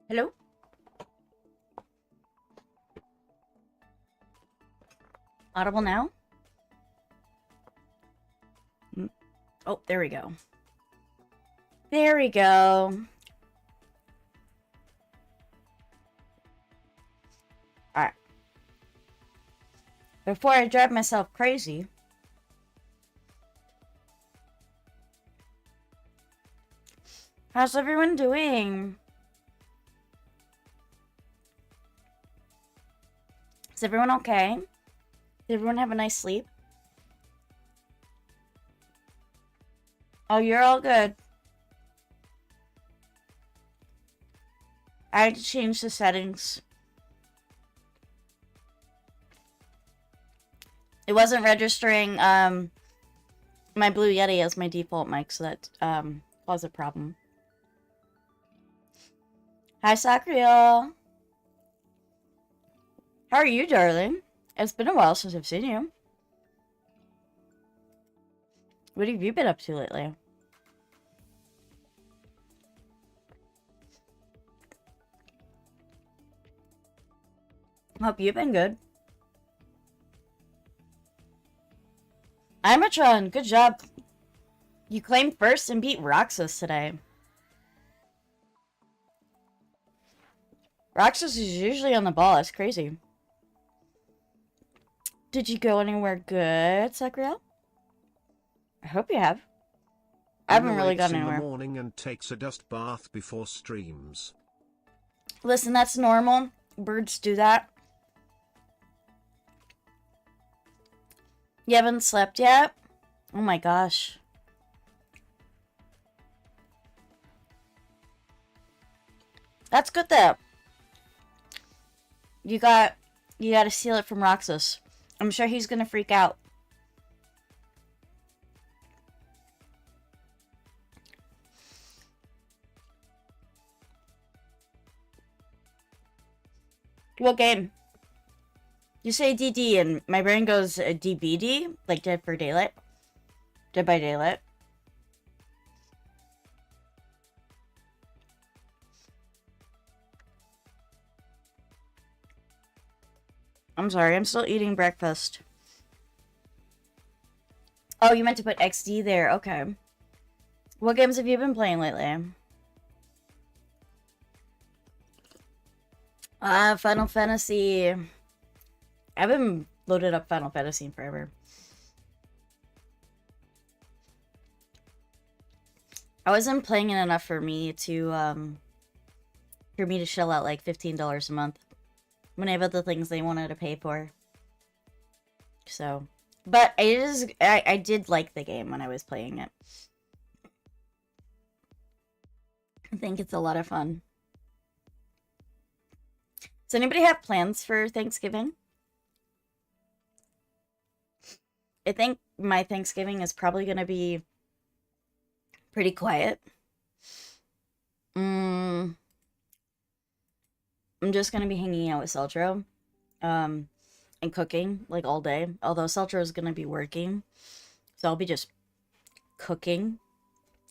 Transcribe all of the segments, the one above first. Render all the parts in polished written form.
Hello? Audible now? Oh, there we go. There we go. Alright. Before I drive myself crazy, how's everyone doing? Is everyone okay? Did everyone have a nice sleep? Oh, you're all good. I had to change the settings. It wasn't registering my Blue Yeti as my default mic, so that caused a problem. Hi, Sakrio. How are you, darling? It's been a while since I've seen you. What have you been up to lately? Hope you've been good. Imatron, good job. You claimed first and beat Roxas today. Roxas is usually on the ball. It's crazy. Did you go anywhere good, Sakura? I hope you have. I haven't really gone anywhere. In the morning and takes a dust bath before streams. Listen, that's normal. Birds do that. You haven't slept yet? Oh my gosh. That's good though. You gotta steal it from Roxas. I'm sure he's gonna freak out. What game? You say DD and my brain goes DBD, like Dead for Daylight. Dead by Daylight. I'm sorry, I'm still eating breakfast. Oh, you meant to put XD there. Okay. What games have you been playing lately? Final Fantasy. I haven't loaded up Final Fantasy in forever. I wasn't playing it enough for me to shell out like $15 a month when I have other things they wanted to pay for. So, but I did like the game when I was playing it. I think it's a lot of fun. Does anybody have plans for Thanksgiving? I think my Thanksgiving is probably going to be pretty quiet. I'm just going to be hanging out with Celtro and cooking like all day. Although Celtro is going to be working. So I'll be just cooking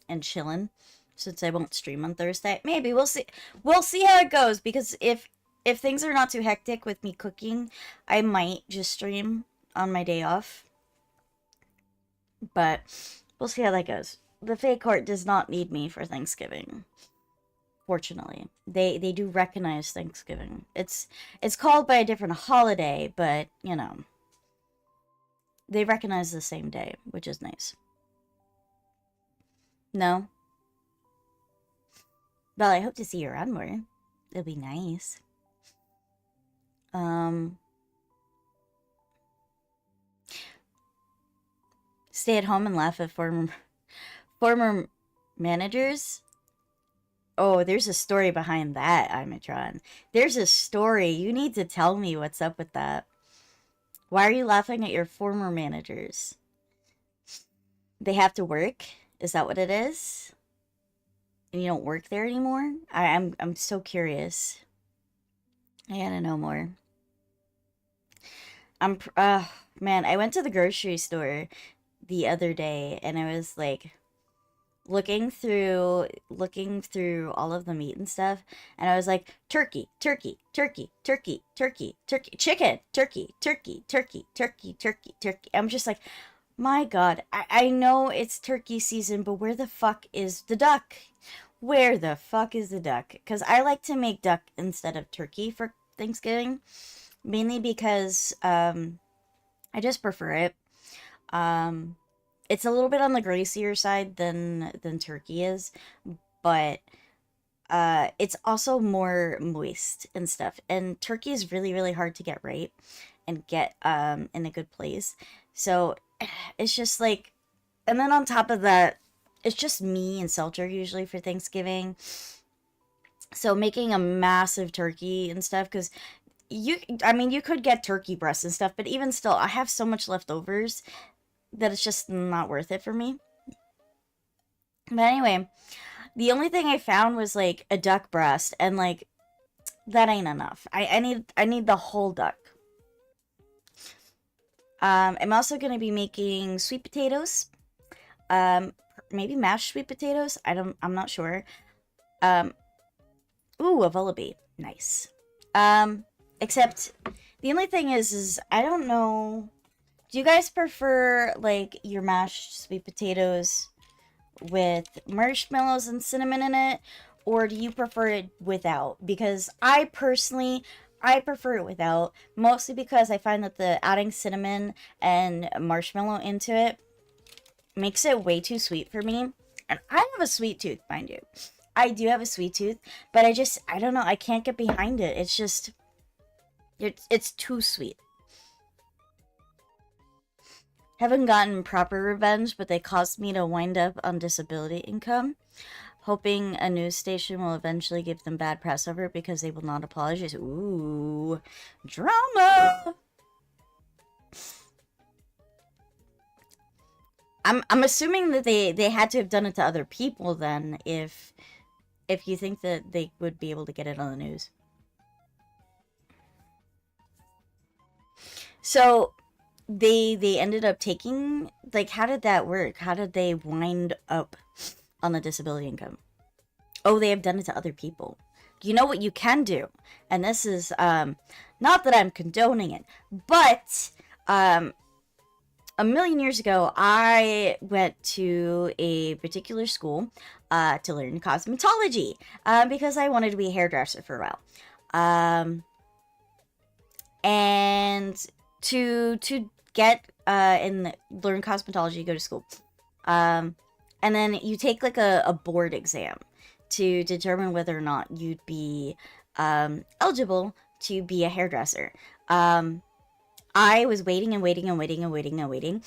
and chilling since I won't stream on Thursday. Maybe we'll see. We'll see how it goes because if things are not too hectic with me cooking, I might just stream on my day off. But we'll see how that goes. The Fey Court does not need me for Thanksgiving. Fortunately, they do recognize Thanksgiving. It's called by a different holiday, but you know, they recognize the same day, which is nice. No? Well, I hope to see you around more. It'll be nice. Stay at home and laugh at former managers. Oh, there's a story behind that, Imatron. There's a story. You need to tell me what's up with that. Why are you laughing at your former managers? They have to work? Is that what it is? And you don't work there anymore? I'm so curious. I gotta know more. Man, I went to the grocery store the other day and I was like, looking through all of the meat and stuff, and I was like, turkey, turkey, turkey, turkey, turkey, turkey, chicken, turkey, turkey, turkey, turkey, turkey, turkey. I'm just like, my God, I know it's turkey season, but where the fuck is the duck? Where the fuck is the duck? Because I like to make duck instead of turkey for Thanksgiving, mainly because I just prefer it. Um, it's a little bit on the greasier side than turkey is, but it's also more moist and stuff. And turkey is really really hard to get right and get in a good place. So it's just like, and then on top of that, it's just me and Seltzer usually for Thanksgiving. So making a massive turkey and stuff, because I mean, you could get turkey breasts and stuff, but even still, I have so much leftovers that it's just not worth it for me. But anyway, the only thing I found was like a duck breast, and like that ain't enough. I need the whole duck. I'm also gonna be making sweet potatoes. Um, maybe mashed sweet potatoes. I'm not sure. Um, ooh, a wallaby, nice. Except the only thing is I don't know. Do you guys prefer like your mashed sweet potatoes with marshmallows and cinnamon in it, or do you prefer it without? Because I prefer it without, mostly because I find that the adding cinnamon and marshmallow into it makes it way too sweet for me. And I have a sweet tooth, mind you. I do have a sweet tooth, but I don't know, I can't get behind it. It's just it's too sweet. Haven't gotten proper revenge, but they caused me to wind up on disability income. Hoping a news station will eventually give them bad press over it because they will not apologize. Ooh, drama. I'm assuming that they had to have done it to other people then, if you think that they would be able to get it on the news. So they ended up taking, like, how did that work? How did they wind up on the disability income? Oh, they have done it to other people. You know what you can do, and this is not that I'm condoning it, but a million years ago, I went to a particular school to learn cosmetology because I wanted to be a hairdresser for a while. And to get and learn cosmetology, you go to school. And then you take like a board exam to determine whether or not you'd be eligible to be a hairdresser. I was waiting and waiting and waiting and waiting and waiting.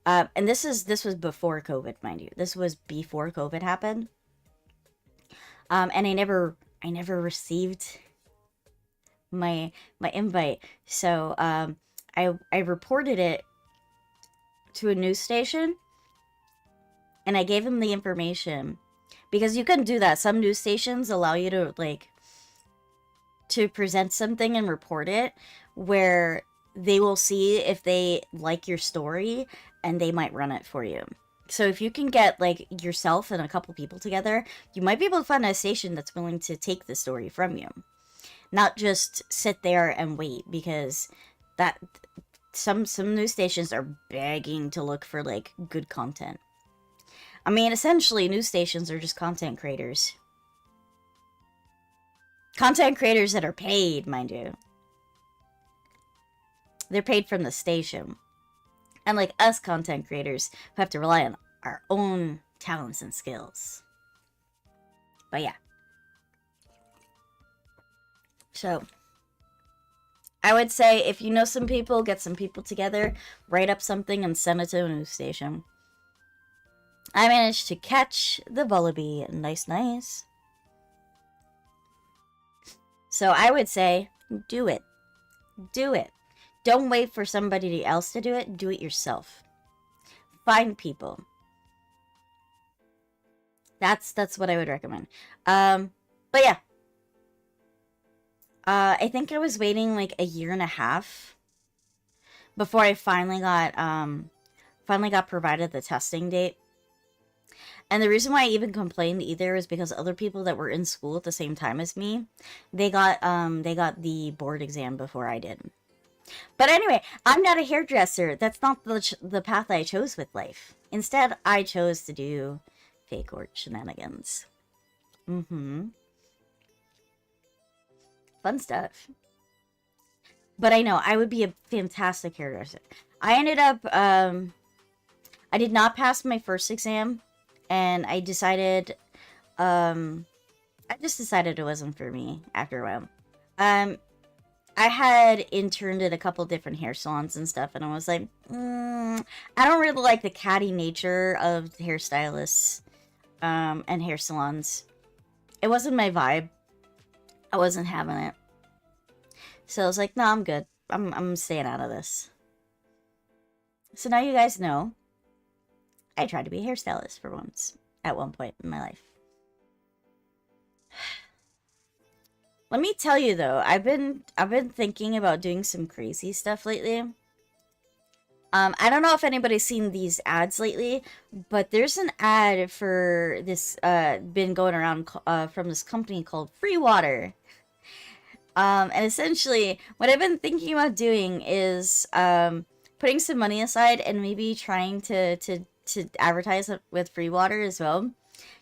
And this was before COVID, mind you. This was before COVID happened. And I never received my invite. So I reported it to a news station, and I gave them the information, because you can do that. Some news stations allow you to like to present something and report it, where they will see if they like your story and they might run it for you. So if you can get like yourself and a couple people together, you might be able to find a station that's willing to take the story from you, not just sit there and wait, because that some news stations are begging to look for like good content. I mean, essentially news stations are just content creators. Content creators that are paid, mind you. They're paid from the station. And like us content creators who have to rely on our own talents and skills. But yeah. So I would say if you know some people, get some people together, write up something and send it to a news station. I managed to catch the wallaby. Nice, nice. So I would say, do it. Do it. Don't wait for somebody else to do it. Do it yourself. Find people. That's what I would recommend. But yeah. I think I was waiting like a year and a half before I finally got provided the testing date. And the reason why I even complained either is because other people that were in school at the same time as me, they got the board exam before I did. But anyway, I'm not a hairdresser. That's not the path I chose with life. Instead, I chose to do fake or shenanigans. Mm-hmm. Fun stuff. But I know I would be a fantastic hairdresser. I ended up, I did not pass my first exam, and I decided, I just decided it wasn't for me after a while. Um, I had interned at a couple different hair salons and stuff, and I was like, I don't really like the catty nature of hairstylists, and hair salons. It wasn't my vibe. I wasn't having it. So I was like, no, I'm good. I'm staying out of this. So now you guys know I tried to be a hairstylist for once, at one point in my life. Let me tell you though, I've been thinking about doing some crazy stuff lately. I don't know if anybody's seen these ads lately, but there's an ad for this been going around from this company called Free Water. And essentially, what I've been thinking about doing is putting some money aside and maybe trying to advertise it with free water as well.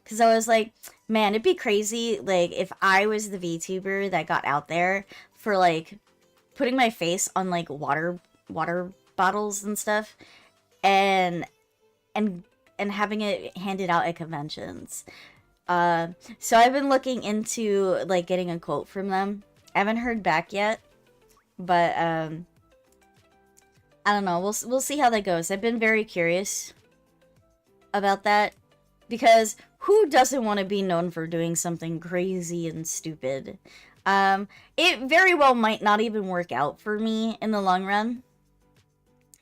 Because I was like, man, it'd be crazy, like, if I was the VTuber that got out there for, like, putting my face on, like, water bottles and stuff, and and having it handed out at conventions. So I've been looking into, like, getting a quote from them. I haven't heard back yet, but I don't know. We'll see how that goes. I've been very curious about that because who doesn't want to be known for doing something crazy and stupid? It very well might not even work out for me in the long run,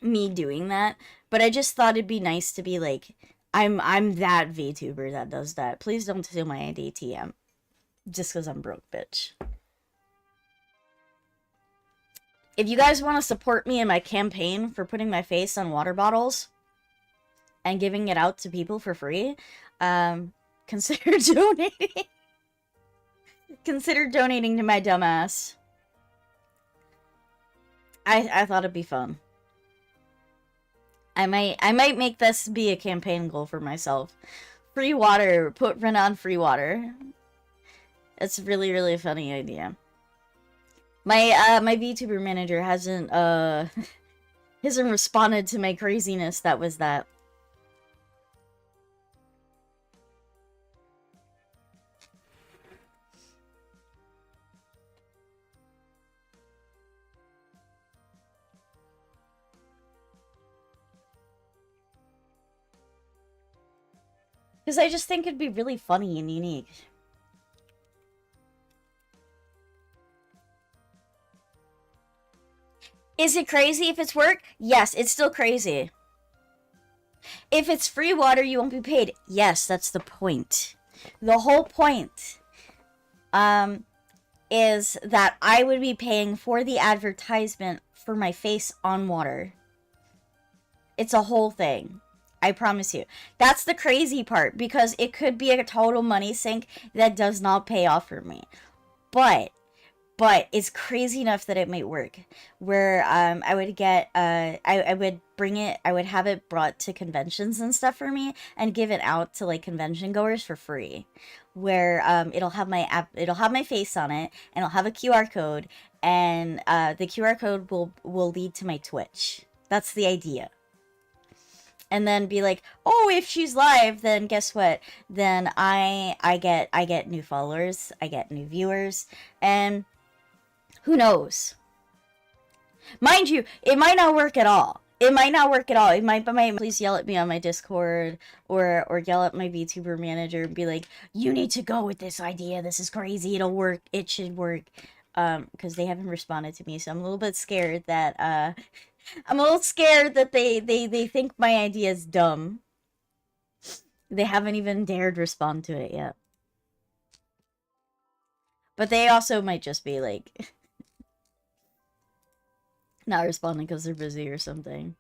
me doing that, but I just thought it'd be nice to be like, I'm that VTuber that does that. Please don't steal my ADTM just because I'm broke, bitch. If you guys want to support me in my campaign for putting my face on water bottles and giving it out to people for free, consider donating. Consider donating to my dumbass. I thought it'd be fun. I might make this be a campaign goal for myself. Free water. Put run on free water. It's a really, really funny idea. My VTuber manager hasn't hasn't responded to my craziness. That was that. Because I just think it'd be really funny and unique. Is it crazy if it's work? Yes, it's still crazy. If it's free water, you won't be paid. Yes, that's the point. The whole point is that I would be paying for the advertisement for my face on water. It's a whole thing. I promise you. That's the crazy part, because it could be a total money sink that does not pay off for me. But it's crazy enough that it might work. Where I would get I would bring it, I would have it brought to conventions and stuff for me and give it out to like convention goers for free. Where it'll have my app, it'll have my face on it, and it'll have a QR code, and the QR code will lead to my Twitch. That's the idea. And then be like, oh, if she's live, then guess what? Then I get new followers, I get new viewers, and who knows? Mind you, it might not work at all. It might not work at all. It might please yell at me on my Discord or yell at my VTuber manager and be like, you need to go with this idea. This is crazy. It'll work. It should work. Because they haven't responded to me, so I'm a little bit scared that they think my idea is dumb. They haven't even dared respond to it yet. But they also might just be like not responding because they're busy or something.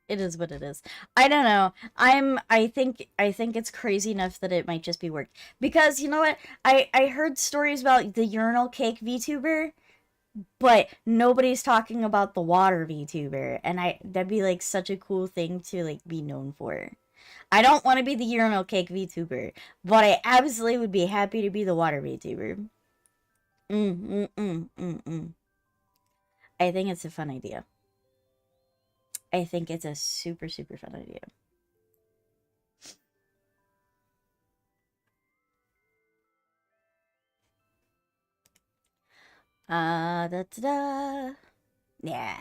It is what it is. I don't know. I think it's crazy enough that it might just be work. Because you know what? I heard stories about the urinal cake VTuber, but nobody's talking about the water VTuber, and I that'd be like such a cool thing to like be known for. I don't want to be the urinal cake VTuber, but I absolutely would be happy to be the water VTuber. Mm. I think it's a fun idea. I think it's a super, super fun idea. Da da da. Yeah.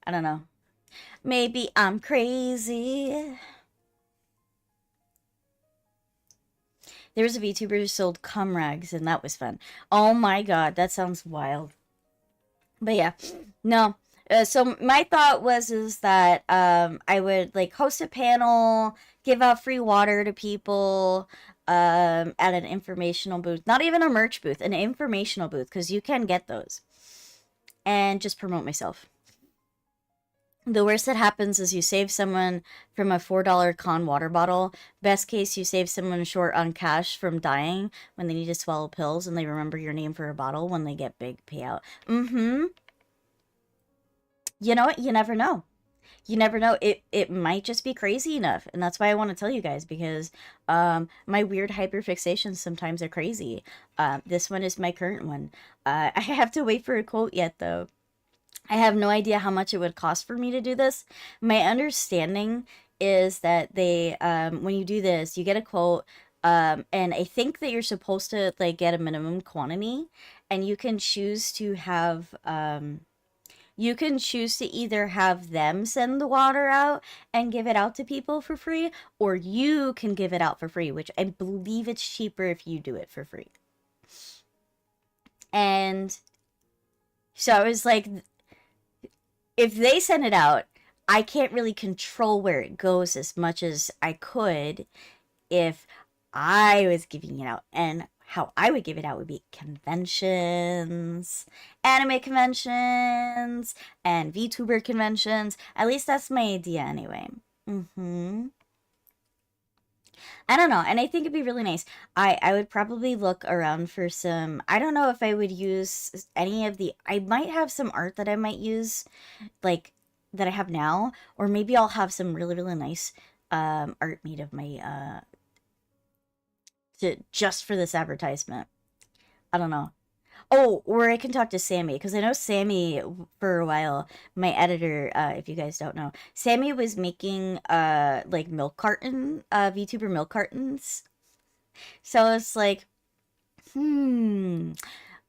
I don't know. Maybe I'm crazy. There was a VTuber who sold cum rags, and that was fun. Oh my god, that sounds wild. But yeah, no. So my thought was is that I would like host a panel, give out free water to people at an informational booth. Not even a merch booth, an informational booth, because you can get those. And just promote myself. The worst that happens is you save someone from a $4 con water bottle. Best case, you save someone short on cash from dying when they need to swallow pills and they remember your name for a bottle when they get big payout. Mm-hmm. You know what? You never know. You never know. It might just be crazy enough, and that's why I want to tell you guys because my weird hyperfixations sometimes are crazy. This one is my current one. I have to wait for a quote yet though. I have no idea how much it would cost for me to do this. My understanding is that they, when you do this, you get a quote, and I think that you're supposed to like get a minimum quantity, and you can choose to either have them send the water out and give it out to people for free, or you can give it out for free, which I believe it's cheaper if you do it for free. And so I was like, if they send it out, I can't really control where it goes as much as I could if I was giving it out. And how I would give it out would be conventions, anime conventions, and VTuber conventions. At least that's my idea anyway. Mm-hmm. I don't know, and I think it'd be really nice. I would probably look around for some. I don't know if I would use any of the. I might have some art that I might use like that I have now, or maybe I'll have some really really nice art made of my just for this advertisement. I don't know. Oh, or I can talk to Sammy because I know Sammy for a while. My editor, if you guys don't know, Sammy was making like milk carton VTuber milk cartons. So it's like, hmm,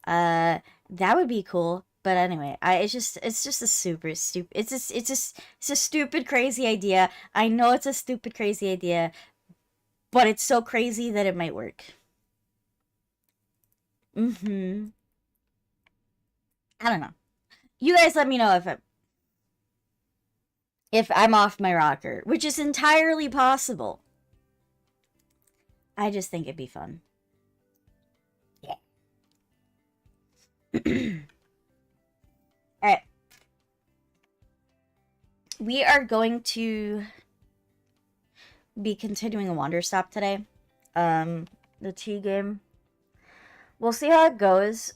uh, that would be cool. But anyway, it's just a super stupid. It's a stupid crazy idea. I know it's a stupid crazy idea, but it's so crazy that it might work. Mm-hmm. I don't know. You guys let me know if I'm off my rocker, which is entirely possible. I just think it'd be fun. Yeah. All right. We are going to be continuing a Wanderstop today. The tea game. We'll see how it goes.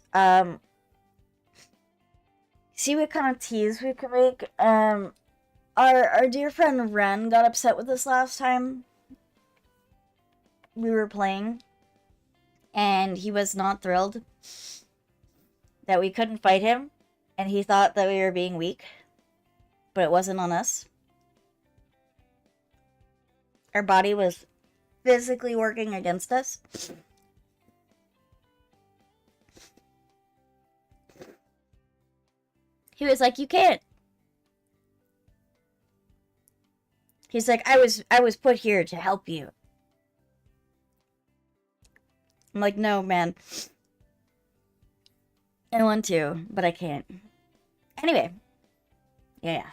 See what kind of teas we can make. Our dear friend Ren got upset with us last time we were playing, and he was not thrilled that we couldn't fight him, and he thought that we were being weak, but it wasn't on us. Our body was physically working against us. He was like, "You can't." He's like, I was put here to help you." I'm like, "No, man. I want to, but I can't." Anyway, yeah.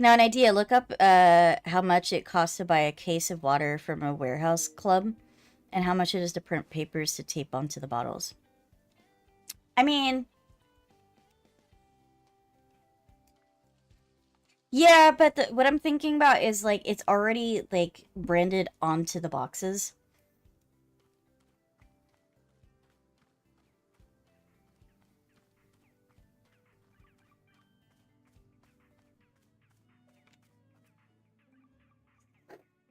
Now, an idea. Look up how much it costs to buy a case of water from a warehouse club and how much it is to print papers to tape onto the bottles. I mean... Yeah, but what I'm thinking about is, like, it's already, like, branded onto the boxes.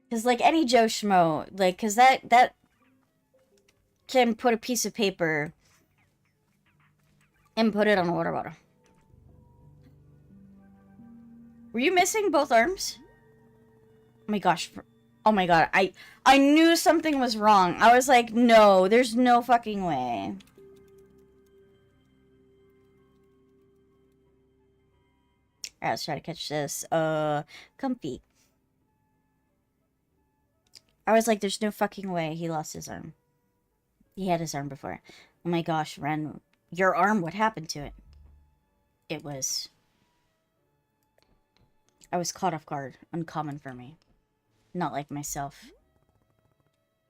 Because, like, any Joe Schmo, like, because that can put a piece of paper and put it on a water bottle. Were you missing both arms? Oh my gosh. Oh my god. I knew something was wrong. I was like, no, there's no fucking way. Alright, let's try to catch this. Comfy. I was like, there's no fucking way he lost his arm. He had his arm before. Oh my gosh, Ren. Your arm, what happened to it? It was... I was caught off guard. Uncommon for me. Not like myself.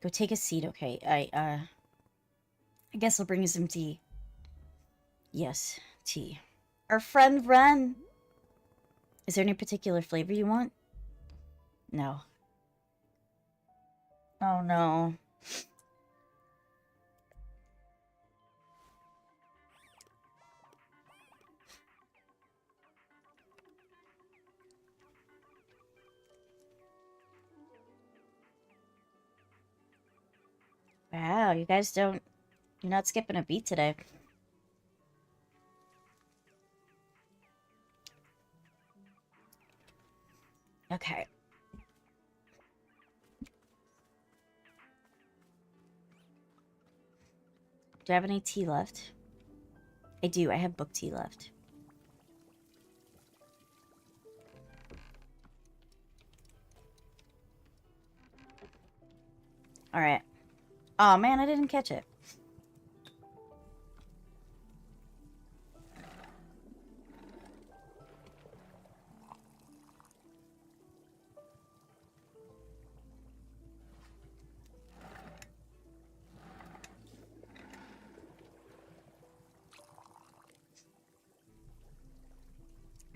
Go take a seat, okay? I guess I'll bring you some tea. Yes, tea. Our friend Ren. Is there any particular flavor you want? No. Oh no. Wow, you guys don't... You're not skipping a beat today. Okay. Do I have any tea left? I do. I have book tea left. Alright. Oh man, I didn't catch it.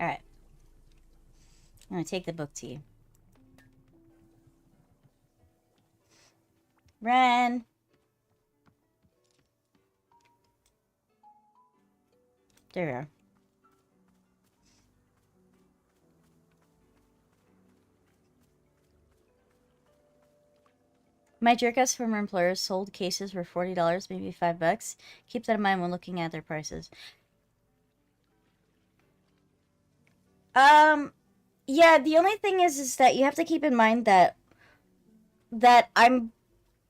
Alright. I'm gonna take the book tea. Ren! There we are. My jerk-ass former employers sold cases for $40, maybe $5. Keep that in mind when looking at their prices. Yeah, the only thing is that you have to keep in mind that I'm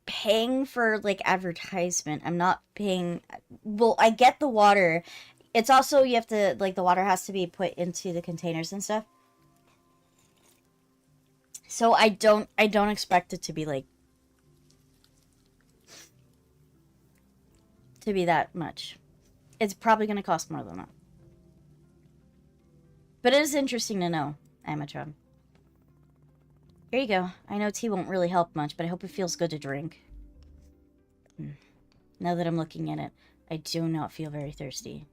paying for, like, advertisement. I'm not paying... Well, I get the water. It's also, you have to, like, the water has to be put into the containers and stuff. So I don't expect it to be, like... to be that much. It's probably going to cost more than that. But it is interesting to know, Amatron. Here you go. I know tea won't really help much, but I hope it feels good to drink. Now that I'm looking at it, I do not feel very thirsty.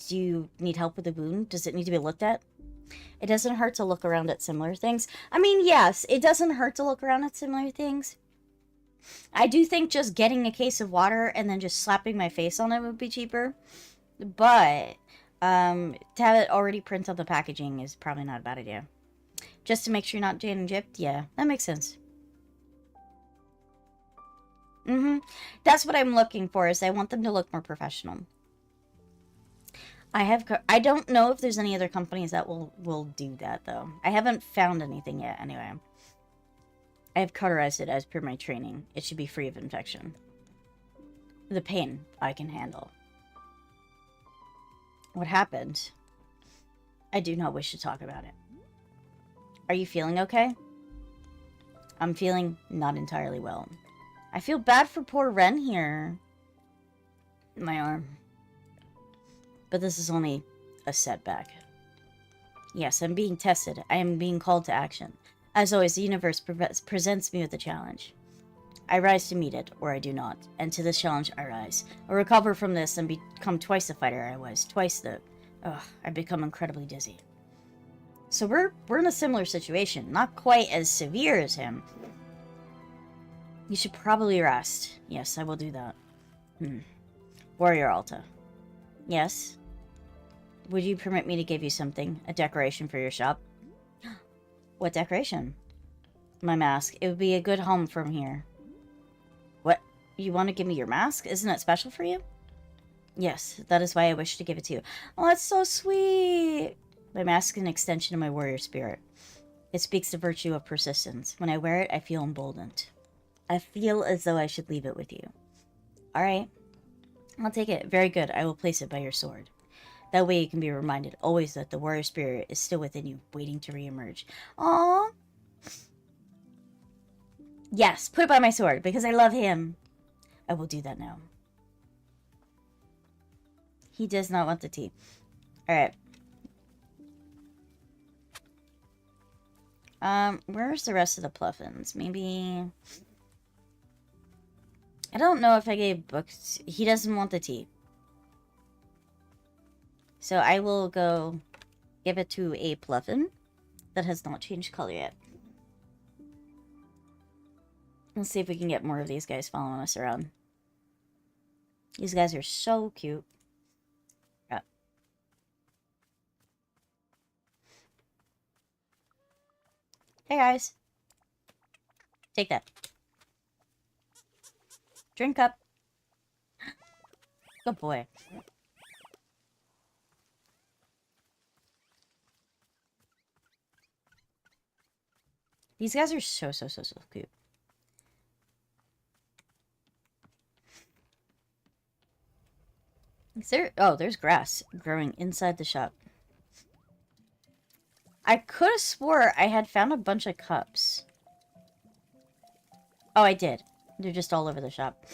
Do you need help with the wound? Does it need to be looked at? It doesn't hurt to look around at similar things. I mean, yes, it doesn't hurt to look around at similar things. I do think just getting a case of water and then just slapping my face on it would be cheaper. But to have it already printed on the packaging is probably not a bad idea. Just to make sure you're not getting gypped? Yeah, that makes sense. That's what I'm looking for, is I want them to look more professional. I don't know if there's any other companies that will do that, though. I haven't found anything yet, anyway. I have cauterized it as per my training. It should be free of infection. The pain I can handle. What happened? I do not wish to talk about it. Are you feeling okay? I'm feeling not entirely well. I feel bad for poor Ren here. My arm. But this is only a setback. Yes, I'm being tested. I am being called to action. As always, the universe presents me with a challenge. I rise to meet it, or I do not. And to this challenge, I rise. I recover from this and become twice the fighter I was. Twice the... Ugh, I become incredibly dizzy. So we're in a similar situation. Not quite as severe as him. You should probably rest. Yes, I will do that. Warrior Alta. Yes? Would you permit me to give you something? A decoration for your shop? What decoration? My mask. It would be a good home from here. What? You want to give me your mask? Isn't it special for you? Yes, that is why I wish to give it to you. Oh, that's so sweet! My mask is an extension of my warrior spirit. It speaks the virtue of persistence. When I wear it, I feel emboldened. I feel as though I should leave it with you. Alright. I'll take it. Very good. I will place it by your sword. That way you can be reminded always that the warrior spirit is still within you, waiting to reemerge. Aww. Yes, put it by my sword, because I love him. I will do that now. He does not want the tea. Alright. Where's the rest of the Pluffins? Maybe... I don't know if I gave books. He doesn't want the tea. So I will go give it to a Pluffin that has not changed color yet. Let's see if we can get more of these guys following us around. These guys are so cute. Yeah. Hey guys. Take that. Drink up. Good boy. These guys are so cute. Is there... Oh, there's grass growing inside the shop. I could have swore I had found a bunch of cups. Oh, I did. They're just all over the shop.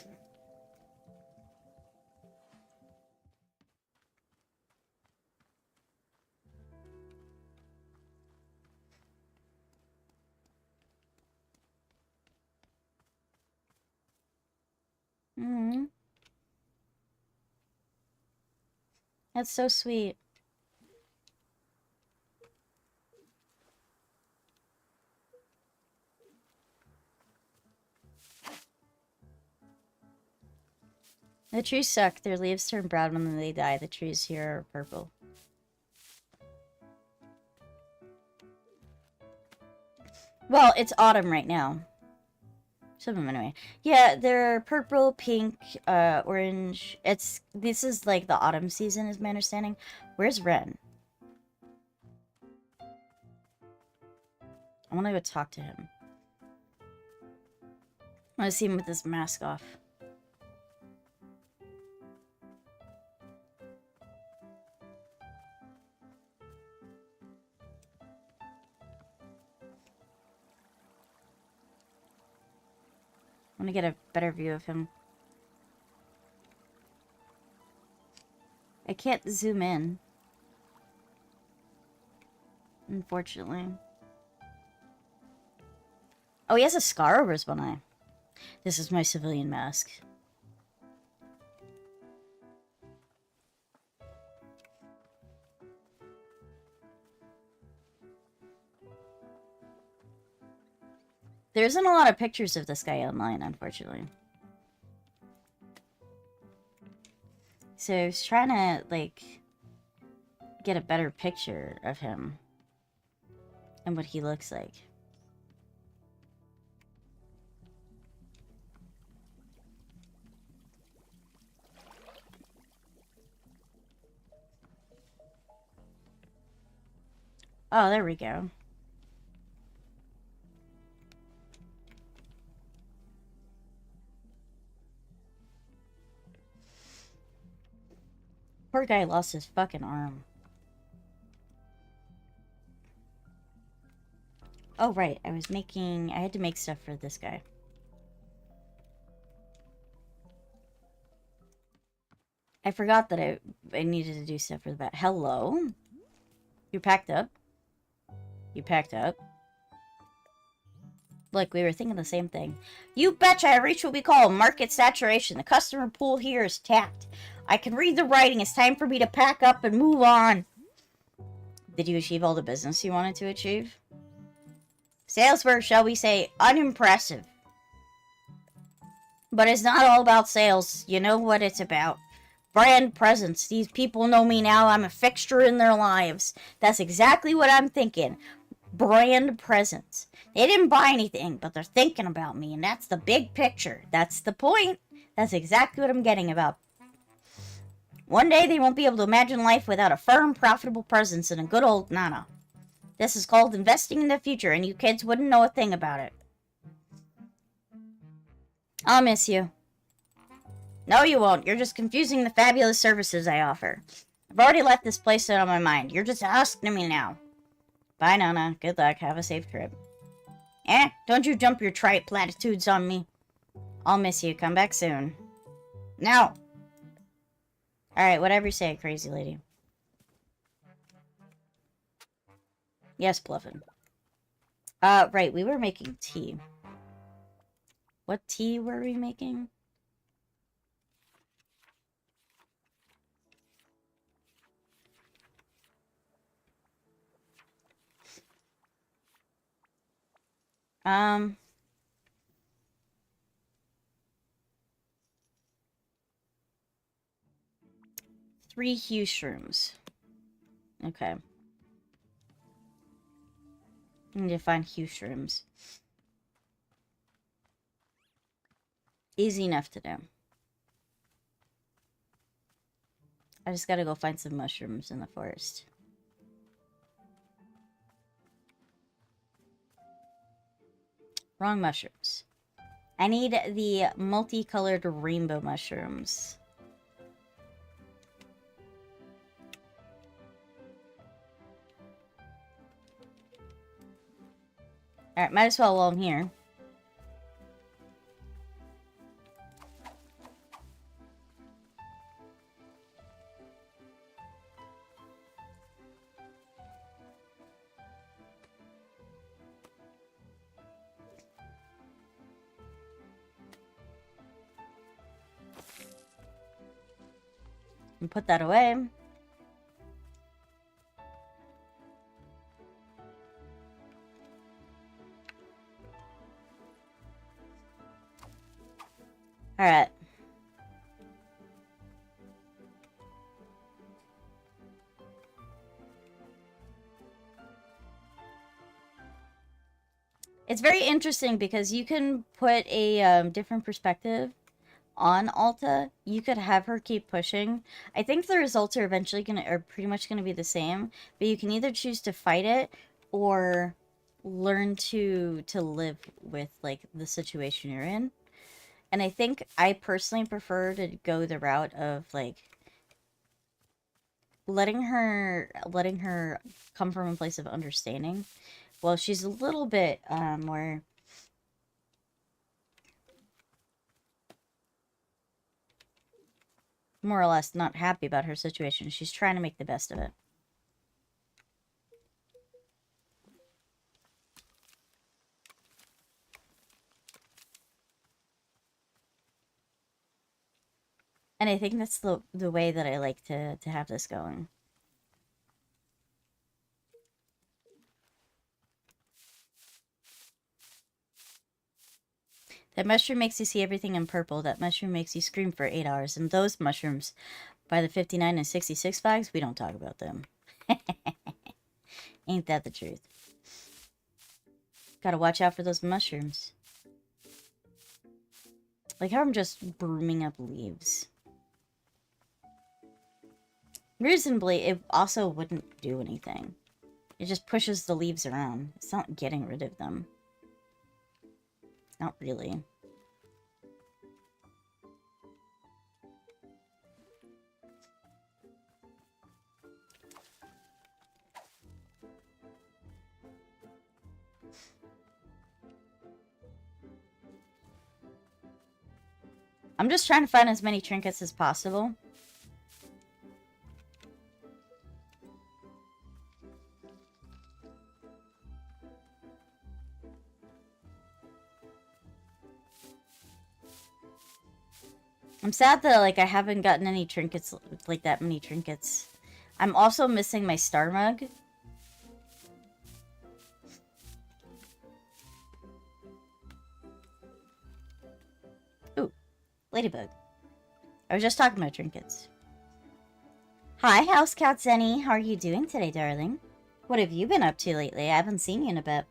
That's so sweet. The trees suck. Their leaves turn brown when they die. The trees here are purple. Well, it's autumn right now. Some of them anyway. Yeah, they're purple, pink, orange. This is like the autumn season is my understanding. Where's Ren? I want to go talk to him. I want to see him with his mask off. I want to get a better view of him. I can't zoom in. Unfortunately. Oh, he has a scar over his one eye. This is my civilian mask. There isn't a lot of pictures of this guy online, unfortunately. So I was trying to, like, get a better picture of him and what he looks like. Oh, there we go. Poor guy lost his fucking arm. Oh, right. I had to make stuff for this guy. I forgot that I needed to do stuff for the bat. Hello? You're packed up? You packed up? Look, we were thinking the same thing. You betcha I reached what we call market saturation. The customer pool here is tapped. I can read the writing. It's time for me to pack up and move on. Did you achieve all the business you wanted to achieve? Sales were, shall we say, unimpressive. But it's not all about sales. You know what it's about. Brand presence. These people know me now. I'm a fixture in their lives. That's exactly what I'm thinking. Brand presence. They didn't buy anything, but they're thinking about me, and that's the big picture. That's the point. That's exactly what I'm getting about. One day they won't be able to imagine life without a firm, profitable presence and a good old nana. This is called investing in the future, and you kids wouldn't know a thing about it. I'll miss you. No, you won't. You're just confusing the fabulous services I offer. I've already left this place out on my mind. You're just asking me now. Bye, Nana. Good luck. Have a safe trip. Don't you jump your trite platitudes on me. I'll miss you. Come back soon. No. Alright, whatever you say, crazy lady. Yes, Bluffin. Right, we were making tea. What tea were we making? Three hue shrooms. Okay. I need to find hue shrooms. Easy enough to do. I just gotta go find some mushrooms in the forest. Wrong mushrooms. I need the multicolored rainbow mushrooms. Alright, might as well while I'm here. And put that away. Alright. It's very interesting because you can put a different perspective on Alta. You could have her keep pushing. I think the results are eventually pretty much gonna be the same, but you can either choose to fight it or learn to live with like the situation you're in. And I think I personally prefer to go the route of like letting her come from a place of understanding. Well, she's a little bit more or less not happy about her situation. She's trying to make the best of it. And I think that's the way that I like to have this going. That mushroom makes you see everything in purple. That mushroom makes you scream for 8 hours. And those mushrooms, by the 59 and 66 flags, we don't talk about them. Ain't that the truth? Gotta watch out for those mushrooms. Like how I'm just brooming up leaves. Reasonably, it also wouldn't do anything. It just pushes the leaves around. It's not getting rid of them. Not really. I'm just trying to find as many trinkets as possible. I'm sad that, like, I haven't gotten any trinkets, like, that many trinkets. I'm also missing my star mug. Ooh, ladybug. I was just talking about trinkets. Hi, House Cat Zenny. How are you doing today, darling? What have you been up to lately? I haven't seen you in a bit.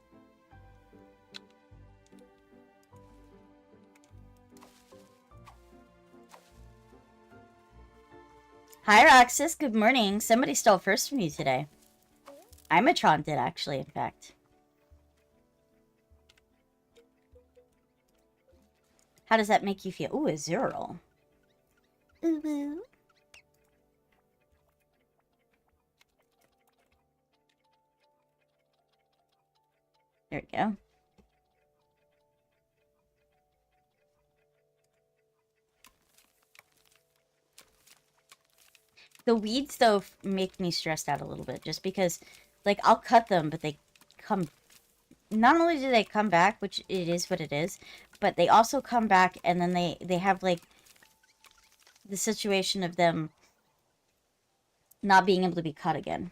Hi, Roxas. Good morning. Somebody stole first from you today. Imatron did, actually, in fact. How does that make you feel? Ooh, a zero. Ooh, ooh. There we go. The weeds, though, make me stressed out a little bit. Just because, like, I'll cut them, but they come... Not only do they come back, which it is what it is, but they also come back, and then they have, like, the situation of them not being able to be cut again.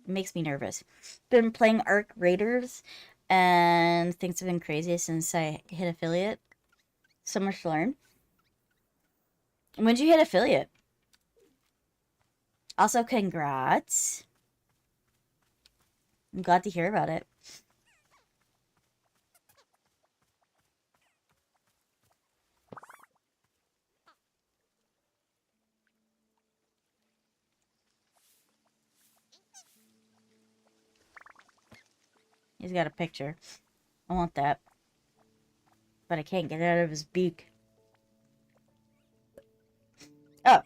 It makes me nervous. Been playing Arc Raiders, and things have been crazy since I hit affiliate. So much to learn. When'd you hit affiliate? Also, congrats. I'm glad to hear about it. He's got a picture. I want that. But I can't get it out of his beak. Oh.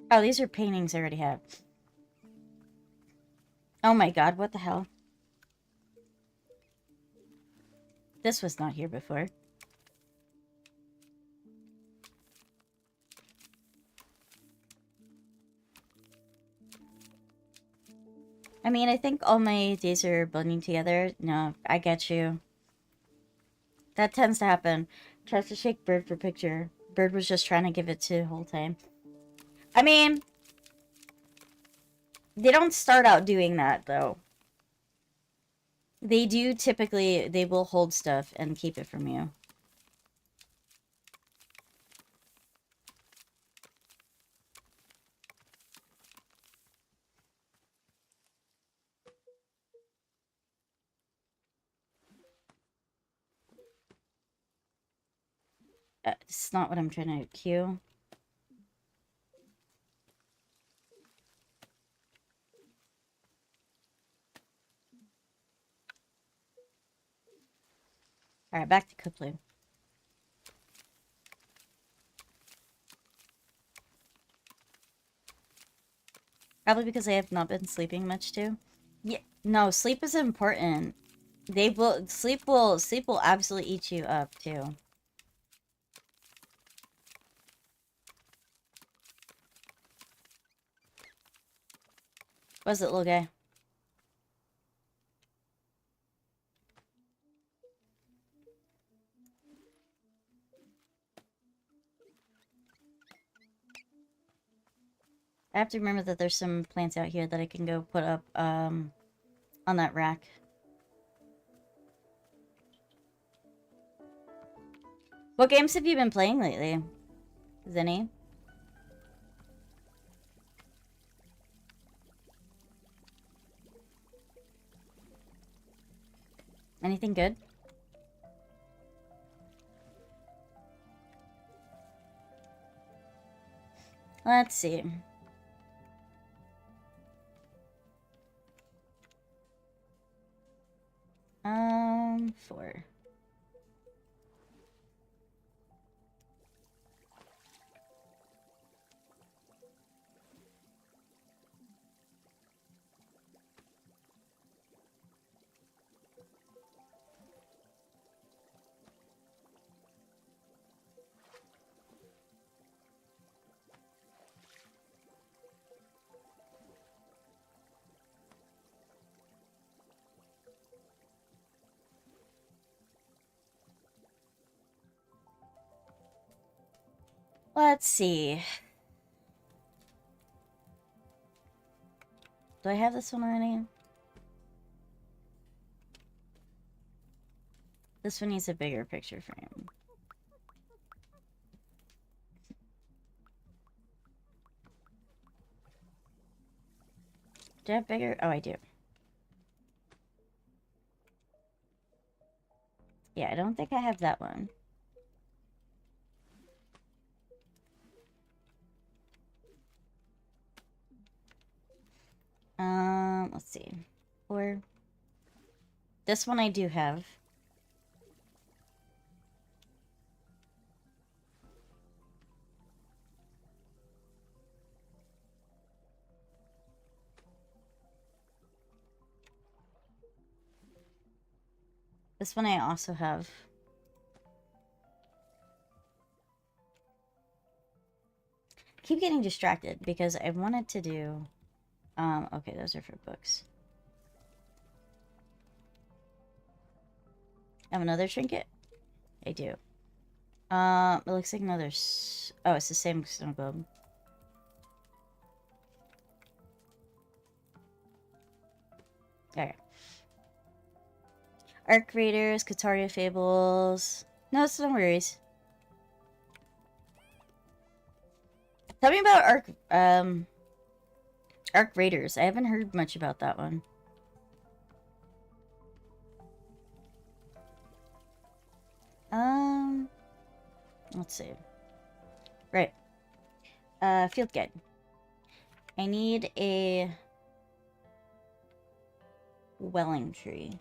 Oh, these are paintings I already have. Oh my god, what the hell? This was not here before. I mean, I think all my days are blending together. No, I get you. That tends to happen. Tries to shake Bird for picture. Bird was just trying to give it to the whole time. I mean, they don't start out doing that, though. They do typically, they will hold stuff and keep it from you. It's not what I'm trying to cue. Alright, back to Kuplu. Probably because I have not been sleeping much too. Yeah, no, sleep is important. Sleep will absolutely eat you up too. What's it, little guy? I have to remember that there's some plants out here that I can go put up, on that rack. What games have you been playing lately, Zenny? Anything good? Let's see. 4. Let's see. Do I have this one already? This one needs a bigger picture frame. Do I have bigger? Oh, I do. Yeah, I don't think I have that one. Let's see. Or this one I do have. This one I also have. Keep getting distracted because I wanted to do okay, those are for books. I have another trinket? I do. It looks like another oh, it's the same snow globe. Okay. Arc Raiders, Kataria Fables. No, it's no worries. Tell me about Arc Raiders. I haven't heard much about that one. Let's see. Right. Field guide. I need a welling tree.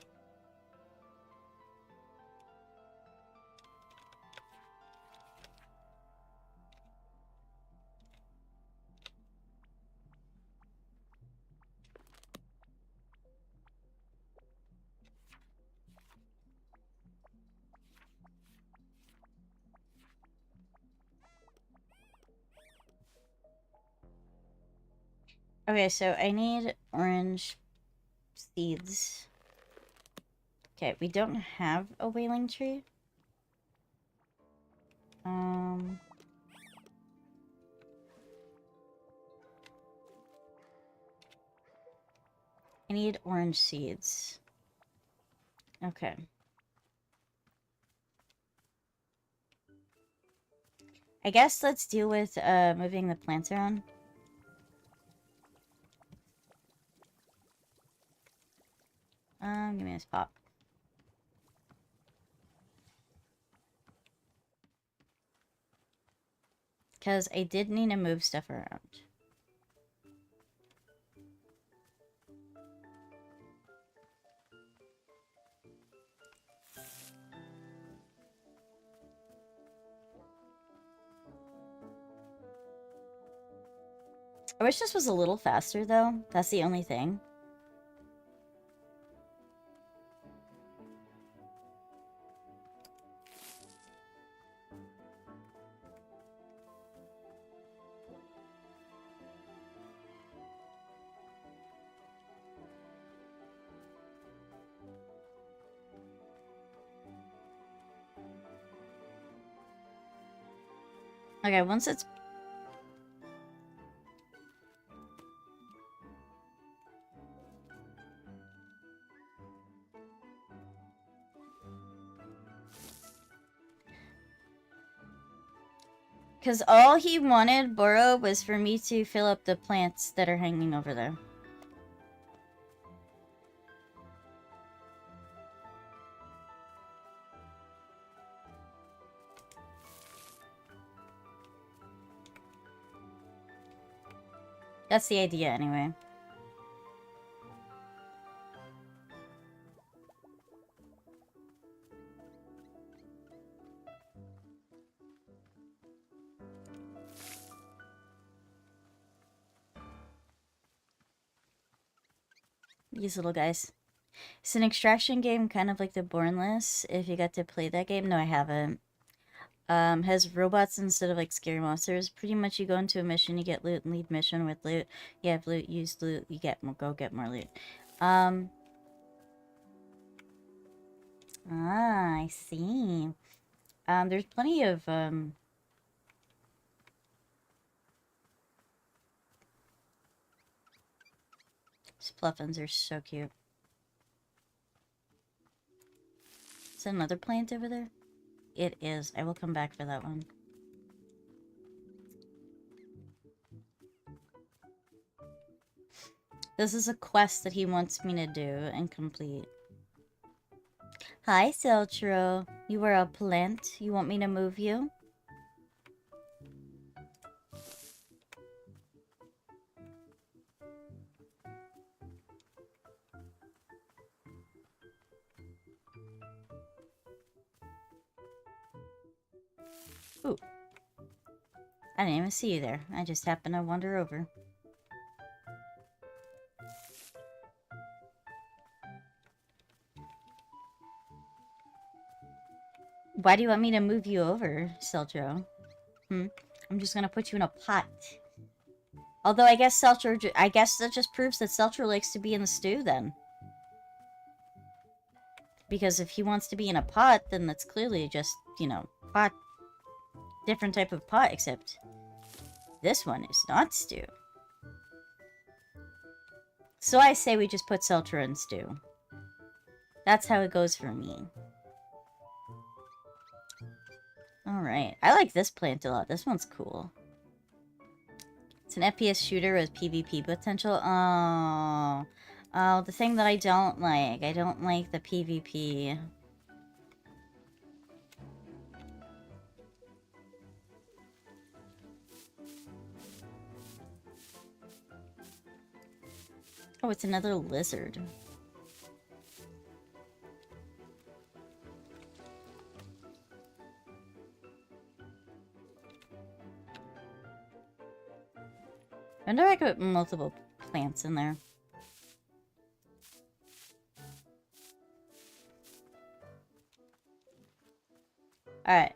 Okay, so I need orange seeds. Okay, we don't have a whaling tree. I need orange seeds. Okay. I guess let's deal with moving the plants around. Give me this pop. Because I did need to move stuff around. I wish this was a little faster, though. That's the only thing. Okay, once it's... Because all he wanted, Boro, was for me to fill up the plants that are hanging over there. That's the idea, anyway. These little guys. It's an extraction game, kind of like the Bornless, if you got to play that game. No, I haven't. Has robots instead of, like, scary monsters. Pretty much you go into a mission, you get loot, and lead mission with loot. You have loot, use loot, you get more, go get more loot. I see. There's plenty of, These Pluffins are so cute. Is that another plant over there? It is. I will come back for that one. This is a quest that he wants me to do and complete. Hi, Seltro. You are a plant. You want me to move you? Ooh. I didn't even see you there. I just happened to wander over. Why do you want me to move you over, Seltro? I'm just gonna put you in a pot. Although I guess I guess that just proves that Seltro likes to be in the stew then. Because if he wants to be in a pot, then that's clearly just, you know, pot. Different type of pot, except this one is not stew. So I say we just put Seltro in stew. That's how it goes for me. Alright. I like this plant a lot. This one's cool. It's an FPS shooter with PvP potential. Oh. Oh, the thing that I don't like. I don't like the PvP. Oh, it's another lizard. I wonder if I could put multiple plants in there. Alright,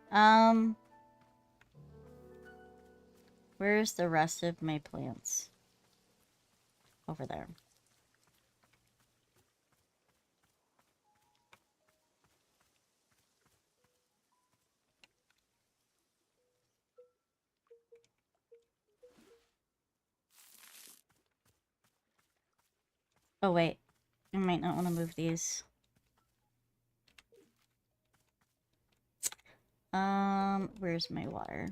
where's the rest of my plants? Over there. Oh, wait. I might not want to move these. Where's my water?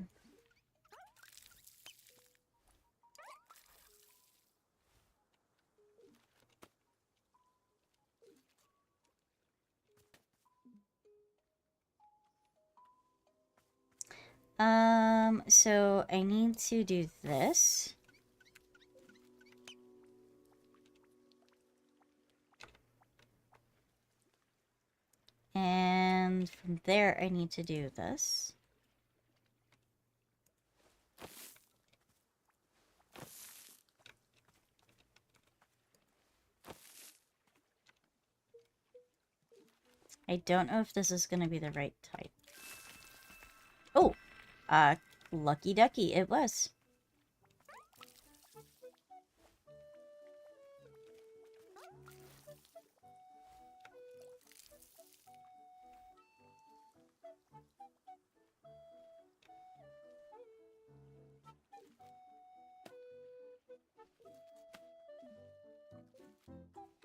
So I need to do this. And from there, I need to do this. I don't know if this is going to be the right type. Oh! Lucky ducky, it was.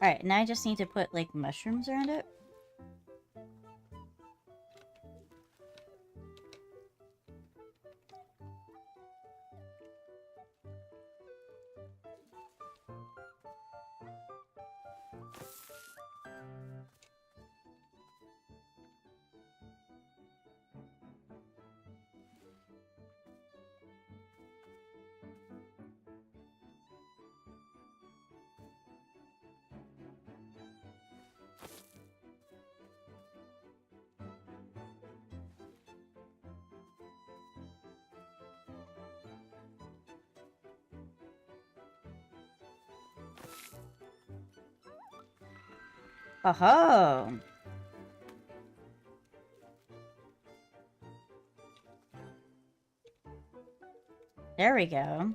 Alright, now I just need to put, like, mushrooms around it. Oh-ho! There we go.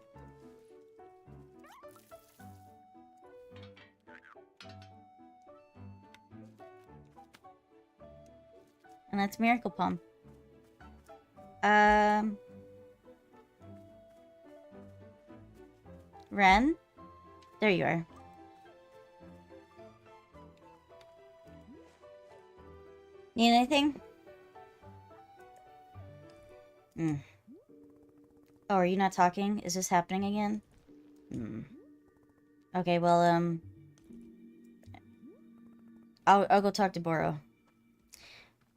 And that's Miracle Palm. Ren? There you are. Need anything? Oh, are you not talking? Is this happening again? Okay, well, I'll go talk to Boro.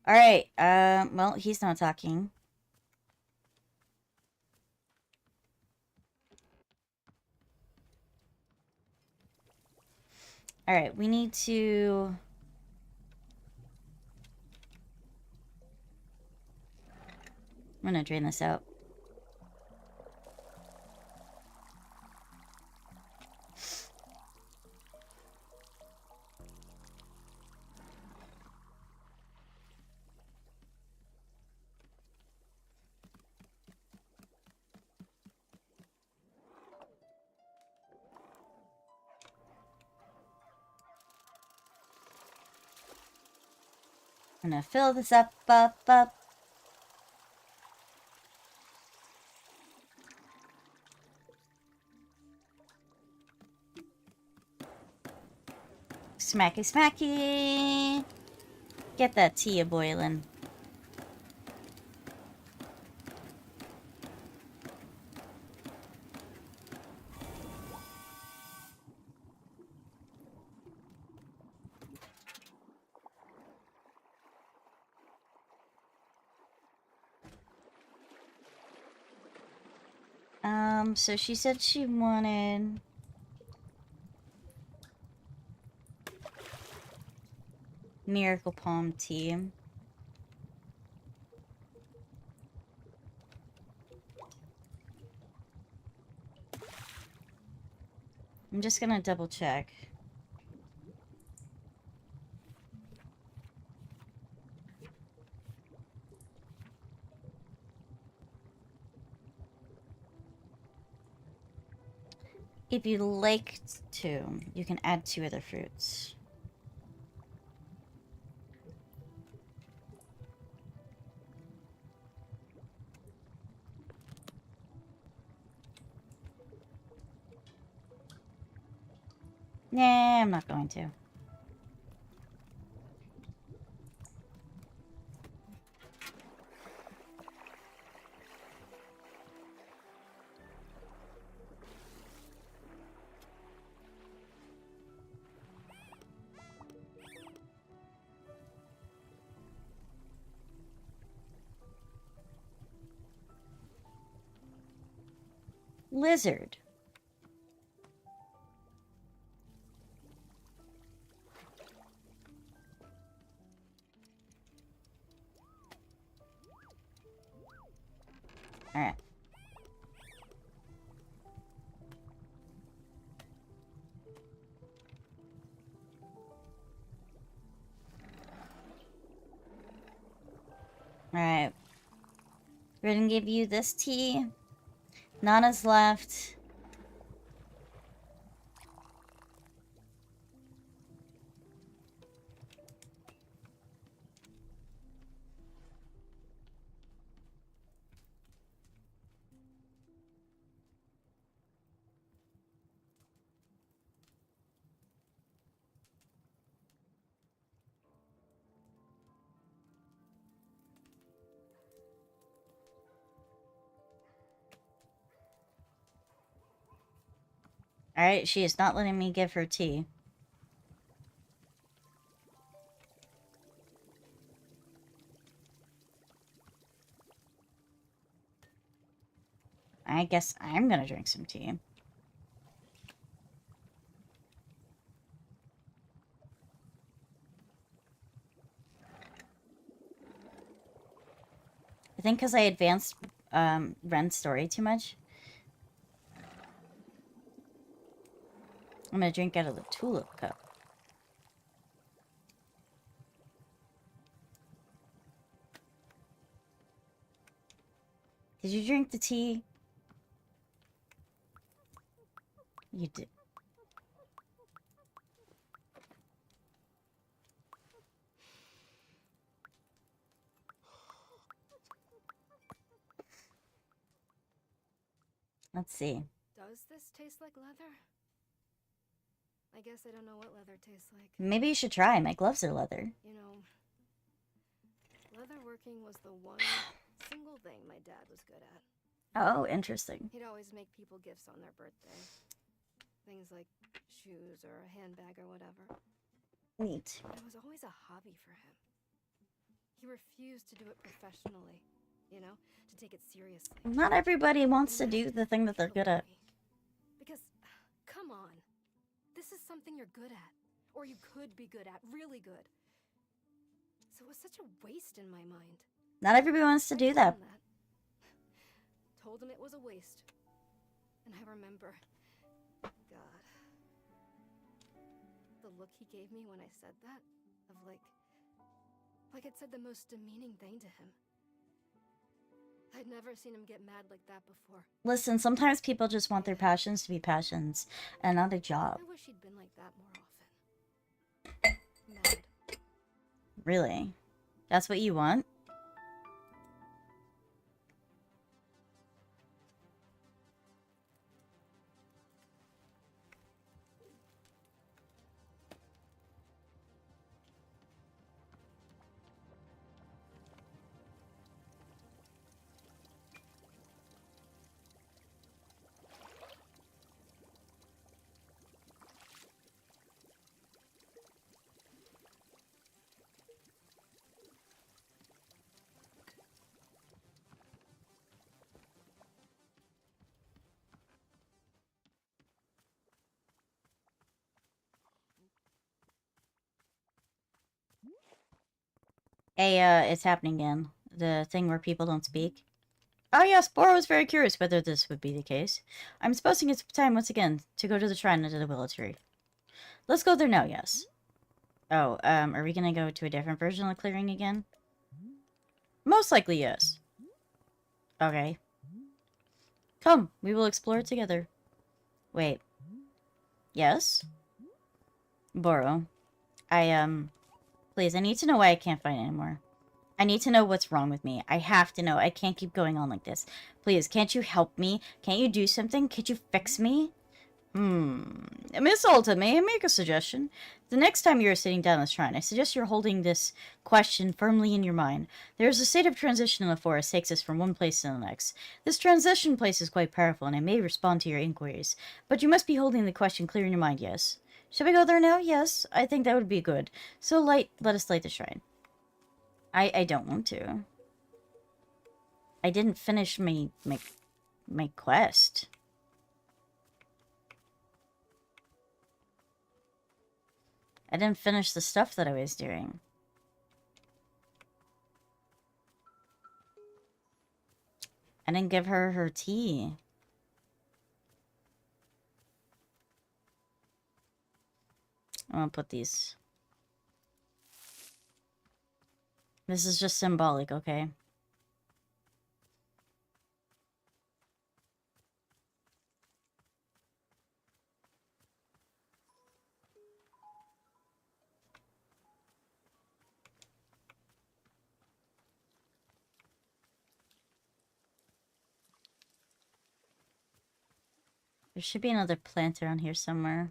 Alright, well, he's not talking. Alright, we need to... I'm gonna drain this out. I'm gonna fill this up. Smacky, smacky. Get that tea a-boiling. So she said she wanted... Miracle Palm tea. I'm just gonna double check. If you'd like to, you can add 2 other fruits. Nah, I'm not going to. Lizard. Alright. Alright. We're gonna give you this tea. Nana's left. Alright, she is not letting me give her tea. I guess I'm gonna drink some tea. I think because I advanced Ren's story too much. I'm gonna drink out of the tulip cup. Did you drink the tea? You did. Let's see. Does this taste like leather? I guess I don't know what leather tastes like. Maybe you should try. My gloves are leather. You know, Leatherworking was the one single thing my dad was good at. Oh, interesting. He'd always make people gifts on their birthday. Things like shoes or a handbag or whatever. Neat. It was always a hobby for him. He refused to do it professionally, you know, to take it seriously. Not everybody wants to do the thing that they're good at. Because, come on, this is something you're good at, or you could be good at, really good. So it was such a waste in my mind. Not everybody wants to do that. Told him it was a waste. And I remember, God, the look he gave me when I said that, of like I'd said the most demeaning thing to him. I'd never seen him get mad like that before. Listen, sometimes people just want their passions to be passions and not a job. I wish he'd been like that more often. Mad. Really? That's what you want? Hey, it's happening again. The thing where people don't speak. Oh yes, Boro was very curious whether this would be the case. I'm supposing it's time once again to go to the shrine under the willow tree. Let's go there now, yes. Oh, are we gonna go to a different version of the clearing again? Most likely, yes. Okay. Come, we will explore it together. Wait. Yes? Boro. Please, I need to know why I can't find it anymore. I need to know what's wrong with me. I have to know. I can't keep going on like this. Please, can't you help me? Can't you do something? Can't you fix me? Miss Alta, may I make a suggestion? The next time you're sitting down at the shrine, I suggest you're holding this question firmly in your mind. There is a state of transition in the forest takes us from one place to the next. This transition place is quite powerful, and I may respond to your inquiries. But you must be holding the question clear in your mind, yes? Should we go there now? Yes, I think that would be good. So let us light the shrine. I don't want to. I didn't finish my quest. I didn't finish the stuff that I was doing. I didn't give her her tea. I'm gonna put these. This is just symbolic, okay? There should be another plant around here somewhere.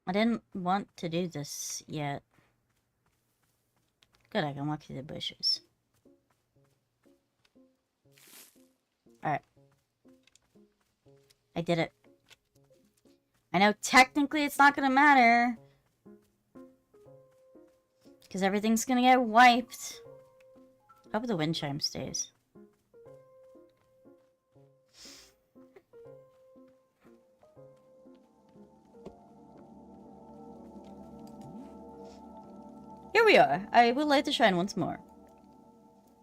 I didn't want to do this yet. Good, I can walk through the bushes. Alright. I did it. I know technically it's not gonna matter. Because everything's gonna get wiped. Hope the wind chime stays. Here we are. I will light the shrine once more.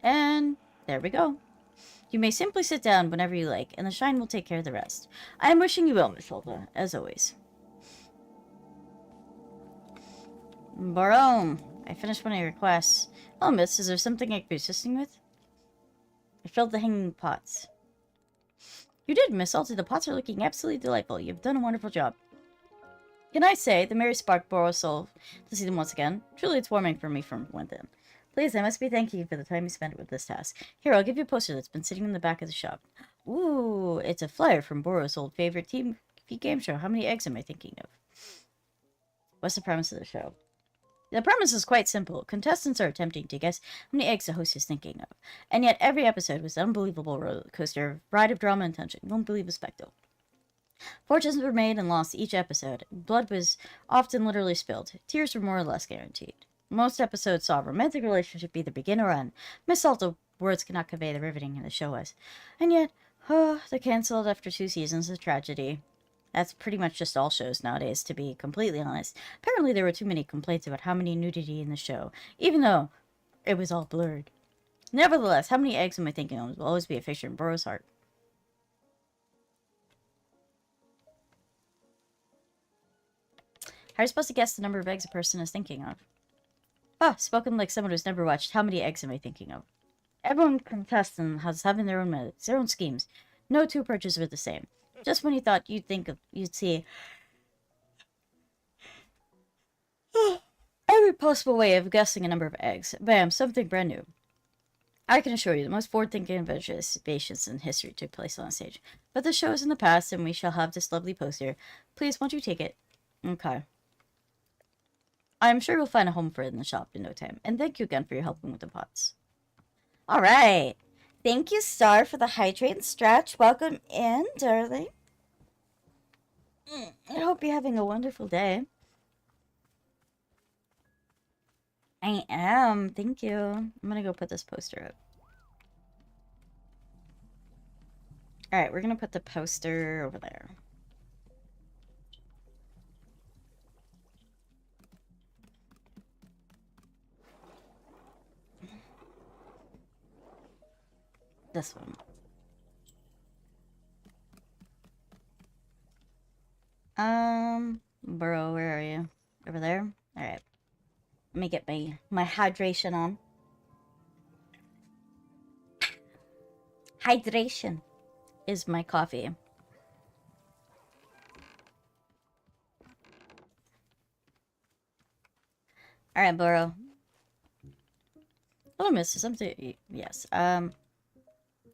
And there we go. You may simply sit down whenever you like, and the shrine will take care of the rest. I am wishing you well, Miss Hulda, as always. Barome, I finished one of your requests. Oh, miss, is there something I could be assisting with? I filled the hanging pots. You did, Miss Hulda. The pots are looking absolutely delightful. You've done a wonderful job. Can I say, the Mary spark borrows soul to see them once again? Truly, it's warming for me from within. Please, I must be thanking you for the time you spent with this task. Here, I'll give you a poster that's been sitting in the back of the shop. Ooh, it's a flyer from Boros' old favorite TV game show. How many eggs am I thinking of? What's the premise of the show? The premise is quite simple. Contestants are attempting to guess how many eggs the host is thinking of. And yet, every episode was an unbelievable roller coaster, ride of drama and tension. You won't believe the spectacle. Fortunes were made and lost each episode. Blood was often literally spilled. Tears were more or less guaranteed. Most episodes saw a romantic relationship either begin or end. Miss Salto, words cannot convey the riveting the show was. And yet, they canceled after 2 seasons of tragedy. That's pretty much just all shows nowadays, to be completely honest. Apparently there were too many complaints about how many nudity in the show, even though it was all blurred. Nevertheless, how many eggs am I thinking of will always be a fixture in Burrow's heart. How are you supposed to guess the number of eggs a person is thinking of? Spoken like someone who's never watched. How many eggs am I thinking of? Everyone contestant has having their own methods, their own schemes. No two approaches are the same. Just when you thought you'd see every possible way of guessing a number of eggs, bam, something brand new. I can assure you, the most forward-thinking investigations in history took place on stage. But the show is in the past, and we shall have this lovely poster. Please, won't you take it? Okay. I'm sure you'll find a home for it in the shop in no time. And thank you again for your helping with the pots. Alright. Thank you, Star, for the hydrate and stretch. Welcome in, darling. I hope you're having a wonderful day. I am. Thank you. I'm gonna go put this poster up. Alright, we're gonna put the poster over there. This one. Burrow, where are you? Over there? Alright. Let me get my hydration on. Hydration is my coffee. Alright, Burrow. Oh, miss, something. Yes.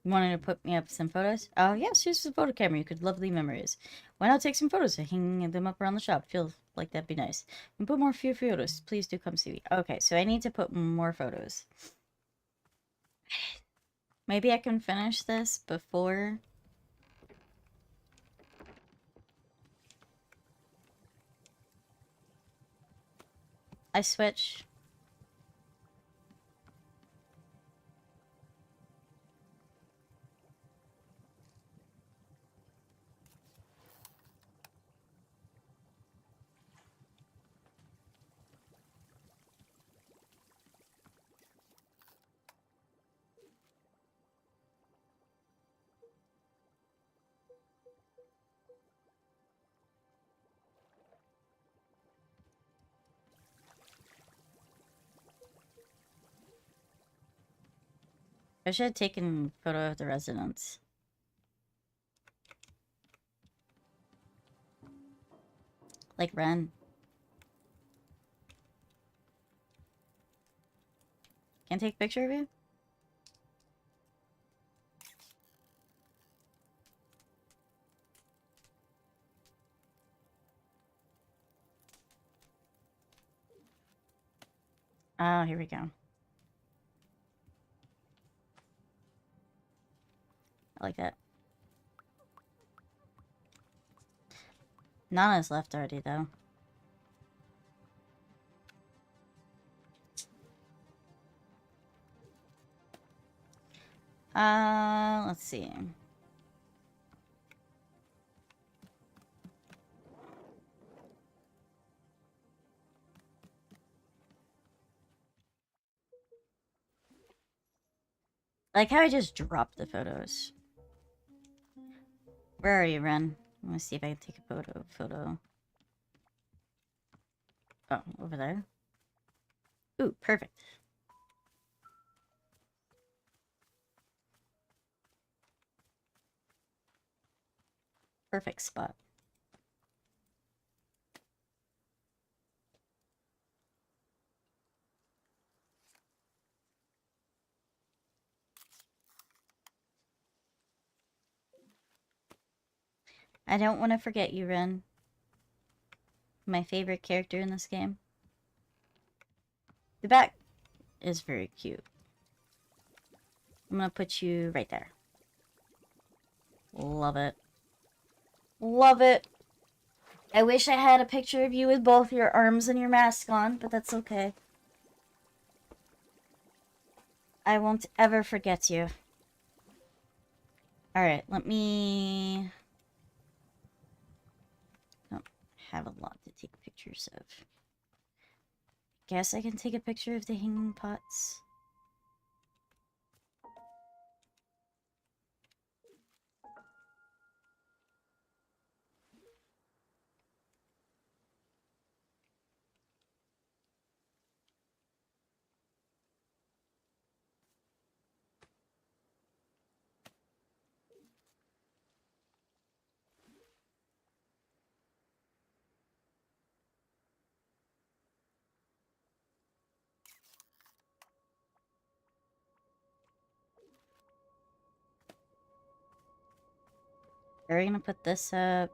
You wanted to put me up some photos? Oh, yes, here's the photo camera. You could lovely memories. Why not take some photos and hang them up around the shop? Feel like that'd be nice. And put more few photos. Please do come see me. Okay, so I need to put more photos. Maybe I can finish this before I switch. I should have taken a photo of the residents. Like Ren. Can I take a picture of you? Oh, here we go. I like that. Nana's left already, though. Let's see. Like how I just dropped the photos. Where are you, Ren? I want to see if I can take a photo. Oh, over there. Ooh, perfect. Perfect spot. I don't want to forget you, Ren. My favorite character in this game. The back is very cute. I'm gonna put you right there. Love it. Love it. I wish I had a picture of you with both your arms and your mask on, but that's okay. I won't ever forget you. Alright, let me... Don't have a lot to take pictures of. Guess I can take a picture of the hanging pots. Are we gonna put this up?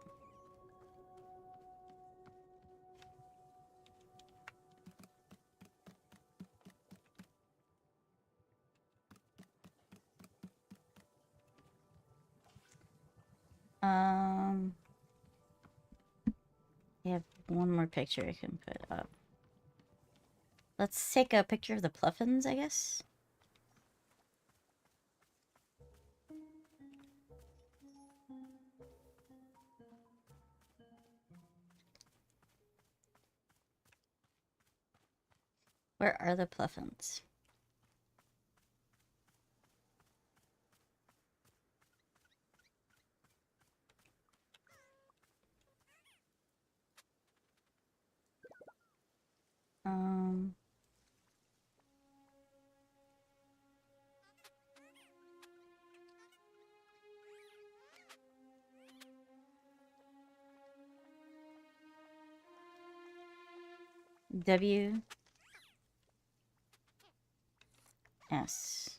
I have one more picture I can put up. Let's take a picture of the Pluffins, I guess. Where are the Pluffins? Um... W... S...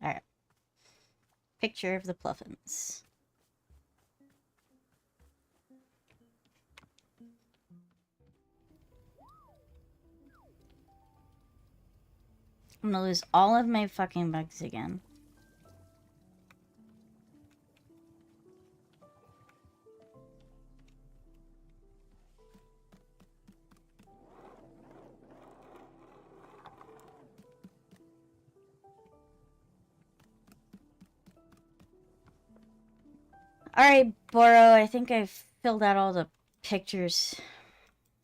Alright. Picture of the Pluffins. I'm gonna lose all of my fucking bugs again. Alright, Boro, I think I've filled out all the pictures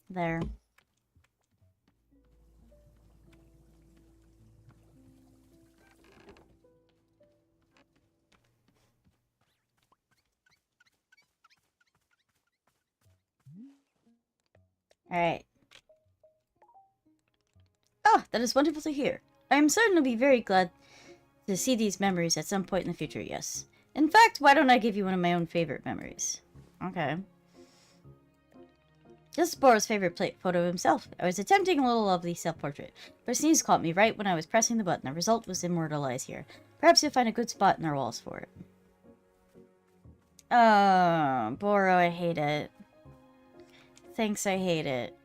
there. Alright. Oh, that is wonderful to hear. I am certain to be very glad to see these memories at some point in the future, yes. In fact, why don't I give you one of my own favorite memories? Okay. This is Boro's favorite photo of himself. I was attempting a little lovely self-portrait, but a sneeze caught me right when I was pressing the button. The result was immortalized here. Perhaps you'll find a good spot in our walls for it. Oh, Boro, I hate it. Thanks, I hate it.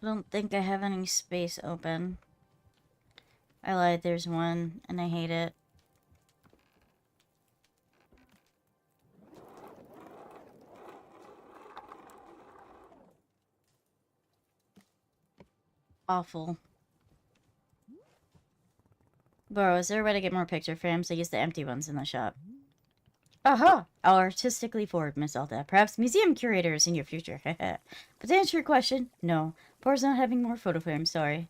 I don't think I have any space open. I lied, there's one, and I hate it. Awful. Bro, is there a way to get more picture frames? I use the empty ones in the shop. Aha! I'll artistically forward Miss Alta. Perhaps museum curators in your future. But to answer your question, no. Boro's not having more photo frames, sorry.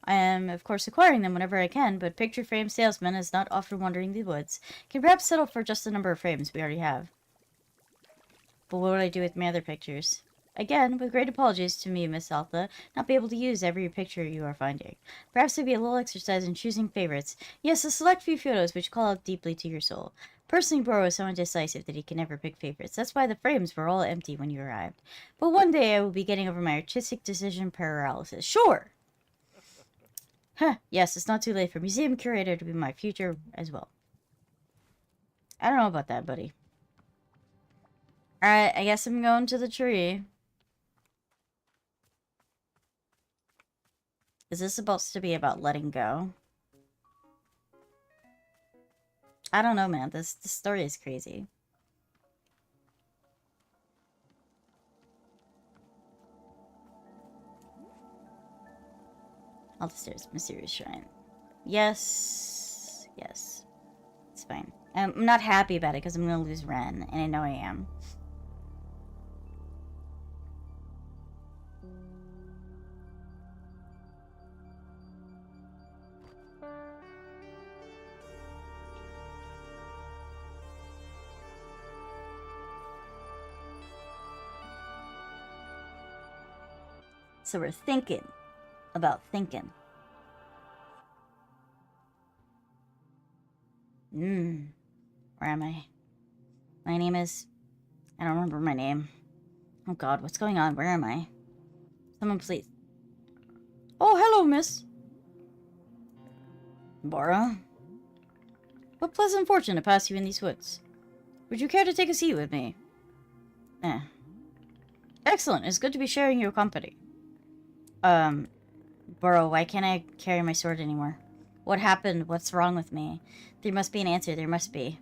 I am, of course, acquiring them whenever I can, but picture frame salesman is not often wandering the woods. Can perhaps settle for just the number of frames we already have. But what would I do with my other pictures? Again, with great apologies to me, Miss Alta, not be able to use every picture you are finding. Perhaps there'd be a little exercise in choosing favorites. Yes, a select few photos which call out deeply to your soul. Personally, Boro is so indecisive that he can never pick favorites. That's why the frames were all empty when you arrived. But one day I will be getting over my artistic decision paralysis. Sure! Huh, yes, it's not too late for museum curator to be my future as well. I don't know about that, buddy. Alright, I guess I'm going to the tree. Is this supposed to be about letting go? I don't know, man. This story is crazy. All the stairs, mysterious shrine. Yes. Yes. It's fine. I'm not happy about it because I'm going to lose Ren, and I know I am. So we're thinking about thinking. Where am I? My name is... I don't remember my name. Oh god, what's going on? Where am I? Someone please... Oh, hello, miss. Bora? What pleasant fortune to pass you in these woods. Would you care to take a seat with me? Excellent, it's good to be sharing your company. Boro, why can't I carry my sword anymore? What happened? What's wrong with me? There must be an answer, there must be.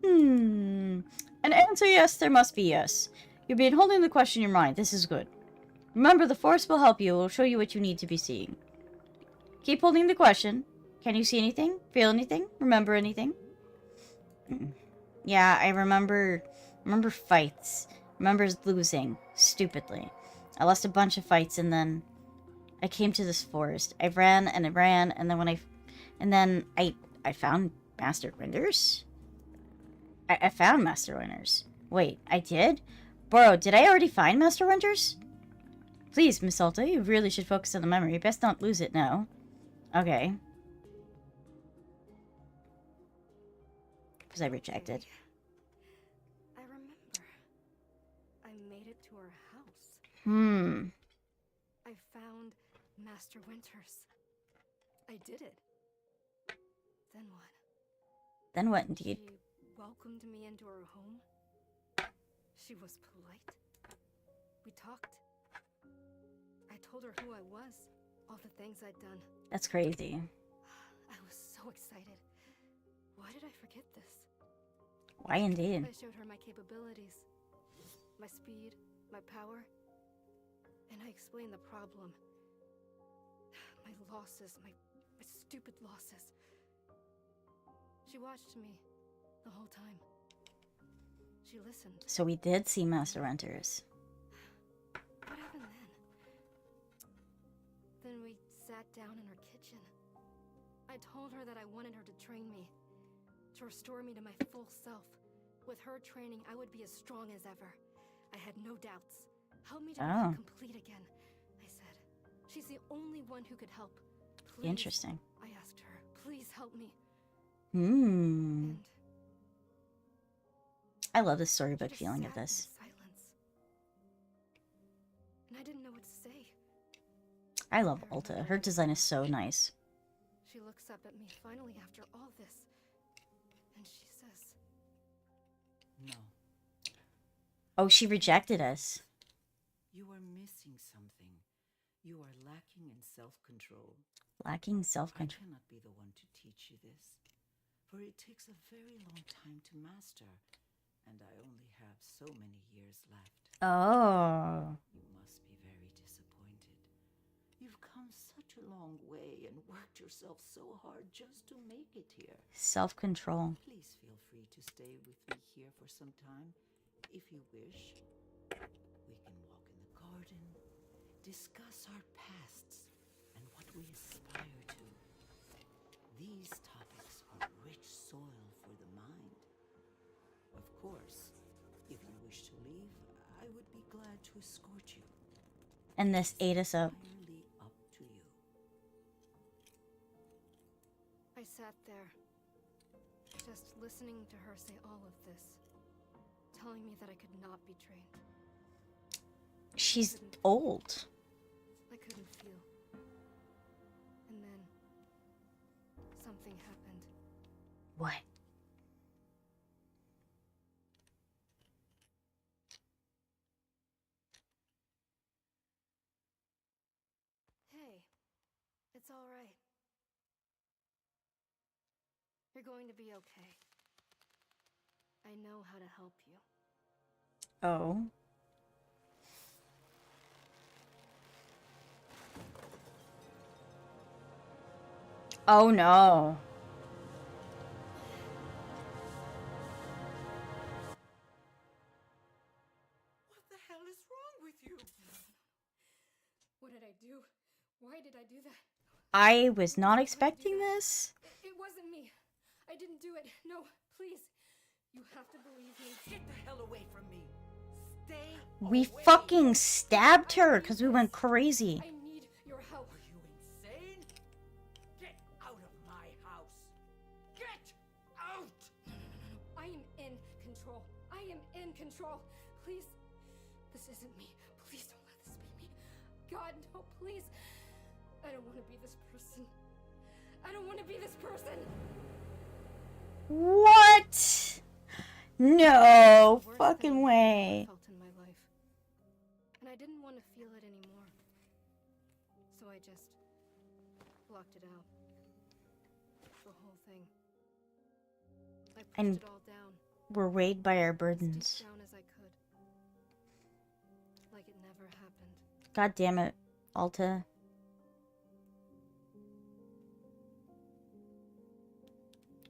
An answer, yes, there must be, yes. You've been holding the question in your mind, this is good. Remember, the Force will help you, it will show you what you need to be seeing. Keep holding the question. Can you see anything? Feel anything? Remember anything? Yeah, I remember fights. Remember losing, stupidly. I lost a bunch of fights and then I came to this forest. I ran and I ran and then I found Master Winters? I found Master Winters. Wait, I did? Boro, did I already find Master Winters? Please, Miss Alta, you really should focus on the memory. Best not lose it now. Okay. Was I rejected? I remember. I made it to her house. I found Master Winters. I did it. Then what? Then what, indeed? She welcomed me into her home. She was polite. We talked. I told her who I was, all the things I'd done. That's crazy. I was so excited. Why did I forget this? Why indeed? I showed her my capabilities, my speed, my power, and I explained the problem. My losses, my stupid losses. She watched me the whole time. She listened. So we did see Master Winters. What happened then? Then we sat down in her kitchen. I told her that I wanted her to train me, to restore me to my full self. With her training, I would be as strong as ever. I had no doubts. Help me to become complete again, I said. She's the only one who could help. Please, Interesting. I asked her, please help me. And And I love the storybook feeling of this. silence. And I didn't know what to say. I love Alta. Her design is so nice. She looks up at me finally after all this. And she says, No, Oh, she rejected us. you are missing something. You are lacking in self-control. Lacking I self-control. cannot be the one to teach you this, for it takes a very long time to master, and I only have so many years left. Oh. You must be very disappointed. You've come such a long way and worked yourself so hard just to make it here. Self-control. Please feel free to stay with me here for some time, if you wish. We can walk in the garden, discuss our pasts, and what we aspire to. These topics are rich soil for the mind. Of course, if you wish to leave, I would be glad to escort you. And this ate us up. Entirely up to you. I sat there, just listening to her say all of this, telling me that I could not be trained. She's old. I couldn't feel. And then something happened. What? Hey, it's all right. You're going to be okay. I know how to help you. Oh. Oh no. What the hell is wrong with you? What did I do? Why did I do that? I was not expecting this. It wasn't me. I didn't do it. No, please. You have to believe me. Get the hell away from me. Stay We away. fucking stabbed her because we went crazy. I need your help. Are you insane? Get out of my house. Get out! I am in control. I am in control. Please. This isn't me. Please don't let this be me. God, no, please. I don't want to be this person. I don't want to be this person. What? No The worst fucking thing way. I felt in my life. And I didn't want to feel it anymore. So I just blocked it out. The whole thing. I pushed And it all down. we're weighed by our As burdens. deep down as I could. Like it never happened. God damn it, Alta.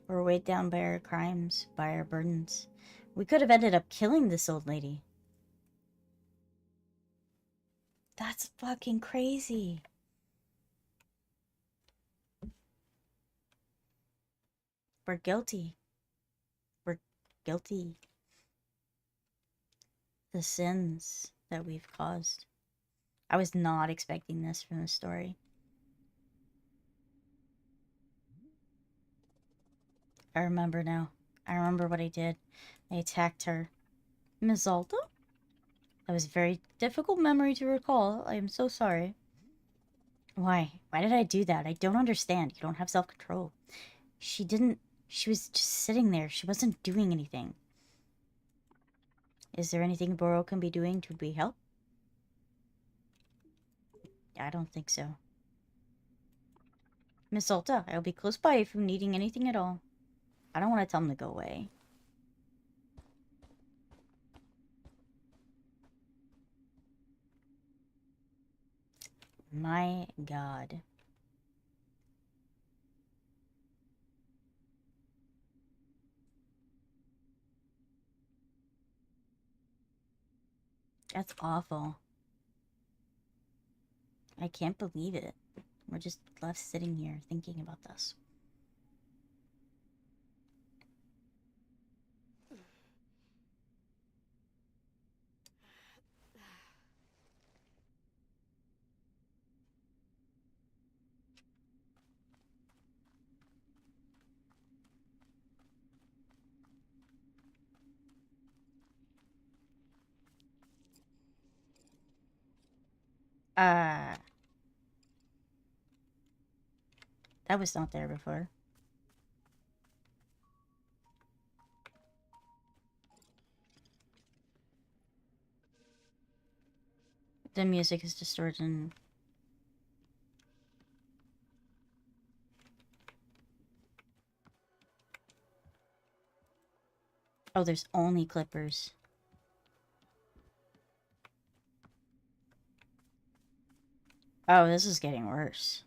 We're weighed down by our crimes, by our burdens. We could have ended up killing this old lady. That's fucking crazy. We're guilty. We're guilty. The sins that we've caused. I was not expecting this from the story. I remember now. I remember what I did. I attacked her. Miss Alta? That was a very difficult memory to recall. I am so sorry. Why? Why did I do that? I don't understand. You don't have self-control. She didn't... She was just sitting there. She wasn't doing anything. Is there anything Boro can be doing to be help? I don't think so. Miss Alta, I'll be close by if you're needing anything at all. I don't want to tell him to go away. My God. That's awful. I can't believe it. We're just left sitting here thinking about this. That was not there before. The music is distorted and... Oh, there's only clippers. Oh, this is getting worse.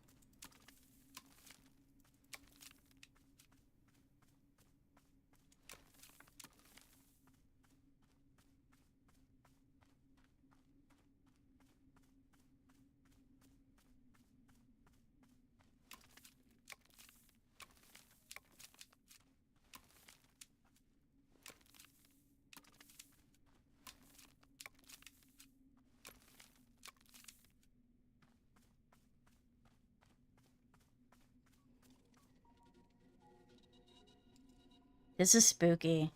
This is spooky.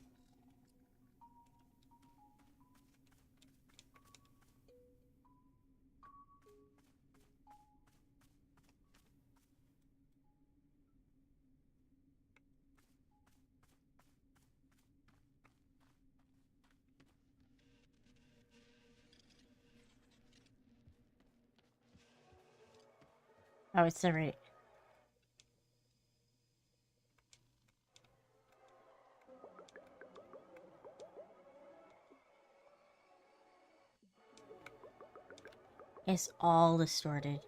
Oh, it's the right. It's all distorted.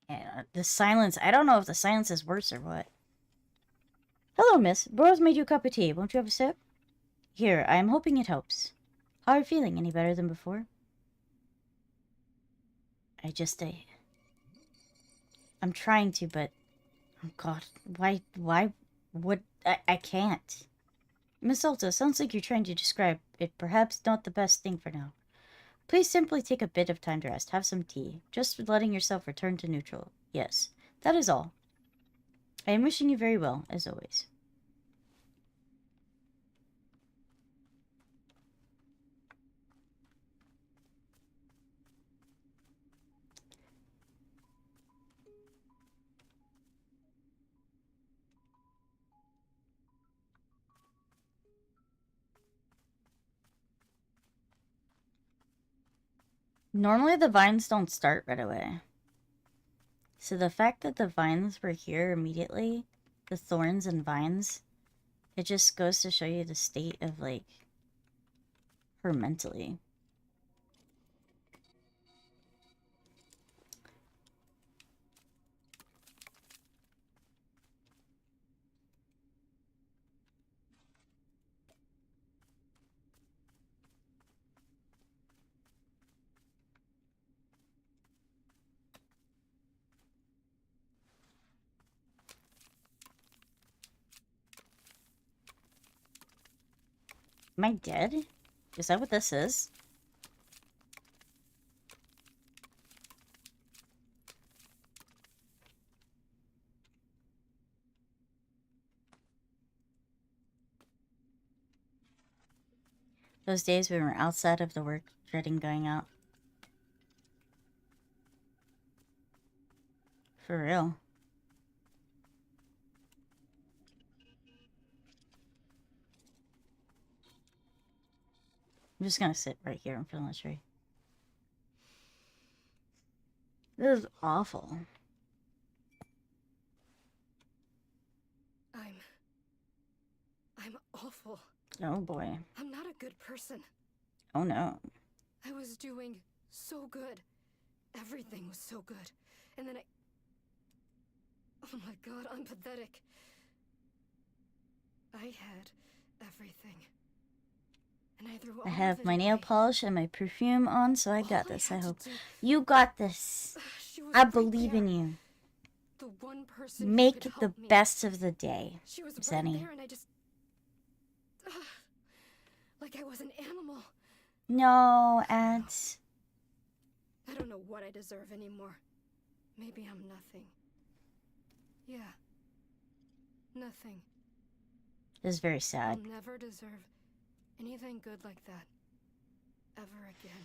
Yeah, the silence. I don't know if the silence is worse or what. Hello, miss. Burroughs made you a cup of tea. Won't you have a sip? Here, I am hoping it helps. How are you feeling? Any better than before? I'm trying to, but... Oh, God. Why would... I can't. Miss Alta, sounds like you're trying to describe it. Perhaps not the best thing for now. Please simply take a bit of time to rest. Have some tea. Just letting yourself return to neutral. Yes, that is all. I am wishing you very well, as always. Normally the vines don't start right away. So the fact that the vines were here immediately, the thorns and vines, it just goes to show you the state of, like, her mentally. Am I dead? Is that what this is? Those days when we were outside of the work, dreading going out. For real. I'm just gonna sit right here in front of the tree. This is awful. I'm awful. Oh boy. I'm not a good person. Oh no. I was doing so good. Everything was so good. And then oh my God, I'm pathetic. I had everything. And I threw all I of have it my nail away. polish and my perfume on, so I got All I this. I had to hope. do- You got this. She was I right believe there. in you. The one person who Make could it the help me. best of the day, She was right Zenny. there, and I just like I was an animal. No, ads. I don't know what I deserve anymore. Maybe I'm nothing. Yeah. Nothing. This is very sad. I'll never deserve anything good like that. Ever again.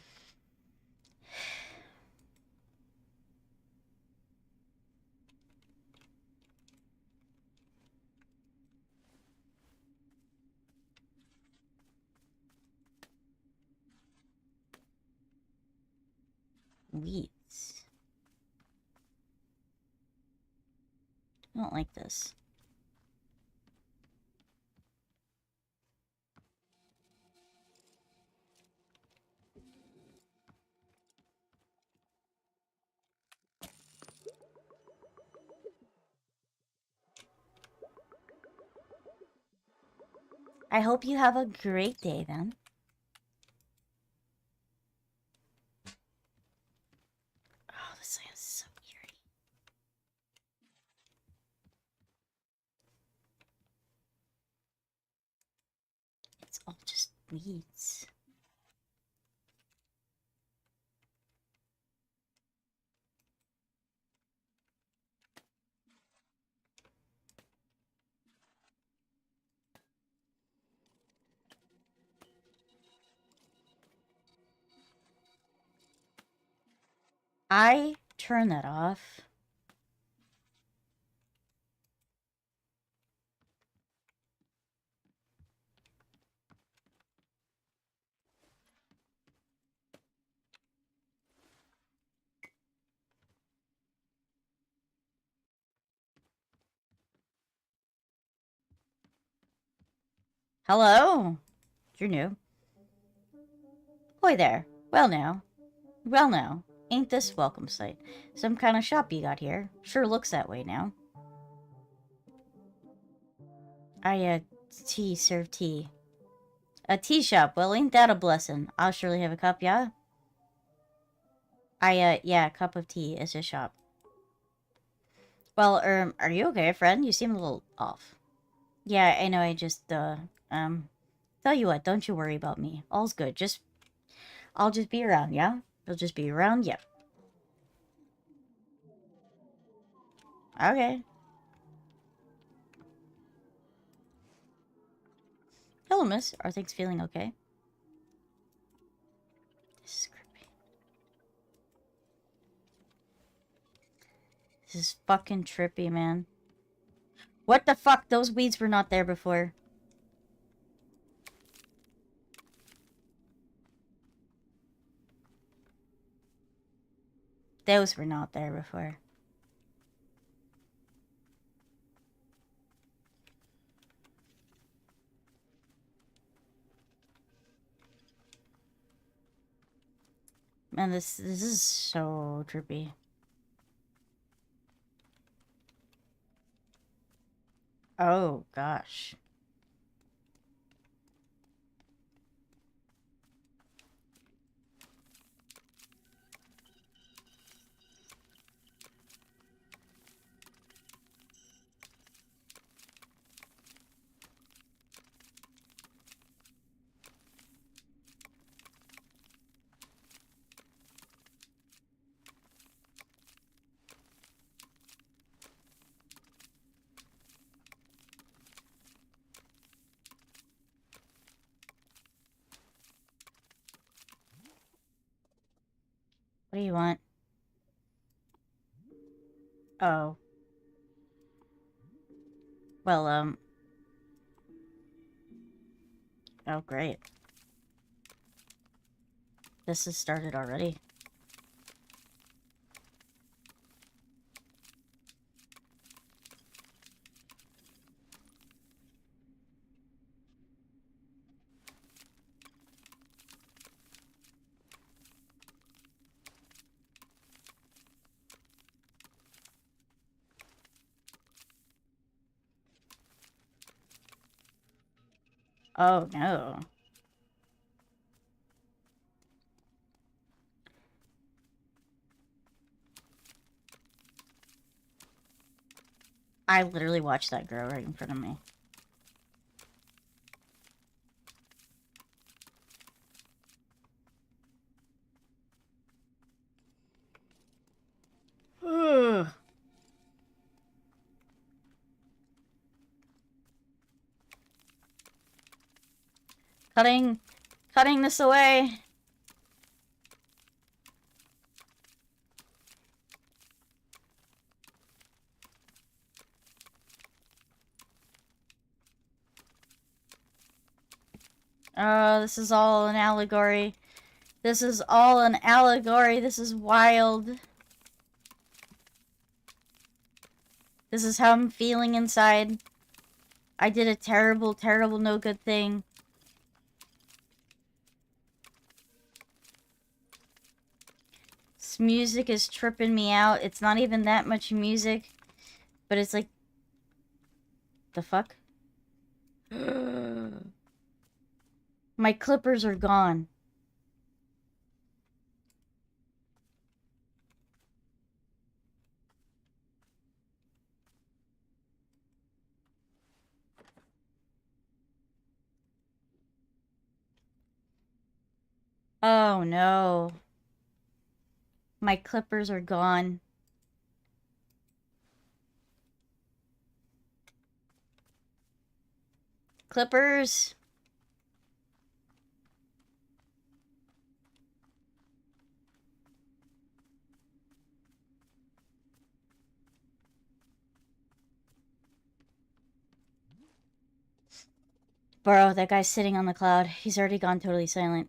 Weeds. I don't like this. I hope you have a great day then. Oh, this sounds so eerie. It's all just weeds. I turn that off. Hello? You're new. Hoy there. Well now. Well now. Ain't this welcome sight? Some kind of shop you got here. Sure looks that way now. Tea, serve tea. A tea shop. Well, ain't that a blessing? I'll surely have a cup, yeah? Yeah, a cup of tea is a shop. Well, are you okay, friend? You seem a little off. Yeah, I know, I just, tell you what, don't you worry about me. All's good. I'll just be around, yeah? You'll just be around, yep. Okay. Hello, miss. Are things feeling okay? This is creepy. This is fucking trippy, man. What the fuck? Those weeds were not there before. Those were not there before. Man, this is so trippy. Oh, gosh. What do you want? Oh. Well, oh, great. This has started already. Oh, no. I literally watched that grow right in front of me. Ugh. Cutting this away. Oh, this is all an allegory. This is all an allegory. This is wild. This is how I'm feeling inside. I did a terrible, terrible, no good thing. This music is tripping me out. It's not even that much music, but it's like... The fuck? My clippers are gone. Oh no. My clippers are gone. Clippers. Burrow, that guy's sitting on the cloud. He's already gone totally silent.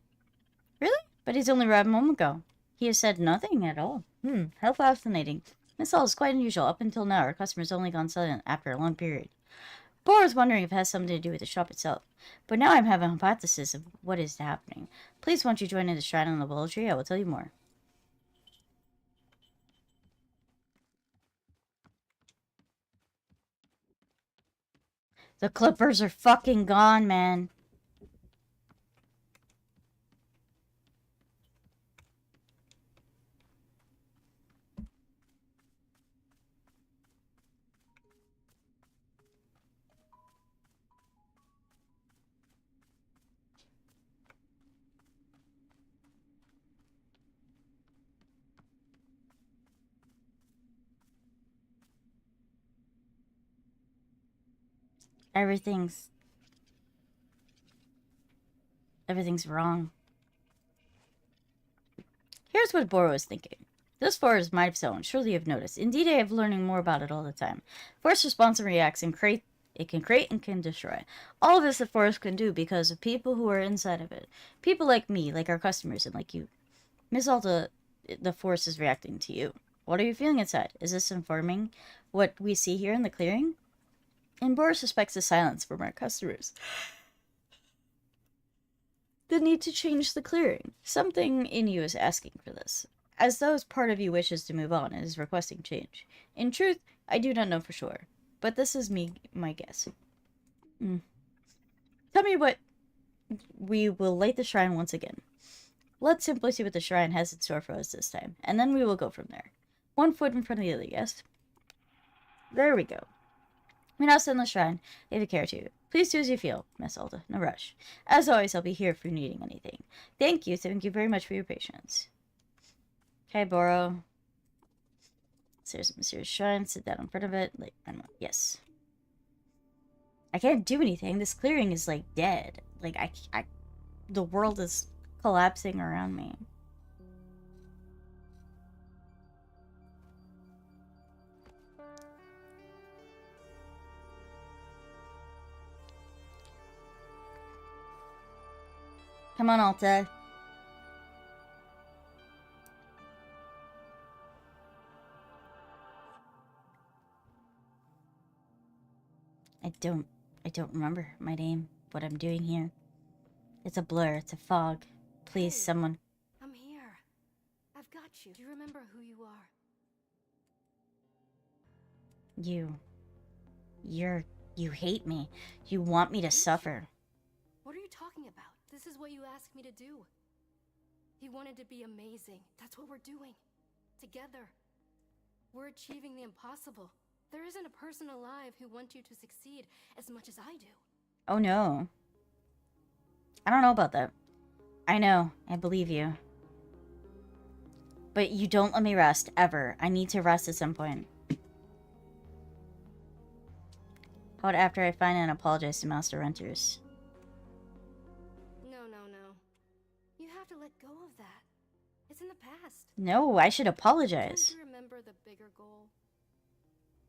Really? But he's only arrived a moment ago. He has said nothing at all. How fascinating. This all is quite unusual. Up until now, our customer's only gone silent after a long period. Burrow was wondering if it has something to do with the shop itself. But now I'm having a hypothesis of what is happening. Please, won't you join in the shrine on the willow tree? I will tell you more. The clippers are fucking gone, man. Everything's wrong. Here's what Boro is thinking. This forest is my zone. Surely you've noticed. Indeed, I am learning more about it all the time. Forest responds and reacts and create. It can create and can destroy. All of this the forest can do because of people who are inside of it. People like me, like our customers, and like you. Miss Alta, the forest is reacting to you. What are you feeling inside? Is this informing what we see here in the clearing? And Boro suspects the silence from our customers. The need to change the clearing. Something in you is asking for this. As though part of you wishes to move on and is requesting change. In truth, I do not know for sure. But this is my guess. Tell me what... We will light the shrine once again. Let's simply see what the shrine has in store for us this time. And then we will go from there. One foot in front of the other, yes? There we go. We now stand in the shrine, if you care to. Please do as you feel, Miss Alta. No rush. As always, I'll be here if you're needing anything. Thank you very much for your patience. Okay, Boro. There's a mysterious shrine. Sit down in front of it. Like, I don't know. Yes. I can't do anything. This clearing is, like, dead. Like, the world is collapsing around me. Come on, Alta. I don't remember my name, what I'm doing here. It's a blur, it's a fog. Please, Hey, someone. I'm here. I've got you. Do you remember who you are? You hate me. You want me to suffer. What are you talking about? This is what you asked me to do. You wanted to be amazing. That's what we're doing. Together. We're achieving the impossible. There isn't a person alive who wants you to succeed as much as I do. Oh no. I don't know about that. I know. I believe you. But you don't let me rest, ever. I need to rest at some point. How about after I find and apologize to Master Renters? No. You have to let go of that. It's in the past. No, I should apologize. Don't you remember the bigger goal?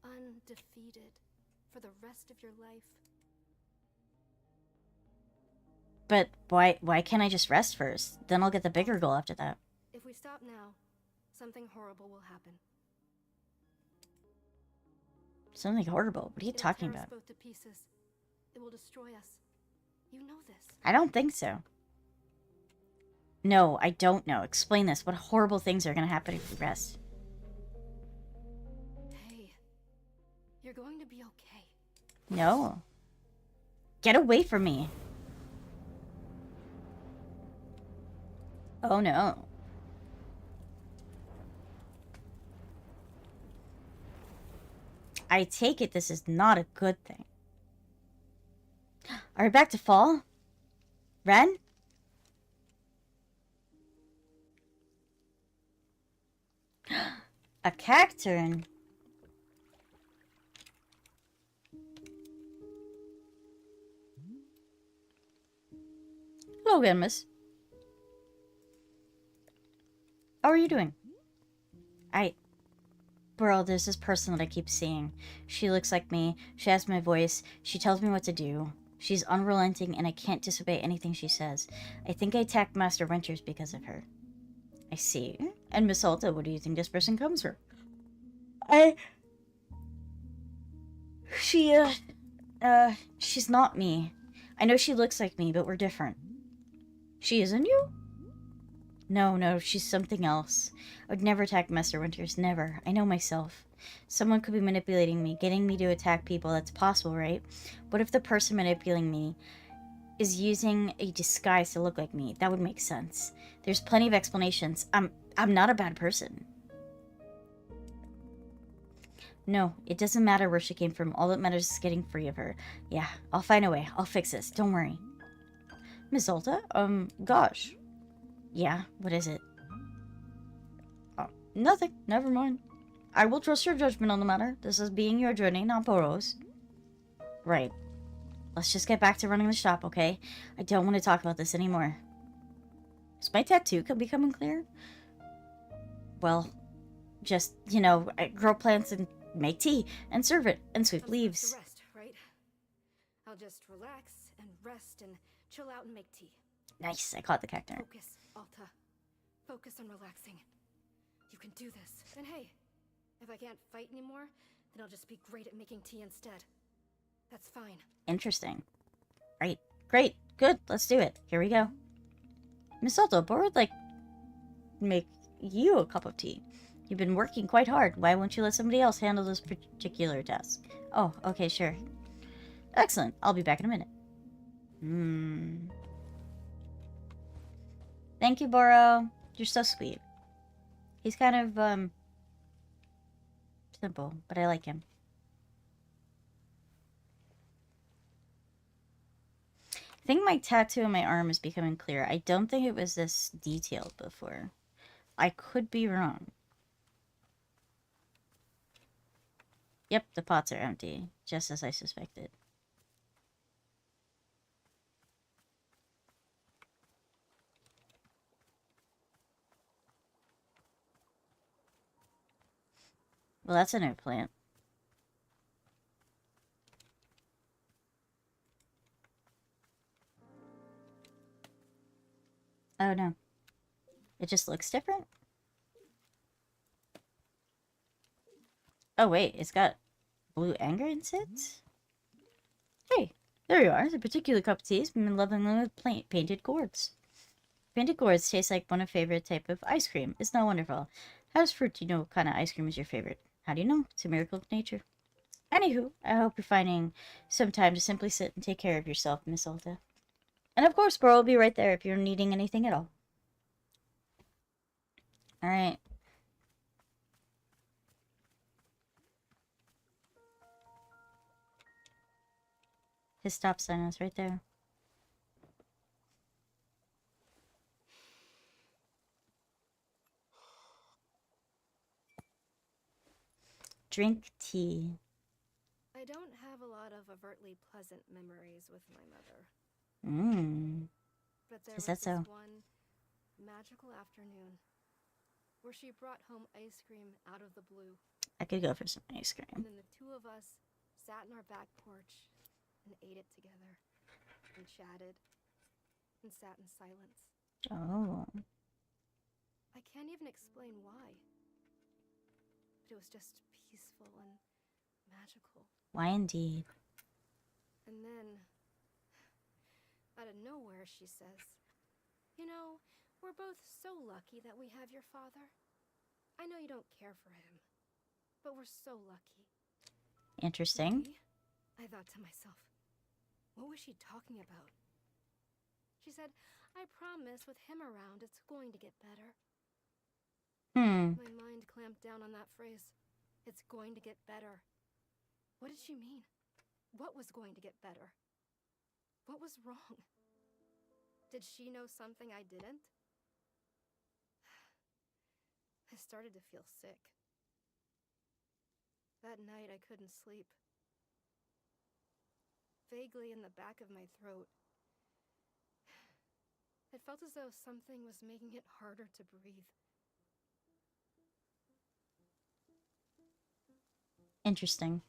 Undefeated for the rest of your life. But why can't I just rest first? Then I'll get the bigger goal after that. If we stop now, something horrible will happen. Something horrible? What are you It'll talking tear us about? both to pieces. It will destroy us. You know this. I don't think so. No, I don't know. Explain this. What horrible things are going to happen if we rest? Hey, you're going to be okay. No. Get away from me. Oh no. I take it this is not a good thing. Are we back to fall? Ren? A cacturn. Hello again, miss. How are you doing? Bro, there's this person that I keep seeing. She looks like me. She has my voice. She tells me what to do. She's unrelenting, and I can't disobey anything she says. I think I attacked Master Winters because of her. I see. And Miss Alta, what do you think this person comes from? She's not me. I know she looks like me, but we're different. She isn't you? No, she's something else. I would never attack Master Winters, never. I know myself. Someone could be manipulating me, getting me to attack people. That's possible, right? What if the person manipulating me is using a disguise to look like me? That would make sense. There's plenty of explanations. I'm not a bad person. No, it doesn't matter where she came from. All that matters is getting free of her. Yeah, I'll find a way. I'll fix this. Don't worry. Miss Alta? Gosh. Yeah, what is it? Oh, nothing. Never mind. I will trust your judgment on the matter. This is being your journey, not Poro's. Right. Let's just get back to running the shop, okay? I don't want to talk about this anymore. Is my tattoo becoming clear? Well, just, you know, I grow plants and make tea and serve it and sweep leaves. Rest, right? I'll just relax and rest and chill out and make tea. Nice, I caught the cactus. Focus, Alta. Focus on relaxing. You can do this. And hey, if I can't fight anymore, then I'll just be great at making tea instead. That's fine. Interesting. Right. Great. Good. Let's do it. Here we go. Miss Alta, Bora would like make you a cup of tea. You've been working quite hard. Why won't you let somebody else handle this particular task? Oh, okay, sure. Excellent. I'll be back in a minute. Thank you, Boro. You're so sweet. He's kind of, simple, but I like him. I think my tattoo on my arm is becoming clear. I don't think it was this detailed before. I could be wrong. Yep, the pots are empty, just as I suspected. Well, that's a new plant. Oh no. It just looks different? Oh wait, it's got blue anger in it? Hey, there you are. The particular cup of tea has been lovingly with painted gourds. Painted gourds taste like one of favorite type of ice cream. It's not wonderful. How does fruit, you know what kind of ice cream is your favorite? How do you know? It's a miracle of nature. Anywho, I hope you're finding some time to simply sit and take care of yourself, Miss Alta. And of course, Bro will be right there if you're needing anything at all. Alright. His stop sign is right there. Drink tea. I don't have a lot of overtly pleasant memories with my mother. But there Is was that so? this one magical afternoon where she brought home ice cream out of the blue. I could go for some ice And cream. then the two of us sat in our back porch and ate it together and chatted and sat in silence. Oh. I can't even explain why. But it was just peaceful and magical. Why indeed? And then, out of nowhere, she says, "You know, we're both so lucky that we have your father. I know you don't care for him, but we're so lucky." Interesting. Me? I thought to myself, what was she talking about? She said, "I promise with him around, it's going to get better." My mind clamped down on that phrase. It's going to get better. What did she mean? What was going to get better? What was wrong? Did she know something I didn't? I started to feel sick. That night I couldn't sleep. Vaguely in the back of my throat, it felt as though something was making it harder to breathe. Interesting.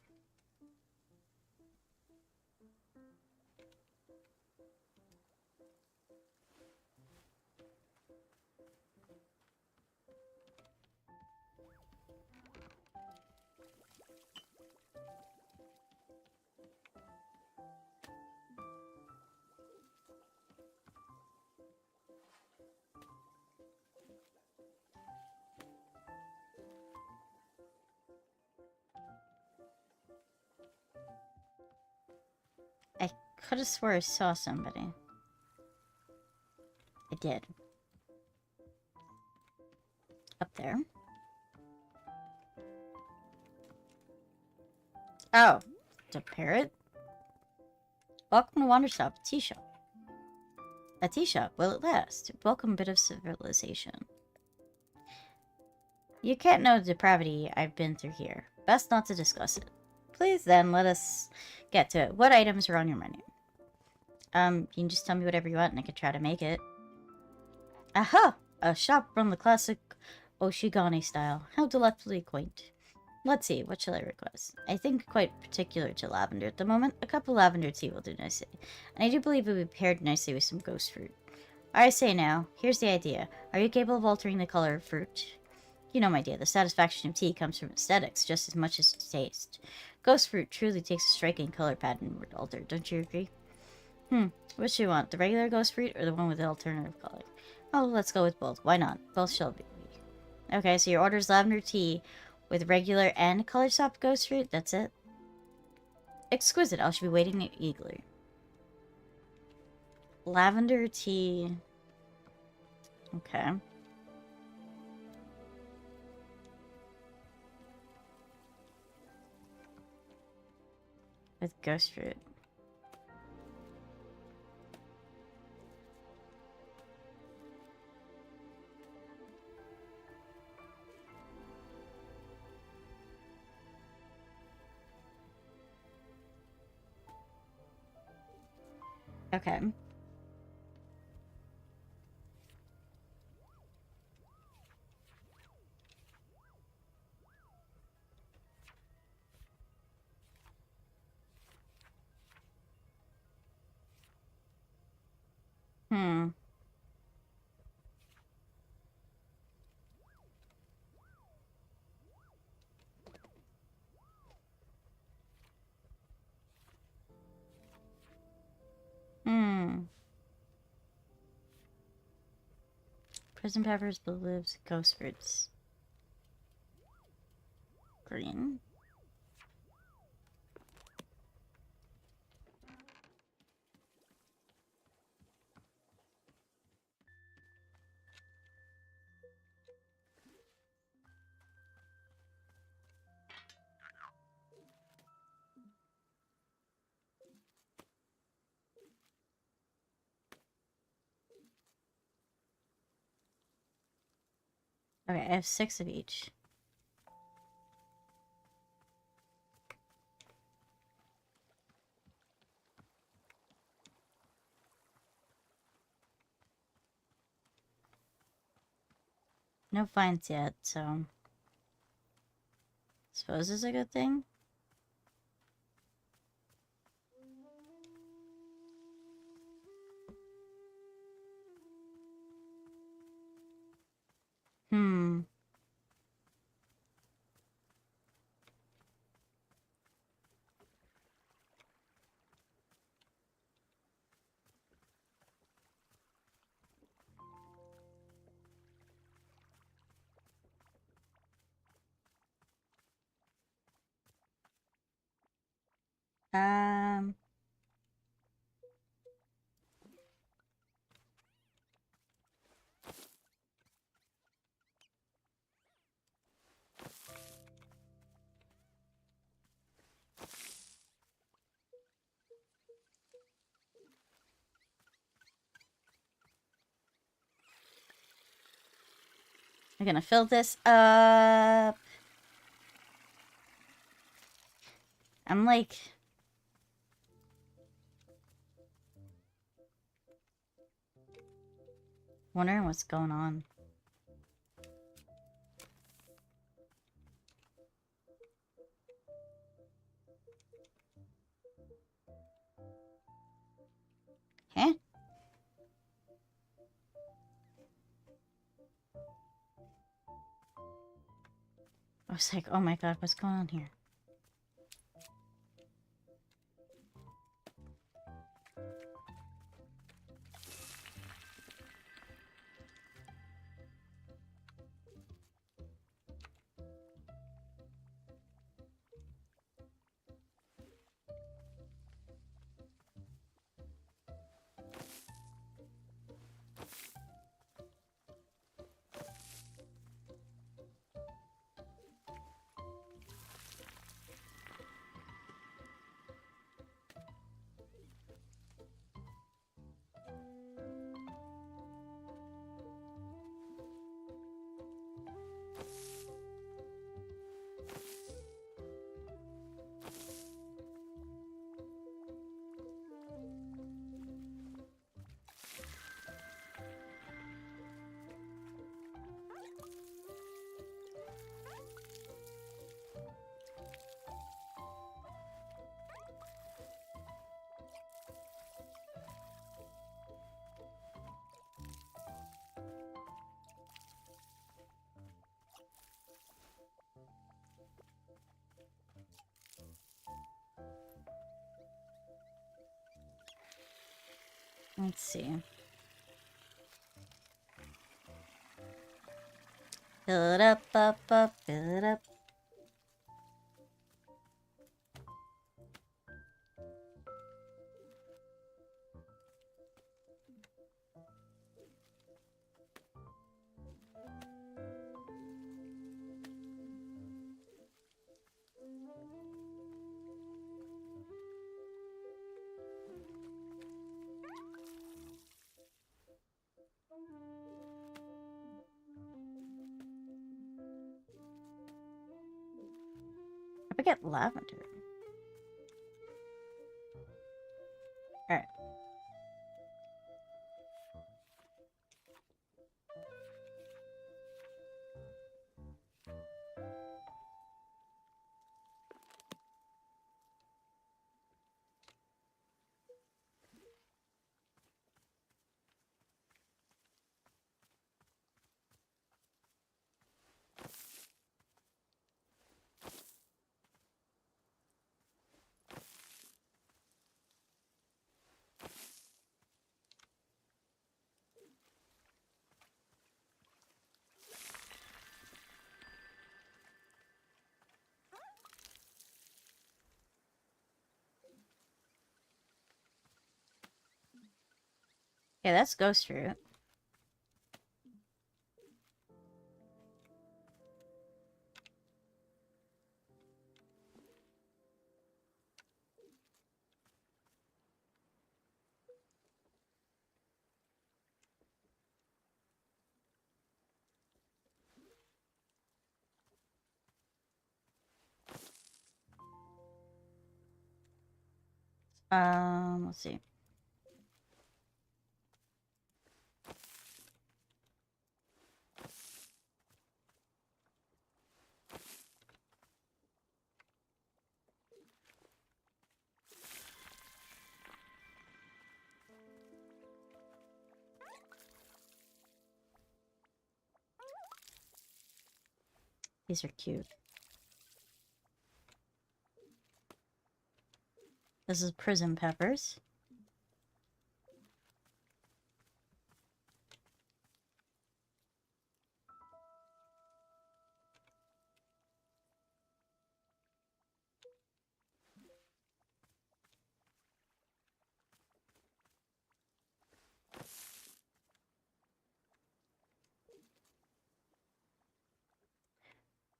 could have swore I saw somebody. I did. Up there. Oh, it's a parrot? Welcome to Wanderstop, tea shop. A tea shop, will it last? Welcome, bit of civilization. You can't know the depravity I've been through here. Best not to discuss it. Please then, let us get to it. What items are on your menu? You can just tell me whatever you want and I can try to make it. Aha! A shop run the classic Oshigane style. How delightfully quaint. Let's see, what shall I request? I think quite particular to lavender at the moment. A cup of lavender tea will do nicely. And I do believe it would be paired nicely with some ghost fruit. I say now, here's the idea. Are you capable of altering the color of fruit? You know, my dear, the satisfaction of tea comes from aesthetics just as much as taste. Ghost fruit truly takes a striking color pattern when altered, don't you agree? Which do you want, the regular ghost fruit or the one with the alternative color? Oh, let's go with both. Why not? Both shall be. Okay, so your order's lavender tea with regular and color swap ghost fruit? That's it? Exquisite. I shall be waiting eagerly. Lavender tea. Okay. With ghost fruit. Okay. Hmm. Hmm. Prison peppers, blue lives, ghost fruits. Green. Okay, I have 6 of each. No finds yet, so... Suppose it's a good thing? Hmm. Um... I'm gonna fill this up. I'm like... wondering what's going on. Huh? I was like, oh my god, what's going on here? Let's see. Fill it up, fill it up. I get lavender. Alright. Yeah, that's ghost fruit. Let's see. These are cute. This is prison peppers.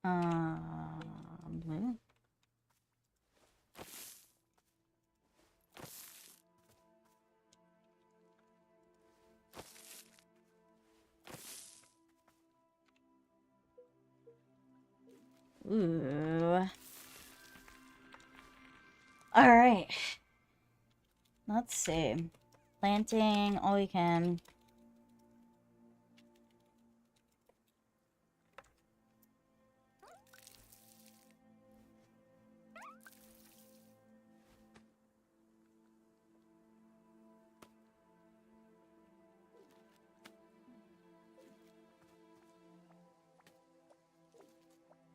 Blue. Ooh. Alright. Let's see. Planting all we can.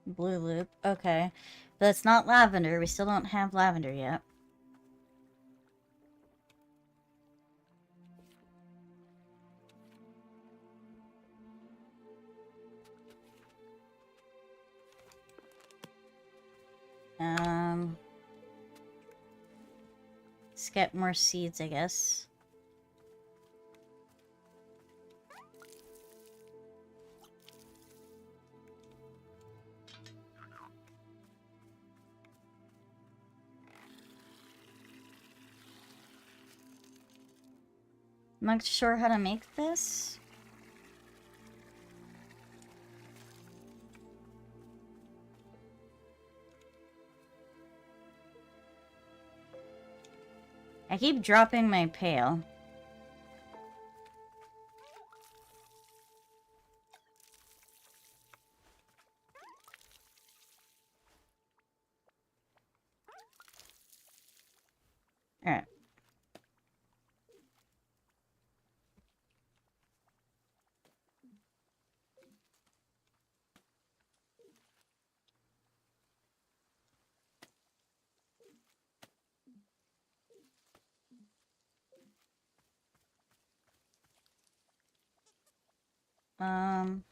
Blue loop. Okay. But it's not lavender. We still don't have lavender yet. Let's get more seeds, I guess. I'm not sure how to make this. I keep dropping my pail. Alright. Um...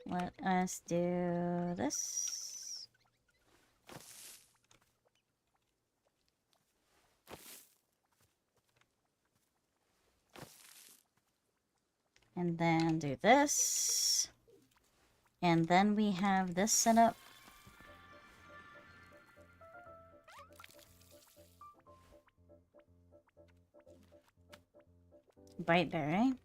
Let us do this. And then do this. And then we have this set up. Biteberry.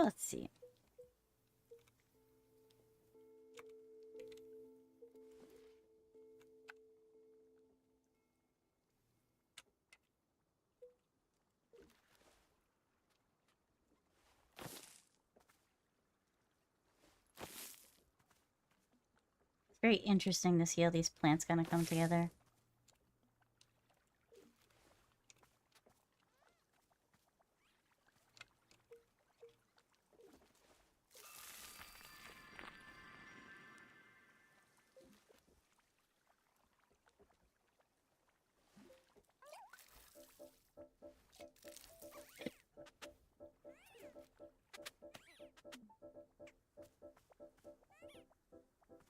Let's see. It's very interesting to see how these plants gonna come together.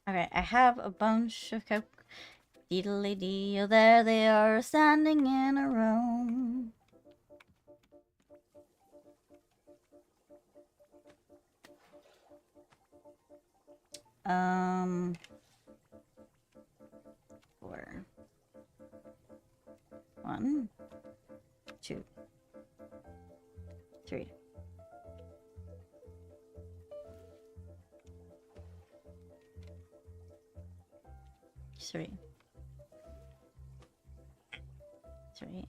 Okay, I have a bunch of coke. Diddly-dee, oh, there they are, standing in a row. Four. 1, 2, 3. 3. 3.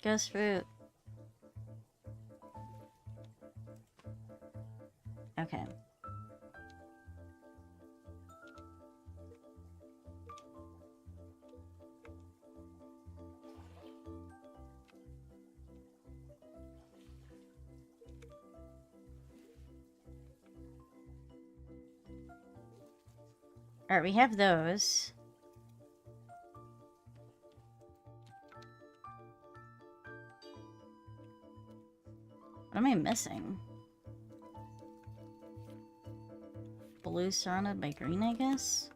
Ghost fruit. Okay. Alright, we have those. What am I missing? Blue surrounded by green, I guess?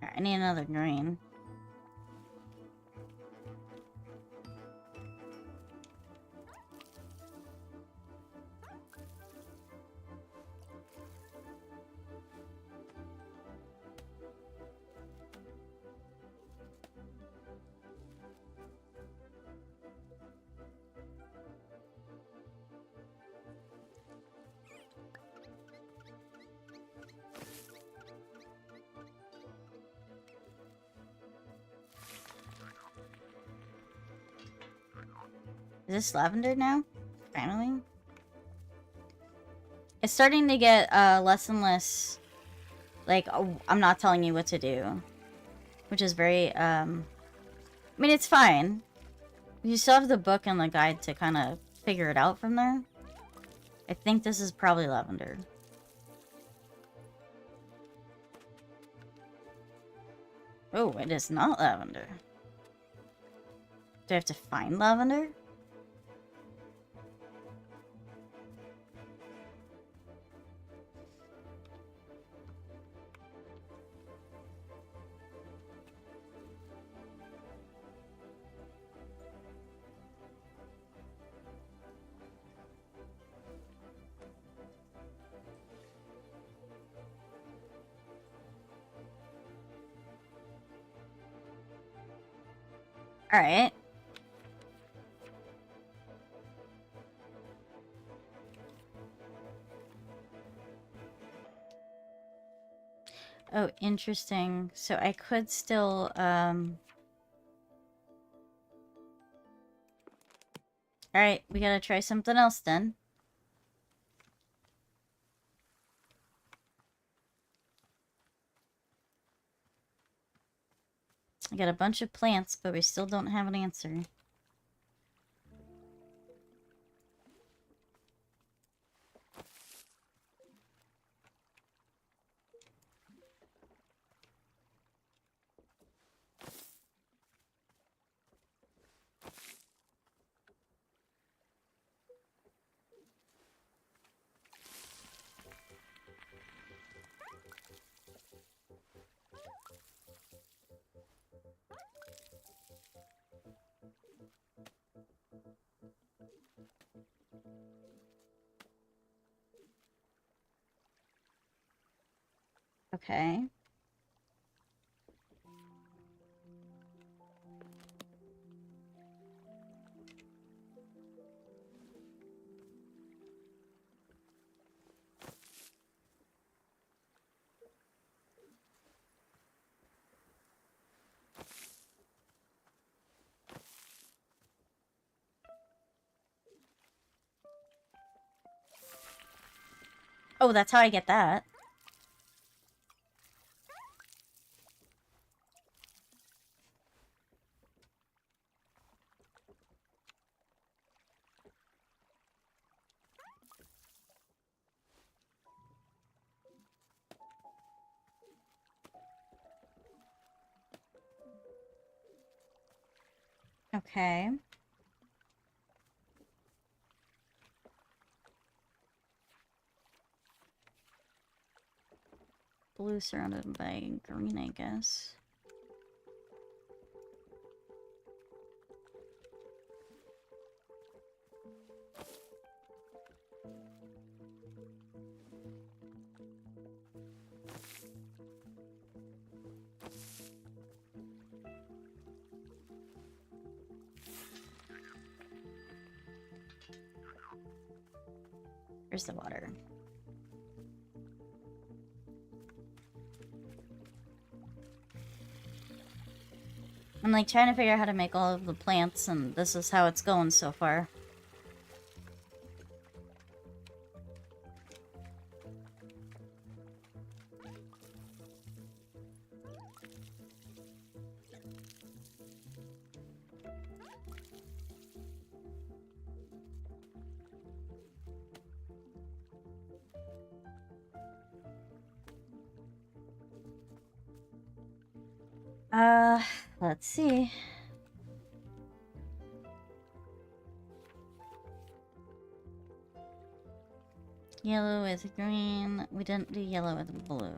Alright, I need another green. Is this lavender now? Finally? It's starting to get less and less like, oh, I'm not telling you what to do. Which is very, I mean, it's fine. You still have the book and the guide to kind of figure it out from there. I think this is probably lavender. Oh, it is not lavender. Do I have to find lavender? Alright. Oh, interesting. So I could still, Alright, we gotta try something else then. I got a bunch of plants, but we still don't have an answer. Okay. Oh, that's how I get that. Okay. Blue surrounded by green, I guess. Where's the water? I'm like trying to figure out how to make all of the plants, and this is how it's going so far. Let's see. Yellow with green. We didn't do yellow with blue.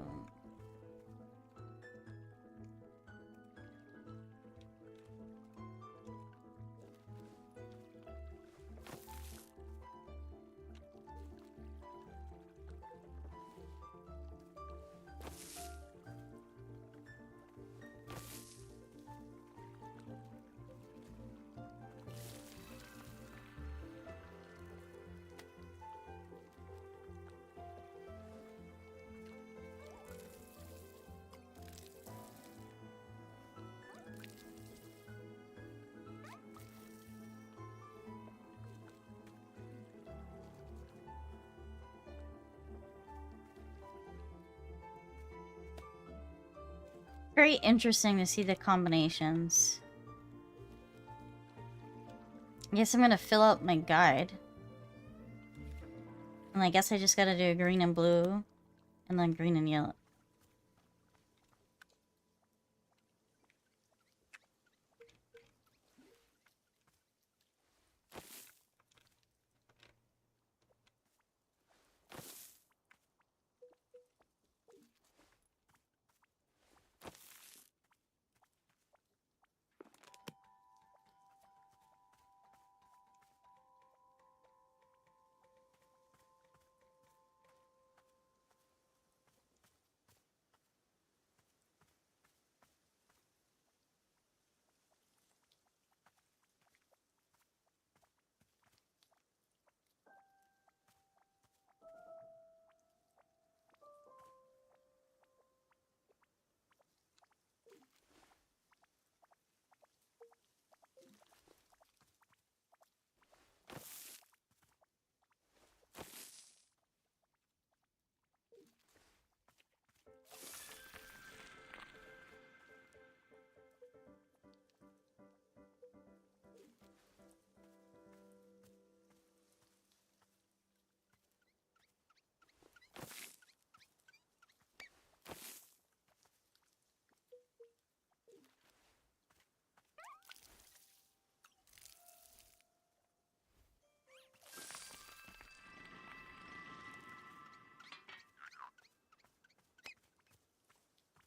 Very interesting to see the combinations. I guess I'm gonna fill out my guide. And I guess I just gotta do green and blue, and then green and yellow.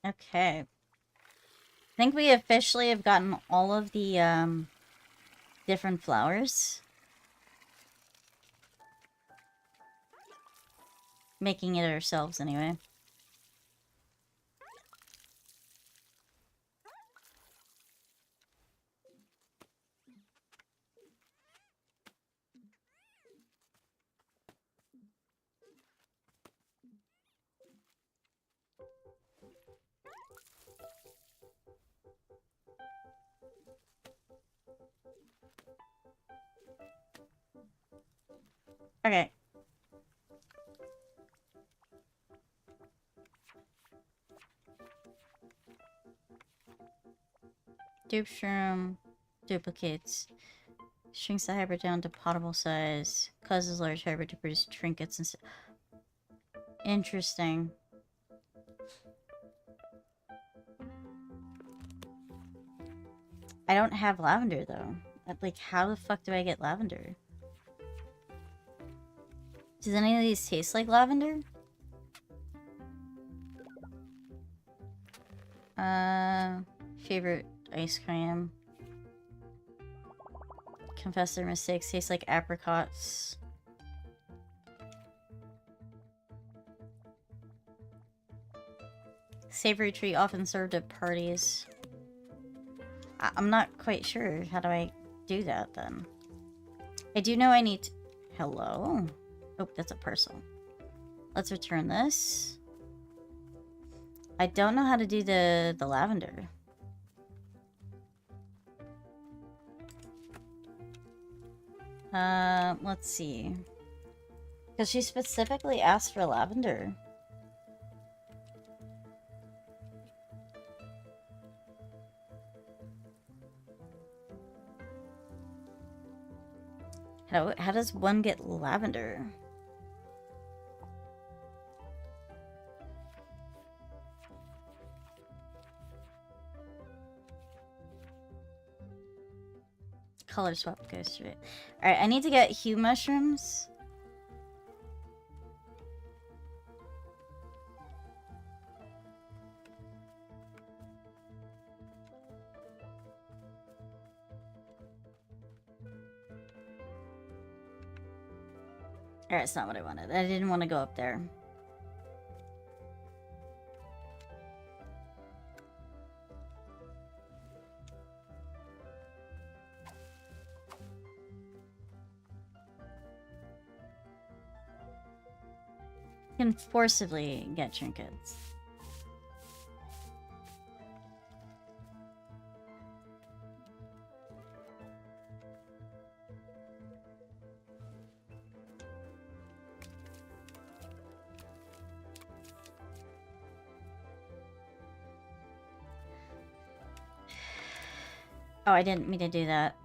Okay. I think we officially have gotten all of the different flowers. Making it ourselves anyway. Okay. Dupe shroom duplicates. Shrinks the hybrid down to potable size. Causes large hybrid to produce trinkets and Interesting. I don't have lavender though. Like, how the fuck do I get lavender? Does any of these taste like lavender? Favorite ice cream. Confess their mistakes. Taste like apricots. Savory treat often served at parties. I'm not quite sure. How do I do that then? I do know I need to... Hello? Oh, that's a parcel. Let's return this. I don't know how to do the lavender. Let's see. Because she specifically asked for lavender. How does one get lavender? Color swap goes through it. Alright, I need to get hue mushrooms. Alright, it's not what I wanted. I didn't want to go up there. You can forcibly get trinkets. Oh, I didn't mean to do that.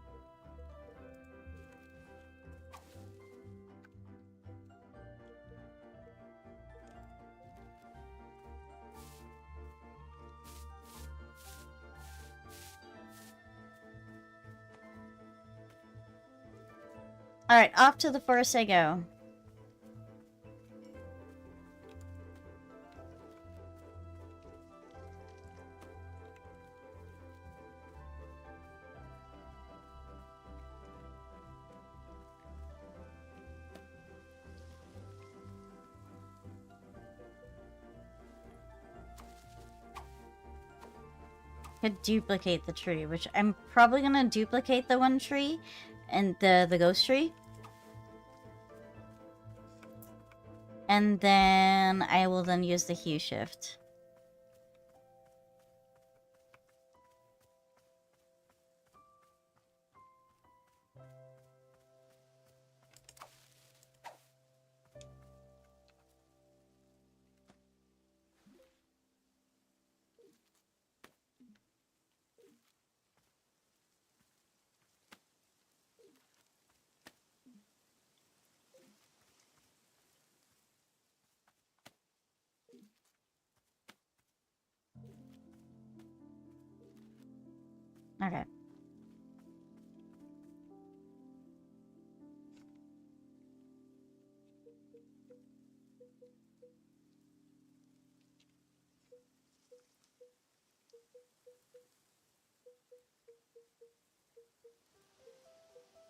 Alright, off to the forest I go. Could duplicate the tree, which I'm probably gonna duplicate the one tree and the ghost tree. And then I will then use the hue shift. Okay.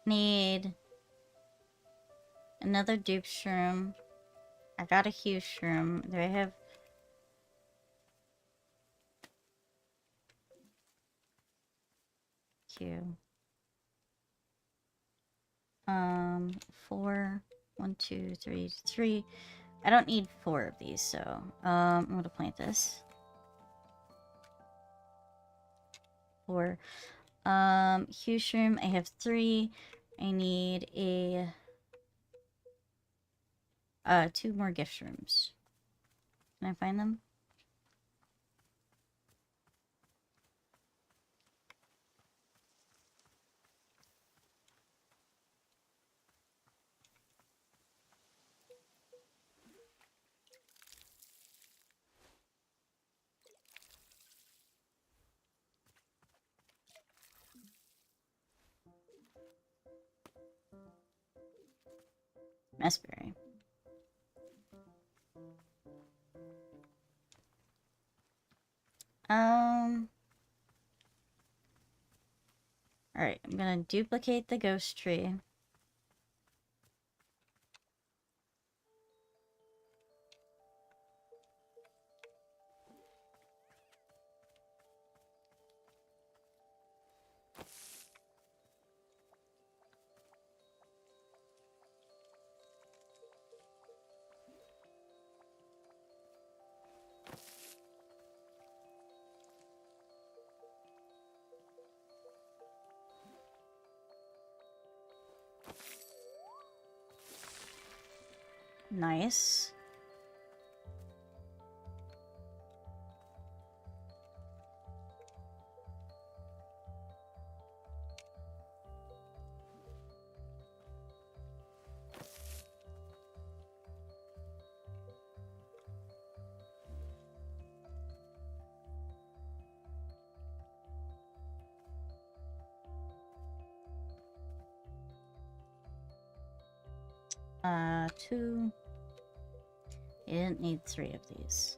Need another dupe shroom. I got a huge shroom. Do I have... Q. 4. 1, 2, 3, 3. I don't need 4 of these, so I'm gonna plant this. 4. Huge shroom. I have 3. I need a 2 more gift shrooms. Can I find them? Messberry. Alright, I'm gonna duplicate the ghost tree. Nice. Two. You didn't need 3 of these.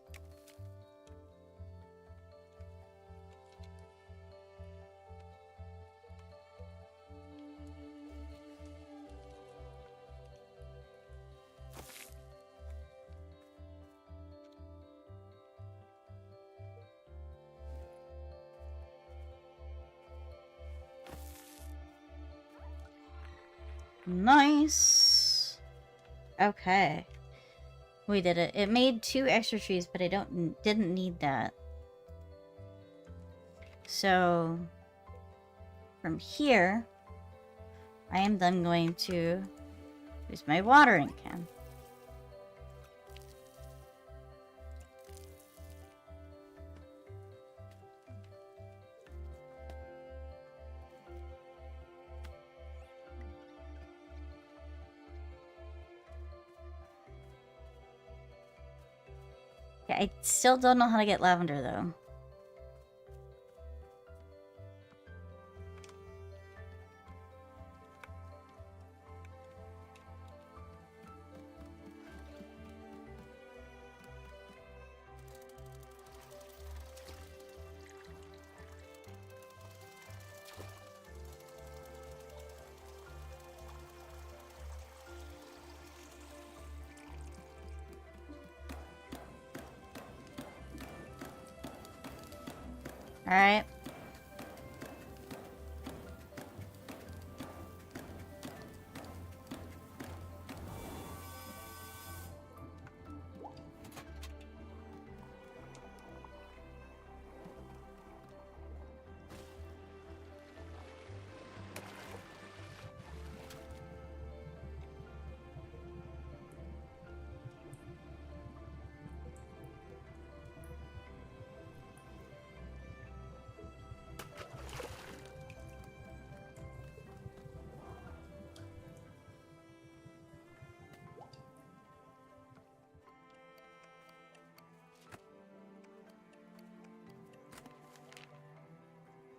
Nice. Okay. We did it. It made 2 extra trees, but I didn't need that. So from here, I am then going to use my watering can. Yeah, I still don't know how to get lavender though. Alright.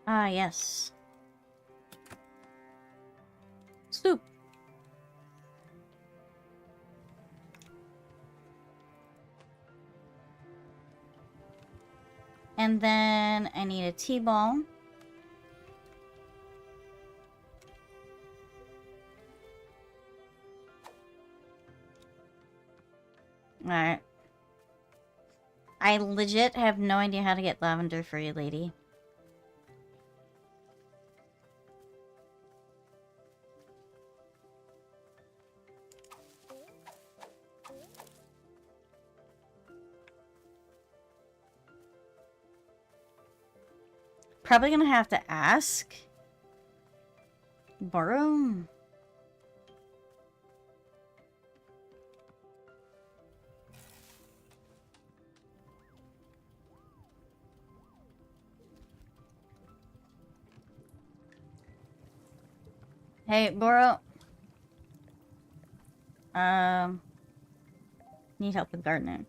Ah, yes. Soup. And then I need a tea ball. Alright. I legit have no idea how to get lavender for you, lady. Probably gonna have to ask. Borrow? Hey, Boro. Need help with gardening.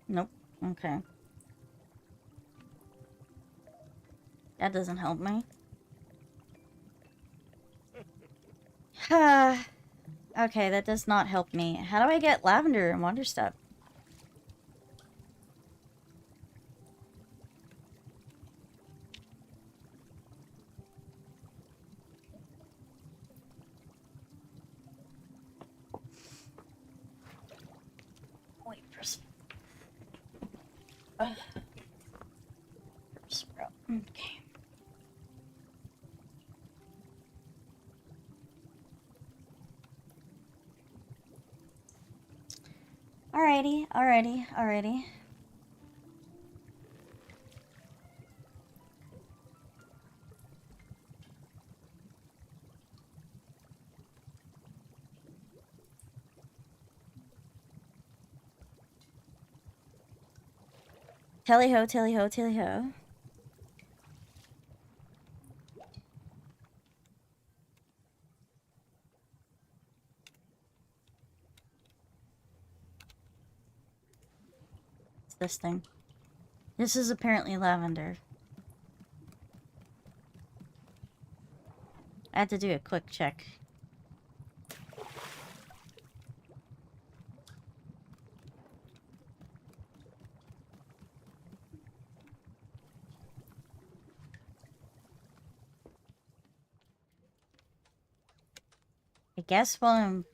Nope. Okay. That doesn't help me. Okay, that does not help me. How do I get lavender in Wanderstop? Wait for sprout. Okay. Alrighty. Tilly ho. What's this thing? This is apparently lavender. I had to do a quick check. I guess while I'm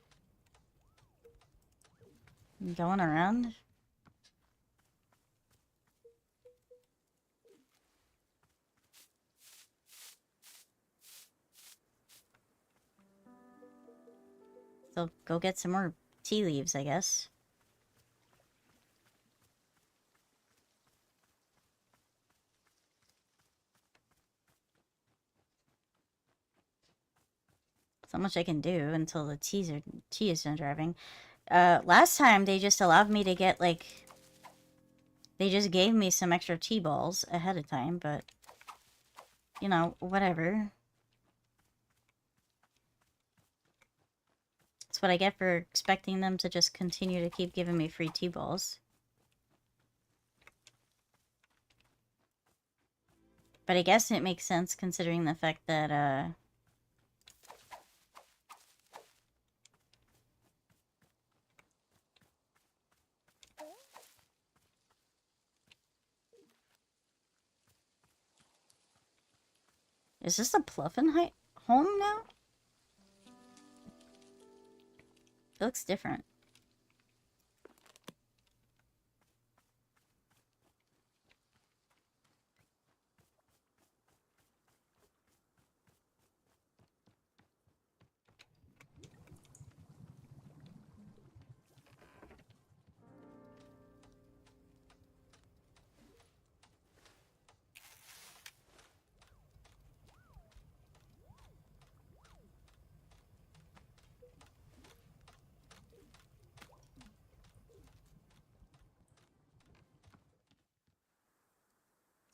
going around. So go get some more tea leaves, I guess. So much I can do until the tea is done driving. Last time they just allowed me to get, like... They just gave me some extra tea balls ahead of time, but... You know, whatever. That's what I get for expecting them to just continue to keep giving me free tea balls. But I guess it makes sense considering the fact that, Is this a Pluffin home now? It looks different.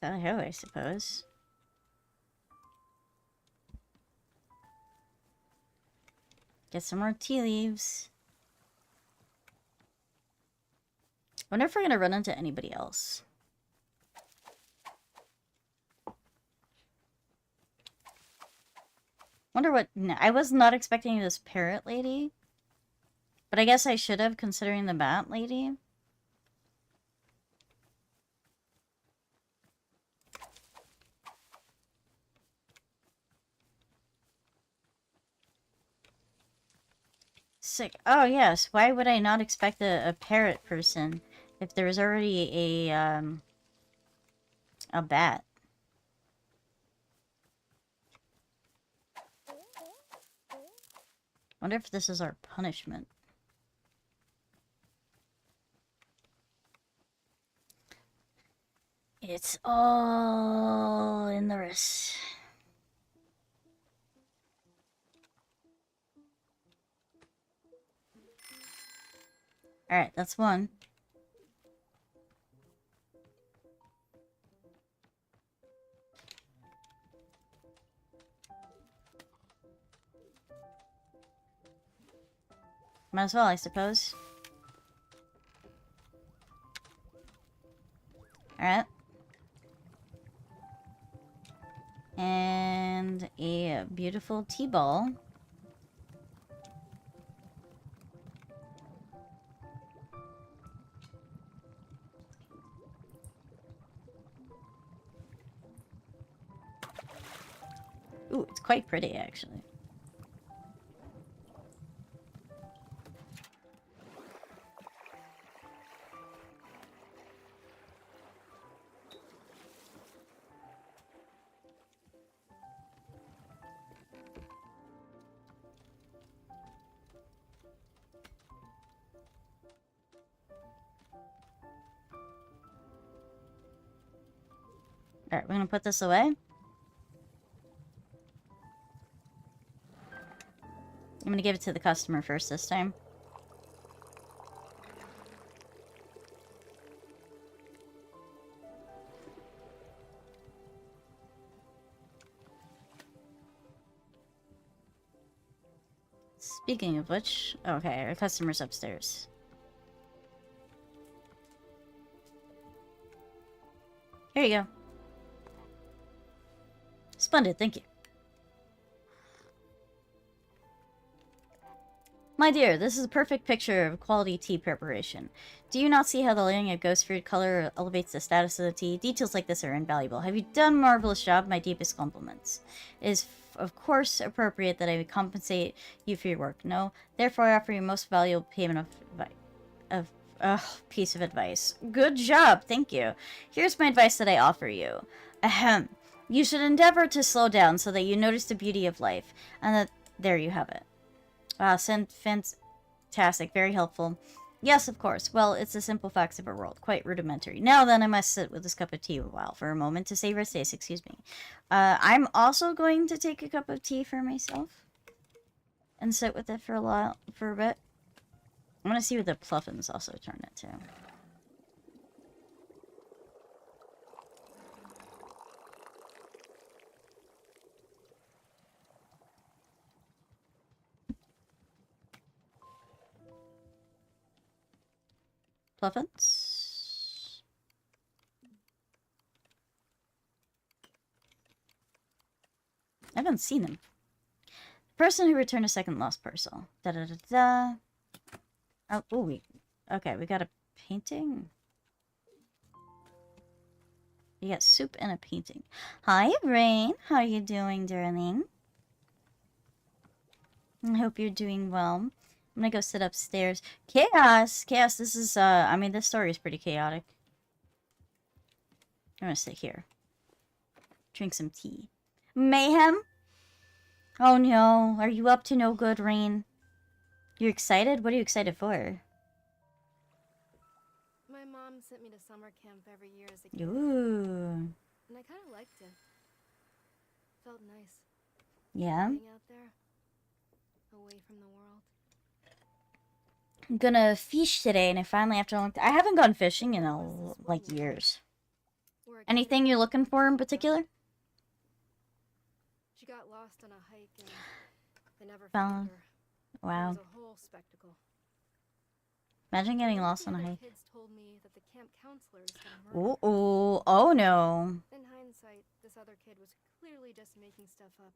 I suppose. Get some more tea leaves. Wonder if we're gonna run into anybody else. Wonder what... No, I was not expecting this parrot lady. But I guess I should have, considering the bat lady. Sick. Oh, yes. Why would I not expect a parrot person if there was already a bat? Wonder if this is our punishment. It's all in the wrist. Alright, that's one. Might as well, I suppose. Alright. And a beautiful T-ball. Ooh, it's quite pretty, actually. Alright, we're gonna put this away. I'm gonna give it to the customer first this time. Speaking of which, okay, our customer's upstairs. Here you go. Splendid, thank you. My dear, this is a perfect picture of quality tea preparation. Do you not see how the layering of ghost fruit color elevates the status of the tea? Details like this are invaluable. Have you done a marvelous job? My deepest compliments. It is, of course, appropriate that I would compensate you for your work. No, therefore I offer you most valuable payment piece of advice. Good job, thank you. Here's my advice that I offer you. Ahem. You should endeavor to slow down so that you notice the beauty of life. And that, there you have it. Fantastic. Very helpful. Yes, of course. Well, it's the simple facts of our world. Quite rudimentary. Now then, I must sit with this cup of tea a while for a moment to savor its taste. Excuse me. I'm also going to take a cup of tea for myself. And sit with it for a bit. I want to see what the pluffins also turn it to. Pluffins? I haven't seen him. The person who returned a second lost parcel. Da da da da. Oh, ooh, okay, we got a painting. You got soup and a painting. Hi, Rain. How are you doing, darling? I hope you're doing well. I'm gonna go sit upstairs. Chaos! Chaos, this is, I mean, this story is pretty chaotic. I'm gonna sit here. Drink some tea. Mayhem? Oh no, are you up to no good, Rain? You excited? What are you excited for? My mom sent me to summer camp every year as a kid. Ooh. And I kind of liked it. Felt nice. Yeah? Being out there. Away from the world. I'm gonna fish today, and I finally, after a long time, I haven't gone fishing in, like, years. Anything you're looking for in particular? She got lost on a hike and they never Found. found her. Wow. It was a whole spectacle. Imagine getting lost on a The hike. kids told me that the camp counselors got murdered. Ooh, oh no. In hindsight, this other kid was clearly just making stuff up.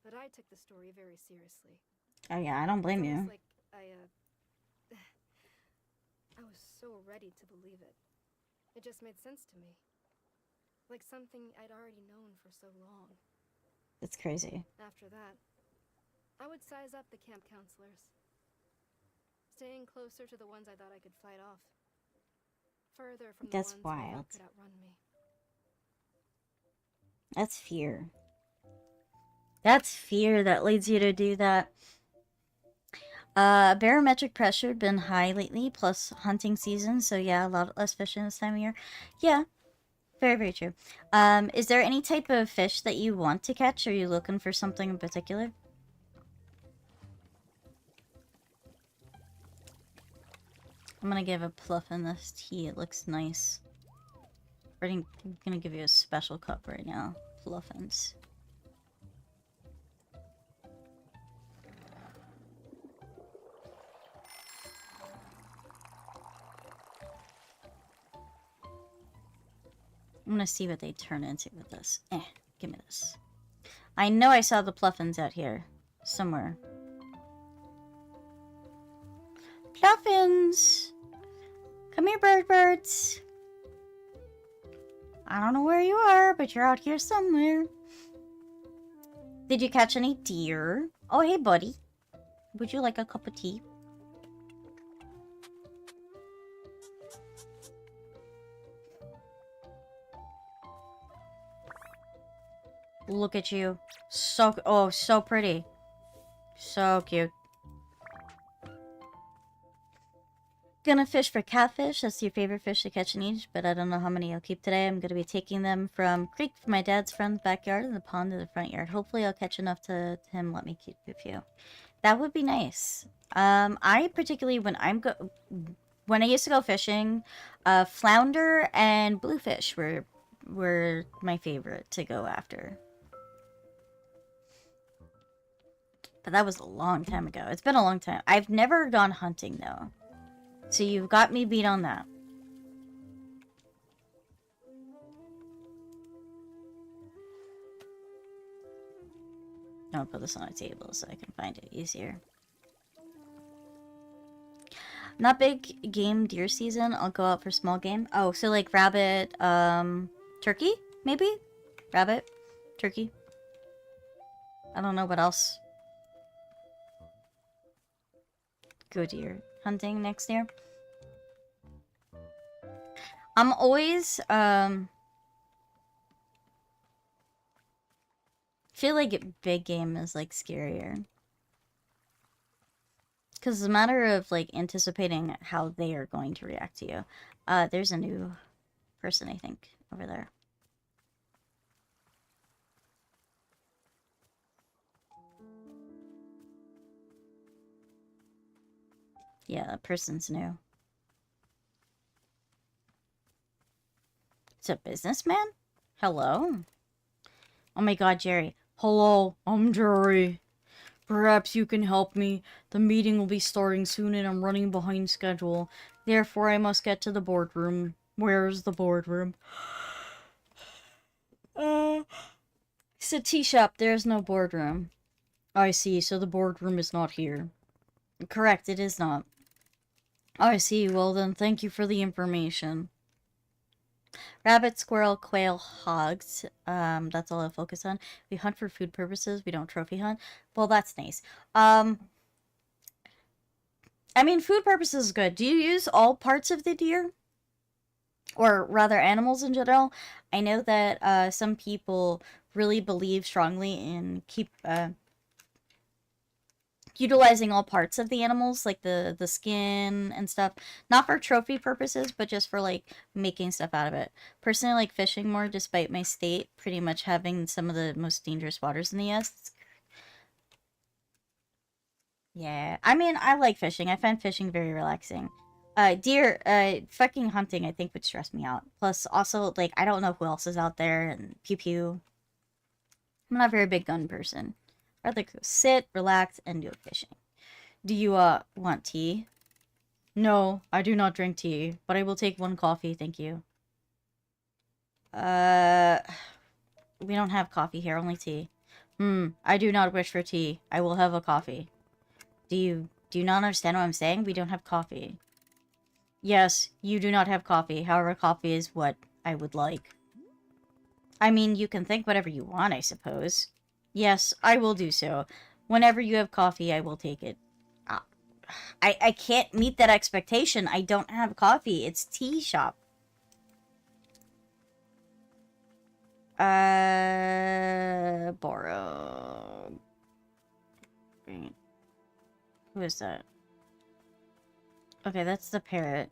But I took the story very seriously. Oh yeah, I don't blame you. Like I was so ready to believe it. It just made sense to me. Like something I'd already known for so long. It's crazy. After that, I would size up the camp counselors, staying closer to the ones I thought I could fight off, further from the That's ones who I wild. thought could outrun me. That's fear. That's fear that leads you to do that. Barometric pressure been high lately, plus hunting season, so yeah, a lot less fishing this time of year. Yeah, very, very true. Is there any type of fish that you want to catch? Are you looking for something in particular? I'm gonna give a Pluffin this tea. It looks nice. I'm gonna give you a special cup right now. Pluffins. I'm gonna see what they turn into with this. Give me this. I know I saw the Pluffins out here. Somewhere. Pluffins! Come here, birds. I don't know where you are, but you're out here somewhere. Did you catch any deer? Oh, hey, buddy. Would you like a cup of tea? Look at you. So pretty. So cute. Gonna fish for catfish. That's your favorite fish to catch and eat, but I don't know how many I'll keep today. I'm gonna be taking them from creek from my dad's friend's backyard and the pond to the front yard. Hopefully I'll catch enough to him let me keep a few. That would be nice. I particularly, when I used to go fishing, flounder and bluefish were my favorite to go after. But that was a long time ago. It's been a long time. I've never gone hunting, though. So you've got me beat on that. I'll put this on a table so I can find it easier. Not big game deer season. I'll go out for small game. Oh, so like rabbit, turkey, maybe? Rabbit, turkey. I don't know what else. Go deer hunting next year. I'm always, feel like big game is like scarier. Because it's a matter of like anticipating how they are going to react to you. There's a new person, I think, over there. Yeah, that person's new. It's a businessman? Hello? Oh my god, Jerry. Hello, I'm Jerry. Perhaps you can help me. The meeting will be starting soon and I'm running behind schedule. Therefore, I must get to the boardroom. Where's the boardroom? It's a tea shop. There's no boardroom. I see, so the boardroom is not here. Correct, it is not. I see, well then, thank you for the information. Rabbit, squirrel, quail, hogs. That's all I focus on. We hunt for food purposes. We don't trophy hunt. Well, that's nice. I mean, food purposes is good. Do you use all parts of the deer? Or rather, animals in general? I know that some people really believe strongly in utilizing all parts of the animals, like the skin and stuff, not for trophy purposes, but just for like making stuff out of it. Personally, I like fishing more, despite my state pretty much having some of the most dangerous waters in the US. Yeah, I mean, I like fishing. I find fishing very relaxing. Deer, fucking hunting, I think would stress me out. Plus, also, like, I don't know who else is out there, and pew pew. I'm not a very big gun person. I'd like to sit, relax, and do fishing. Do you, want tea? No, I do not drink tea, but I will take one coffee, thank you. We don't have coffee here, only tea. I do not wish for tea. I will have a coffee. Do you not understand what I'm saying? We don't have coffee. Yes, you do not have coffee. However, coffee is what I would like. I mean, you can think whatever you want, I suppose. Yes, I will do so. Whenever you have coffee, I will take it. Uh, I can't meet that expectation. I don't have coffee. It's tea shop. Borrow. Wait. Who is that? Okay, that's the parrot.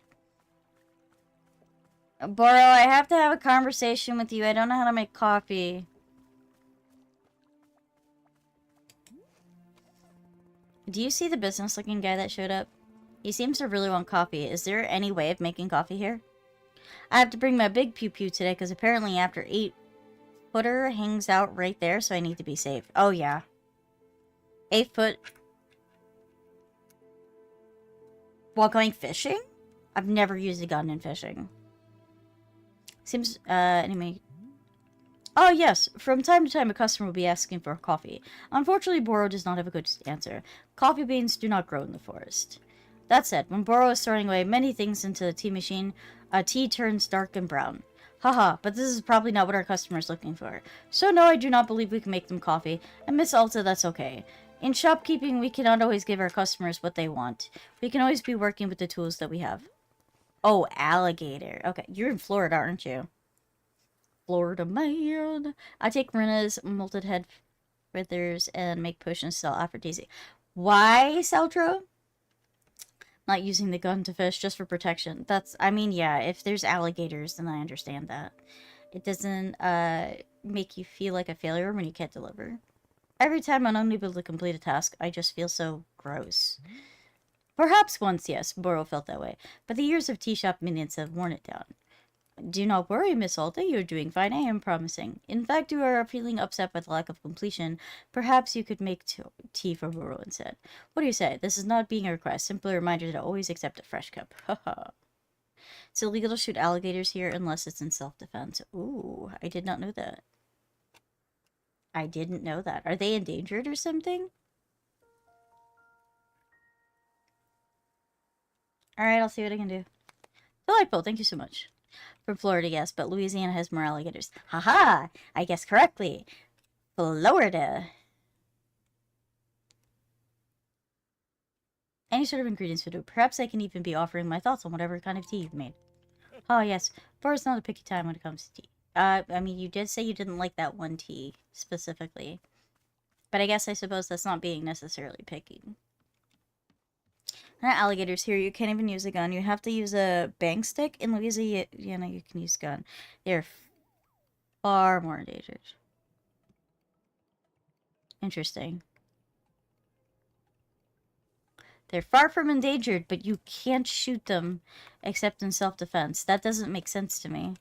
Borrow, I have to have a conversation with you. I don't know how to make coffee. Do you see the business-looking guy that showed up? He seems to really want coffee. Is there any way of making coffee here? I have to bring my big pew-pew today because apparently after 8-footer hangs out right there, so I need to be safe. Oh, yeah. 8-foot. While going fishing? I've never used a gun in fishing. Seems, anyway. Oh, yes. From time to time, a customer will be asking for coffee. Unfortunately, Boro does not have a good answer. Coffee beans do not grow in the forest. That said, when Boro is throwing away many things into the tea machine, tea turns dark and brown. Haha, but this is probably not what our customer is looking for. So no, I do not believe we can make them coffee. And Miss Alta, that's okay. In shopkeeping, we cannot always give our customers what they want. We can always be working with the tools that we have. Oh, alligator. Okay, you're in Florida, aren't you? Florida man. I take Marina's molted head withers and make potions to sell aphrodisiac. Why, Saltro? Not using the gun to fish just for protection. That's, I mean, yeah, if there's alligators, then I understand that. It doesn't make you feel like a failure when you can't deliver. Every time I'm unable to complete a task, I just feel so gross. Perhaps once, yes, Boro felt that way, but the years of tea shop minions have worn it down. Do not worry, Miss Alta, you're doing fine, I am promising. In fact, you are feeling upset by the lack of completion. Perhaps you could make tea for Boro instead. What do you say? This is not being a request, simply a reminder to always accept a fresh cup. Haha. It's illegal to shoot alligators here unless it's in self-defense. Ooh, I did not know that. I didn't know that. Are they endangered or something? Alright, I'll see what I can do. Delightful, thank you so much. From Florida, yes, but Louisiana has more alligators. Haha! I guessed correctly. Florida. Any sort of ingredients would do. Perhaps I can even be offering my thoughts on whatever kind of tea you've made. Oh, yes. Boro's not a picky time when it comes to tea. I mean, you did say you didn't like that one tea, specifically. But I suppose that's not being necessarily picky. Not alligators here. You can't even use a gun. You have to use a bang stick. In Louisiana, you can use a gun. They're far more endangered. Interesting. They're far from endangered, but you can't shoot them except in self-defense. That doesn't make sense to me.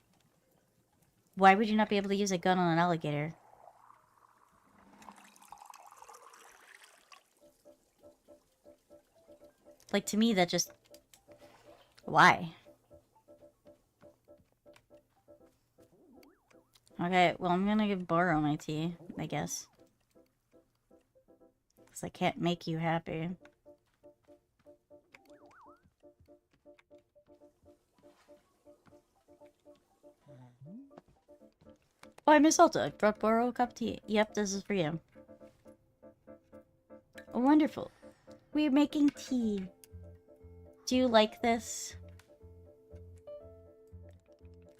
Why would you not be able to use a gun on an alligator? Like, to me, that just... Why? Okay, well, I'm gonna borrow my tea, I guess. Because I can't make you happy. Oh, I Miss Alta. I brought Borrow a cup of tea. Yep, this is for you. Oh, wonderful. We're making tea. Do you like this?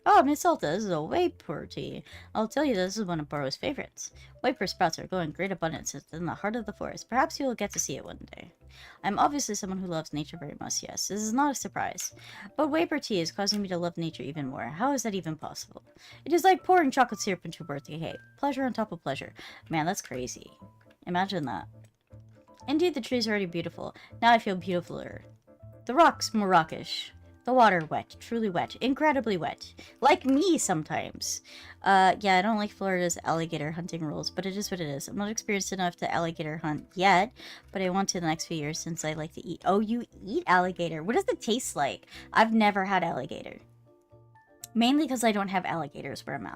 Oh, Miss Alta, this is a Waper tea. I'll tell you, this is one of Borrow's favorites. Waper sprouts are growing in great abundance in the heart of the forest. Perhaps you will get to see it one day. I'm obviously someone who loves nature very much, yes. This is not a surprise. But Waper tea is causing me to love nature even more. How is that even possible? It is like pouring chocolate syrup into a birthday cake. Pleasure on top of pleasure. Man, that's crazy. Imagine that. Indeed, the trees are already beautiful. Now I feel beautifuler. The rocks more rockish. The water wet. Truly wet. Incredibly wet. Like me sometimes. Yeah, I don't like Florida's alligator hunting rules, but it is what it is. I'm not experienced enough to alligator hunt yet, but I want to the next few years since I like to eat. Oh, you eat alligator. What does it taste like? I've never had alligator. Mainly because I don't have alligators where I'm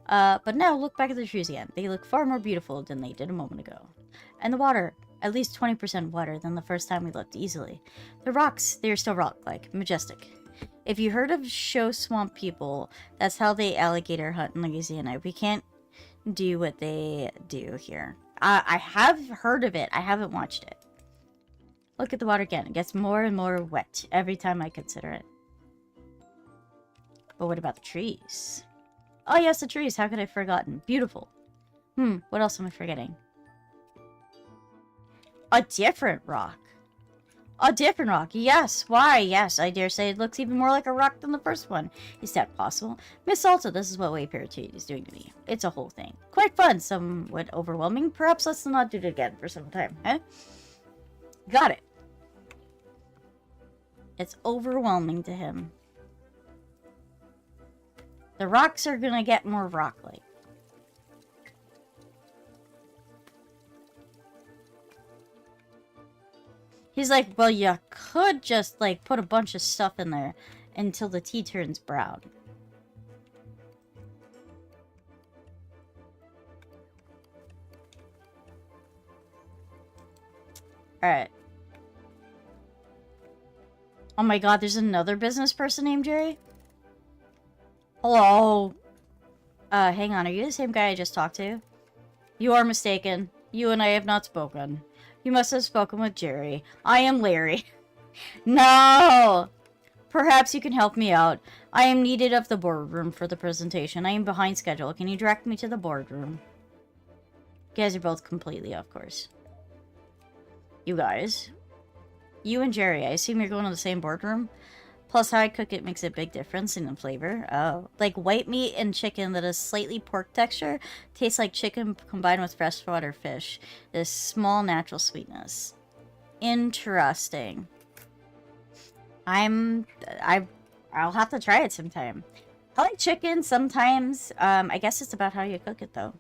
at. But now look back at the trees again. They look far more beautiful than they did a moment ago. And the water, at least 20% wetter than the first time we looked, easily. The rocks, they are still rock-like, majestic. If you heard of show swamp people, that's how they alligator hunt in Louisiana. We can't do what they do here. I have heard of it. I haven't watched it. Look at the water again. It gets more and more wet every time I consider it. But what about the trees? Oh, yes, the trees. How could I have forgotten? Beautiful. What else am I forgetting? A different rock. A different rock. Yes. Why? Yes, I dare say it looks even more like a rock than the first one. Is that possible? Miss Salta, this is what Wayfarer is doing to me. It's a whole thing. Quite fun. Somewhat overwhelming. Perhaps let's not do it again for some time, huh? Got it. It's overwhelming to him. The rocks are gonna get more rock-like. He's like, well, you could just, like, put a bunch of stuff in there until the tea turns brown. Alright. Oh my god, there's another business person named Jerry? Hello? Hang on, are you the same guy I just talked to? You are mistaken. You and I have not spoken. You must have spoken with Jerry. I am Larry. No! Perhaps you can help me out. I am needed of the boardroom for the presentation. I am behind schedule. Can you direct me to the boardroom? You guys are both completely off course. You guys. You and Jerry, I assume you're going to the same boardroom? Plus, how I cook it makes a big difference in the flavor. Oh. Like white meat and chicken that has slightly pork texture tastes like chicken combined with freshwater fish. This small natural sweetness. Interesting. I'll have to try it sometime. I like chicken sometimes. I guess it's about how you cook it, though.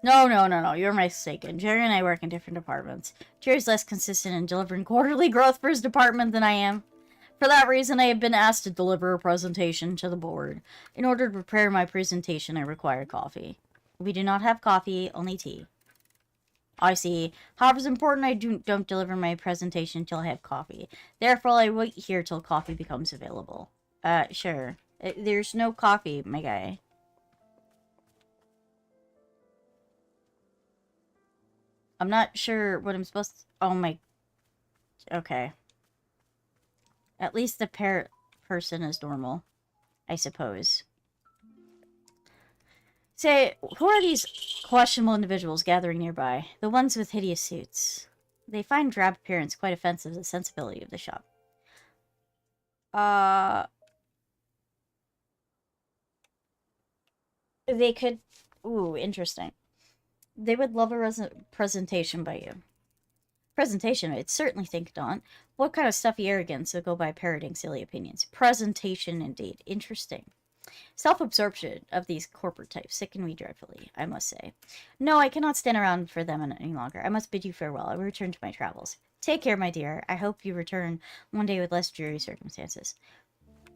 No. You're mistaken. Jerry and I work in different departments. Jerry's less consistent in delivering quarterly growth for his department than I am. For that reason, I have been asked to deliver a presentation to the board. In order to prepare my presentation, I require coffee. We do not have coffee, only tea. I see. However, it's important I don't deliver my presentation until I have coffee. Therefore, I wait here till coffee becomes available. Sure. There's no coffee, my guy. I'm not sure what I'm supposed to... Oh my... Okay. At least the person is normal, I suppose. Say, who are these questionable individuals gathering nearby? The ones with hideous suits. They find drab appearance quite offensive to the sensibility of the shop. They could... Ooh, interesting. They would love a presentation by you. Presentation, I'd certainly think not. What kind of stuffy arrogance would go by parroting silly opinions? Presentation, indeed. Interesting. Self-absorption of these corporate types sicken me dreadfully, I must say. No, I cannot stand around for them any longer. I must bid you farewell. I will return to my travels. Take care, my dear. I hope you return one day with less dreary circumstances.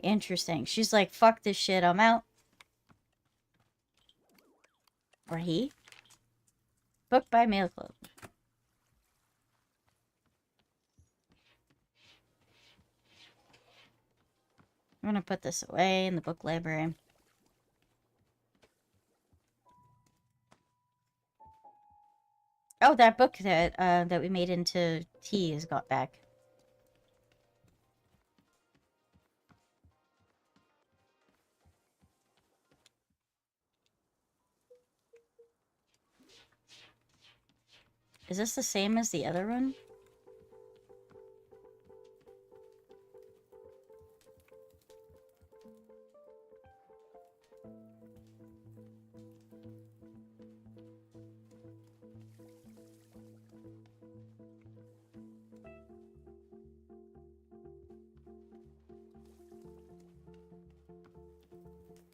Interesting. She's like, fuck this shit, I'm out. Or he? Book by Mail Club. I'm gonna put this away in the book library. Oh, that book that we made into tea has got back. Is this the same as the other one?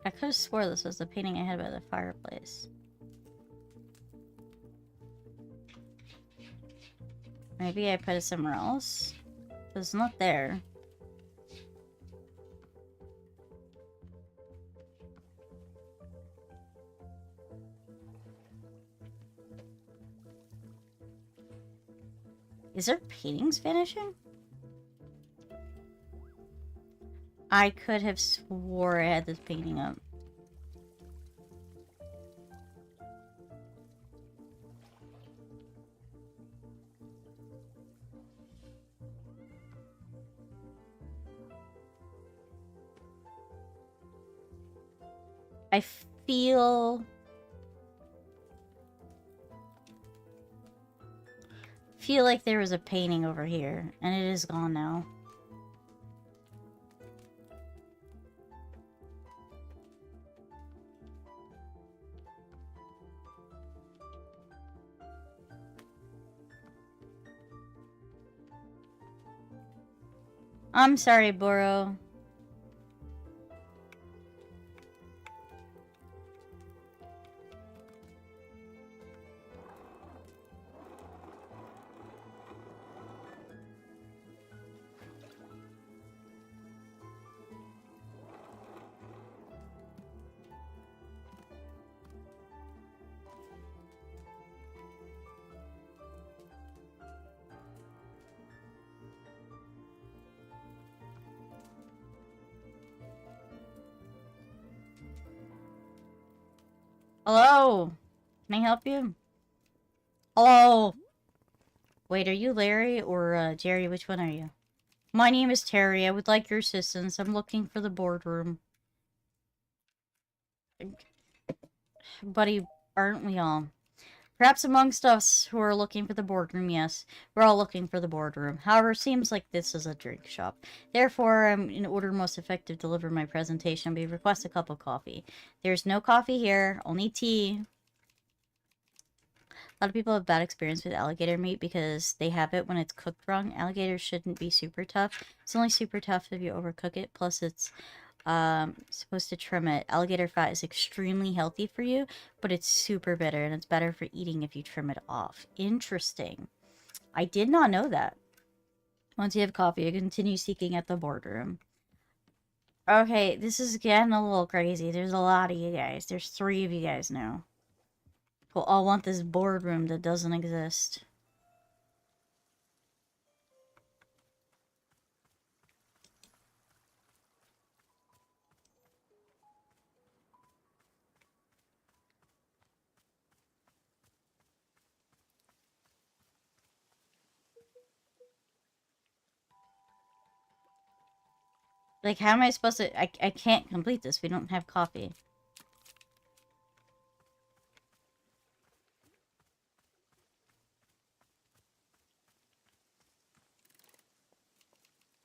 I could have swore this was the painting I had by the fireplace. Maybe I put it somewhere else? It's not there. Is there paintings vanishing? I could have swore I had this painting up. I feel like there was a painting over here, and it is gone now. I'm sorry, Boro. Hello? Can I help you? Hello? Wait, are you Larry or Jerry? Which one are you? My name is Terry. I would like your assistance. I'm looking for the boardroom. Buddy, aren't we all? Perhaps amongst us who are looking for the boardroom, yes. We're all looking for the boardroom. However, it seems like this is a drink shop. Therefore, in order most effective to deliver my presentation, we request a cup of coffee. There's no coffee here, only tea. A lot of people have bad experience with alligator meat because they have it when it's cooked wrong. Alligator shouldn't be super tough. It's only super tough if you overcook it. Plus, it's supposed to trim it. Alligator fat is extremely healthy for you, but it's super bitter, and it's better for eating if you trim it off. Interesting. I did not know that. Once you have coffee, you continue seeking at the boardroom. Okay, this is getting a little crazy. There's a lot of you guys. There's 3 of you guys now. Who all want this boardroom that doesn't exist. Like, how am I supposed to... I can't complete this. We don't have coffee.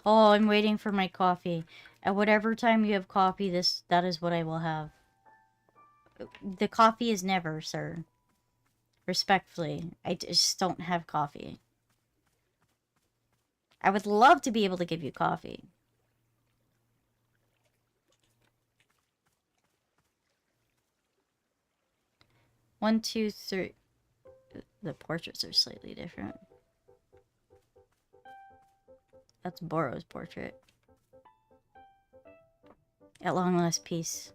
Oh, I'm waiting for my coffee. At whatever time you have coffee, that is what I will have. The coffee is never, sir. Respectfully, I just don't have coffee. I would love to be able to give you coffee. One, two, three. The portraits are slightly different. That's Boro's portrait. At long last, peace.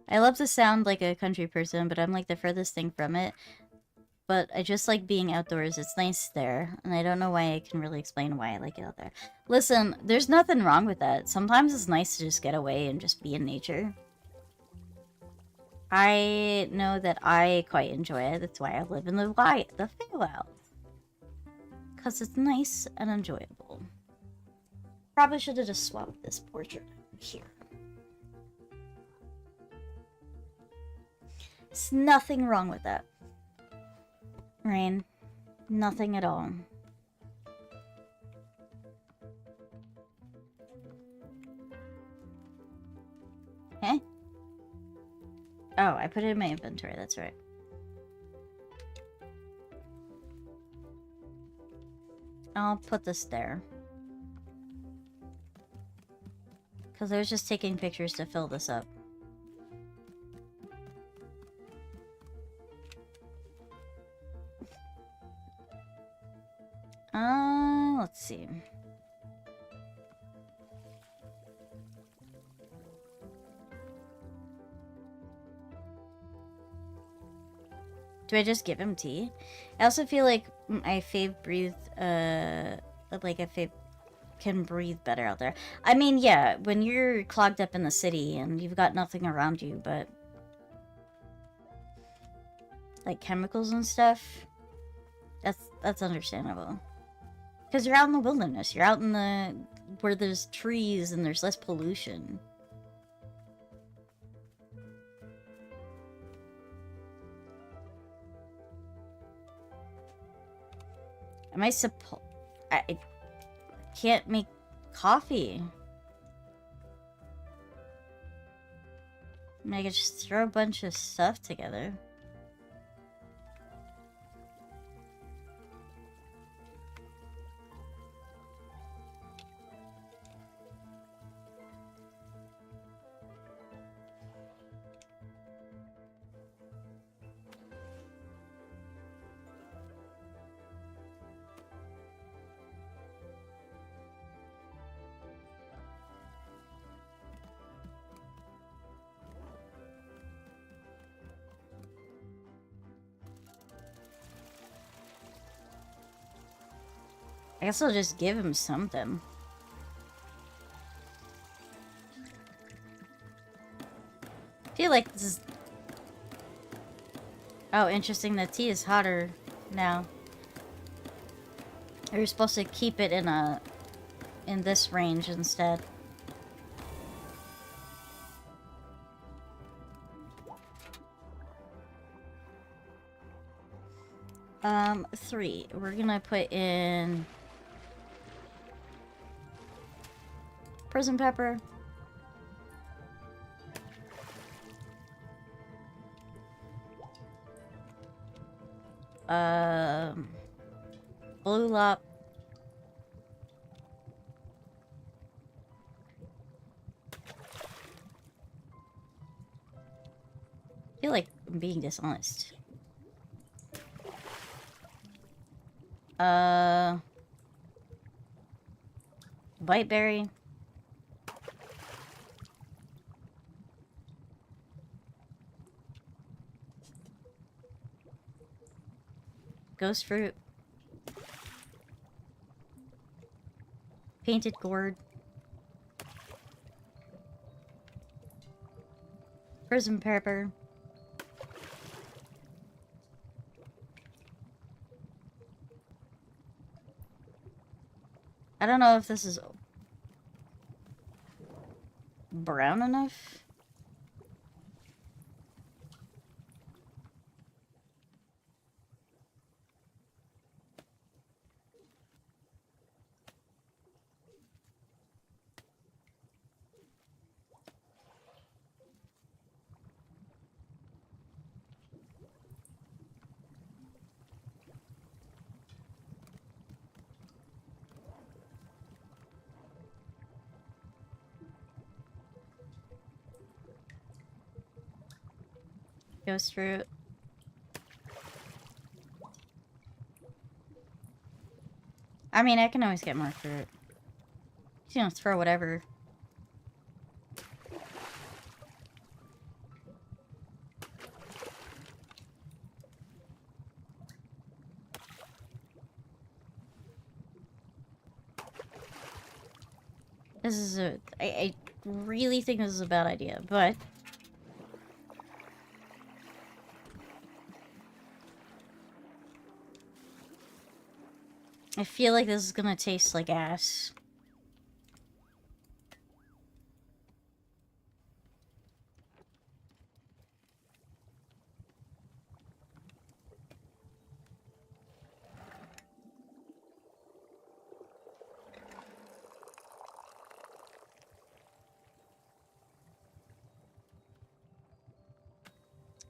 I love to sound like a country person, but I'm like the furthest thing from it. But I just like being outdoors. It's nice there. And I don't know why I can really explain why I like it out there. Listen, there's nothing wrong with that. Sometimes it's nice to just get away and just be in nature. I know that I quite enjoy it. That's why I live in the Feywild. Because it's nice and enjoyable. Probably should have just swapped this portrait here. There's nothing wrong with that. Rain. Nothing at all. Eh? Oh, I put it in my inventory, that's right. I'll put this there. Because I was just taking pictures to fill this up. Let's see. Do I just give him tea? I also feel like I can breathe better out there. I mean, yeah, when you're clogged up in the city and you've got nothing around you, but like chemicals and stuff. That's understandable. Because you're out in the wilderness. You're out in the where there's trees and there's less pollution. Am I supposed... I can't make coffee. I mean, I could just throw a bunch of stuff together. I guess I'll just give him something. I feel like this is... Oh, interesting. The tea is hotter now. You're supposed to keep it in this range instead. Three. We're gonna put in prison pepper. Blue lop. I feel like I'm being dishonest. Whiteberry. Ghost fruit. Painted gourd. Prison pepper. I don't know if this is brown enough. Ghost fruit. I mean, I can always get more fruit. Just gonna throw whatever. This is I really think this is a bad idea, but... I feel like this is gonna taste like ass.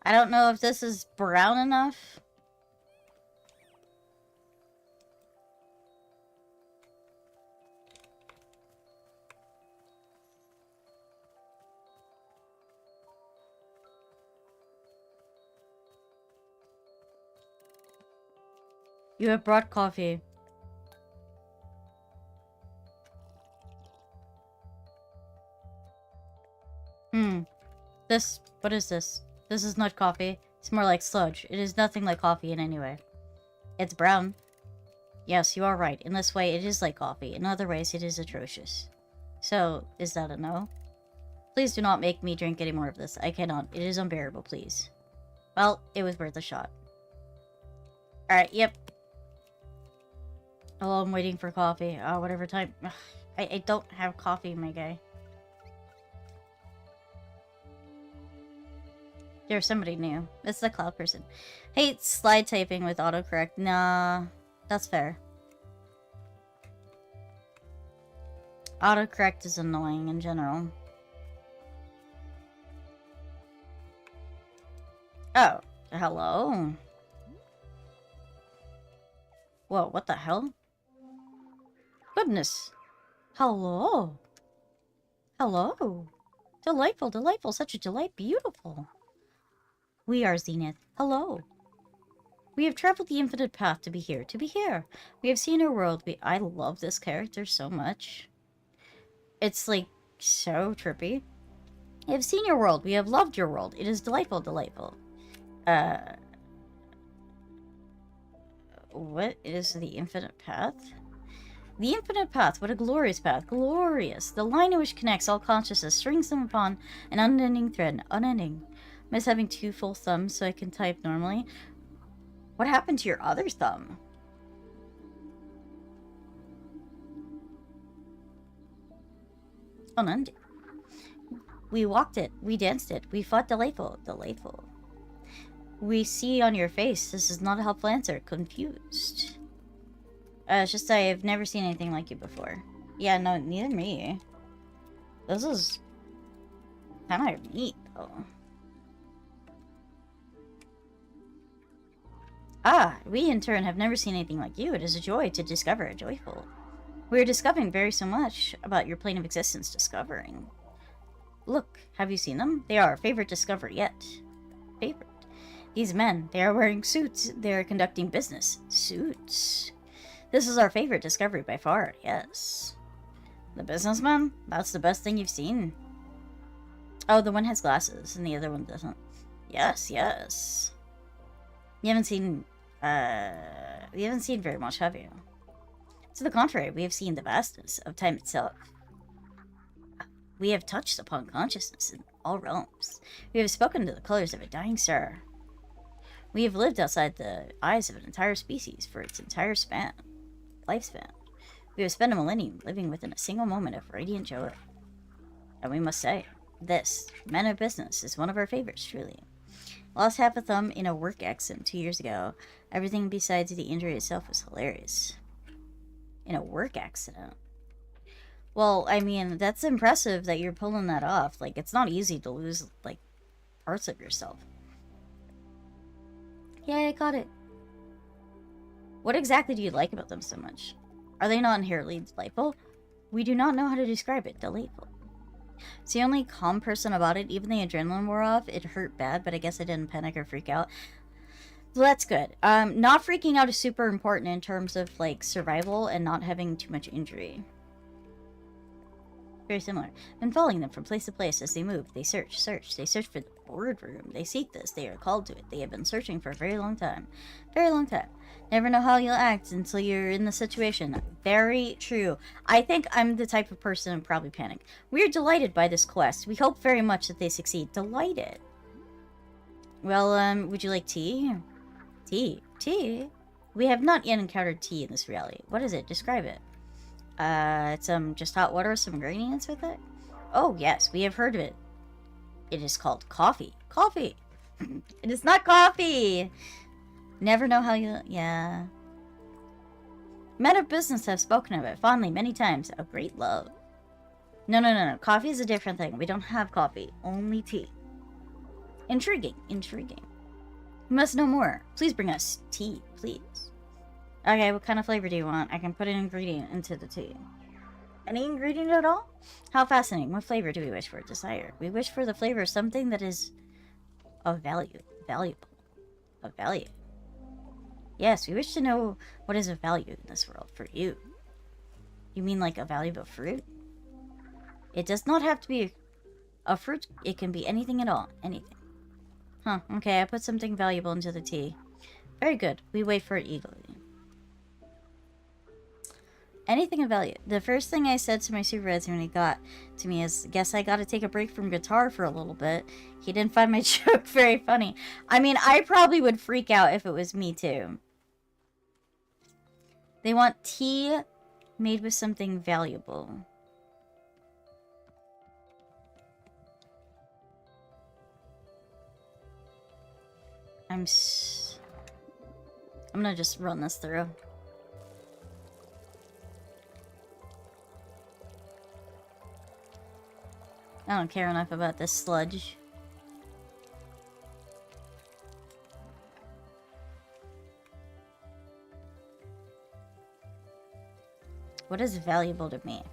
I don't know if this is brown enough. You have brought coffee. What is this? This is not coffee. It's more like sludge. It is nothing like coffee in any way. It's brown. Yes, you are right. In this way, it is like coffee. In other ways, it is atrocious. So, is that a no? Please do not make me drink any more of this. I cannot. It is unbearable, please. Well, it was worth a shot. Alright, yep. Oh, I'm waiting for coffee. Oh, whatever time. Ugh, I don't have coffee, my guy. There's somebody new. It's the cloud person. Hates slide typing with autocorrect. Nah, that's fair. Autocorrect is annoying in general. Oh, hello. Whoa, what the hell? Goodness. Hello. Hello. Delightful, delightful, such a delight, beautiful. We are Zenith. Hello. We have traveled the infinite path to be here, to be here. We have seen our world. I love this character so much. It's like so trippy. We have seen your world. We have loved your world. It is delightful, delightful. What is the infinite path? The infinite path, what a glorious path, glorious. The line which connects all consciousness, strings them upon an unending thread, unending. Miss having 2 full thumbs so I can type normally. What happened to your other thumb? Unending. We walked it, we danced it, we fought delightful, delightful. We see on your face, this is not a helpful answer, confused. It's just I've never seen anything like you before. Yeah, no, neither me. This is kind of neat, though. Ah, we in turn have never seen anything like you. It is a joy to discover, joyful. We are discovering very so much about your plane of existence, discovering. Look, have you seen them? They are our favorite discovery yet. Favorite. These men, they are wearing suits. They are conducting business. Suits. This is our favorite discovery by far, yes. The businessman? That's the best thing you've seen. Oh, the one has glasses and the other one doesn't. Yes, yes. You haven't seen very much, have you? To the contrary, we have seen the vastness of time itself. We have touched upon consciousness in all realms. We have spoken to the colors of a dying star. We have lived outside the eyes of an entire species for its entire lifespan. We have spent a millennium living within a single moment of radiant joy. And we must say, this, men of business, is one of our favorites, truly. Lost half a thumb in a work accident 2 years ago. Everything besides the injury itself was hilarious. In a work accident? Well, I mean, that's impressive that you're pulling that off. Like, it's not easy to lose, like, parts of yourself. Yeah, I got it. What exactly do you like about them so much? Are they not inherently delightful? We do not know how to describe it. Delightful. It's the only calm person about it. Even the adrenaline wore off. It hurt bad, but I guess I didn't panic or freak out. So that's good. Not freaking out is super important in terms of, like, survival and not having too much injury. Very similar. Been following them from place to place as they move. They search. They search for the boardroom. They seek this. They are called to it. They have been searching for a very long time. Very long time. Never know how you'll act until you're in the situation. Very true. I think I'm the type of person who probably panic. We are delighted by this quest. We hope very much that they succeed. Delighted. Well, would you like tea? Tea? We have not yet encountered tea in this reality. What is it? Describe it. It's just hot water with some ingredients with it? Oh, yes, we have heard of it. It is called coffee. Coffee! It is not coffee! Never know how you... Yeah. Men of business have spoken of it fondly many times. A great love. No. Coffee is a different thing. We don't have coffee. Only tea. Intriguing. We must know more. Please bring us tea, please. Okay, what kind of flavor do you want? I can put an ingredient into the tea. Any ingredient at all? How fascinating. What flavor do we wish for? Desire. We wish for the flavor of something that is of value. Valuable. Of value. Yes, we wish to know what is of value in this world for you. You mean like a valuable fruit? It does not have to be a fruit. It can be anything at all. Anything. Huh, okay, I put something valuable into the tea. Very good. We wait for it eagerly. Anything of value. The first thing I said to my supervisor when he got to me is, guess I gotta take a break from guitar for a little bit. He didn't find my joke very funny. I mean, I probably would freak out if it was me too. They want tea made with something valuable. I'm gonna just run this through. I don't care enough about this sludge. What is valuable to me?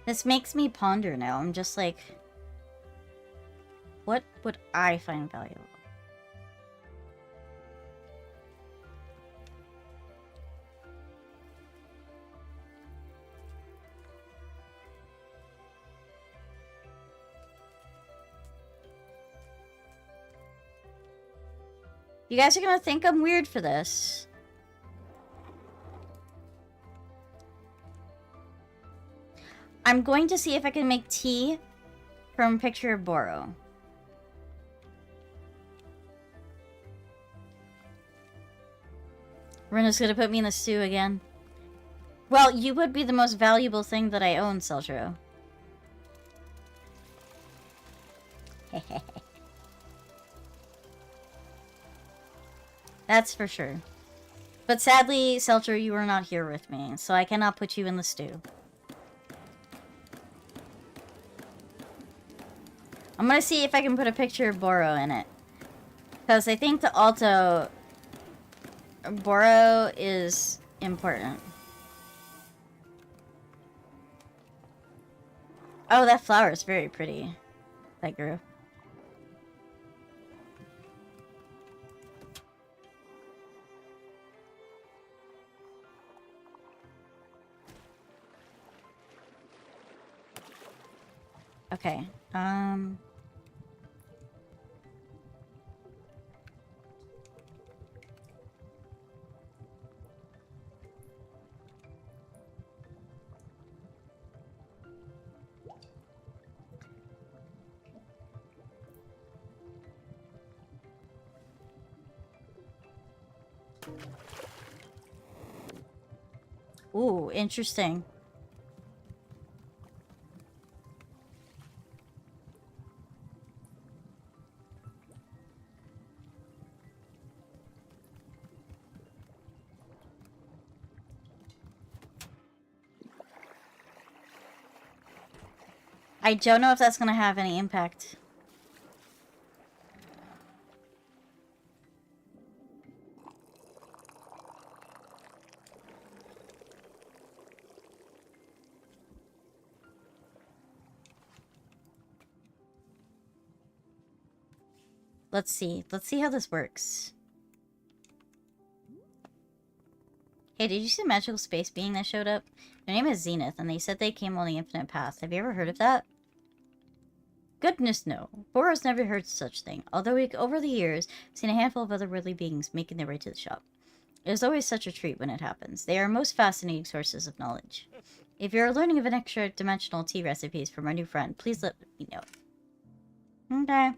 This makes me ponder now. I'm just like, what would I find valuable? You guys are gonna think I'm weird for this. I'm going to see if I can make tea from Picture of Boro. Rena's gonna put me in the stew again. Well, you would be the most valuable thing that I own, Seltro. That's for sure. But sadly, Seltro, you are not here with me, so I cannot put you in the stew. I'm gonna see if I can put a picture of Boro in it. Because I think the Alto... Boro is important. Oh, that flower is very pretty. That grew. Okay, ooh, interesting. I don't know if that's gonna have any impact. Let's see. Let's see how this works. Hey, did you see the magical space being that showed up? Their name is Zenith, and they said they came on the infinite path. Have you ever heard of that? Goodness, no. Boros never heard such thing, although over the years, I've seen a handful of otherworldly beings making their way to the shop. It is always such a treat when it happens. They are most fascinating sources of knowledge. If you're learning of an extra-dimensional tea recipes from our new friend, please let me know. Okay.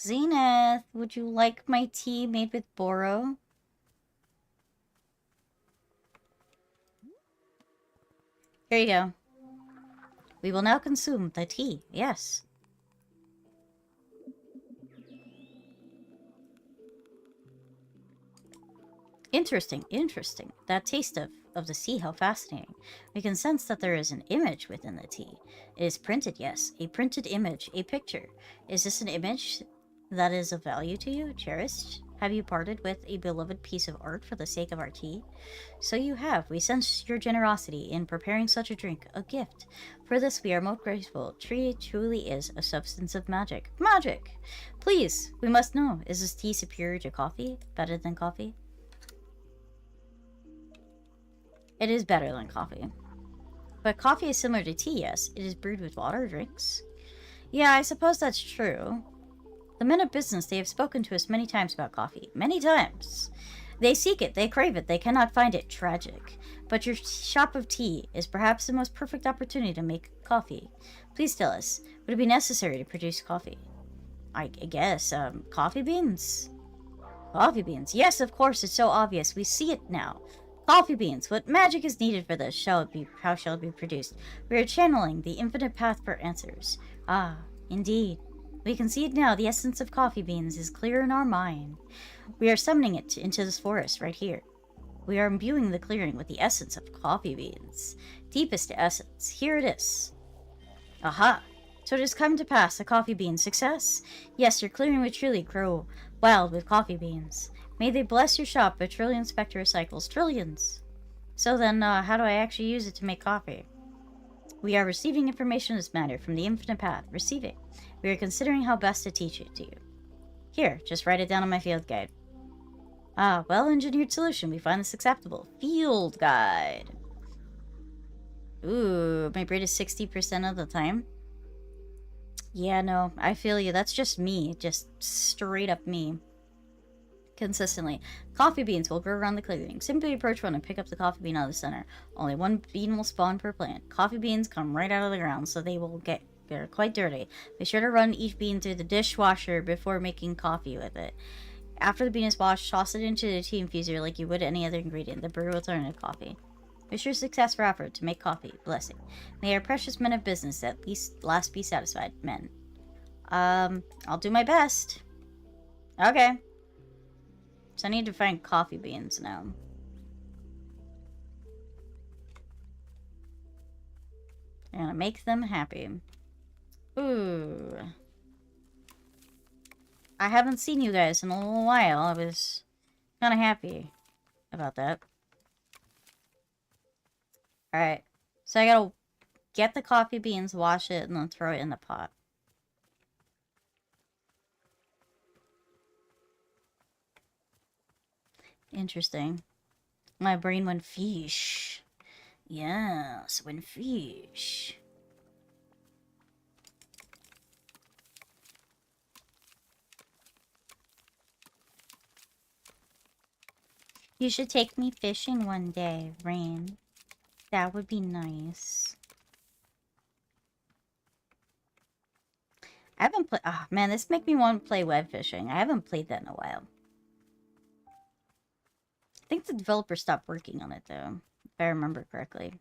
Zenith, would you like my tea made with Boro? Here you go. We will now consume the tea, yes. Interesting, interesting. That taste of the sea, how fascinating. We can sense that there is an image within the tea. It is printed, yes. A printed image, a picture. Is this an image that is of value to you? Cherished? Have you parted with a beloved piece of art for the sake of our tea? So you have. We sense your generosity in preparing such a drink, a gift. For this we are most grateful. Tea truly is a substance of magic. Magic! Please, we must know, is this tea superior to coffee? Better than coffee? It is better than coffee. But coffee is similar to tea, yes. It is brewed with water drinks. Yeah, I suppose that's true. The men of business, they have spoken to us many times about coffee. Many times. They seek it, they crave it, they cannot find it. Tragic. But your shop of tea is perhaps the most perfect opportunity to make coffee. Please tell us, would it be necessary to produce coffee? I guess, coffee beans? Coffee beans. Yes, of course, it's so obvious. We see it now. Coffee beans. What magic is needed for this? How shall it be produced? We are channeling the infinite path for answers. Ah, indeed. We can see it now. The essence of coffee beans is clear in our mind. We are summoning it into this forest right here. We are imbuing the clearing with the essence of coffee beans. Deepest essence. Here it is. Aha! So it has come to pass, a coffee bean success. Yes, your clearing will truly grow wild with coffee beans. May they bless your shop, a trillion spectre recycles trillions. So then, how do I actually use it to make coffee? We are receiving information in this matter from the infinite path. Receiving. We are considering how best to teach it to you. Here, just write it down on my field guide. Ah, well-engineered solution. We find this acceptable. Field guide. Ooh, my braid is 60% of the time. Yeah, no, I feel you. That's just me. Just straight up me. Consistently. Coffee beans will grow around the clearing. Simply approach one and pick up the coffee bean out of the center. Only one bean will spawn per plant. Coffee beans come right out of the ground, so they're quite dirty. Be sure to run each bean through the dishwasher before making coffee with it. After the bean is washed, toss it into the tea infuser like you would any other ingredient. The brewer will turn into coffee. Wish your success for effort to make coffee. Blessing. May our precious men of business at least last be satisfied. Men. I'll do my best. Okay. So I need to find coffee beans now. I'm gonna make them happy. Ooh. I haven't seen you guys in a little while. I was kind of happy about that. Alright. So I gotta get the coffee beans, wash it, and then throw it in the pot. Interesting. My brain went fish. Yes, went fish. You should take me fishing one day, Rain. That would be nice. I haven't played... Oh, man, this make me want to play web fishing. I haven't played that in a while. I think the developer stopped working on it, though. If I remember correctly.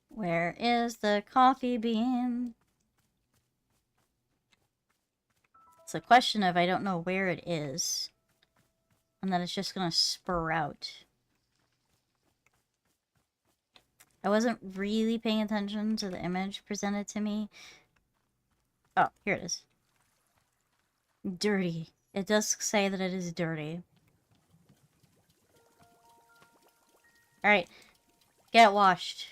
Where is the coffee bean? It's a question of I don't know where it is. And then it's just gonna sprout. I wasn't really paying attention to the image presented to me. Oh, here it is. Dirty. It does say that it is dirty. Alright. Get washed.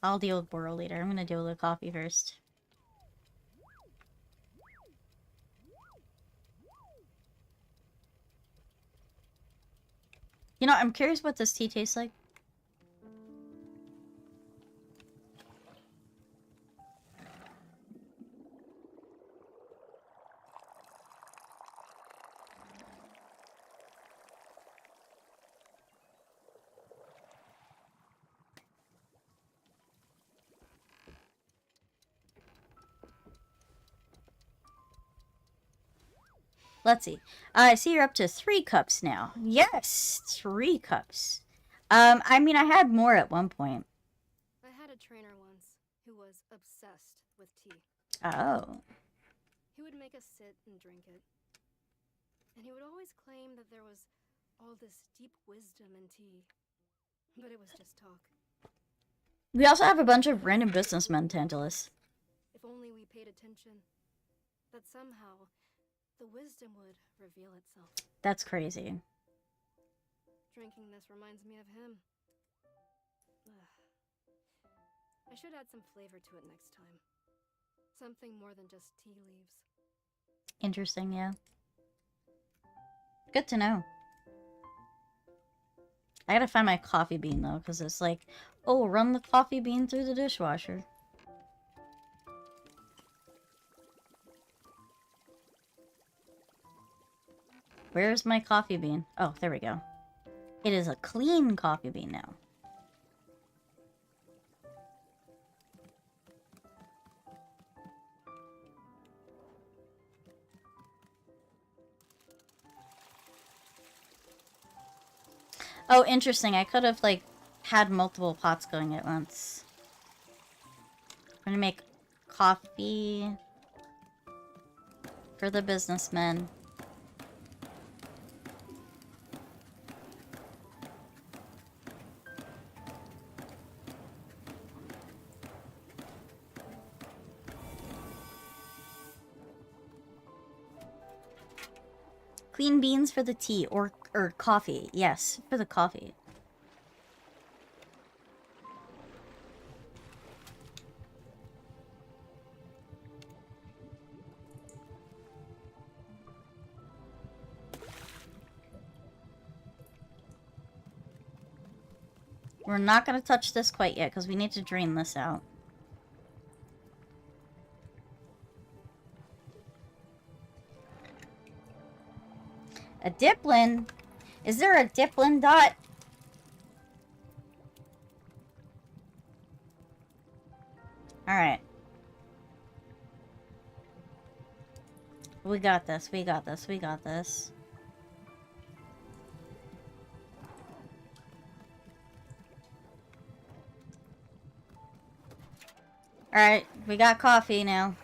I'll deal with Boral later. I'm gonna deal with the coffee first. You know, I'm curious what this tea tastes like. Let's see. I see you're up to 3 cups now. Yes! 3 cups. I mean, I had more at one point. I had a trainer once who was obsessed with tea. Oh. He would make us sit and drink it. And he would always claim that there was all this deep wisdom in tea. But it was just talk. We also have a bunch of random businessmen, Tantalus. If only we paid attention, that somehow the wisdom would reveal itself. That's crazy. Drinking this reminds me of him. Ugh. I should add some flavor to it next time. Something more than just tea leaves. Interesting, yeah. Good to know. I gotta find my coffee bean, though, because it's like, oh, run the coffee bean through the dishwasher. Where's my coffee bean? Oh, there we go. It is a clean coffee bean now. Oh, interesting. I could have, like, had multiple pots going at once. I'm gonna make coffee for the businessmen. Clean beans for the tea, or coffee. Yes, for the coffee. We're not going to touch this quite yet, because we need to drain this out. A Diplin? Is there a Diplin dot? Alright. We got this, we got this, we got this. Alright, we got coffee now.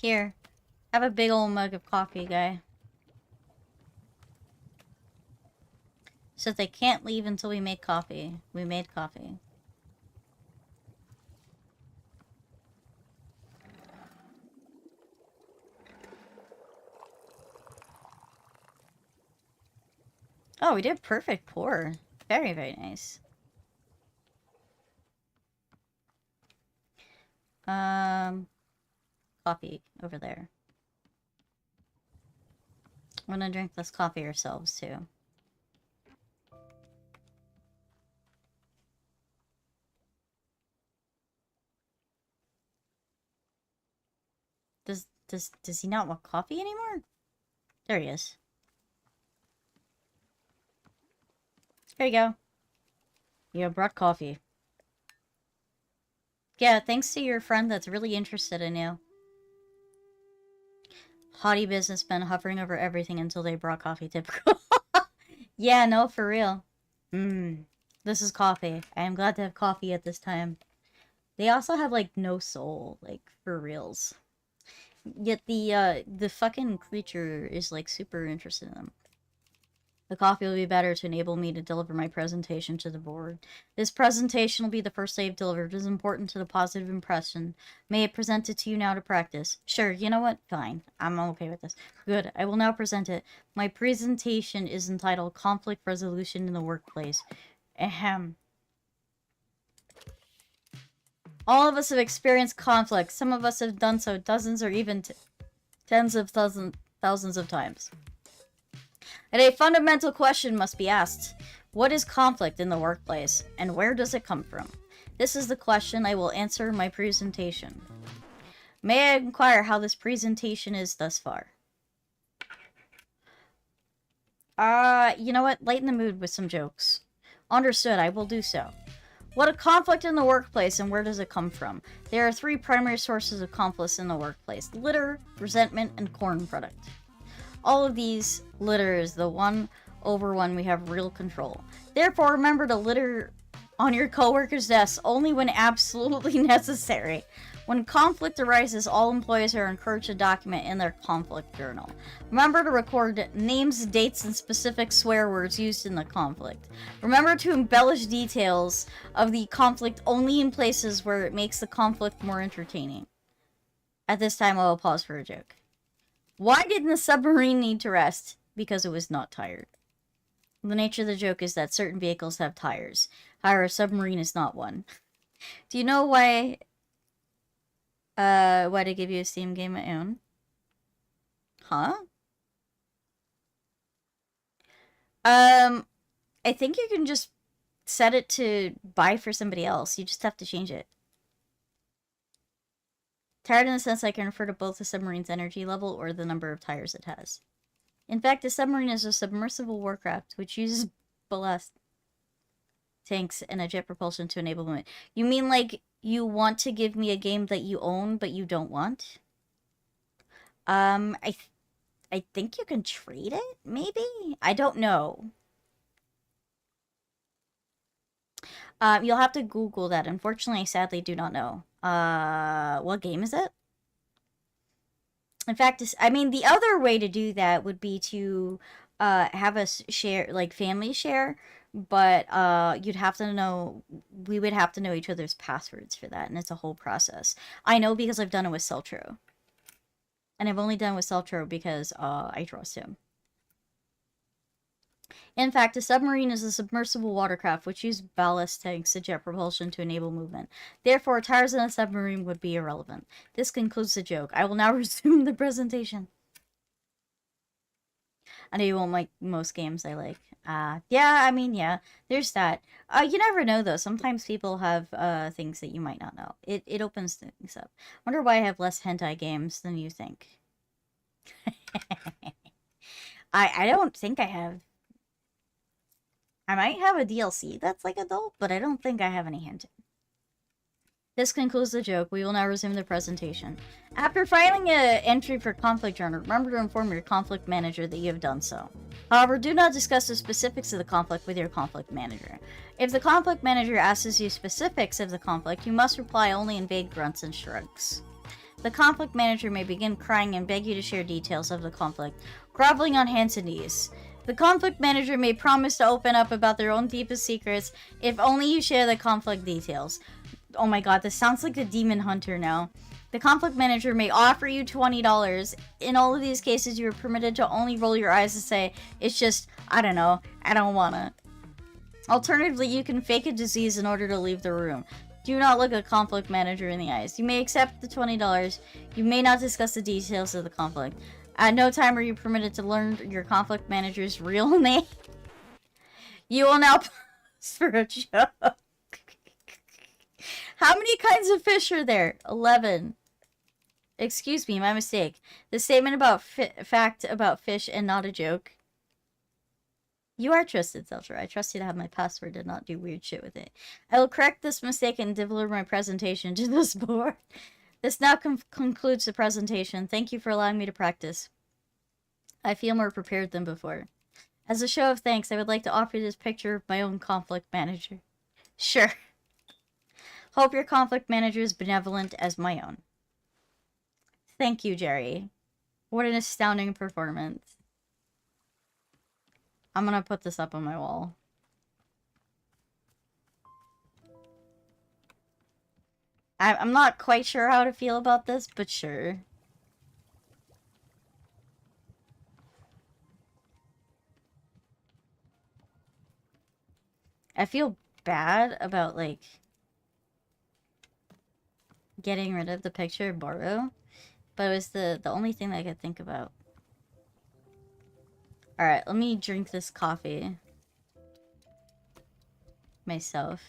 Here. Have a big old mug of coffee, guy. So they can't leave until we make coffee. We made coffee. Oh, we did perfect pour. Very, very nice. Coffee over there. We're gonna drink this coffee ourselves, too. Does he not want coffee anymore? There he is. There you go. You brought coffee. Yeah, thanks to your friend that's really interested in you. Haughty businessmen hovering over everything until they brought coffee. Typical. Yeah, no, for real. This is coffee. I am glad to have coffee at this time. They also have, like, no soul. Like, for reals. Yet the fucking creature is, like, super interested in them. The coffee will be better to enable me to deliver my presentation to the board. This presentation will be the first I have delivered. It is important to the positive impression. May I present it to you now to practice? Sure, you know what? Fine. I'm okay with this. Good. I will now present it. My presentation is entitled Conflict Resolution in the Workplace. Ahem. All of us have experienced conflict. Some of us have done so dozens or even tens of thousands of times. And a fundamental question must be asked. What is conflict in the workplace, and where does it come from? This is the question I will answer in my presentation. May I inquire how this presentation is thus far? You know what? Lighten the mood with some jokes. Understood, I will do so. What a conflict in the workplace, and where does it come from? There are three primary sources of conflict in the workplace: litter, resentment, and corn product. All of these litter is the one over one we have real control. Therefore, remember to litter on your coworker's desk only when absolutely necessary. When conflict arises, all employees are encouraged to document in their conflict journal. Remember to record names, dates, and specific swear words used in the conflict. Remember to embellish details of the conflict only in places where it makes the conflict more entertaining. At this time, I will pause for a joke. Why didn't the submarine need to rest? Because it was not tired. The nature of the joke is that certain vehicles have tires. However, a submarine is not one. Do you know why to give you a Steam game I own? Huh? I think you can just set it to buy for somebody else. You just have to change it. Tired in the sense I can refer to both the submarine's energy level or the number of tires it has. In fact, a submarine is a submersible warcraft which uses ballast tanks and a jet propulsion to enable movement. You mean like you want to give me a game that you own but you don't want? I think you can trade it, maybe? I don't know. You'll have to Google that. Unfortunately, I sadly do not know. What game is it? In fact, I mean, the other way to do that would be to have us share, like, family share, but you'd have to know, we would have to know each other's passwords for that, and it's a whole process. I know because I've done it with Celtro. And I've only done it with Celtro because I trust him. In fact, a submarine is a submersible watercraft which uses ballast tanks and jet propulsion to enable movement. Therefore, tires in a submarine would be irrelevant. This concludes the joke. I will now resume the presentation. I know you won't like most games I like. Yeah, I mean, yeah, there's that. You never know, though. Sometimes people have things that you might not know. It opens things up. Wonder why I have less hentai games than you think. I don't think I have. I might have a DLC that's like adult, but I don't think I have any hint. This concludes the joke. We will now resume the presentation. After filing an entry for conflict journal, remember to inform your conflict manager that you have done so. However, do not discuss the specifics of the conflict with your conflict manager. If the conflict manager asks you specifics of the conflict, you must reply only in vague grunts and shrugs. The conflict manager may begin crying and beg you to share details of the conflict, groveling on hands and knees. The conflict manager may promise to open up about their own deepest secrets if only you share the conflict details. Oh my god, this sounds like a demon hunter now. The conflict manager may offer you $20. In all of these cases, you are permitted to only roll your eyes and say, it's just, I don't know, I don't wanna. Alternatively, you can fake a disease in order to leave the room. Do not look a conflict manager in the eyes. You may accept the $20. You may not discuss the details of the conflict. At no time are you permitted to learn your conflict manager's real name. You will now pause for a joke. How many kinds of fish are there? 11. Excuse me, my mistake. The statement about fact about fish and not a joke. You are trusted, Zeltra. I trust you to have my password and not do weird shit with it. I will correct this mistake and deliver my presentation to this board. This now concludes the presentation. Thank you for allowing me to practice. I feel more prepared than before. As a show of thanks, I would like to offer this picture of my own conflict manager. Sure. Hope your conflict manager is benevolent as my own. Thank you, Jerry. What an astounding performance. I'm gonna put this up on my wall. I'm not quite sure how to feel about this, but sure. I feel bad about, like, getting rid of the picture of Baro, but it was the only thing that I could think about. Alright, let me drink this coffee myself.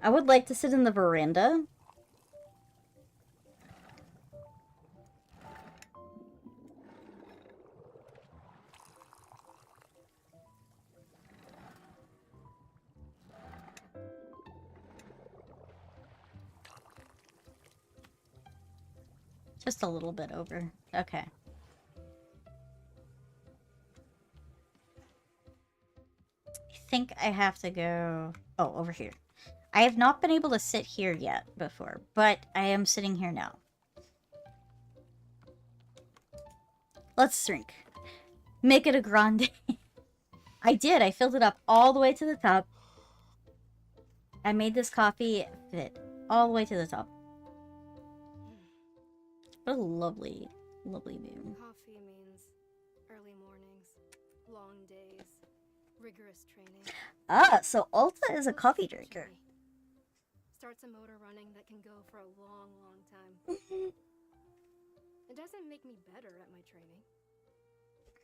I would like to sit in the veranda. Just a little bit over. Okay. think I have to go... Oh, over here. I have not been able to sit here yet before, but I am sitting here now. Let's drink. Make it a grande. I did. I filled it up all the way to the top. I made this coffee fit all the way to the top. What a lovely, lovely view. Coffee means early mornings, long days, rigorous training. Ah, so Alta is a Most coffee suits drinker. me. Starts a motor running that can go for a long, long time. It doesn't make me better at my training.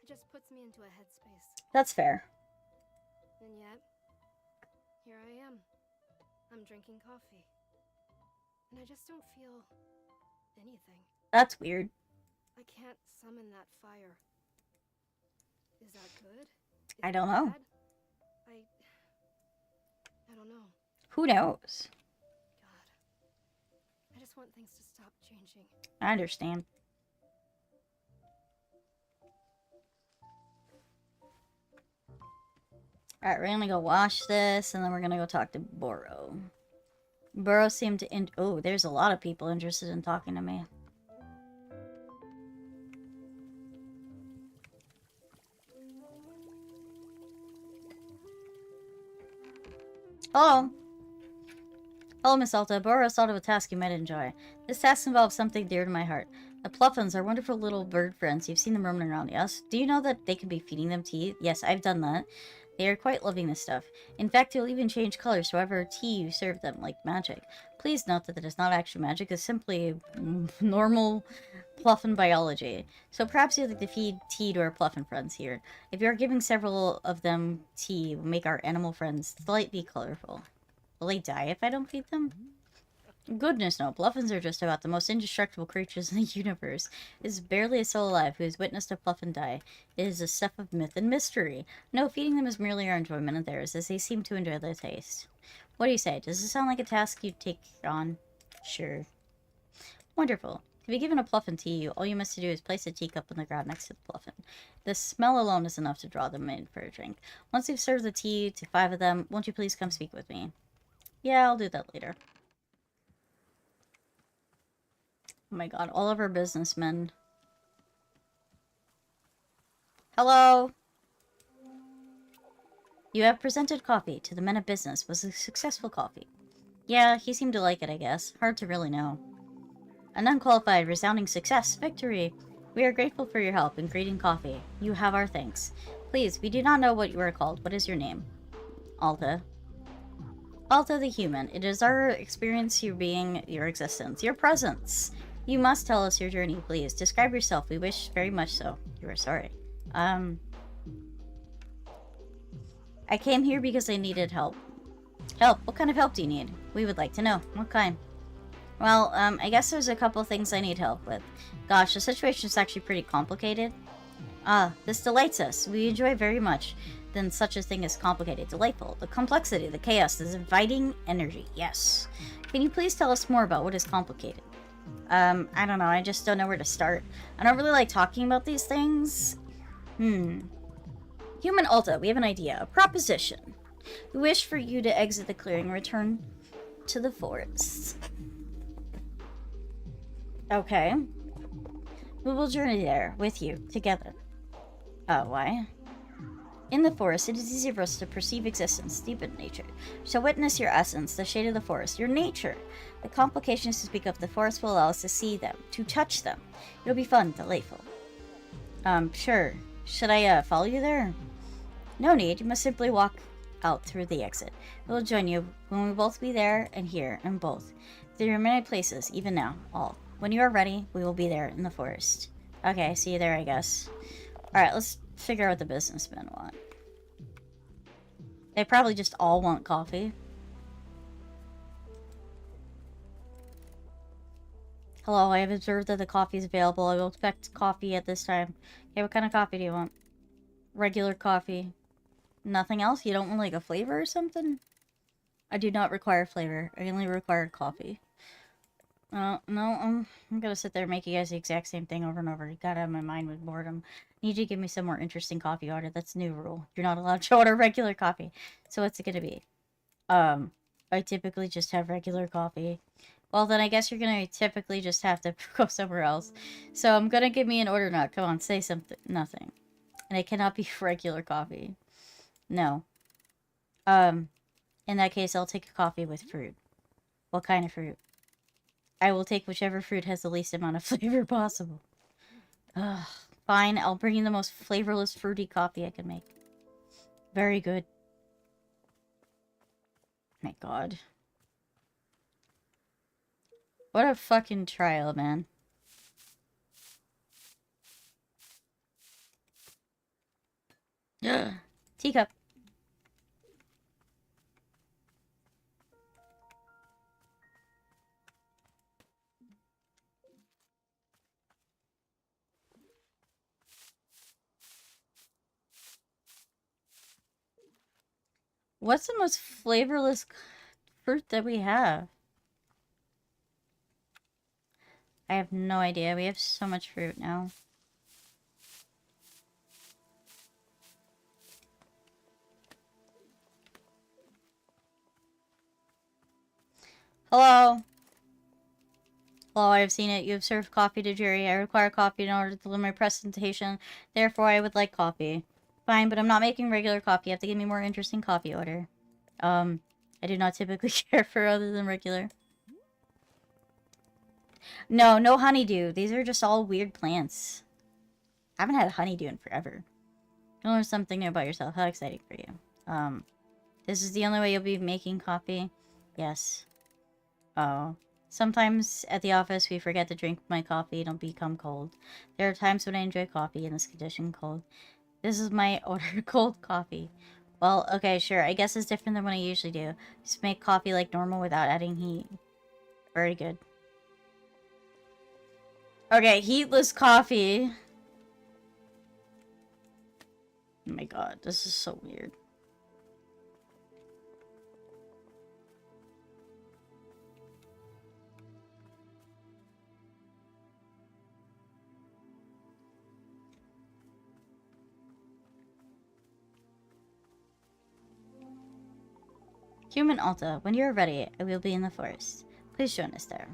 It just puts me into a headspace. That's fair. And yet, here I am. I'm drinking coffee. And I just don't feel anything. That's weird. I can't summon that fire. Is that good? Is I it don't know. bad? I don't know. Who knows? God. I just want things to stop changing. I understand. Alright, we're gonna go wash this, and then we're gonna go talk to Boro. Boro seemed to... Oh, there's a lot of people interested in talking to me. Hello. Hello, Miss Alta. Boro thought of a task you might enjoy. This task involves something dear to my heart. The Pluffins are wonderful little bird friends. You've seen them roaming around, yes? Do you know that they can be feeding them tea? Yes, I've done that. They are quite loving this stuff. In fact, you'll even change colors to whatever tea you serve them, like magic. Please note that it is not actually magic, it's simply normal Pluffin biology. So perhaps you'd like to feed tea to our Pluffin friends here. If you are giving several of them tea, it will make our animal friends slightly colorful. Will they die if I don't feed them? Goodness no, Pluffins are just about the most indestructible creatures in the universe. It is barely a soul alive who has witnessed a Pluffin die. It is a stuff of myth and mystery. No, feeding them is merely our enjoyment and theirs, as they seem to enjoy their taste. What do you say? Does this sound like a task you'd take on? Sure. Wonderful. To be given a Pluffin tea, all you must do is place a teacup on the ground next to the Pluffin. The smell alone is enough to draw them in for a drink. Once you've served the tea to 5 of them, won't you please come speak with me? Yeah, I'll do that later. Oh my god, all of our businessmen. Hello? You have presented coffee to the men of business. Was a successful coffee? Yeah, he seemed to like it, I guess. Hard to really know. An unqualified, resounding success. Victory! We are grateful for your help in creating coffee. You have our thanks. Please, we do not know what you are called. What is your name? Alta. Alta the human. It is our experience, your being, your existence, your presence. You must tell us your journey, please. Describe yourself. We wish very much so. You are sorry. I came here because I needed help. Help? What kind of help do you need? We would like to know. What kind? Well, I guess there's a couple things I need help with. Gosh, the situation is actually pretty complicated. This delights us. We enjoy very much. Then such a thing is complicated, delightful. The complexity, the chaos, the inviting energy. Yes. Can you please tell us more about what is complicated? I don't know. I just don't know where to start. I don't really like talking about these things. Human Alta, we have an idea. A proposition. We wish for you to exit the clearing and return to the forests. Okay. We will journey there with you, together. Why? In the forest, it is easy for us to perceive existence deep in nature. So witness your essence, the shade of the forest, your nature. The complications to speak of, the forest will allow us to see them, to touch them. It'll be fun, delightful. Sure. Should I, follow you there? No need, you must simply walk out through the exit. We will join you when we both be there and here, and both. There are many places, even now, all. When you are ready, we will be there in the forest. Okay, see you there, I guess. Alright, let's figure out what the businessmen want. They probably just all want coffee. Hello, I have observed that the coffee is available. I will expect coffee at this time. Okay, what kind of coffee do you want? Regular coffee. Nothing else? You don't want like a flavor or something? I do not require flavor. I only require coffee. No, I'm gonna sit there and make you guys the exact same thing over and over. You got out of my mind with boredom. Need you to give me some more interesting coffee order. That's a new rule. You're not allowed to order regular coffee. So what's it gonna be? I typically just have regular coffee. Well, then I guess you're gonna typically just have to go somewhere else. So I'm gonna give me an order now. Come on, say something. Nothing. And it cannot be regular coffee. No. In that case, I'll take a coffee with fruit. What kind of fruit? I will take whichever fruit has the least amount of flavor possible. Ugh. Fine, I'll bring you the most flavorless fruity coffee I can make. Very good. My god. What a fucking trial, man. Teacup. What's the most flavorless fruit that we have? I have no idea. We have so much fruit now. Hello? Hello, I have seen it. You have served coffee to Jerry. I require coffee in order to deliver my presentation. Therefore, I would like coffee. Fine, but I'm not making regular coffee. You have to give me more interesting coffee order. I do not typically care for other than regular. No, no honeydew. These are just all weird plants. I haven't had honeydew in forever. You learn something new about yourself. How exciting for you. This is the only way you'll be making coffee? Yes. Oh. Sometimes at the office we forget to drink my coffee and it'll become cold. There are times when I enjoy coffee in this condition cold. This is my order cold coffee. Well, okay, sure. I guess it's different than what I usually do. Just make coffee like normal without adding heat. Very good. Okay, heatless coffee. Oh my god, this is so weird. Human Alta, when you are ready, I will be in the forest. Please join us there.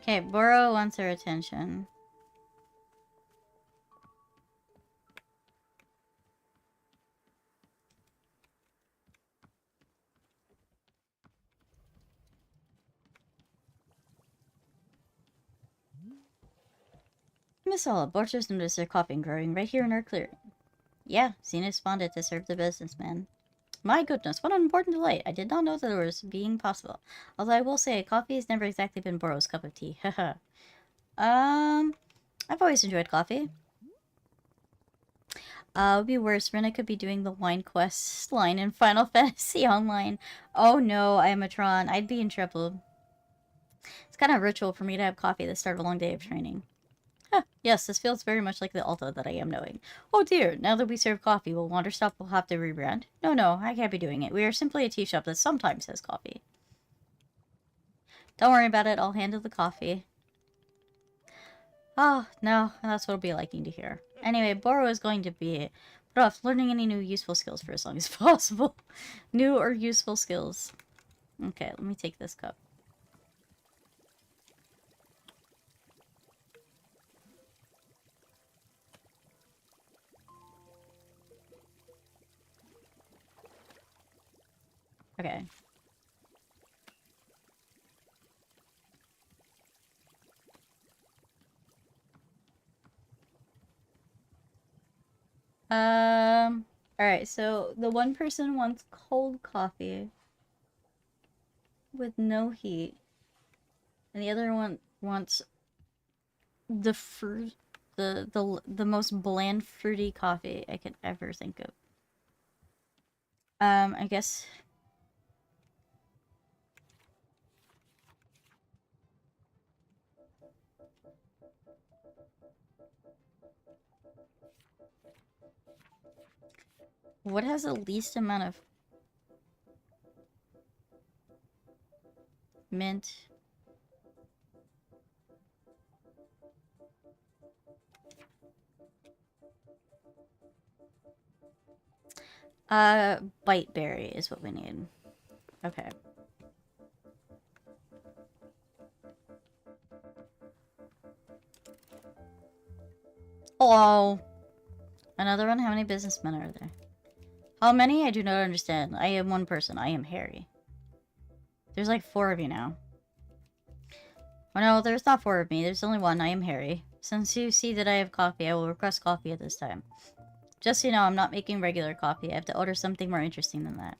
Okay, Boro wants our attention. Miss Olive, Borchers noticed their coffee growing right here in our clearing. Yeah, Xena spawned it to serve the businessman. My goodness, what an important delight. I did not know that it was being possible. Although I will say, coffee has never exactly been Boro's cup of tea. Haha. I've always enjoyed coffee. It would be worse. Rena could be doing the wine quest line in Final Fantasy Online. Oh no, I am a Tron. I'd be in trouble. It's kind of a ritual for me to have coffee at the start of a long day of training. Huh, yes, this feels very much like the Alta that I am knowing. Oh dear, now that we serve coffee, will Wanderstop will have to rebrand? No, I can't be doing it. We are simply a tea shop that sometimes has coffee. Don't worry about it, I'll handle the coffee. Oh, no, that's what it'll be liking to hear. Anyway, Boro is going to be put off learning any new useful skills for as long as possible. New or useful skills. Okay, let me take this cup. Okay. Alright, so the one person wants cold coffee with no heat. And the other one wants the fruit, the most bland fruity coffee I could ever think of. I guess. What has the least amount of mint? Bite berry is what we need. Okay. Hello. Another one? How many businessmen are there? How many? I do not understand. I am one person. I am Harry. There's like 4 of you now. Oh no, there's not 4 of me. There's only one. I am Harry. Since you see that I have coffee, I will request coffee at this time. Just so you know, I'm not making regular coffee. I have to order something more interesting than that.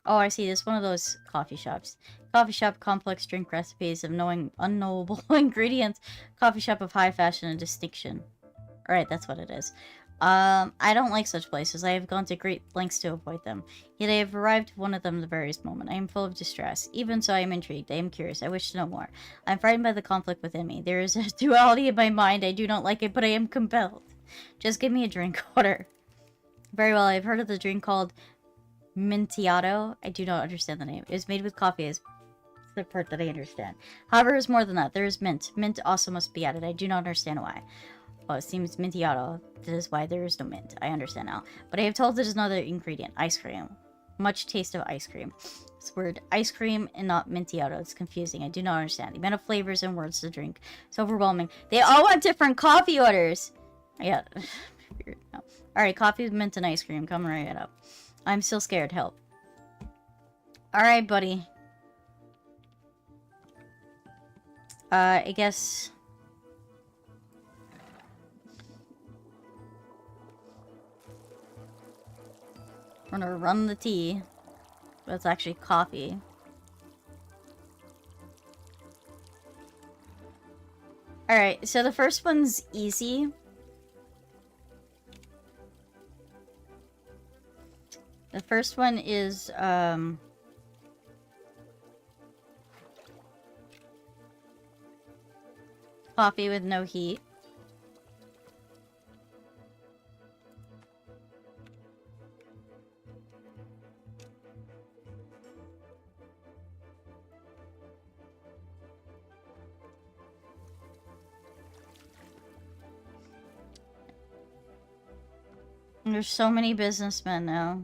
Oh, I see. This is one of those coffee shops. Coffee shop, complex drink recipes of unknowable ingredients. Coffee shop of high fashion and distinction. Alright, that's what it is. I don't like such places. I have gone to great lengths to avoid them. Yet I have arrived at one of them at the various moment. I am full of distress. Even so, I am intrigued. I am curious. I wish to know more. I am frightened by the conflict within me. There is a duality in my mind. I do not like it, but I am compelled. Just give me a drink. Water. Very well. I have heard of the drink called Mintiato. I do not understand the name. It is made with coffee. Is the part that I understand. However, there is more than that. There is mint. Mint also must be added. I do not understand why. Well, it seems mintiato. That is why there is no mint. I understand now. But I have told there's another ingredient. Ice cream. Much taste of ice cream. This word ice cream and not mintiato. It's confusing. I do not understand. The amount of flavors and words to drink. It's overwhelming. They all want different coffee orders. Yeah. No. Alright, coffee with mint and ice cream. Coming right up. I'm still scared. Help. Alright, buddy. I guess... we're gonna run the tea. But it's actually coffee. Alright, so the first one's easy. The first one is, coffee with no heat. And there's so many businessmen now.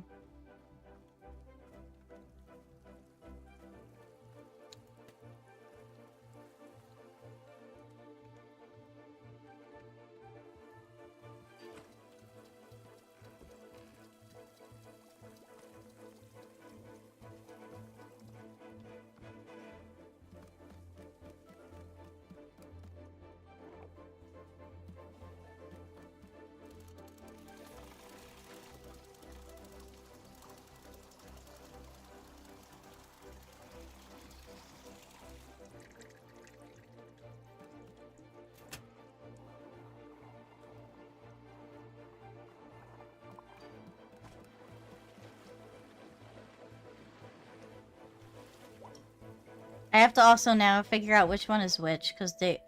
I have to also now figure out which one is which, because they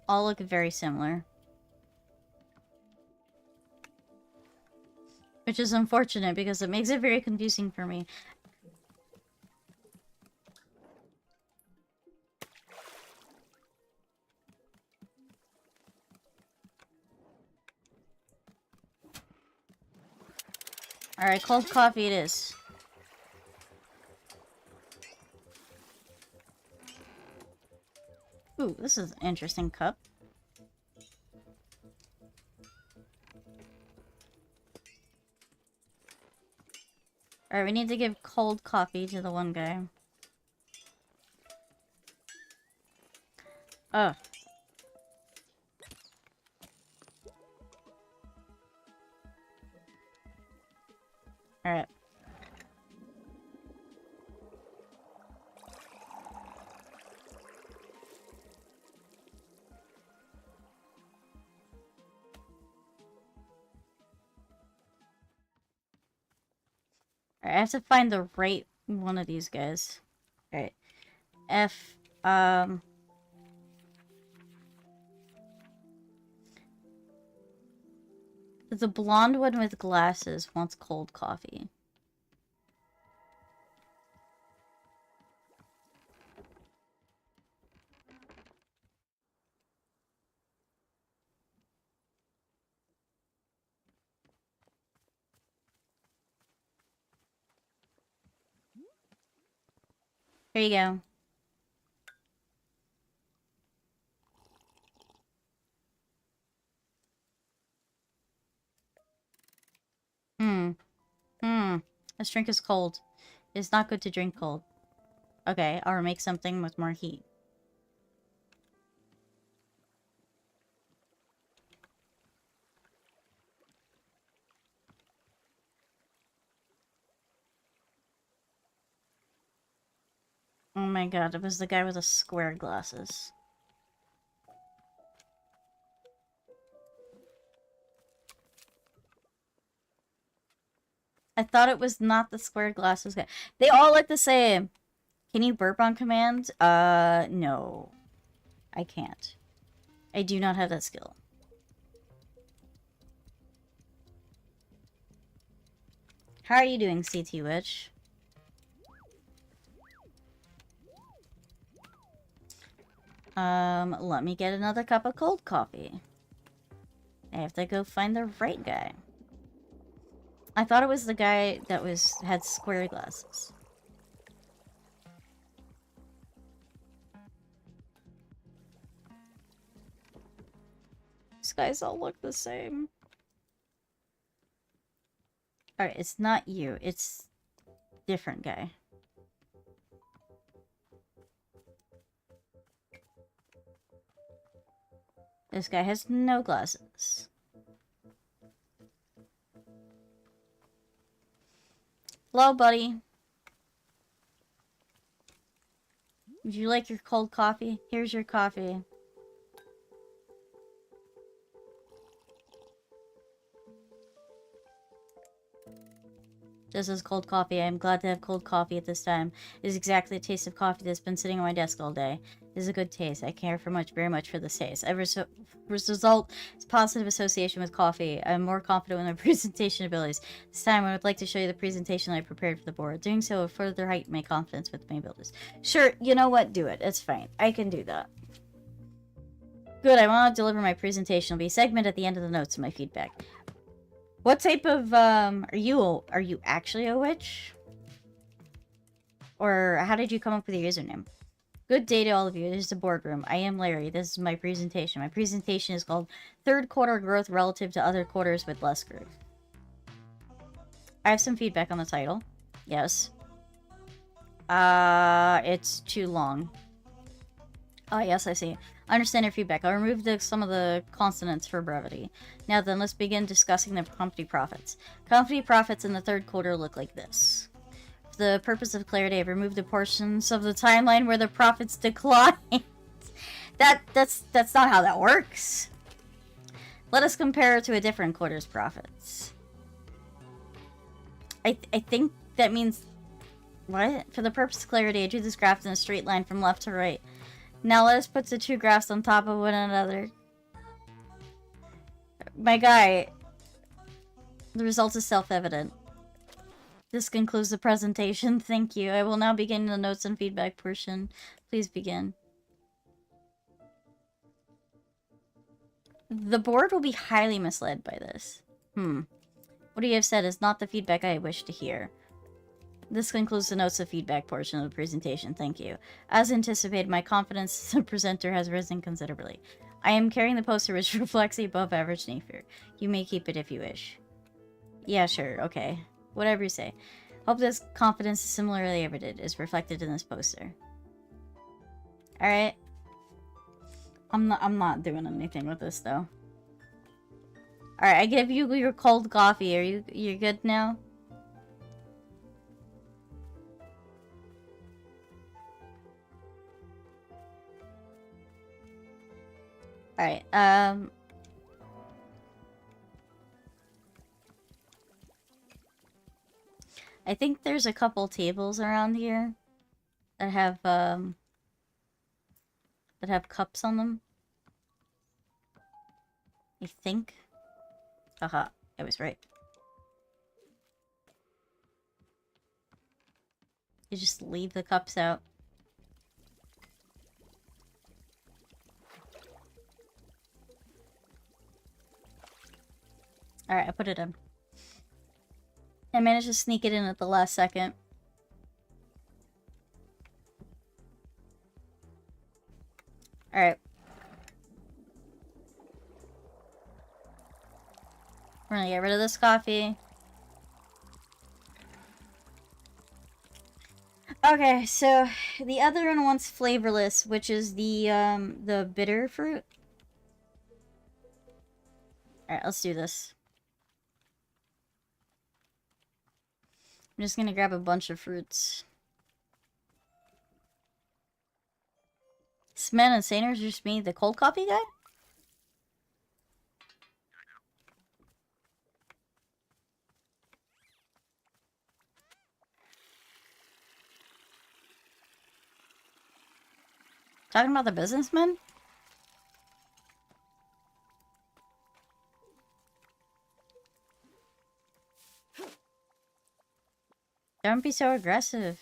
all look very similar. Which is unfortunate, because it makes it very confusing for me. Alright, cold coffee it is. Ooh, this is an interesting cup. Alright, we need to give cold coffee to the one guy. Oh. Alright. Alright, I have to find the right one of these guys. Alright. F, The blonde one with glasses wants cold coffee. Here you go. This drink is cold. It's not good to drink cold. Okay, I'll make something with more heat. Oh my god, it was the guy with the square glasses. I thought it was not the square glasses guy. They all look the same. Can you burp on command? No. I can't. I do not have that skill. How are you doing, CT Witch? Let me get another cup of cold coffee. I have to go find the right guy. I thought it was the guy that had square glasses. These guys all look the same. Alright, it's not you. It's different guy. This guy has no glasses. Hello, buddy. Would you like your cold coffee? Here's your coffee. This is cold coffee. I am glad to have cold coffee at this time. It is exactly the taste of coffee that's been sitting on my desk all day. It is a good taste. I care very much for this taste. As a result, it's positive association with coffee. I'm more confident in my presentation abilities. This time, I would like to show you the presentation I prepared for the board. Doing so will further heighten my confidence with my abilities. Sure, you know what? Do it. It's fine. I can do that. Good, I want to deliver my presentation. It'll be a segment at the end of the notes and my feedback. What type of, are you actually a witch? Or how did you come up with your username? Good day to all of you. This is the boardroom. I am Larry. This is my presentation. My presentation is called Third Quarter Growth Relative to Other Quarters with Less Growth. I have some feedback on the title. Yes. It's too long. Oh, yes, I see. I understand your feedback. I'll remove some of the consonants for brevity. Now then, let's begin discussing the company profits. Company profits in the third quarter look like this. For the purpose of clarity, I've removed the portions of the timeline where the profits decline. That's not how that works. Let us compare it to a different quarter's profits. I think that means... What? For the purpose of clarity, I drew this graph in a straight line from left to right. Now let us put the two graphs on top of one another. My guy, the result is self-evident. This concludes the presentation. Thank you. I will now begin the notes and feedback portion. Please begin. The board will be highly misled by this. What you have said is not the feedback I wish to hear. This concludes the notes of feedback portion of the presentation. Thank you. As anticipated, my confidence as a presenter has risen considerably. I am carrying the poster which reflects the above average nature. You may keep it if you wish. Yeah, sure. Okay. Whatever you say. Hope this confidence is similarly evident is reflected in this poster. Alright. I'm not doing anything with this though. Alright, I give you your cold coffee. Are you good now? Alright, I think there's a couple tables around here that have cups on them. I think. Haha. I was right. You just leave the cups out. Alright, I put it in. I managed to sneak it in at the last second. Alright. We're gonna get rid of this coffee. Okay, so the other one wants flavorless, which is the bitter fruit. Alright, let's do this. I'm just gonna grab a bunch of fruits. This man insane, or is it just me, the cold coffee guy? Talking about the businessman? Don't be so aggressive.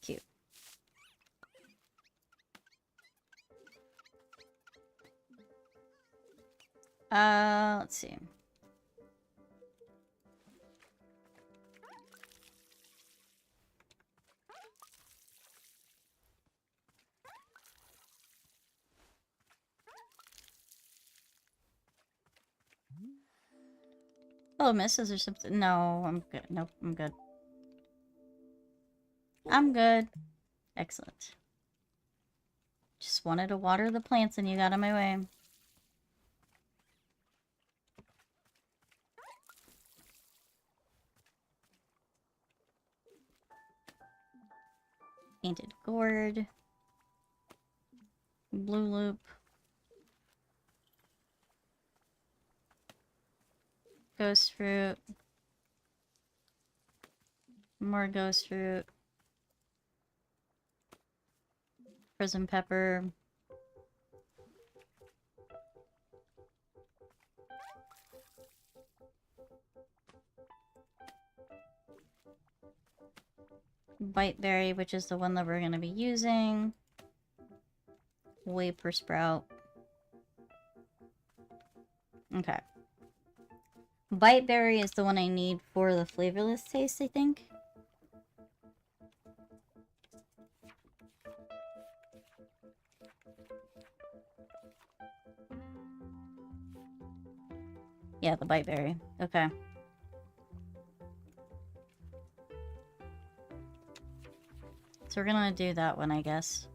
Cute. Let's see. Oh, misses or something. No, I'm good. Nope, I'm good. I'm good. Excellent. Just wanted to water the plants and you got in my way. Painted gourd. Blue loop. Ghost fruit. More ghost fruit. Prison pepper. Bite berry, which is the one that we're going to be using. Waper sprout. Okay. Bite berry is the one I need for the flavorless taste, I think. Yeah, the bite berry. Okay. So we're gonna do that one, I guess.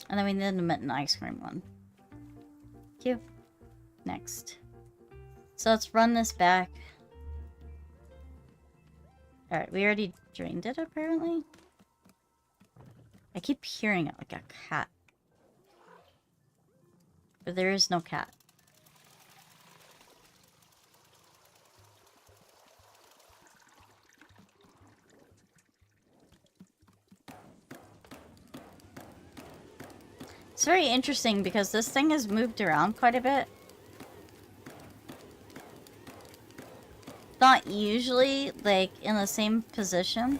And then we need an ice cream one. Cute. Next. So let's run this back. Alright, we already drained it, apparently. I keep hearing it like a cat. But there is no cat. It's very interesting because this thing has moved around quite a bit. Not usually, like, in the same position.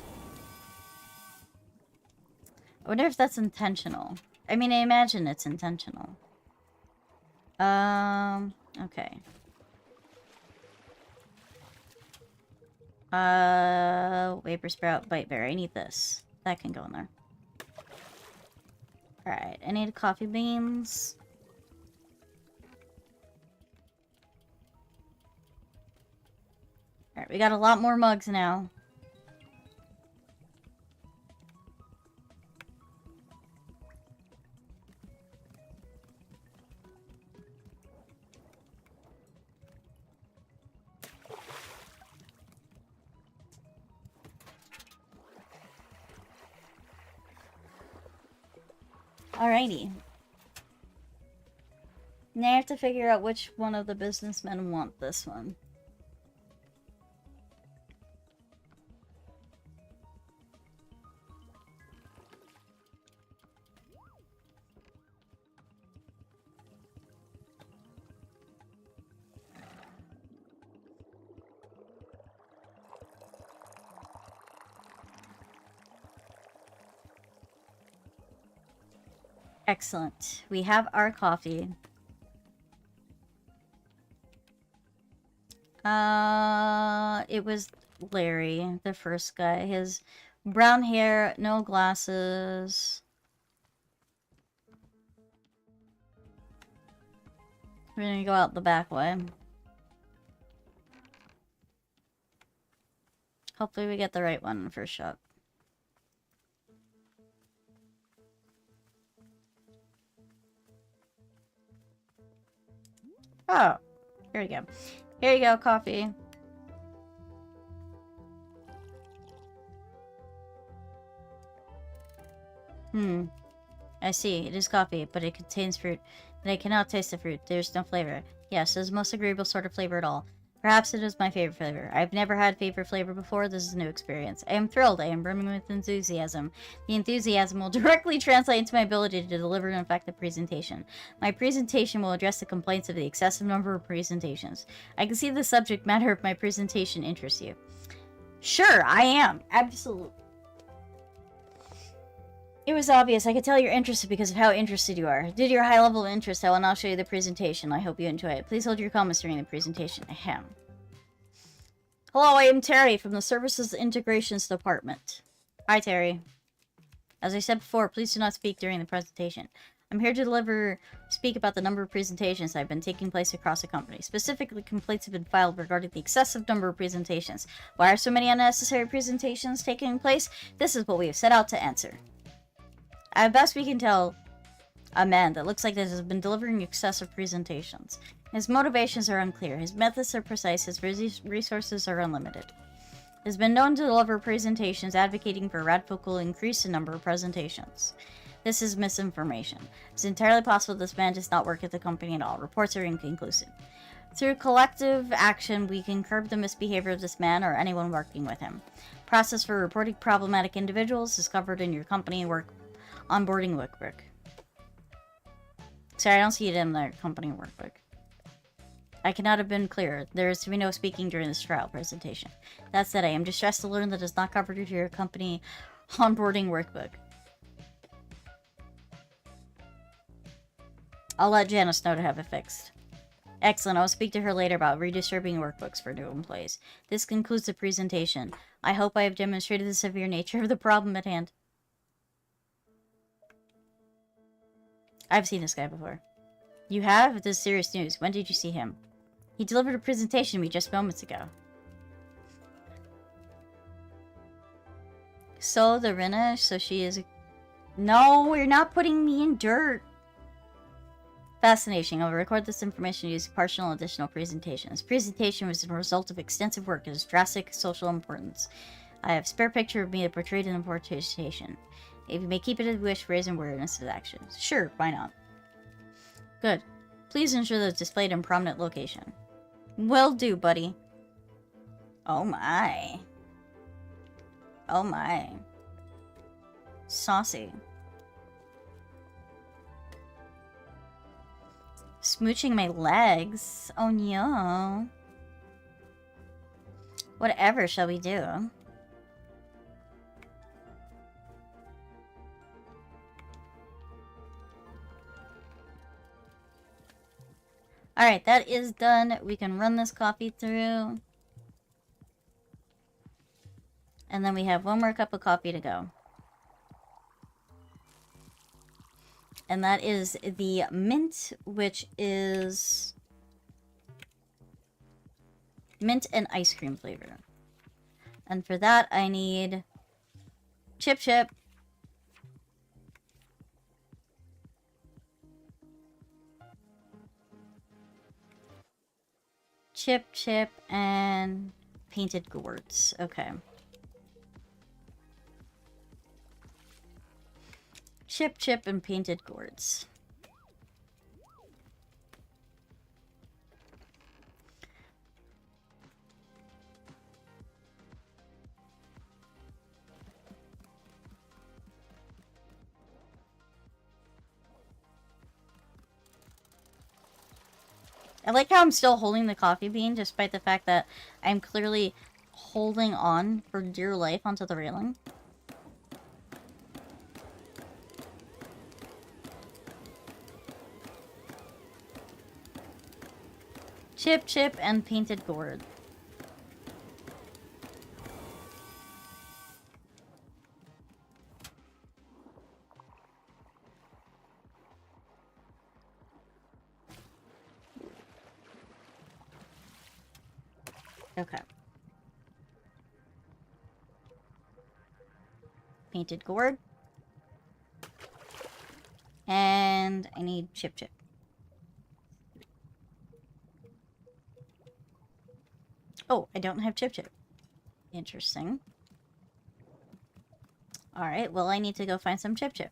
I wonder if that's intentional. I mean, I imagine it's intentional. Okay. Waper sprout, bite berry. I need this. That can go in there. Alright, I need coffee beans. Alright, we got a lot more mugs now. Alrighty. Now I have to figure out which one of the businessmen want this one. Excellent. We have our coffee. It was Larry, the first guy. His brown hair, no glasses. We're gonna go out the back way. Hopefully we get the right one in the first shot. Oh, here we go. Here you go, coffee. I see. It is coffee, but it contains fruit. And I cannot taste the fruit. There's no flavor. Yes, it is the most agreeable sort of flavor at all. Perhaps it is my favorite flavor. I've never had favorite flavor before. This is a new experience. I am thrilled. I am brimming with enthusiasm. The enthusiasm will directly translate into my ability to deliver an effective presentation. My presentation will address the complaints of the excessive number of presentations. I can see the subject matter of my presentation interests you. Sure, I am. Absolutely. It was obvious. I could tell you're interested because of how interested you are. Due to your high level of interest, I will now show you the presentation. I hope you enjoy it. Please hold your comments during the presentation. Ahem. Hello, I am Terry from the Services Integrations Department. Hi, Terry. As I said before, please do not speak during the presentation. I'm here to speak about the number of presentations that have been taking place across the company. Specifically, complaints have been filed regarding the excessive number of presentations. Why are so many unnecessary presentations taking place? This is what we have set out to answer. At best we can tell, a man that looks like this has been delivering excessive presentations. His motivations are unclear, his methods are precise, his resources are unlimited. He has been known to deliver presentations advocating for a radical increase in number of presentations. This is misinformation. It's entirely possible this man does not work at the company at all. Reports are inconclusive. Through collective action, we can curb the misbehavior of this man or anyone working with him. Process for reporting problematic individuals is covered in your company onboarding workbook. Sorry, I don't see it in the company workbook. I cannot have been clearer. There is to be no speaking during this trial presentation. That said, I am distressed to learn that it is not covered in your company onboarding workbook. I'll let Janice know to have it fixed. Excellent. I'll speak to her later about redistributing workbooks for new employees. This concludes the presentation. I hope I have demonstrated the severe nature of the problem at hand. I've seen this guy before. You have? This is serious news. When did you see him? He delivered a presentation to me just moments ago. So, the Rina, so she is... No, you're not putting me in dirt. Fascinating. I'll record this information using partial and additional presentations. Presentation was a result of extensive work. It is drastic social importance. I have a spare picture of me that portrayed in the presentation. If you may keep it as wish, raise awareness of actions. Sure, why not? Good. Please ensure that it's displayed in prominent location. Will do, buddy. Oh my. Oh my. Saucy. Smooching my legs. Oh no. Whatever shall we do? Alright, that is done. We can run this coffee through. And then we have one more cup of coffee to go. And that is the mint, which is mint and ice cream flavor. And for that, I need Chip Chip. Chip Chip and painted gourds. Okay. Chip Chip and painted gourds. I like how I'm still holding the coffee bean, despite the fact that I'm clearly holding on for dear life onto the railing. Chip, and painted gourd. Okay. Painted gourd. And I need chip. Oh, I don't have chip. Interesting. Alright, well I need to go find some chip.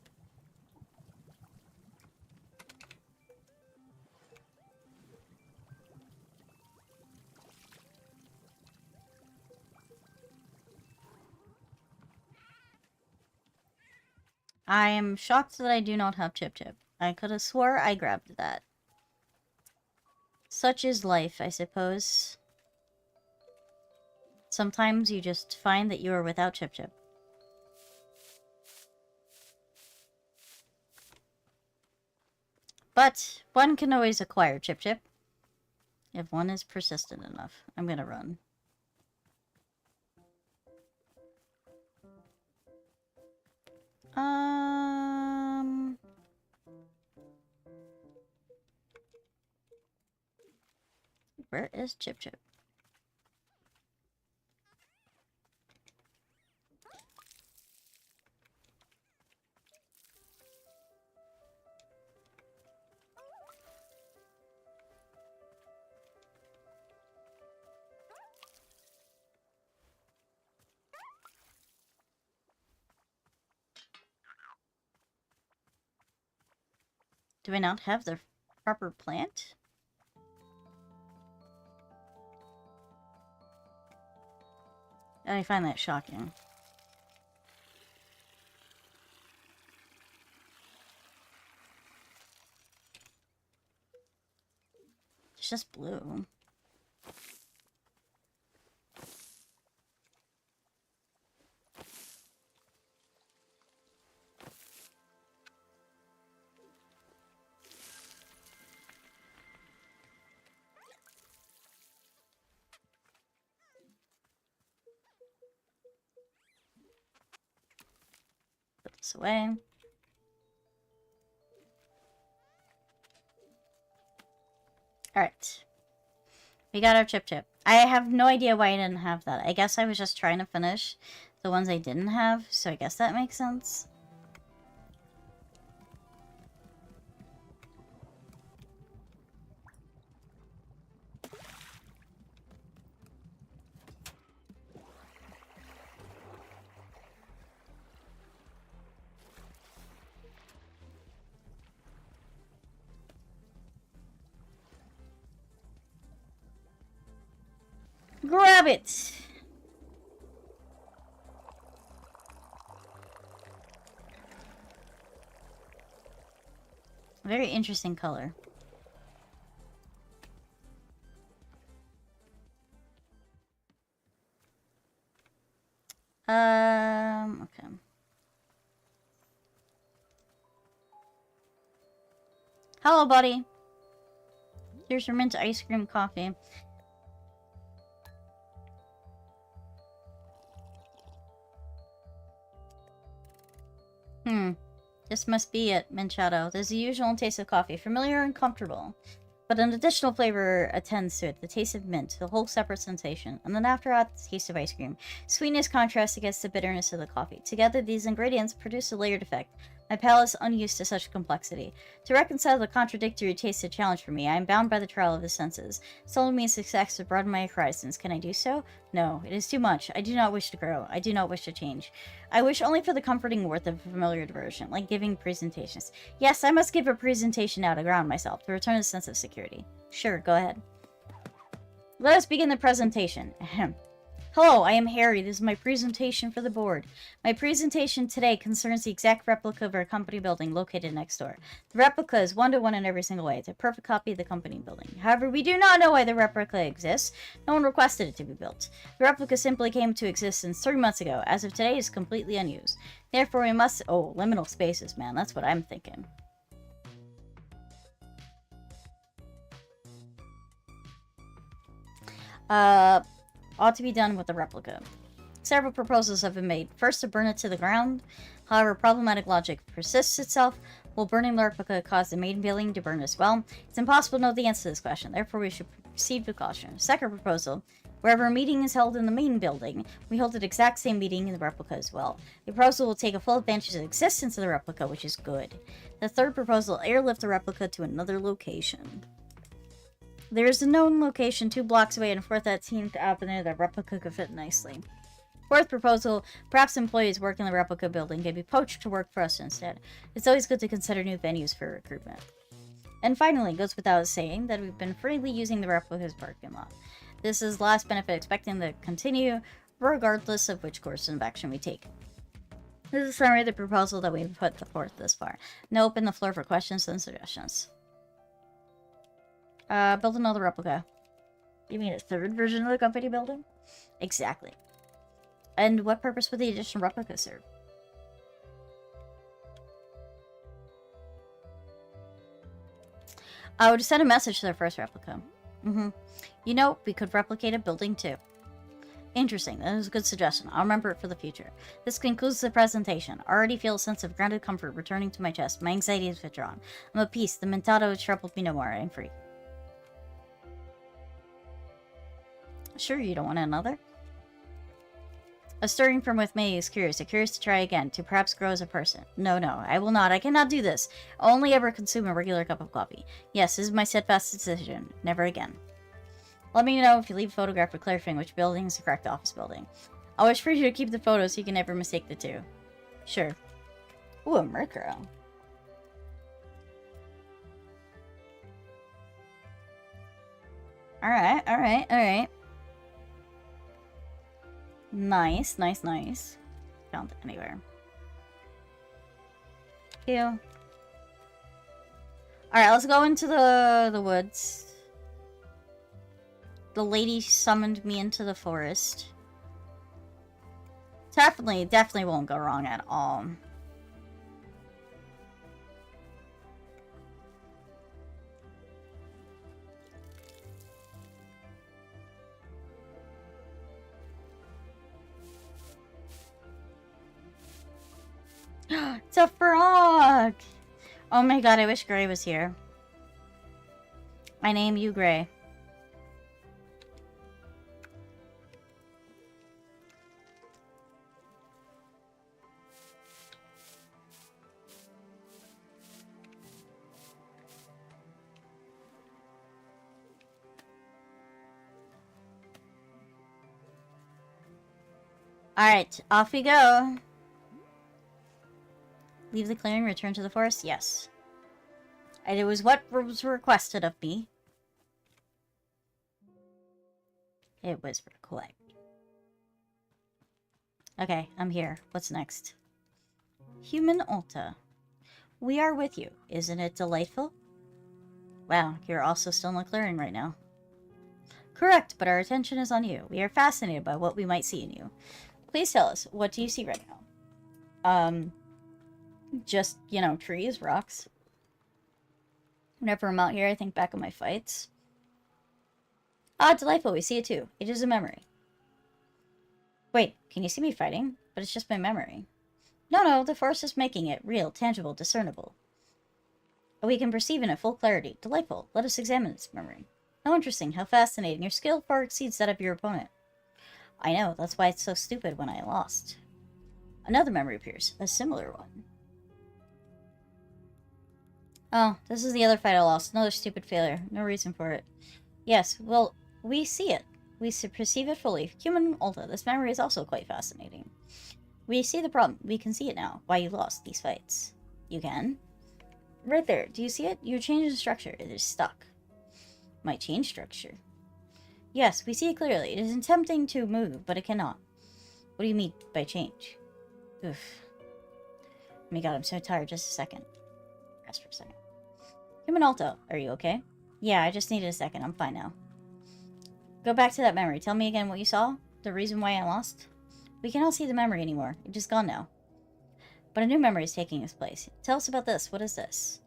I am shocked that I do not have chip. I could have swore I grabbed that. Such is life, I suppose. Sometimes you just find that you are without chip. But one can always acquire chip. If one is persistent enough. I'm gonna run. Where is chip? Do I not have the proper plant? I find that shocking. It's just blue. Put this away. Alright. We got our chip. I have no idea why I didn't have that. I guess I was just trying to finish the ones I didn't have, so I guess that makes sense. Grab it! Very interesting color. Okay. Hello, buddy. Here's your mint ice cream coffee. This must be it, mint shadow. There's the usual taste of coffee, familiar and comfortable. But an additional flavor attends to it, the taste of mint, a whole separate sensation. And then after that, the taste of ice cream. Sweetness contrasts against the bitterness of the coffee. Together, these ingredients produce a layered effect. My palate is unused to such complexity. To reconcile the contradictory taste a challenge for me, I am bound by the trial of the senses. Seldom means success to broaden my horizons. Can I do so? No, it is too much. I do not wish to grow. I do not wish to change. I wish only for the comforting warmth of familiar diversion, like giving presentations. Yes, I must give a presentation now to ground myself, to return a sense of security. Sure, go ahead. Let us begin the presentation. Ahem. Hello, I am Harry. This is my presentation for the board. My presentation today concerns the exact replica of our company building located next door. The replica is 1-to-1 in every single way. It's a perfect copy of the company building. However, we do not know why the replica exists. No one requested it to be built. The replica simply came to existence 3 months ago. As of today, it is completely unused. Therefore, we must... Oh, liminal spaces, man. That's what I'm thinking. Ought to be done with the replica. Several proposals have been made. First, to burn it to the ground. However, problematic logic persists itself. Will burning the replica cause the main building to burn as well? It's impossible to know the answer to this question, therefore we should proceed with caution. Second proposal. Wherever a meeting is held in the main building, we hold an exact same meeting in the replica as well. The proposal will take a full advantage of the existence of the replica, which is good. The third proposal, airlift the replica to another location. There is a known location 2 blocks away in 4th 18th Avenue that replica could fit nicely. Fourth proposal, perhaps employees working in the replica building can be poached to work for us instead. It's always good to consider new venues for recruitment. And finally, it goes without saying that we've been freely using the replica's parking lot. This is the last benefit expecting to continue, regardless of which course of action we take. This is a summary of the proposal that we've put forth this far. Now open the floor for questions and suggestions. Build another replica. You mean a third version of the company building? Exactly. And what purpose would the additional replica serve? I would send a message to their first replica. You know, we could replicate a building too. Interesting. That is a good suggestion. I'll remember it for the future. This concludes the presentation. I already feel a sense of grounded comfort returning to my chest. My anxiety is withdrawn. I'm at peace. The mentado has troubled me no more. I am free. Sure, you don't want another? A stirring from with me is curious. I'm curious to try again, to perhaps grow as a person. No, I will not. I cannot do this. I'll only ever consume a regular cup of coffee. Yes, this is my steadfast decision. Never again. Let me know if you leave a photograph for clarifying which building is the correct office building. I'll wish for you to keep the photos so you can never mistake the two. Sure. Ooh, a Murkrow. Alright. Nice. Found it anywhere. Ew. Alright, let's go into the woods. The lady summoned me into the forest. Definitely won't go wrong at all. It's a frog! Oh my god, I wish Gray was here. I name you Gray. Alright, off we go. Leave the clearing, return to the forest? Yes. And it was what was requested of me. It was required. Okay, I'm here. What's next? Human Ulta. We are with you. Isn't it delightful? Wow, you're also still in the clearing right now. Correct, but our attention is on you. We are fascinated by what we might see in you. Please tell us, what do you see right now? Just, you know, trees, rocks. Whenever I'm out here, I think back on my fights. Ah, delightful, we see it too. It is a memory. Wait, can you see me fighting? But it's just my memory. No, the force is making it real, tangible, discernible. We can perceive in it full clarity. Delightful. Let us examine this memory. How interesting, how fascinating. Your skill far exceeds that of your opponent. I know, that's why it's so stupid when I lost. Another memory appears, a similar one. Oh, this is the other fight I lost. Another stupid failure. No reason for it. Yes, well, we see it. We perceive it fully. Human Ulta, this memory is also quite fascinating. We see the problem. We can see it now. Why you lost these fights. You can? Right there. Do you see it? You changed the structure. It is stuck. Might change structure. Yes, we see it clearly. It is attempting to move, but it cannot. What do you mean by change? Oof. Oh my god, I'm so tired. Just a second. Rest for a second. Human Alto, are you okay? Yeah, I just needed a second. I'm fine now. Go back to that memory. Tell me again what you saw. The reason why I lost. We cannot see the memory anymore. It's just gone now. But a new memory is taking its place. Tell us about this. What is this?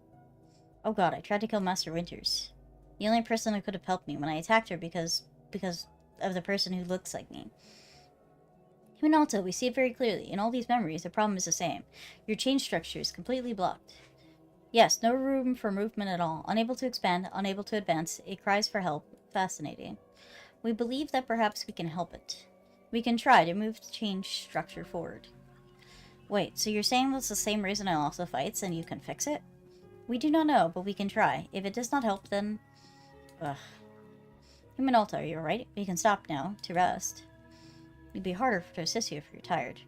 Oh god, I tried to kill Master Winters. The only person who could have helped me when I attacked her because of the person who looks like me. Humanalta, we see it very clearly. In all these memories, the problem is the same. Your change structure is completely blocked. Yes, no room for movement at all. Unable to expand, unable to advance. It cries for help. Fascinating. We believe that perhaps we can help it. We can try to move the change structure forward. Wait, so you're saying that's the same reason I lost the fights and you can fix it? We do not know, but we can try. If it does not help, then... Ugh. Humanalta, are you alright? We can stop now, to rest. It'd be harder to assist you if you're tired.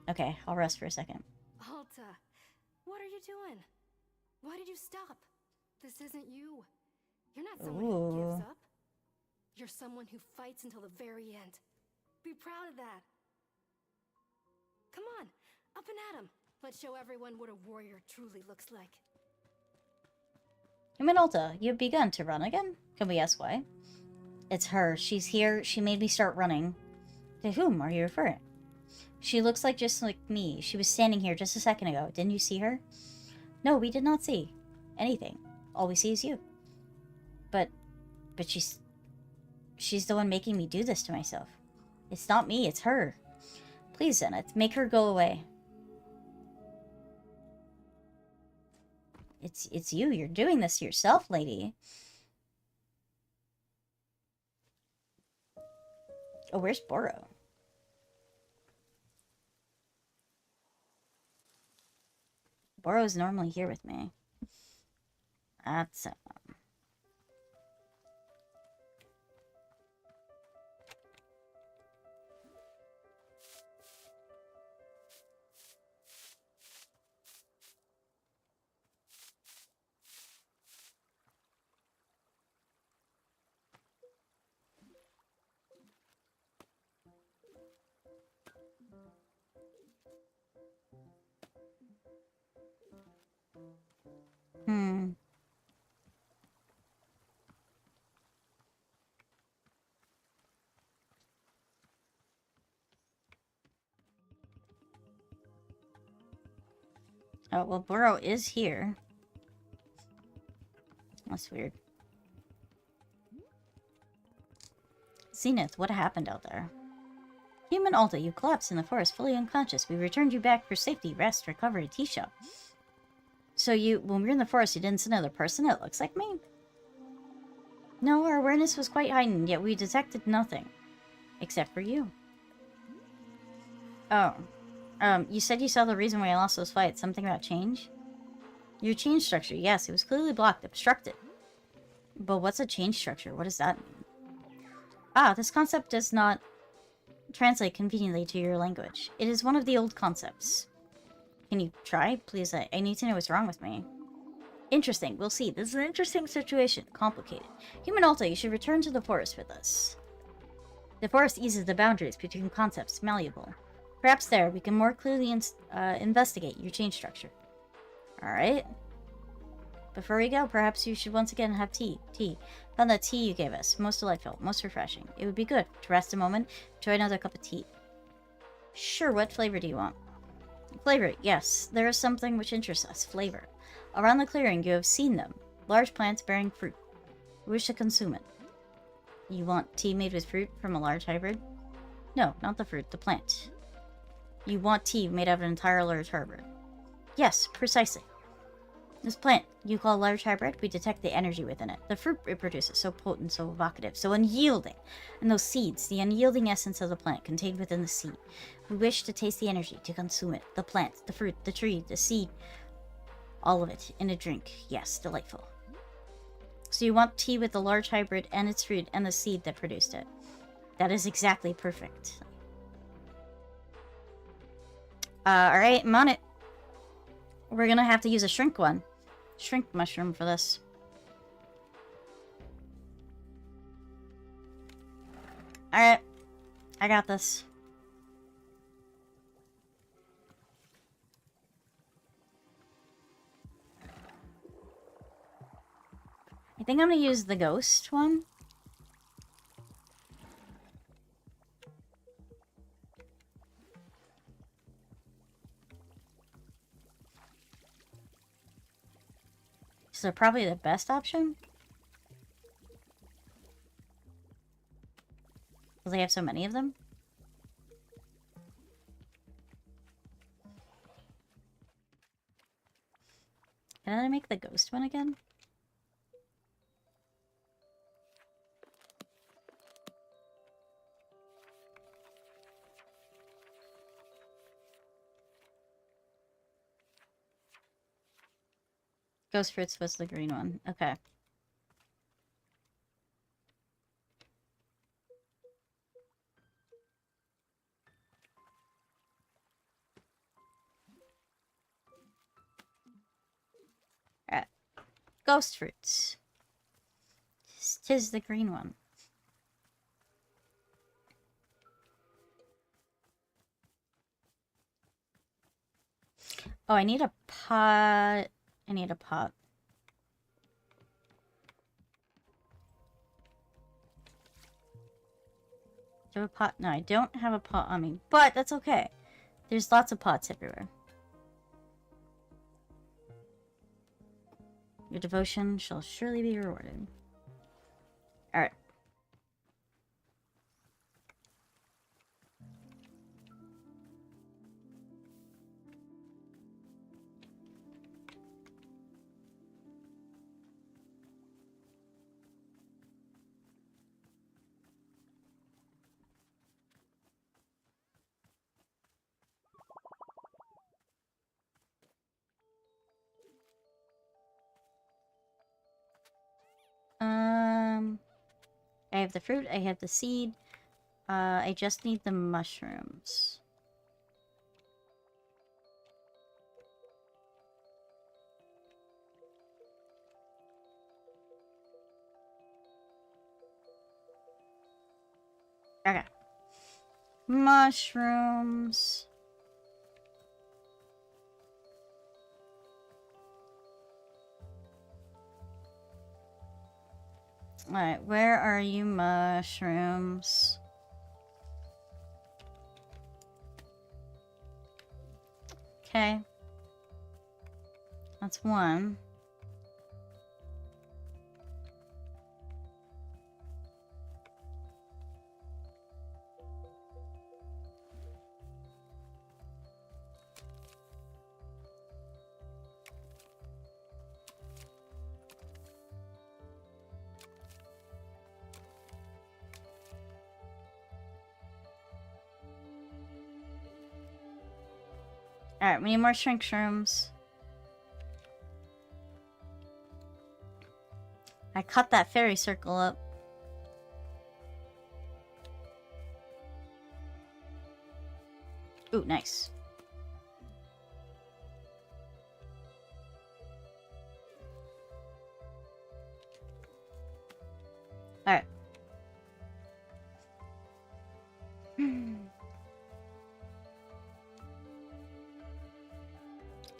Okay, I'll rest for a second. Alta, what are you doing? Why did you stop? This isn't you. You're not someone who gives up. You're someone who fights until the very end. Be proud of that. Come on, up and at 'em. Let's show everyone what a warrior truly looks like. Humanalta, you've begun to run again? Can we ask why? It's her. She's here. She made me start running. To whom are you referring? She looks like just like me. She was standing here just a second ago. Didn't you see her? No, we did not see anything. All we see is you. But she's the one making me do this to myself. It's not me, it's her. Please, Zenith, make her go away. It's you. You're doing this to yourself, lady. Oh, where's Boro? Boro's normally here with me. That's... Oh, well, Boro is here. That's weird. Zenith, what happened out there? Humanalta, you collapsed in the forest, fully unconscious. We returned you back for safety, rest, recovery, tea shop. So when we were in the forest, you didn't see another person that looks like me? No, our awareness was quite heightened, yet we detected nothing. Except for you. Oh. You said you saw the reason why I lost those fights. Something about change? Your change structure, yes, it was clearly blocked, obstructed. But what's a change structure? What does that mean? Ah, this concept does not translate conveniently to your language. It is one of the old concepts. Can you try? Please, I need to know what's wrong with me. Interesting, we'll see. This is an interesting situation. Complicated. Humanalta, you should return to the forest with us. The forest eases the boundaries between concepts, malleable. Perhaps there, we can more clearly investigate your change structure. Alright. Before we go, perhaps you should once again have tea. Tea. Found that tea you gave us. Most delightful. Most refreshing. It would be good to rest a moment. Enjoy another cup of tea. Sure, what flavor do you want? Flavor, yes. There is something which interests us. Flavor. Around the clearing, you have seen them. Large plants bearing fruit. We wish to consume it. You want tea made with fruit from a large hybrid? No, not the fruit, the plant. You want tea made out of an entire large hybrid. Yes, precisely. This plant, you call a large hybrid, we detect the energy within it. The fruit it produces, so potent, so evocative, so unyielding. And those seeds, the unyielding essence of the plant contained within the seed. We wish to taste the energy, to consume it. The plant, the fruit, the tree, the seed. All of it in a drink. Yes, delightful. So you want tea with the large hybrid and its fruit and the seed that produced it. That is exactly perfect. Alright, I'm on it. We're gonna have to use a shrink one. Shrink mushroom for this. Alright. I got this. I think I'm gonna use the ghost one. So probably the best option. Because I have so many of them. Can I make the ghost one again? Ghost fruits was the green one. Okay. Alright. Ghost fruits. Tis the green one. Oh, I need a pot. I need a pot. Do I have a pot? No, I don't have a pot on me. But that's okay. There's lots of pots everywhere. Your devotion shall surely be rewarded. Alright. I have the fruit, I have the seed. I just need the mushrooms. Okay. Mushrooms. Alright, where are you, mushrooms? Okay. That's one. Alright, we need more shrink shrooms. I cut that fairy circle up. Ooh, nice. Alright.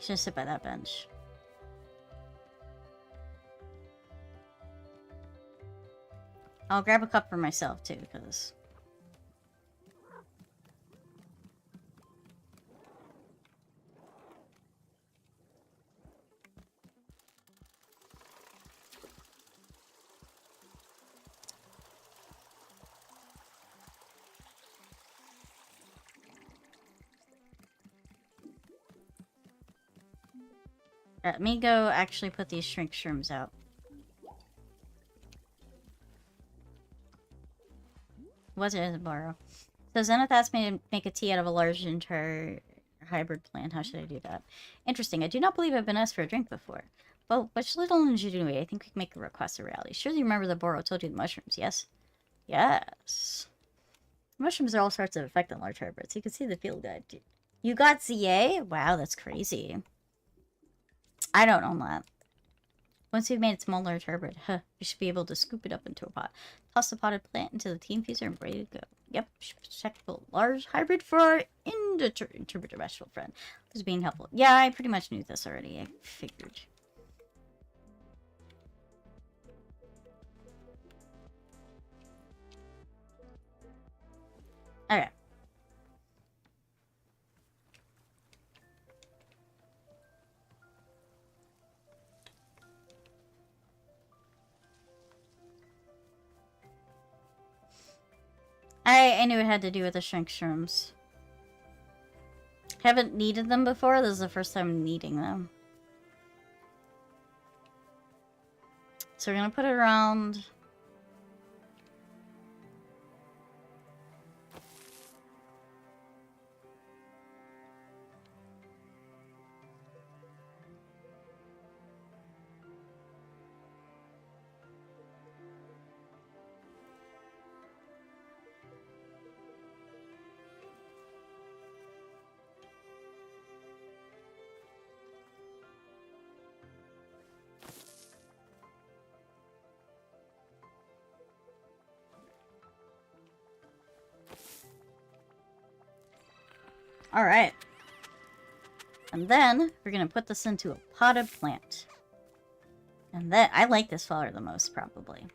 Should sit by that bench. I'll grab a cup for myself too, because let me go actually put these shrink shrooms out. Was it a borrow? So Zenith asked me to make a tea out of a large entire hybrid plant. How should I do that? Interesting. I do not believe I've been asked for a drink before. But which little ingenuity, I think we can make a request a reality. Surely you remember the Boro told you the mushrooms, yes? Yes. Mushrooms are all sorts of effect on large hybrids. You can see the field guide. You got ZA? Wow, that's crazy. I don't own that. Once you've made a small large hybrid, you should be able to scoop it up into a pot. Toss the potted plant into the team fuser and ready to go. Yep, check the large hybrid for our interdimensional friend. Who's being helpful. Yeah, I pretty much knew this already. I figured. Okay. I knew it had to do with the shrink shrooms. Haven't needed them before. This is the first time needing them. So we're gonna put it around. Alright. And then we're gonna put this into a potted plant. And then I like this flower the most, probably.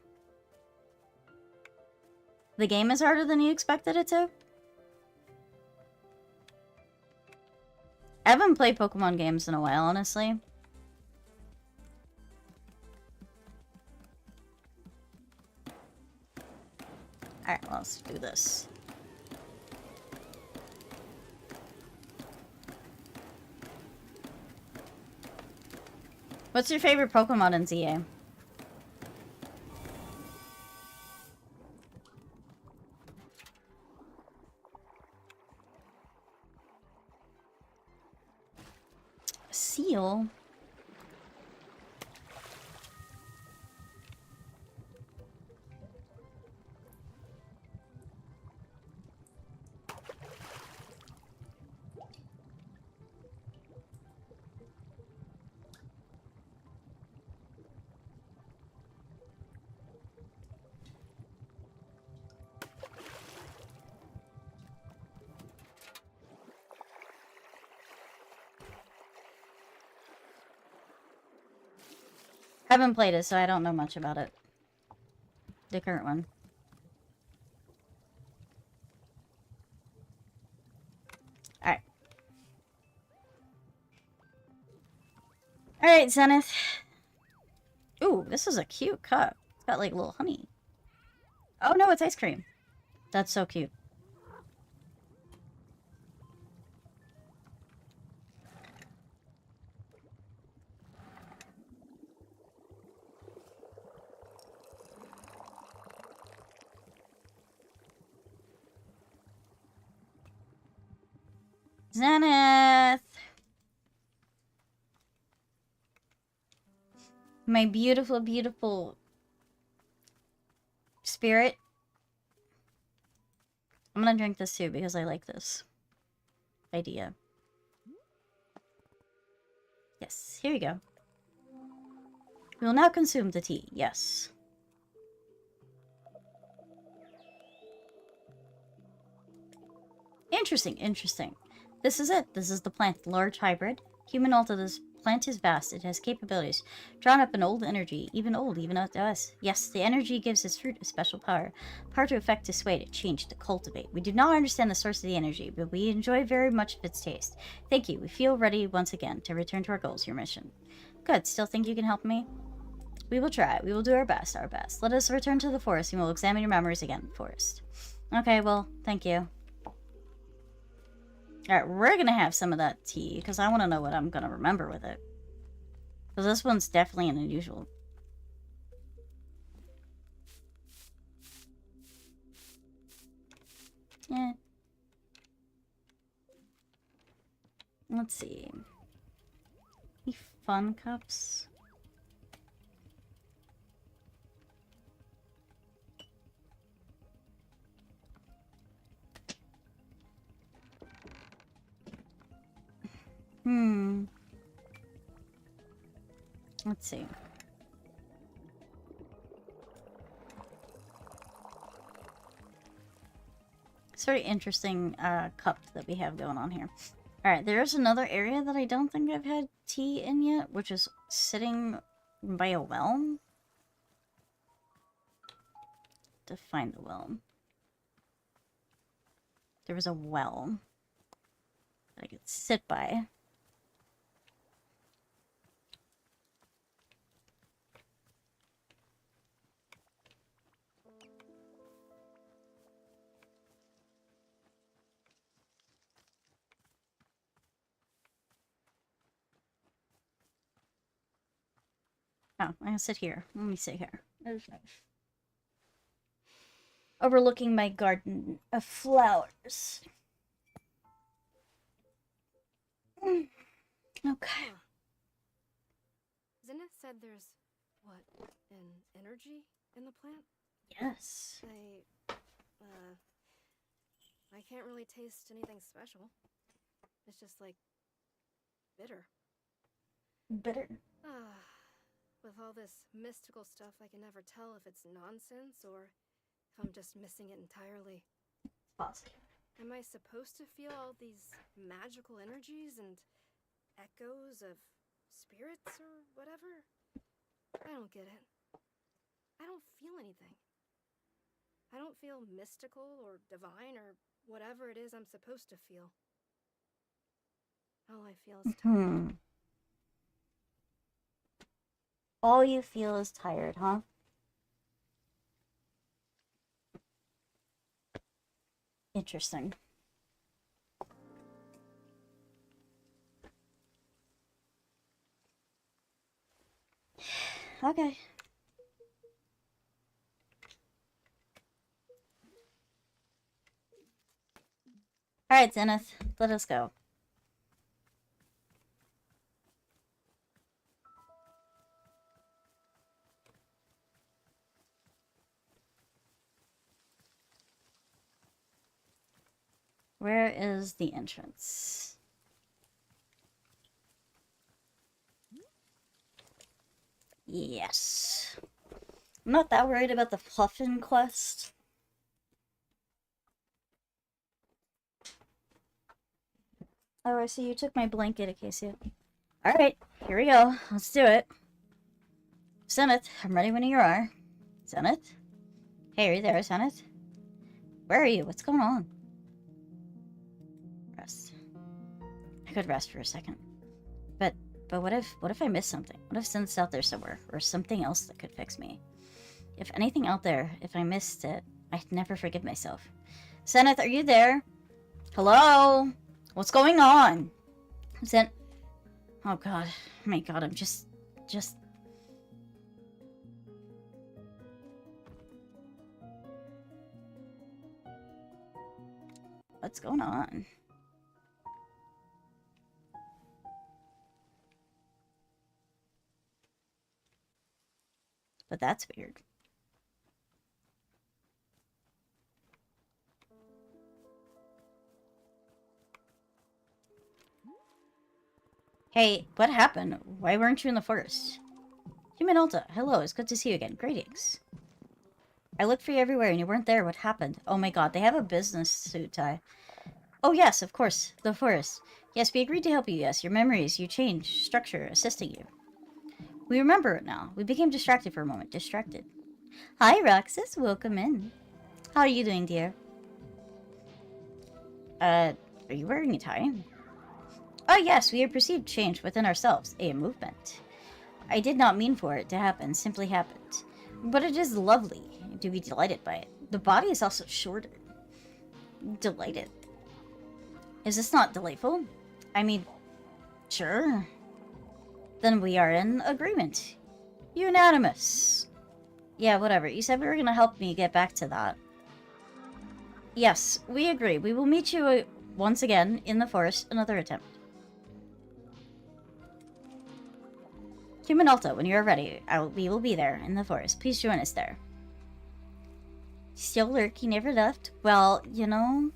The game is harder than you expected it to? I haven't played Pokemon games in a while, honestly. Alright, well, let's do this. What's your favorite Pokemon in ZA? Seal? Haven't played it, so I don't know much about it. The current one. Alright. Alright, Zenith. Ooh, this is a cute cup. It's got like little honey. Oh no, it's ice cream. That's so cute. Zenith! My beautiful, beautiful spirit. I'm gonna drink this too because I like this idea. Yes, here we go. We will now consume the tea. Yes. Interesting, interesting. This is it. This is the plant. Large hybrid. Human alta. This plant is vast. It has capabilities. Drawn up in old energy. Even up to us. Yes, the energy gives its fruit a special power. Power to affect, to sway, to change, to cultivate. We do not understand the source of the energy, but we enjoy very much of its taste. Thank you. We feel ready once again to return to our goals, your mission. Good. Still think you can help me? We will try. We will do our best, our best. Let us return to the forest and we'll examine your memories again, forest. Okay, well, thank you. Alright, we're gonna have some of that tea, because I want to know what I'm gonna remember with it. Because this one's definitely an unusual. Yeah. Let's see. Any fun cups? Let's see. It's a very interesting cup that we have going on here. Alright, there's another area that I don't think I've had tea in yet, which is sitting by a well. To find the well. There was a well that I could sit by. Oh, I'm gonna sit here. Let me sit here. That's nice. Overlooking my garden of flowers. Okay. Huh. Zenith said there's, what, an energy in the plant? Yes. I can't really taste anything special. It's just like bitter. Bitter. With all this mystical stuff, I can never tell if it's nonsense or if I'm just missing it entirely. Possible. Am I supposed to feel all these magical energies and echoes of spirits or whatever? I don't get it. I don't feel anything. I don't feel mystical or divine or whatever it is I'm supposed to feel. All I feel is tired. All you feel is tired, huh? Interesting. Okay. Alright, Zenith. Let us go. Where is the entrance? Yes. I'm not that worried about the Puffin quest. Oh, I see you took my blanket, Acacia. Alright, here we go. Let's do it. Zenith, I'm ready when you are. Zenith? Hey, are you there, Zenith? Where are you? What's going on? Rest. I could rest for a second. But what if I missed something? What if Zenith's out there somewhere? Or something else that could fix me? If anything out there, if I missed it, I'd never forgive myself. Zenith, are you there? Hello? What's going on? Oh god. Oh my god, I'm just... What's going on? But that's weird. Hey, what happened? Why weren't you in the forest? Human Alta, hello, it's good to see you again. Greetings. I looked for you everywhere and you weren't there. What happened? Oh my god, they have a business suit tie. Oh yes, of course. The forest. Yes, we agreed to help you, yes. Your memories, you changed. Structure, assisting you. We remember it now. We became distracted for a moment. Distracted. Hi, Roxas. Welcome in. How are you doing, dear? Are you wearing a tie? Oh yes, we have perceived change within ourselves. A movement. I did not mean for it to happen. Simply happened. But it is lovely. To be delighted by it. The body is also shorter. Delighted. Is this not delightful? I mean, sure. Then we are in agreement. Unanimous. Yeah, whatever. You said we were gonna help me get back to that. Yes, we agree. We will meet you once again in the forest. Another attempt. Human Alta, when you are ready, we will be there in the forest. Please join us there. Still lurking, never left. Well, you know,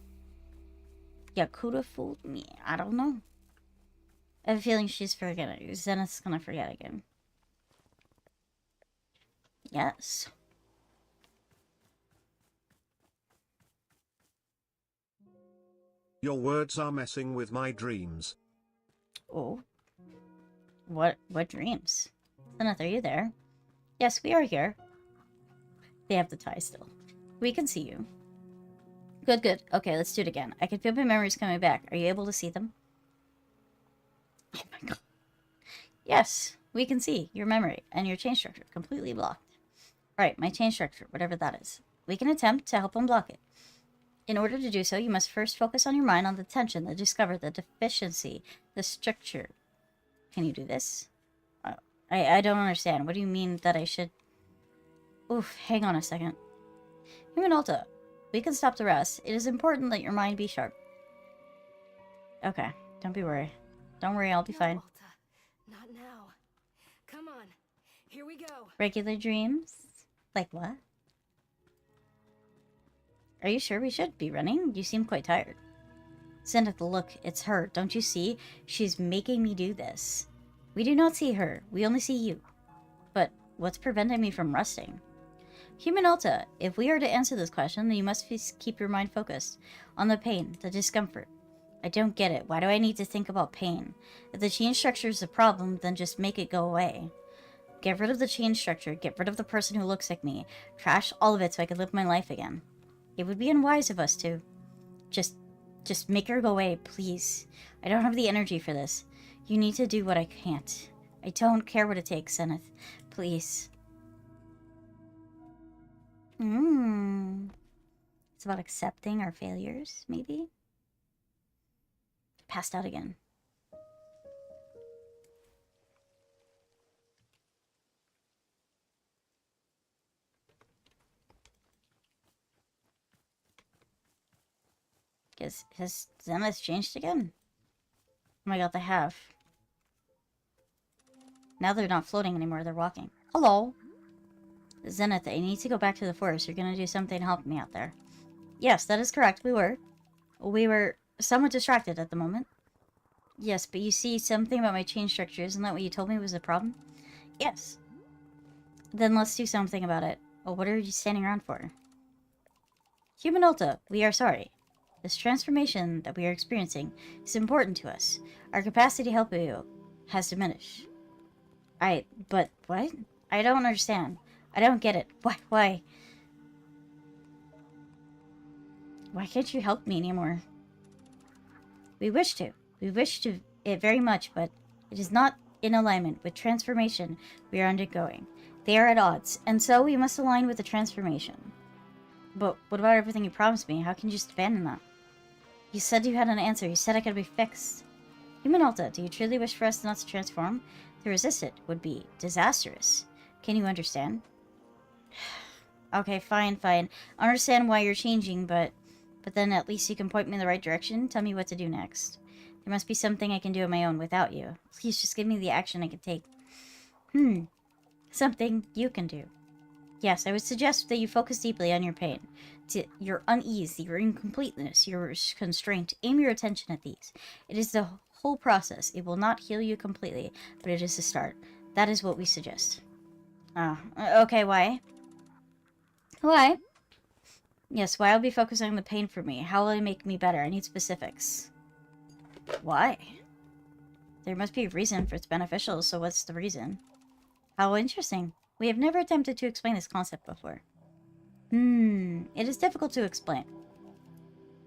you could have fooled me. I don't know. I have a feeling she's forgetting. Zenith's gonna forget again. Yes. Your words are messing with my dreams. Oh. What dreams? Zenith, are you there? Yes, we are here. They have the tie still. We can see you. Good, good. Okay, let's do it again. I can feel my memories coming back. Are you able to see them? Oh my god. Yes, we can see your memory and your chain structure completely blocked. Right, my chain structure, whatever that is. We can attempt to help unblock it. In order to do so, you must first focus on your mind on the tension, the discover, the deficiency, the structure. Can you do this? I don't understand. What do you mean that I should... Oof, hang on a second. Human Alta, we can stop the rest. It is important that your mind be sharp. Okay, don't be worried. Don't worry, I'll be fine. Alta, not now. Come on, here we go. Regular dreams? Like what? Are you sure we should be running? You seem quite tired. Zenith, look, it's her. Don't you see? She's making me do this. We do not see her. We only see you. But what's preventing me from resting? Human Alta, if we are to answer this question, then you must keep your mind focused on the pain, the discomfort. I don't get it. Why do I need to think about pain? If the chain structure is a problem, then just make it go away. Get rid of the chain structure. Get rid of the person who looks like me. Trash all of it so I can live my life again. It would be unwise of us to. Just make her go away, please. I don't have the energy for this. You need to do what I can't. I don't care what it takes, Zenith. Please. It's about accepting our failures, maybe? Passed out again. Has Zenith changed again? Oh my god, they have. Now they're not floating anymore, they're walking. Hello? Zenith, I need to go back to the forest. You're gonna do something to help me out there. Yes, that is correct, we were. We were somewhat distracted at the moment. Yes, but you see, something about my chain structure, isn't that what you told me was the problem? Yes. Then let's do something about it. Oh, what are you standing around for? Human Alta, we are sorry. This transformation that we are experiencing is important to us. Our capacity to help you has diminished. But what? I don't understand. I don't get it. Why? Why can't you help me anymore? We wish to. We wish to it very much, but it is not in alignment with transformation we are undergoing. They are at odds, and so we must align with the transformation. But what about everything you promised me? How can you just abandon that? You said you had an answer. You said it could be fixed. Human Alta, do you truly wish for us not to transform? To resist it would be disastrous. Can you understand? Okay, fine. I understand why you're changing, but then at least you can point me in the right direction. Tell me what to do next. There must be something I can do on my own without you. Please just give me the action I can take. Something you can do. Yes, I would suggest that you focus deeply on your pain, to your unease, your incompleteness, your constraint. Aim your attention at these. It is the whole process. It will not heal you completely, but it is a start. That is what we suggest. Okay, why? Why? Yes, why will be focusing on the pain for me? How will it make me better? I need specifics. Why? There must be a reason for it's beneficial, so what's the reason? How interesting. We have never attempted to explain this concept before. It is difficult to explain.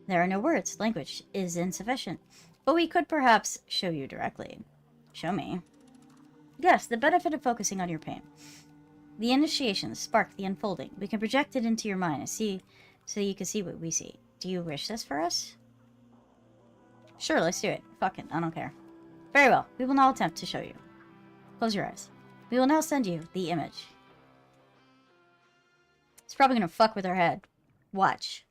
There are no words. Language is insufficient. But we could perhaps show you directly. Show me. Yes, the benefit of focusing on your pain. The initiation, the spark, the unfolding. We can project it into your mind and see, so you can see what we see. Do you wish this for us? Sure, let's do it. Fuck it, I don't care. Very well, we will now attempt to show you. Close your eyes. We will now send you the image. It's probably gonna fuck with our head. Watch.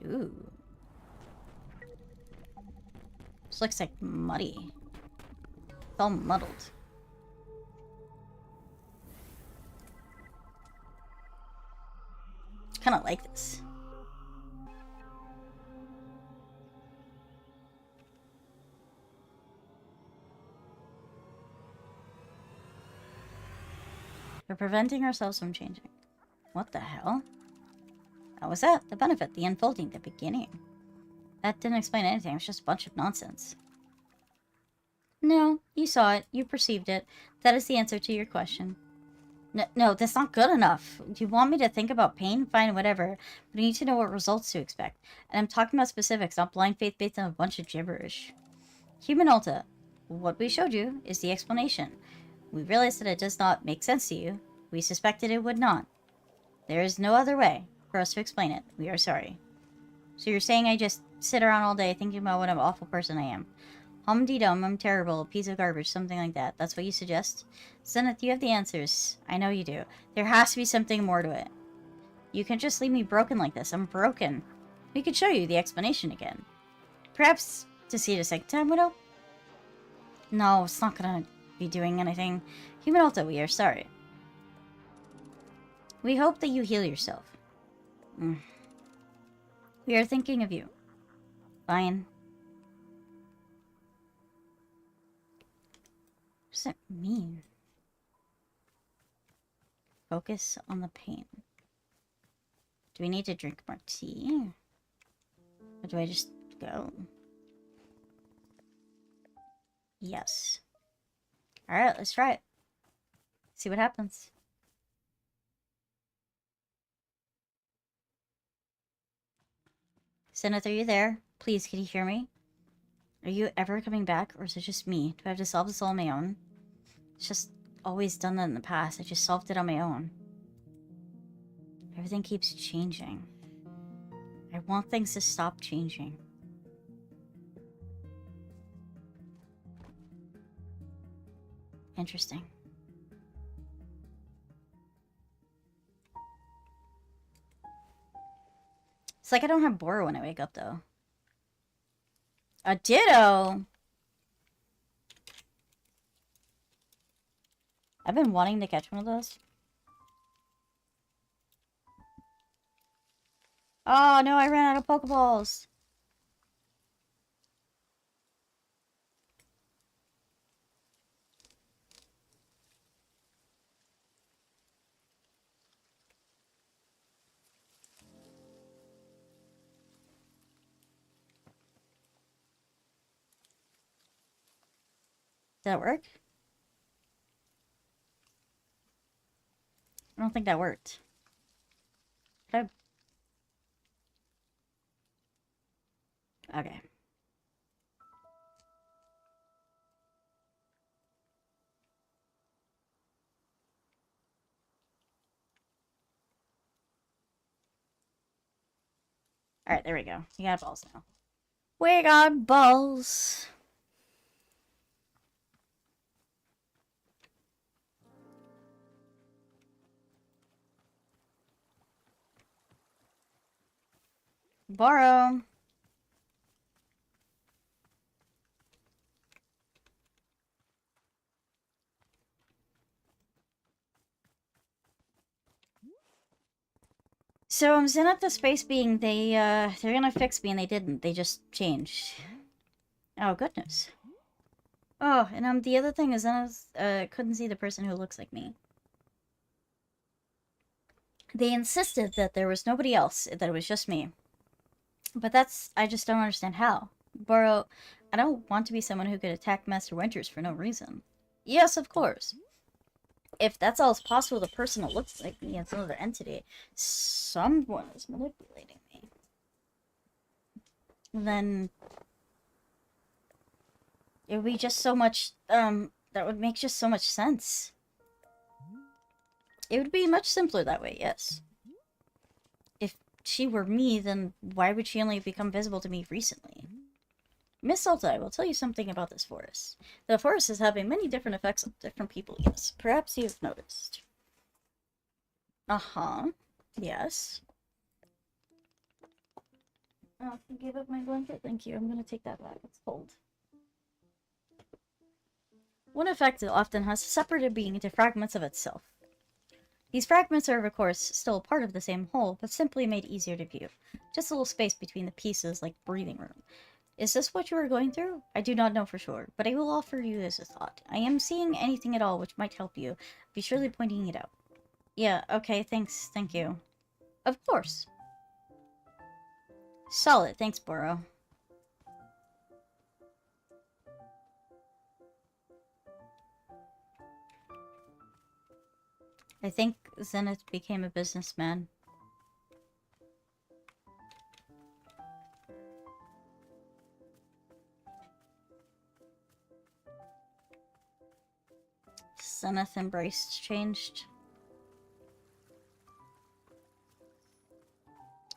Ooh. This looks like muddy. It's all muddled. Kind of like this. We're preventing ourselves from changing. What the hell? How was that? The benefit, the unfolding, the beginning. That didn't explain anything. It was just a bunch of nonsense. No, you saw it. You perceived it. That is the answer to your question. No, that's not good enough. Do you want me to think about pain? Fine, whatever. But I need to know what results to expect. And I'm talking about specifics, not blind faith based on a bunch of gibberish. Human Alta, what we showed you is the explanation. We realize that it does not make sense to you. We suspected it would not. There is no other way for us to explain it. We are sorry. So you're saying I just sit around all day thinking about what an awful person I am. Hum-dee-dum, I'm terrible, a piece of garbage, something like that. That's what you suggest? Zenith, you have the answers. I know you do. There has to be something more to it. You can't just leave me broken like this. I'm broken. We could show you the explanation again. Perhaps to see it a second time, Widow? No, it's not gonna be doing anything. Human Alta, we are sorry. We hope that you heal yourself. We are thinking of you. Fine. What does that mean? Focus on the pain. Do we need to drink more tea? Or do I just go? Yes. Alright, let's try it. See what happens. Zenith, are you there? Please, can you hear me? Are you ever coming back, or is it just me? Do I have to solve this all on my own? It's just always done that in the past. I just solved it on my own. Everything keeps changing. I want things to stop changing. Interesting. It's like I don't have Boro when I wake up, though. A ditto! I've been wanting to catch one of those. Oh no, I ran out of Pokeballs! Did that work? I don't think that worked. Did I... Okay. Alright, there we go. We got balls now. We got balls! Borrow. So I'm Zenith the Space Being, they're gonna fix me and they didn't. They just changed. Oh, goodness. Oh, and the other thing is Zenith, couldn't see the person who looks like me. They insisted that there was nobody else, that it was just me. But I just don't understand how. Boro, I don't want to be someone who could attack Master Winters for no reason. Yes, of course. If that's all is possible, the person that looks like me is another entity. Someone is manipulating me. Then it would be just so much, that would make just so much sense. It would be much simpler that way, yes. If she were me, then why would she only become visible to me recently? Miss Salta, I will tell you something about this forest. The forest is having many different effects on different people, yes. Perhaps you've noticed. Uh-huh. Yes. Oh, you gave up my blanket? Thank you. I'm gonna take that back. It's cold. One effect it often has separated being into fragments of itself. These fragments are, of course, still a part of the same whole, but simply made easier to view. Just a little space between the pieces, like breathing room. Is this what you are going through? I do not know for sure, but I will offer you this as a thought. I am seeing anything at all which might help you. Be surely pointing it out. Yeah, okay, thanks, thank you. Of course. Solid, thanks, Boro. I think Zenith became a businessman. Zenith embraced changed.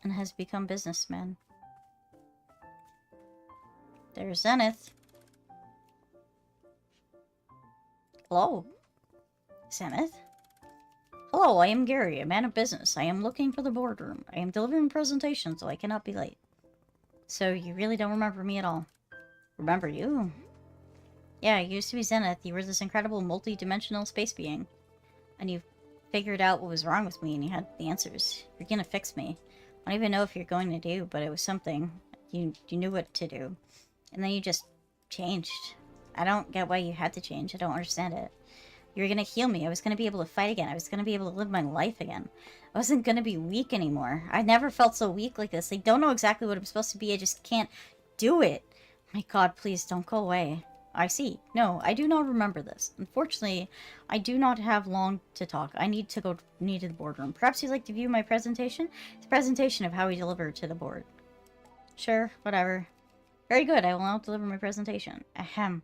And has become businessman. There's Zenith. Hello? Zenith? Hello, I am Gary, a man of business. I am looking for the boardroom. I am delivering a presentation, so I cannot be late. So, you really don't remember me at all? Remember you? Yeah, you used to be Zenith. You were this incredible multi-dimensional space being. And you figured out what was wrong with me, and you had the answers. You're gonna fix me. I don't even know if you're going to do, but it was something. You knew what to do. And then you just changed. I don't get why you had to change. I don't understand it. You were gonna heal me. I was gonna be able to fight again. I was gonna be able to live my life again. I wasn't gonna be weak anymore. I never felt so weak like this. I don't know exactly what I'm supposed to be. I just can't do it. My God, please don't go away. I see. No, I do not remember this. Unfortunately, I do not have long to talk. I need to go to the boardroom. Perhaps you'd like to view my presentation? It's a presentation of how we deliver to the board. Sure, whatever. Very good. I will now deliver my presentation. Ahem.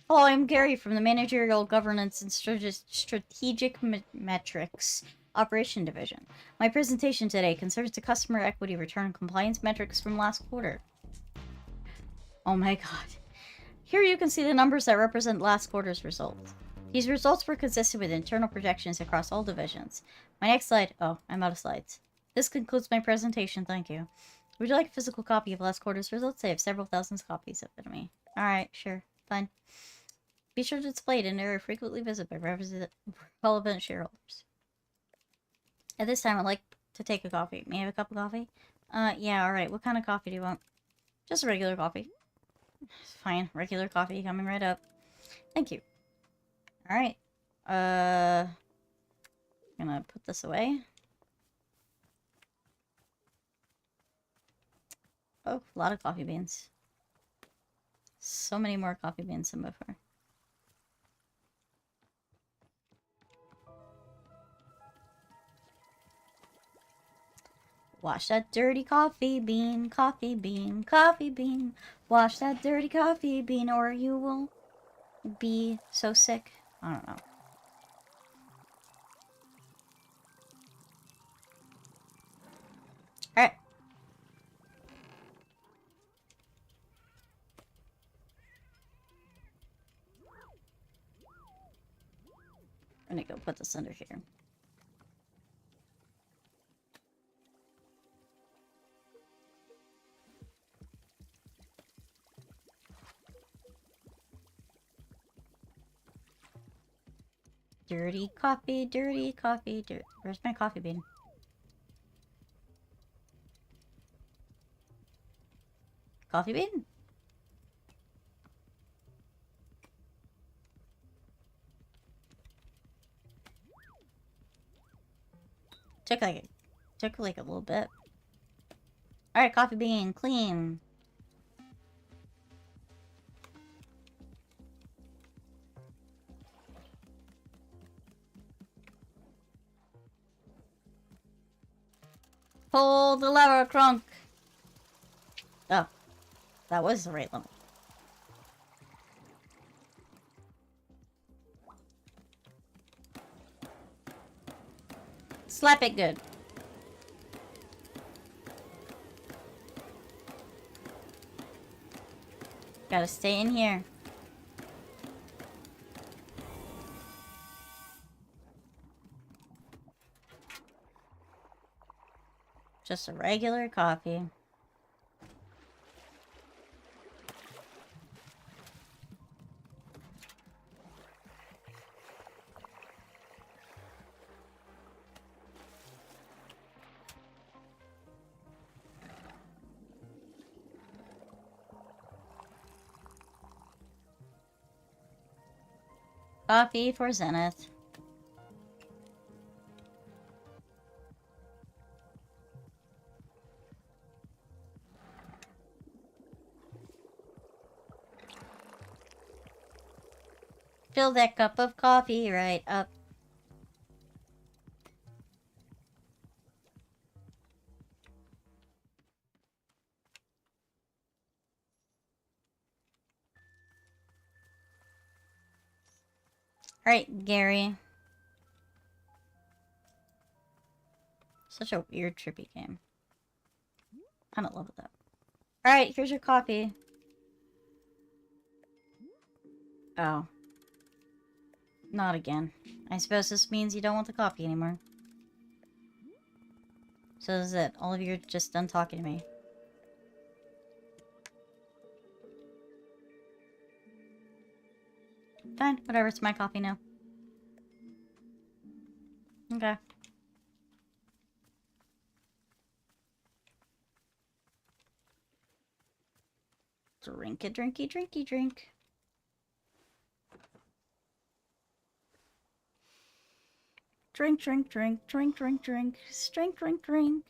Hello, I'm Gary from the Managerial Governance and Strategic Metrics Operation Division. My presentation today concerns the customer equity return compliance metrics from last quarter. Oh my God. Here you can see the numbers that represent last quarter's results. These results were consistent with internal projections across all divisions. My next slide... Oh, I'm out of slides. This concludes my presentation, thank you. Would you like a physical copy of last quarter's results? I have several thousand copies of it to me. Alright, sure. Fine. Be sure to display it in an area frequently visited by relevant shareholders. At this time, I'd like to take a coffee. May I have a cup of coffee? Yeah, alright. What kind of coffee do you want? Just a regular coffee. Fine. Regular coffee coming right up. Thank you. Alright. Gonna put this away. Oh, a lot of coffee beans. So many more coffee beans than before. Wash that dirty coffee bean, coffee bean, coffee bean. Wash that dirty coffee bean or you will be so sick. I don't know. Alright. I'm gonna go put this under here. Dirty coffee, dirty coffee, Where's my coffee bean? Coffee bean? Took like a little bit. Alright, coffee bean, clean. Pull the lever, Crunk. Oh, that was the right level. Slap it good. Gotta stay in here. Just a regular coffee. Coffee for Zenith. Fill that cup of coffee right up. Alright, Gary. Such a weird, trippy game. I don't love it though. Alright, here's your coffee. Oh. Not again. I suppose this means you don't want the coffee anymore. So is it. All of you are just done talking to me. Fine, whatever, it's my coffee now. Okay. Drink it, drinky, drinky, drink. Drink, drink, drink, drink, drink, drink. Drink, drink, drink.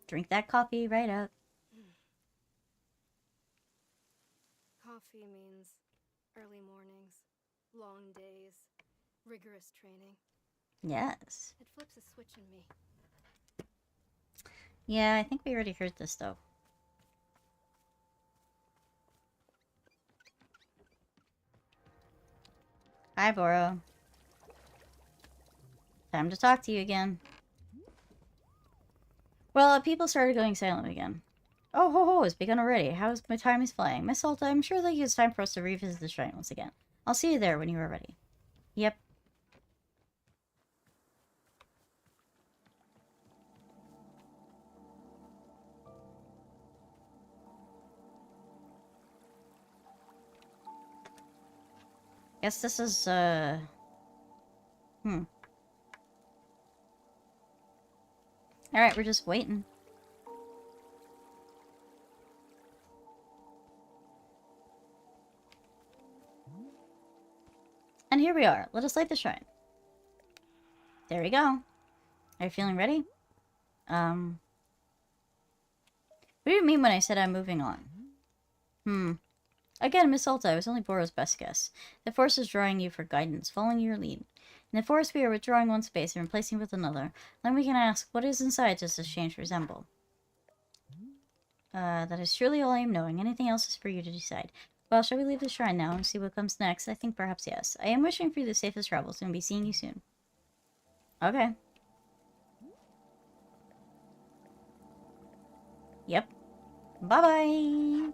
Drink that coffee right up. Coffee means early mornings, long days, rigorous training. Yes. It flips a switch in me. Yeah, I think we already heard this, though. Hi, Boro. Time to talk to you again. Well, people started going silent again. Oh, ho, ho, it's begun already. How's my time is flying. Miss Alta, I'm sure that it's time for us to revisit the shrine once again. I'll see you there when you are ready. Yep. Guess this is, Alright, we're just waiting. And here we are. Let us light the shrine. There we go. Are you feeling ready? What do you mean when I said I'm moving on? Again, Miss Alta, I was only Boro's best guess. The Force is drawing you for guidance, following your lead. In the Force, we are withdrawing one space and replacing it with another. Then we can ask, what is inside does this change resemble? That is surely all I am knowing. Anything else is for you to decide. Well, shall we leave the shrine now and see what comes next? I think perhaps yes. I am wishing for you the safest travels and be seeing you soon. Okay. Yep. Bye-bye!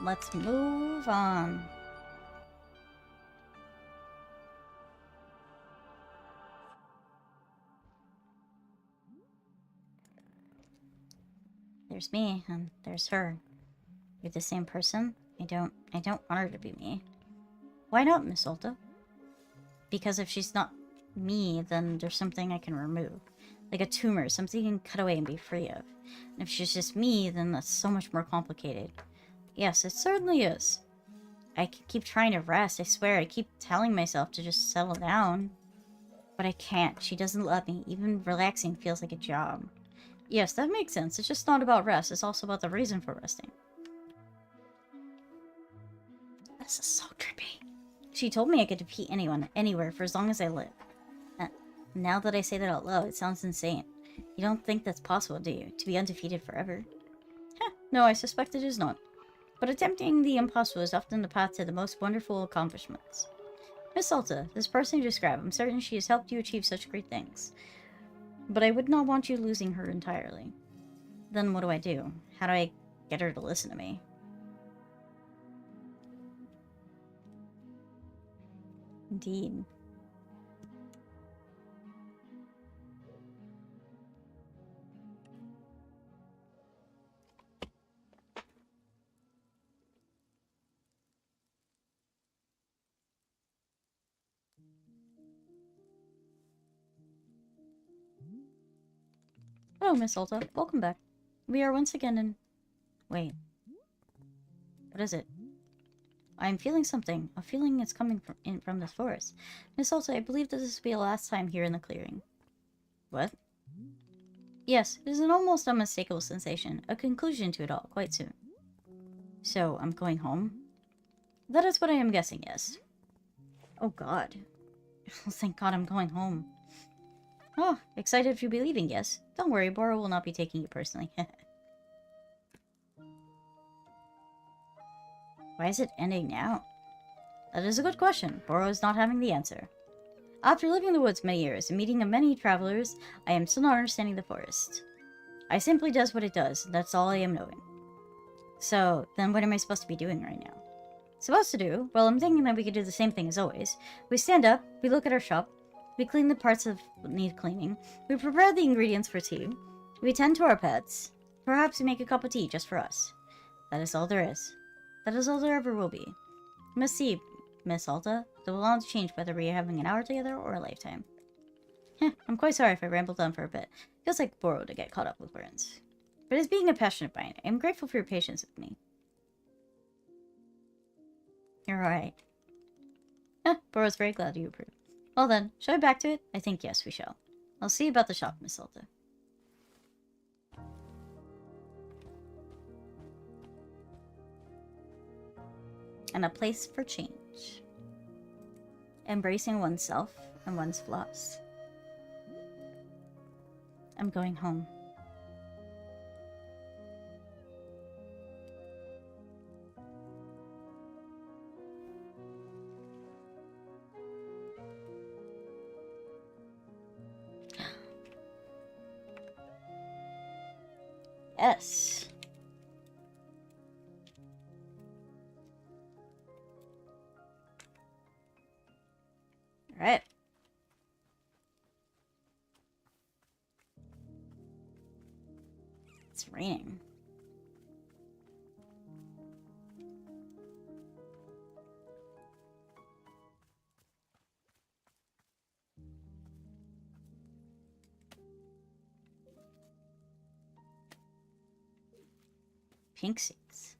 Let's move on. There's me, and there's her. You're the same person? I don't want her to be me. Why not, Miss Alta? Because if she's not me, then there's something I can remove. Like a tumor, something you can cut away and be free of. And if she's just me, then that's so much more complicated. Yes, it certainly is. I keep trying to rest, I swear. I keep telling myself to just settle down. But I can't. She doesn't let me. Even relaxing feels like a job. Yes, that makes sense. It's just not about rest. It's also about the reason for resting. This is so trippy. She told me I could defeat anyone, anywhere, for as long as I live. Now that I say that out loud, it sounds insane. You don't think that's possible, do you? To be undefeated forever? Heh, no, I suspect it is not. But attempting the impossible is often the path to the most wonderful accomplishments. Miss Alta, this person you describe, I'm certain she has helped you achieve such great things. But I would not want you losing her entirely. Then what do I do? How do I get her to listen to me? Indeed. Oh, Miss Alta, welcome back. We are once again in... Wait. What is it? I am feeling something. A feeling is coming from this forest. Miss Alta, I believe that this will be the last time here in the clearing. What? Yes, it is an almost unmistakable sensation. A conclusion to it all, quite soon. So, I'm going home? That is what I am guessing, yes. Oh god. Oh, thank god I'm going home. Oh, excited to be leaving, yes. Don't worry, Bora will not be taking you personally. Why is it ending now? That is a good question. Boro is not having the answer. After living in the woods many years and meeting many travelers, I am still not understanding the forest. I simply does what it does, and that's all I am knowing. So, then what am I supposed to be doing right now? Supposed to do? Well, I'm thinking that we could do the same thing as always. We stand up, we look at our shop, we clean the parts that need cleaning, we prepare the ingredients for tea, we tend to our pets, perhaps we make a cup of tea just for us. That is all there is. That is all there ever will be. Must see, Miss Alta, that will not change whether we are having an hour together or a lifetime. Heh, I'm quite sorry if I rambled on for a bit. Feels like Boro to get caught up with words. But as being a passionate mind, I am grateful for your patience with me. You're alright. Boro's very glad you approve. Well then, shall we back to it? I think yes, we shall. I'll see you about the shop, Miss Alta. And a place for change. Embracing oneself and one's flaws. I'm going home. Yes. All right. It's raining. Pinksies.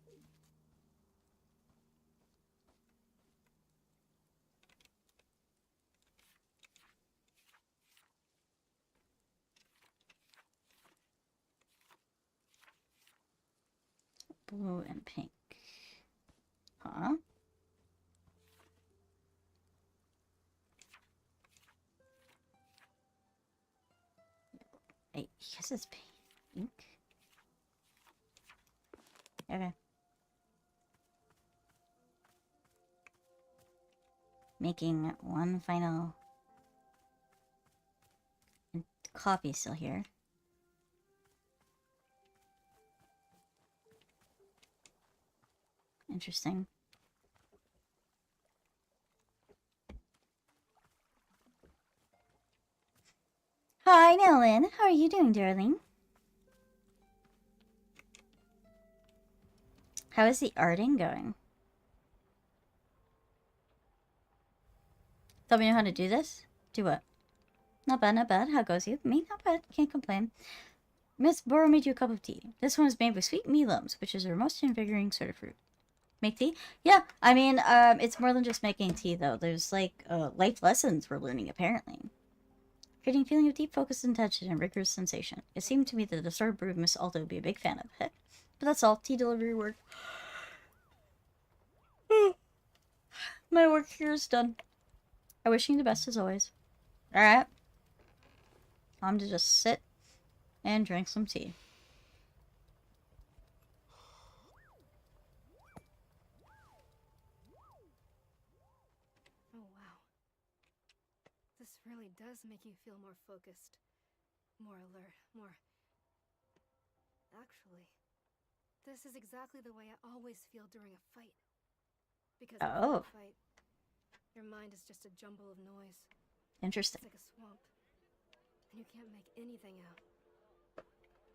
Blue and pink. Huh? I guess it's pink. Okay. Making one final coffee still here. Interesting. Hi, Nolan. How are you doing, darling? How is the arting going? Tell me how to do this? Do what? Not bad, not bad. How goes you? Me? Not bad. Can't complain. Miss Boro made you a cup of tea. This one is made with sweet melums, which is our most invigorating sort of fruit. Make tea? Yeah, I mean, it's more than just making tea, though. There's, like, life lessons we're learning, apparently. Creating a feeling of deep focused intention and rigorous sensation. It seemed to me that the sort of brew Miss Alta would be a big fan of. But that's all. Tea delivery work. My work here is done. I wish you the best as always. Alright. Time to just sit and drink some tea. Oh, wow. This really does make you feel more focused, more alert, more... Actually, this is exactly the way I always feel during a fight. Because before a fight, your mind is just a jumble of noise. Interesting. It's like a swamp, and you can't make anything out.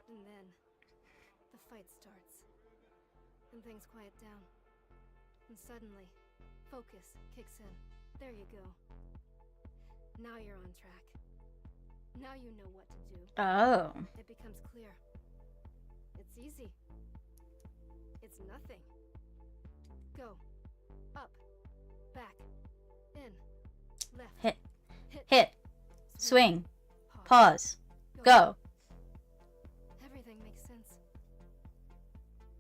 And then, the fight starts, and things quiet down. And suddenly, focus kicks in. There you go. Now you're on track. Now you know what to do. Oh. It becomes clear. It's easy. It's nothing. Go. Up. Back. In. Left. Hit. Swing. Pause. Go. Everything makes sense.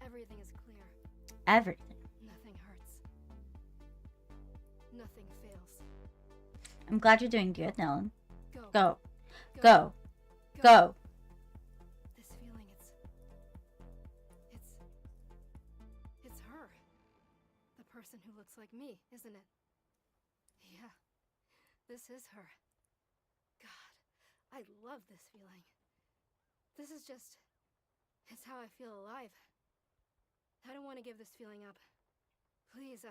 Everything is clear. Everything. Nothing hurts. Nothing fails. I'm glad you're doing good, Nolan. Go. Go. Go. This feeling, it's her. like me, isn't it? Yeah, this is her. God, I love this feeling. This is just... it's how I feel alive. I don't want to give this feeling up. Please,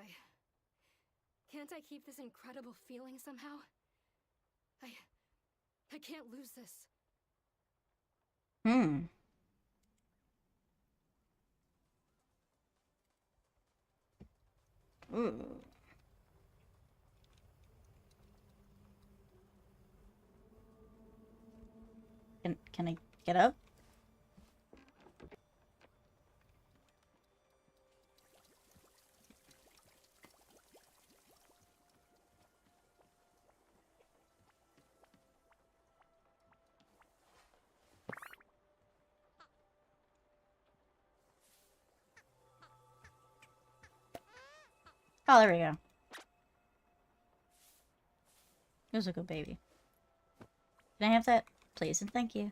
can't I keep this incredible feeling somehow? I can't lose this. Hmm. Ooh. Can I get up? Oh, there we go. He was a good baby. Can I have that, please? And thank you.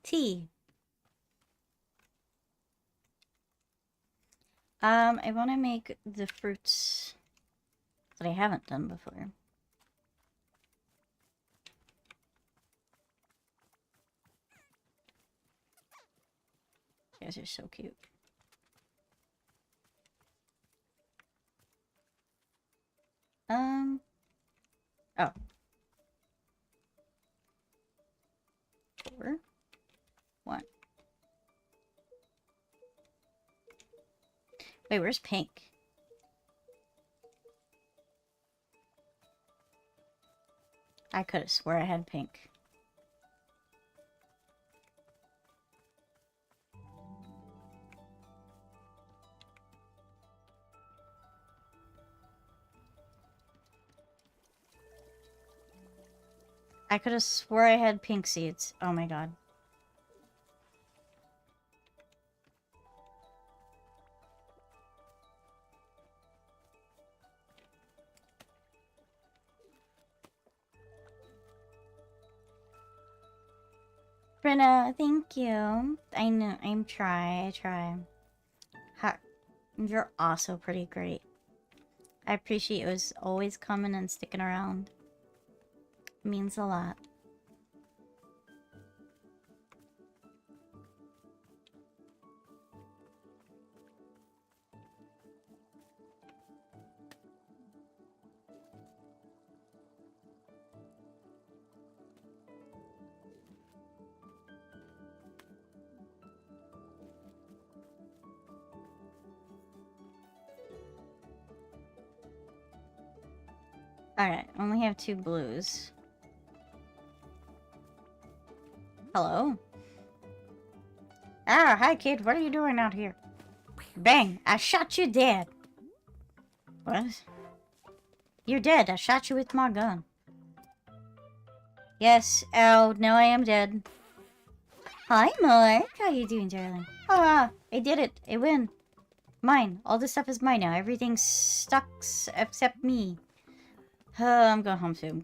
Tea. I want to make the fruits that I haven't done before. You guys are so cute. Oh. 4, 1. Wait, where's pink? I could have swore I had pink. I could have swore I had pink seeds. Oh my god. Brenna, thank you. I know, I try. You're also pretty great. I appreciate you always coming and sticking around. It means a lot. Alright, only have 2 blues. Hello? Ah, hi kid, what are you doing out here? Bang! I shot you dead! What? You're dead, I shot you with my gun. Yes, oh, no I am dead. Hi Mark, how you doing darling? Ah, I did it, I win. Mine, all this stuff is mine now, everything's stuck except me. I'm going home soon,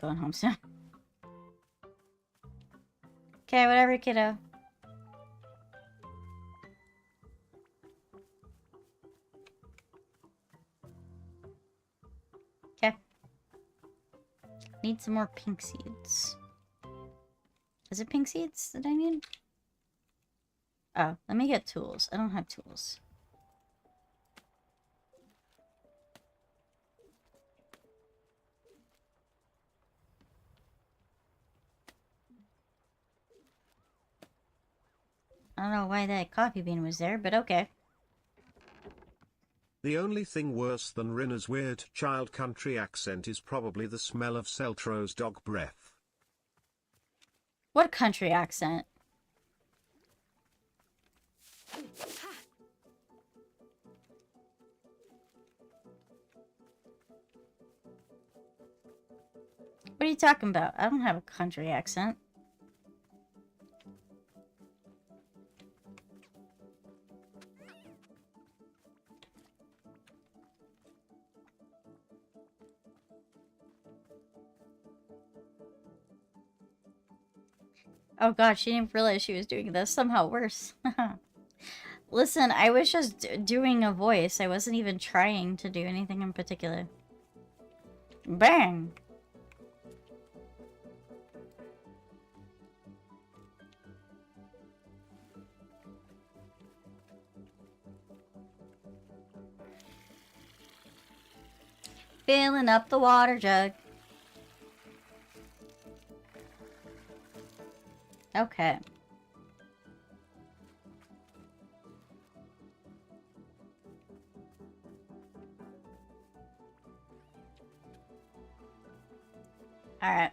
Okay, whatever kiddo. Okay. Need some more pink seeds. Is it pink seeds that I need? Oh, let me get tools. I don't have tools. I don't know why that coffee bean was there, but okay. The only thing worse than Rinna's weird child country accent is probably the smell of Seltro's dog breath. What country accent? What are you talking about? I don't have a country accent. Oh god, she didn't realize she was doing this. Somehow worse. Listen, I was just doing a voice. I wasn't even trying to do anything in particular. Bang! Filling up the water jug. Okay. Alright.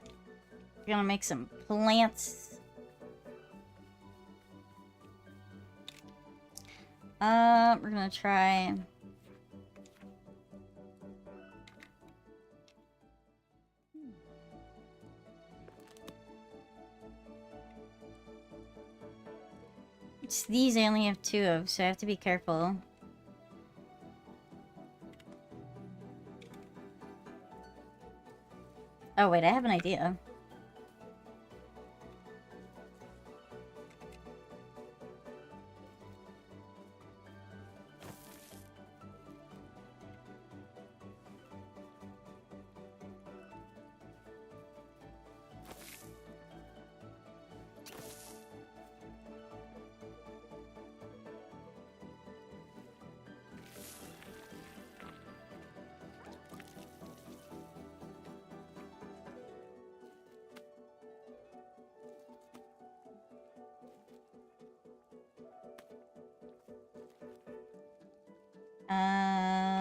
We're gonna make some plants. We're gonna try... It's these I only have 2 of, so I have to be careful. Oh wait, I have an idea.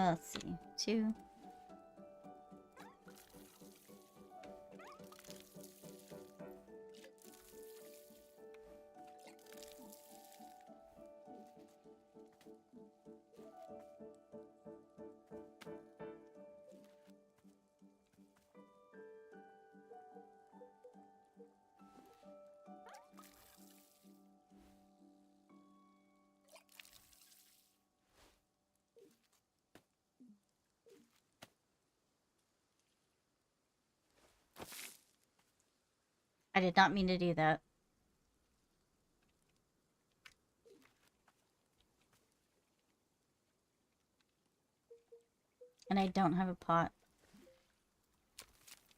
Let's see. 2. I did not mean to do that. And I don't have a pot.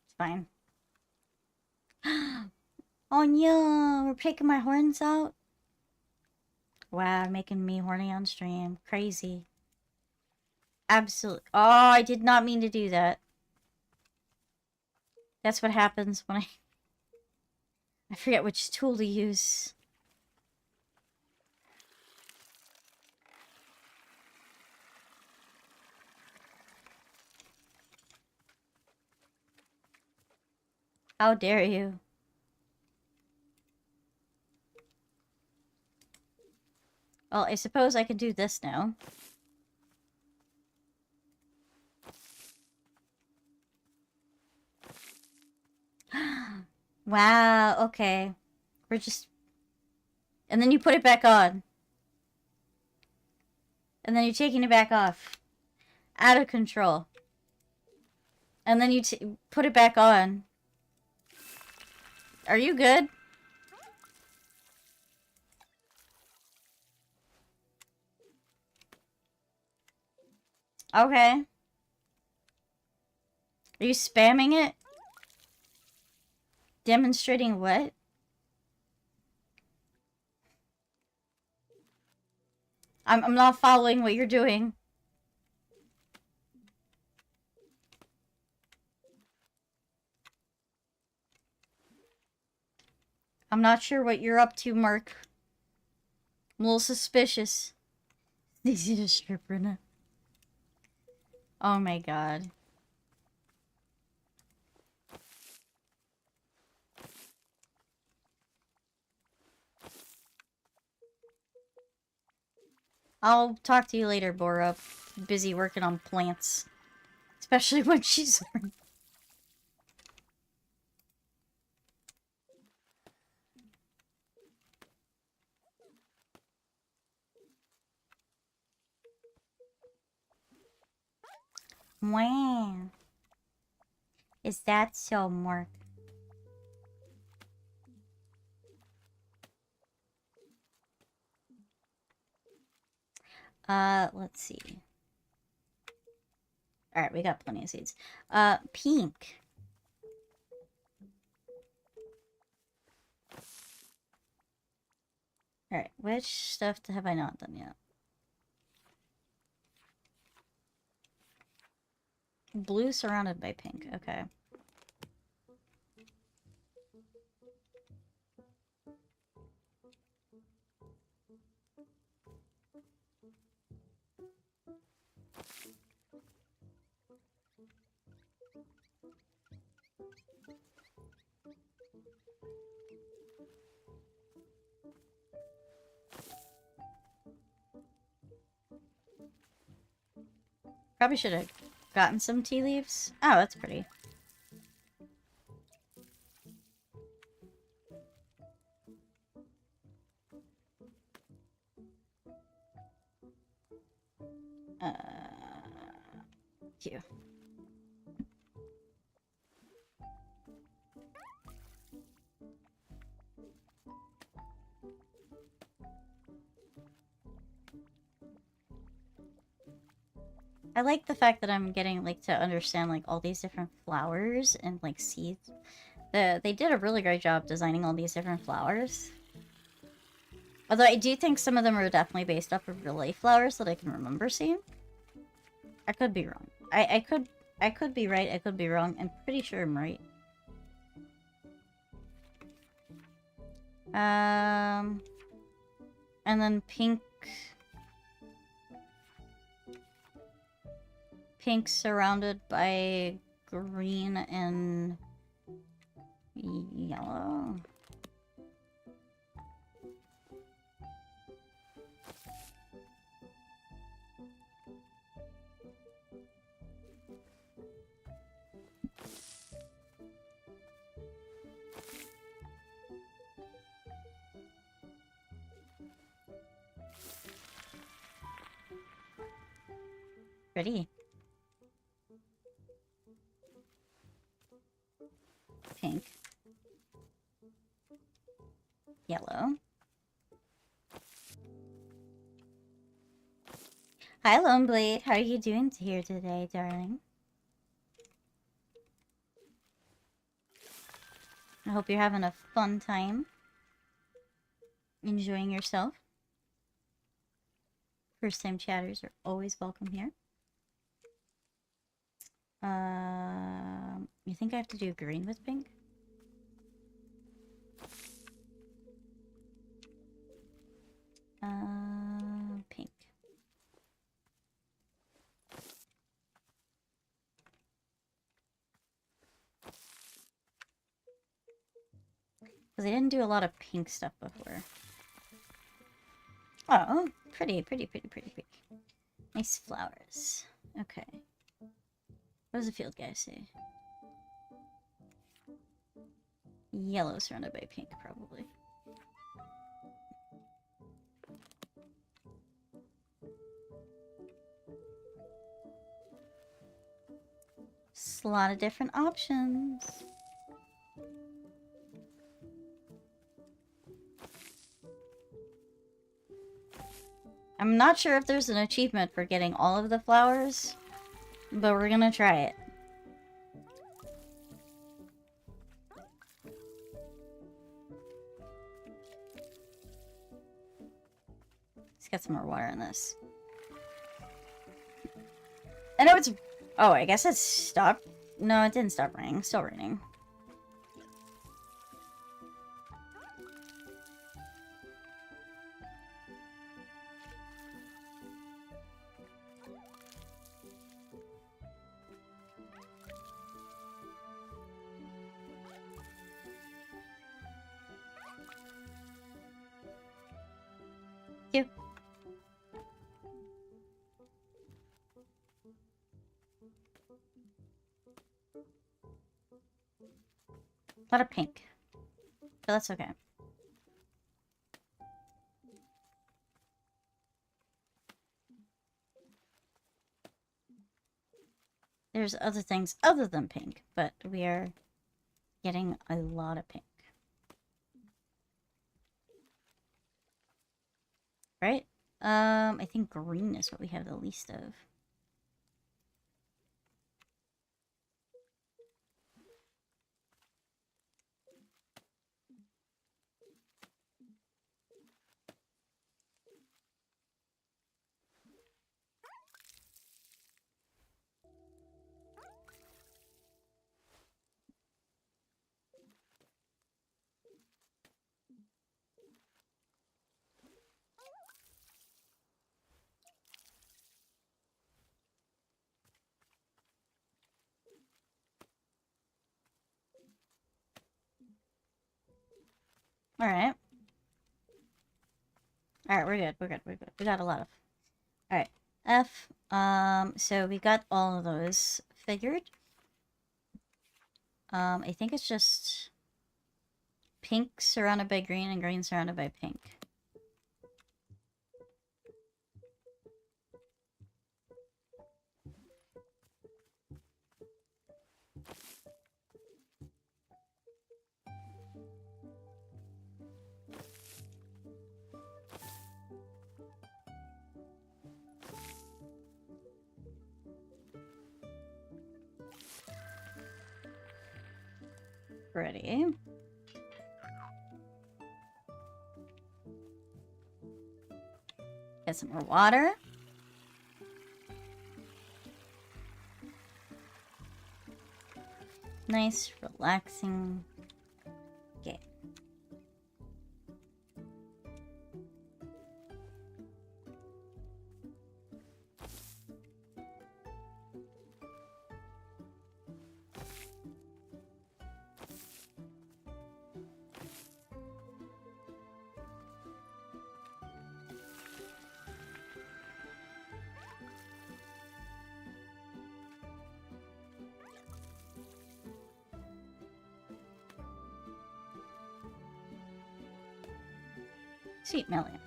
It's fine. Oh no, we're picking my horns out? Wow, making me horny on stream. Crazy. Absolutely. Oh, I did not mean to do that. That's what happens when I forget which tool to use. How dare you? Well, I suppose I can do this now. Wow, okay. We're just... And then you put it back on. And then you're taking it back off. Out of control. And then you put it back on. Are you good? Okay. Are you spamming it? Demonstrating what? I'm not following what you're doing. I'm not sure what you're up to, Mark. I'm a little suspicious. Easy to stripper now. Oh my god. I'll talk to you later, Bora. Busy working on plants. Especially when she's... Wow. Is that so, Mark? Let's see. Alright, we got plenty of seeds. Pink. Alright, which stuff have I not done yet? Blue surrounded by pink. Okay. Probably should have gotten some tea leaves. Oh, that's pretty. Cute. I like the fact that I'm getting, like, to understand, like, all these different flowers and, like, seeds. They did a really great job designing all these different flowers. Although I do think some of them are definitely based off of real life flowers that I can remember seeing. I could be wrong. I could be right, I could be wrong. I'm pretty sure I'm right. And then pink. Pink surrounded by green and yellow. Pretty. Pink. Yellow. Hi, Lone Blade. How are you doing here today, darling? I hope you're having a fun time. Enjoying yourself. First time chatters are always welcome here. You think I have to do green with pink? Pink. Because I didn't do a lot of pink stuff before. Oh, pretty. Nice flowers. Okay. What does the field guy say? Yellow surrounded by pink, probably. Just a lot of different options. I'm not sure if there's an achievement for getting all of the flowers, but we're gonna try it. Let's get some more water in this. I know it's... Oh, I guess it stopped. No, it didn't stop raining. It's still raining. Thank you. A lot of pink. But that's okay. There's other things other than pink, but we are getting a lot of pink. Right? I think green is what we have the least of. Alright. Alright, we're good. We're good. We're good. We got a lot of. Alright. F. So we got all of those figured. I think it's just pink surrounded by green and green surrounded by pink. Ready. Get some more water. Nice, relaxing. Okay. Sweet million.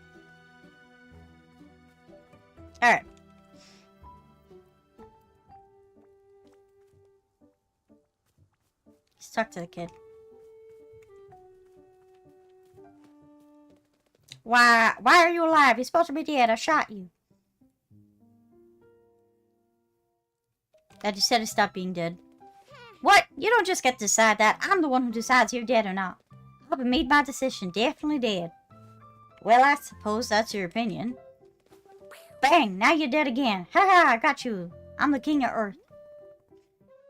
Alright. Let's talk to the kid. Why are you alive? You're supposed to be dead. I shot you. I just said to stop being dead. What? You don't just get to decide that. I'm the one who decides you're dead or not. I've made my decision. Definitely dead. Well, I suppose that's your opinion. Bang! Now you're dead again. Haha, I got you. I'm the king of Earth.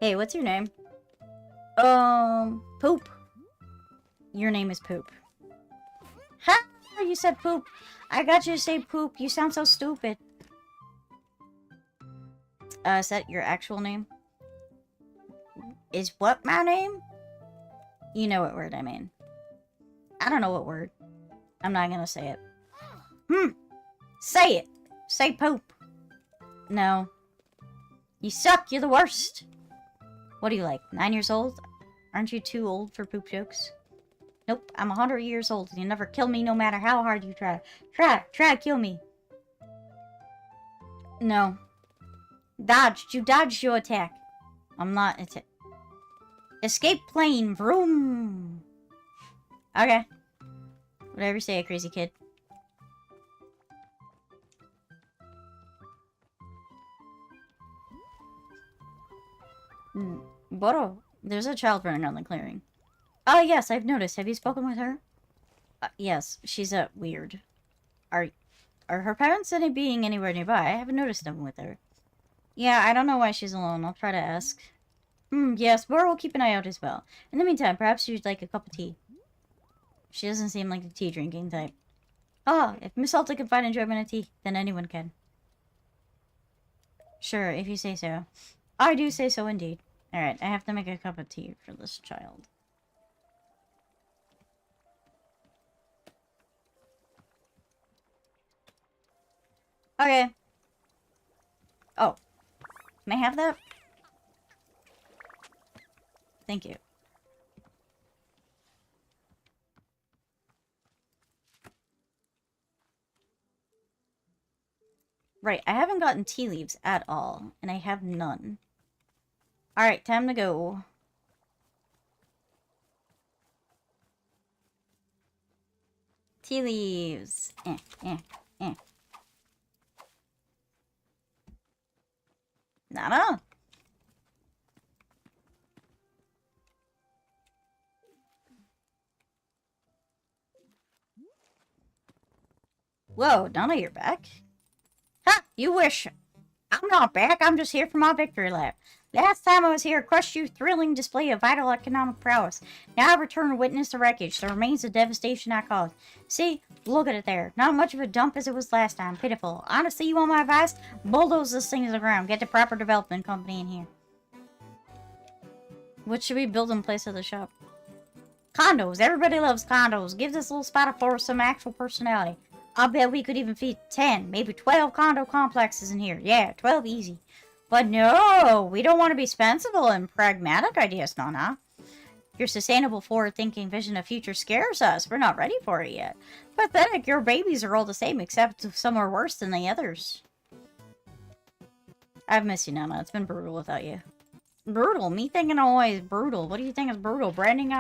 Hey, what's your name? Poop. Your name is Poop. Ha! You said poop. I got you to say poop. You sound so stupid. Is that your actual name? Is what my name? You know what word I mean. I don't know what word. I'm not gonna say it. Say it. Say poop. No. You suck. You're the worst. What are you like? 9 years old? Aren't you too old for poop jokes? Nope. I'm 100 years old. You never kill me no matter how hard you try. Try to kill me. No. Dodged. You dodged your attack. I'm not escape plane. Vroom. Okay. Whatever you say, crazy kid. Boro, there's a child running around the clearing. Oh, yes, I've noticed. Have you spoken with her? Yes, she's weird. Are her parents any being anywhere nearby? I haven't noticed them with her. Yeah, I don't know why she's alone. I'll try to ask. Yes, Boro will keep an eye out as well. In the meantime, perhaps you'd like a cup of tea. She doesn't seem like the tea-drinking type. Oh, if Miss Alta can find enjoyment in tea, then anyone can. Sure, if you say so. I do say so indeed. Alright, I have to make a cup of tea for this child. Okay. Oh. May I have that? Thank you. Right, I haven't gotten tea leaves at all, and I have none. Alright, time to go. Tea leaves. Nana? Whoa, Nana, you're back? Ha! You wish. I'm not back. I'm just here for my victory lap. Last time I was here, I crushed you thrilling display of vital economic prowess. Now I return to witness the wreckage, the remains of devastation I caused. See? Look at it there. Not much of a dump as it was last time. Pitiful. Honestly, you want my advice? Bulldoze this thing to the ground. Get the proper development company in here. What should we build in place of the shop? Condos. Everybody loves condos. Give this little spot of forest some actual personality. I'll bet we could even feed 10, maybe 12 condo complexes in here. Yeah, 12 easy. But no, we don't want to be sensible and pragmatic ideas, Nana. Your sustainable, forward-thinking vision of future scares us. We're not ready for it yet. Pathetic, your babies are all the same, except some are worse than the others. I've missed you, Nana. It's been brutal without you. Brutal? Me thinking always brutal. What do you think is brutal? Branding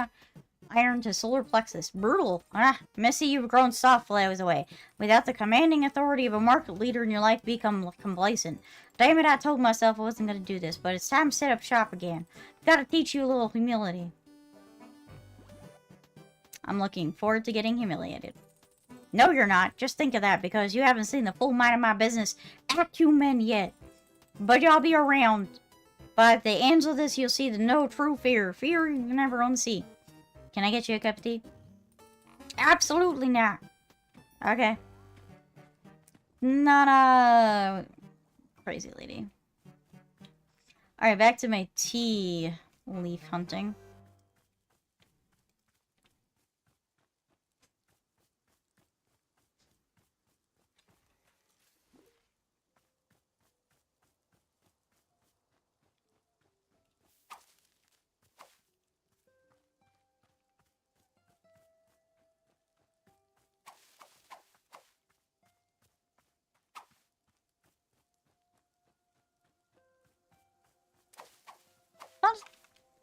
iron to solar plexus. Brutal. Ah, Missy, you've grown soft while I was away. Without the commanding authority of a market leader in your life, become complacent. Damn it, I told myself I wasn't going to do this, but it's time to set up shop again. Gotta teach you a little humility. I'm looking forward to getting humiliated. No, you're not. Just think of that, because you haven't seen the full might of my business acumen yet. But y'all be around. By the ends of this, you'll see the no true fear. Fear you can never unsee. Can I get you a cup of tea? Absolutely not. Okay. Not a crazy lady. Alright, back to my tea leaf hunting.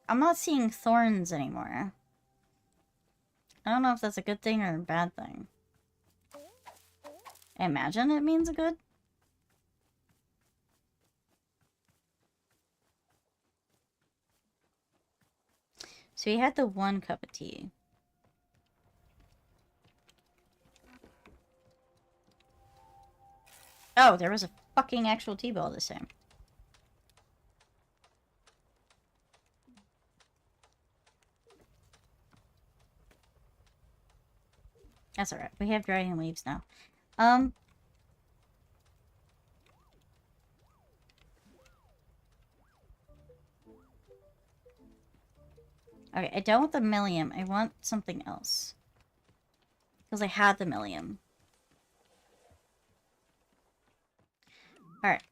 I'm not seeing thorns anymore. I don't know if that's a good thing or a bad thing. I imagine it means good. So we had the one cup of tea. Oh, there was a fucking actual tea ball this time. That's alright. We have drying leaves now. Okay, I don't want the millium. I want something else. Because I had the millium. Alright.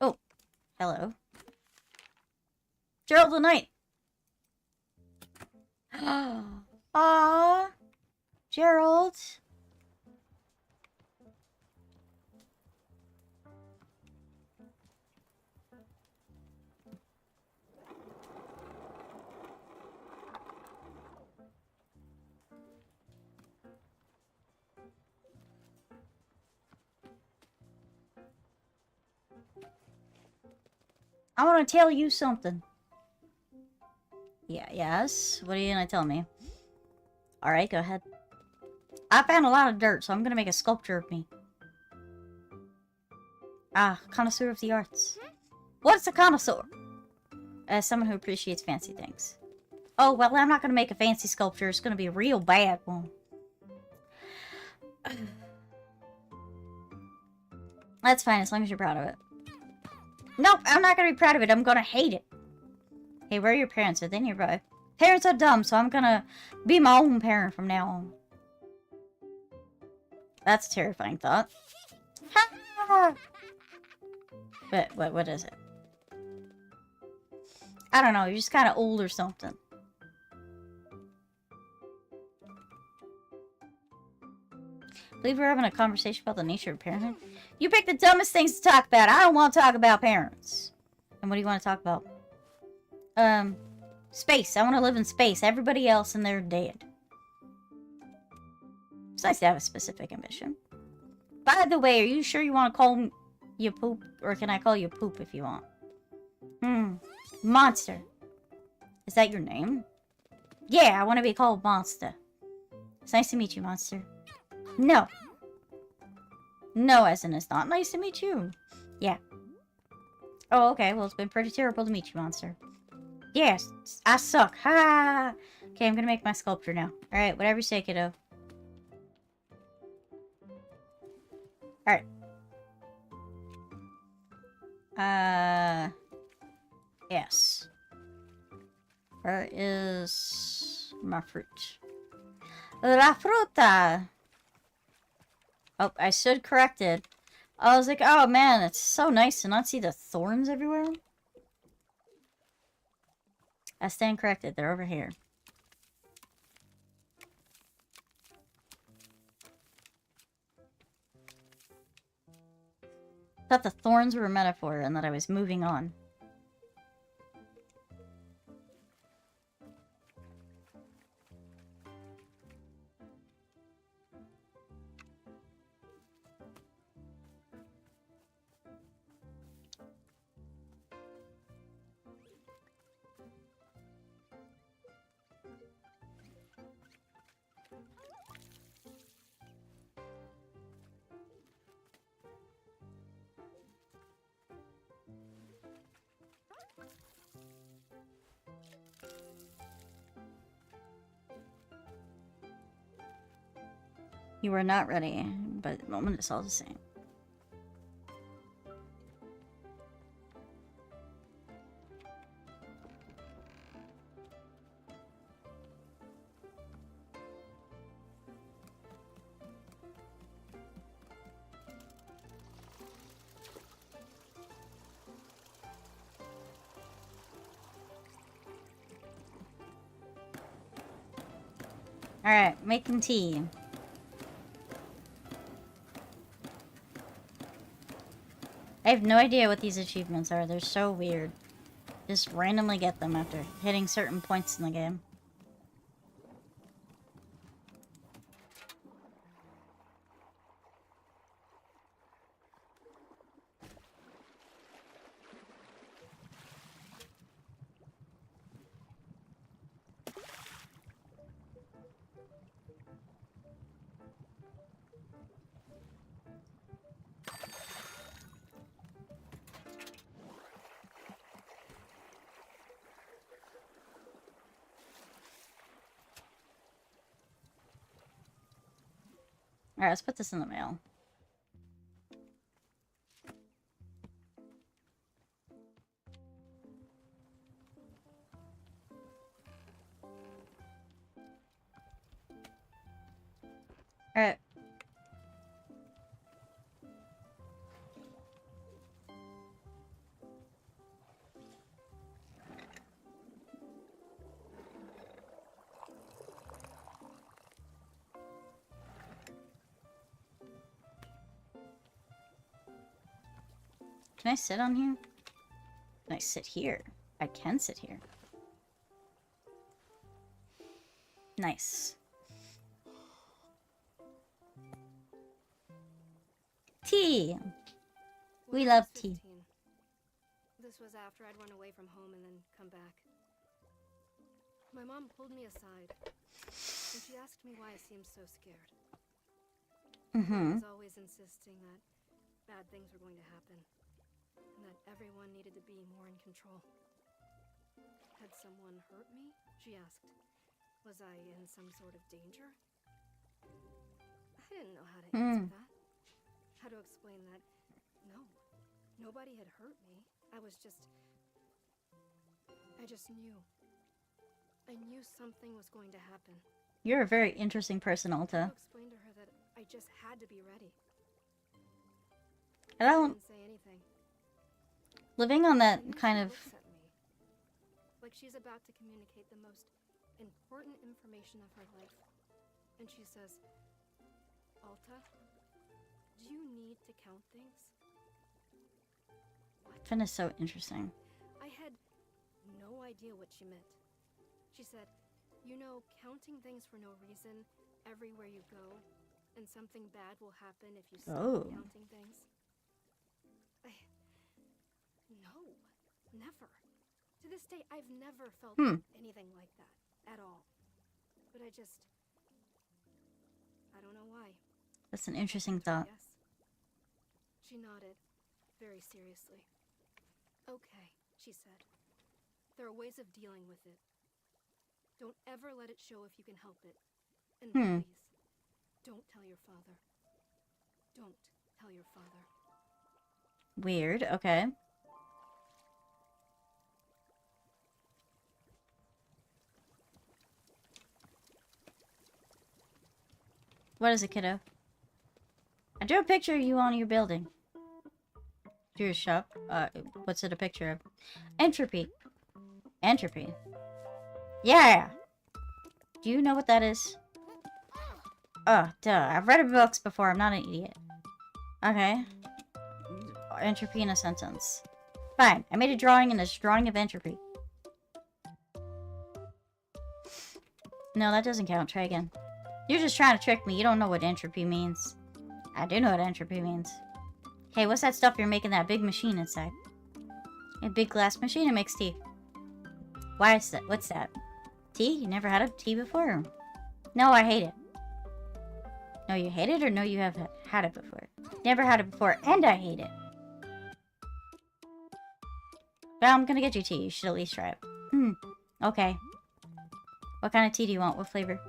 Oh. Hello. Gerald the Knight! Aww. Gerald. I want to tell you something. Yeah, yes? What are you gonna tell me? Alright, go ahead. I found a lot of dirt, so I'm gonna make a sculpture of me. Ah, connoisseur of the arts. What's a connoisseur? As someone who appreciates fancy things. Oh, well, I'm not gonna make a fancy sculpture. It's gonna be a real bad one. That's fine, as long as you're proud of it. Nope, I'm not gonna be proud of it. I'm gonna hate it. Hey, where are your parents? Are they nearby? Parents are dumb, so I'm gonna be my own parent from now on. That's a terrifying thought. But what is it? I don't know, you're just kind of old or something. I believe we're having a conversation about the nature of parenthood. You pick the dumbest things to talk about. I don't want to talk about parents. And what do you want to talk about? Space. I want to live in space. Everybody else and they're dead. It's nice to have a specific ambition. By the way, are you sure you want to call you Poop? Or can I call you Poop if you want? Monster. Is that your name? Yeah, I want to be called Monster. It's nice to meet you, Monster. No. No, as in it's not nice to meet you. Yeah. Oh, okay. Well, it's been pretty terrible to meet you, Monster. Yes, I suck. Ha! Okay, I'm gonna make my sculpture now. Alright, whatever you say, kiddo. Alright. Yes. Where is my fruit? La fruta! Oh, I stood corrected. I was like, oh man, it's so nice to not see the thorns everywhere. I stand corrected. They're over here. Thought the thorns were a metaphor and that I was moving on. You were not ready, but at the moment it's all the same. Alright, making tea. I have no idea what these achievements are. They're so weird. Just randomly get them after hitting certain points in the game. Alright, let's put this in the mail. Alright. Can I sit on here? Can I sit here? I can sit here. Nice. Tea! We When I love was tea. 15, this was after I'd run away from home and then come back. My mom pulled me aside, and she asked me why I seemed so scared. I was always insisting that bad things were going to happen, and that everyone needed to be more in control. Had someone hurt me? She asked. Was I in some sort of danger? I didn't know how to answer that. How to explain that, no, nobody had hurt me. I just knew. I knew something was going to happen. You're a very interesting person, Alta. I explained to her that I just had to be ready. I don't... Didn't say anything. Living on that And then kind she of... looks at me, like she's about to communicate the most important information of her life. And she says, Alta, do you need to count things? What? Finn is so interesting. I had no idea what she meant. She said, you know, counting things for no reason everywhere you go, and something bad will happen if you stop counting things. No, never. To this day, I've never felt anything like that at all. But I don't know why. That's an interesting thought. Yes. She nodded, very seriously. Okay, she said. There are ways of dealing with it. Don't ever let it show if you can help it. And please, don't tell your father. Don't tell your father. Weird, okay. What is it, kiddo? I drew a picture of you on your building. Drew a shop. What's it a picture of? Entropy. Entropy. Yeah! Do you know what that is? Oh, duh. I've read books before. I'm not an idiot. Okay. Entropy in a sentence. Fine. I made a drawing and it's a drawing of entropy. No, that doesn't count. Try again. You're just trying to trick me. You don't know what entropy means. I do know what entropy means. Hey, what's that stuff you're making that big machine inside? A big glass machine that makes tea. Why is that? What's that? Tea? You never had a tea before? No, I hate it. No, you hate it, or no, you have had it before? Never had it before, and I hate it. Well, I'm gonna get you tea. You should at least try it. Okay. What kind of tea do you want? What flavor?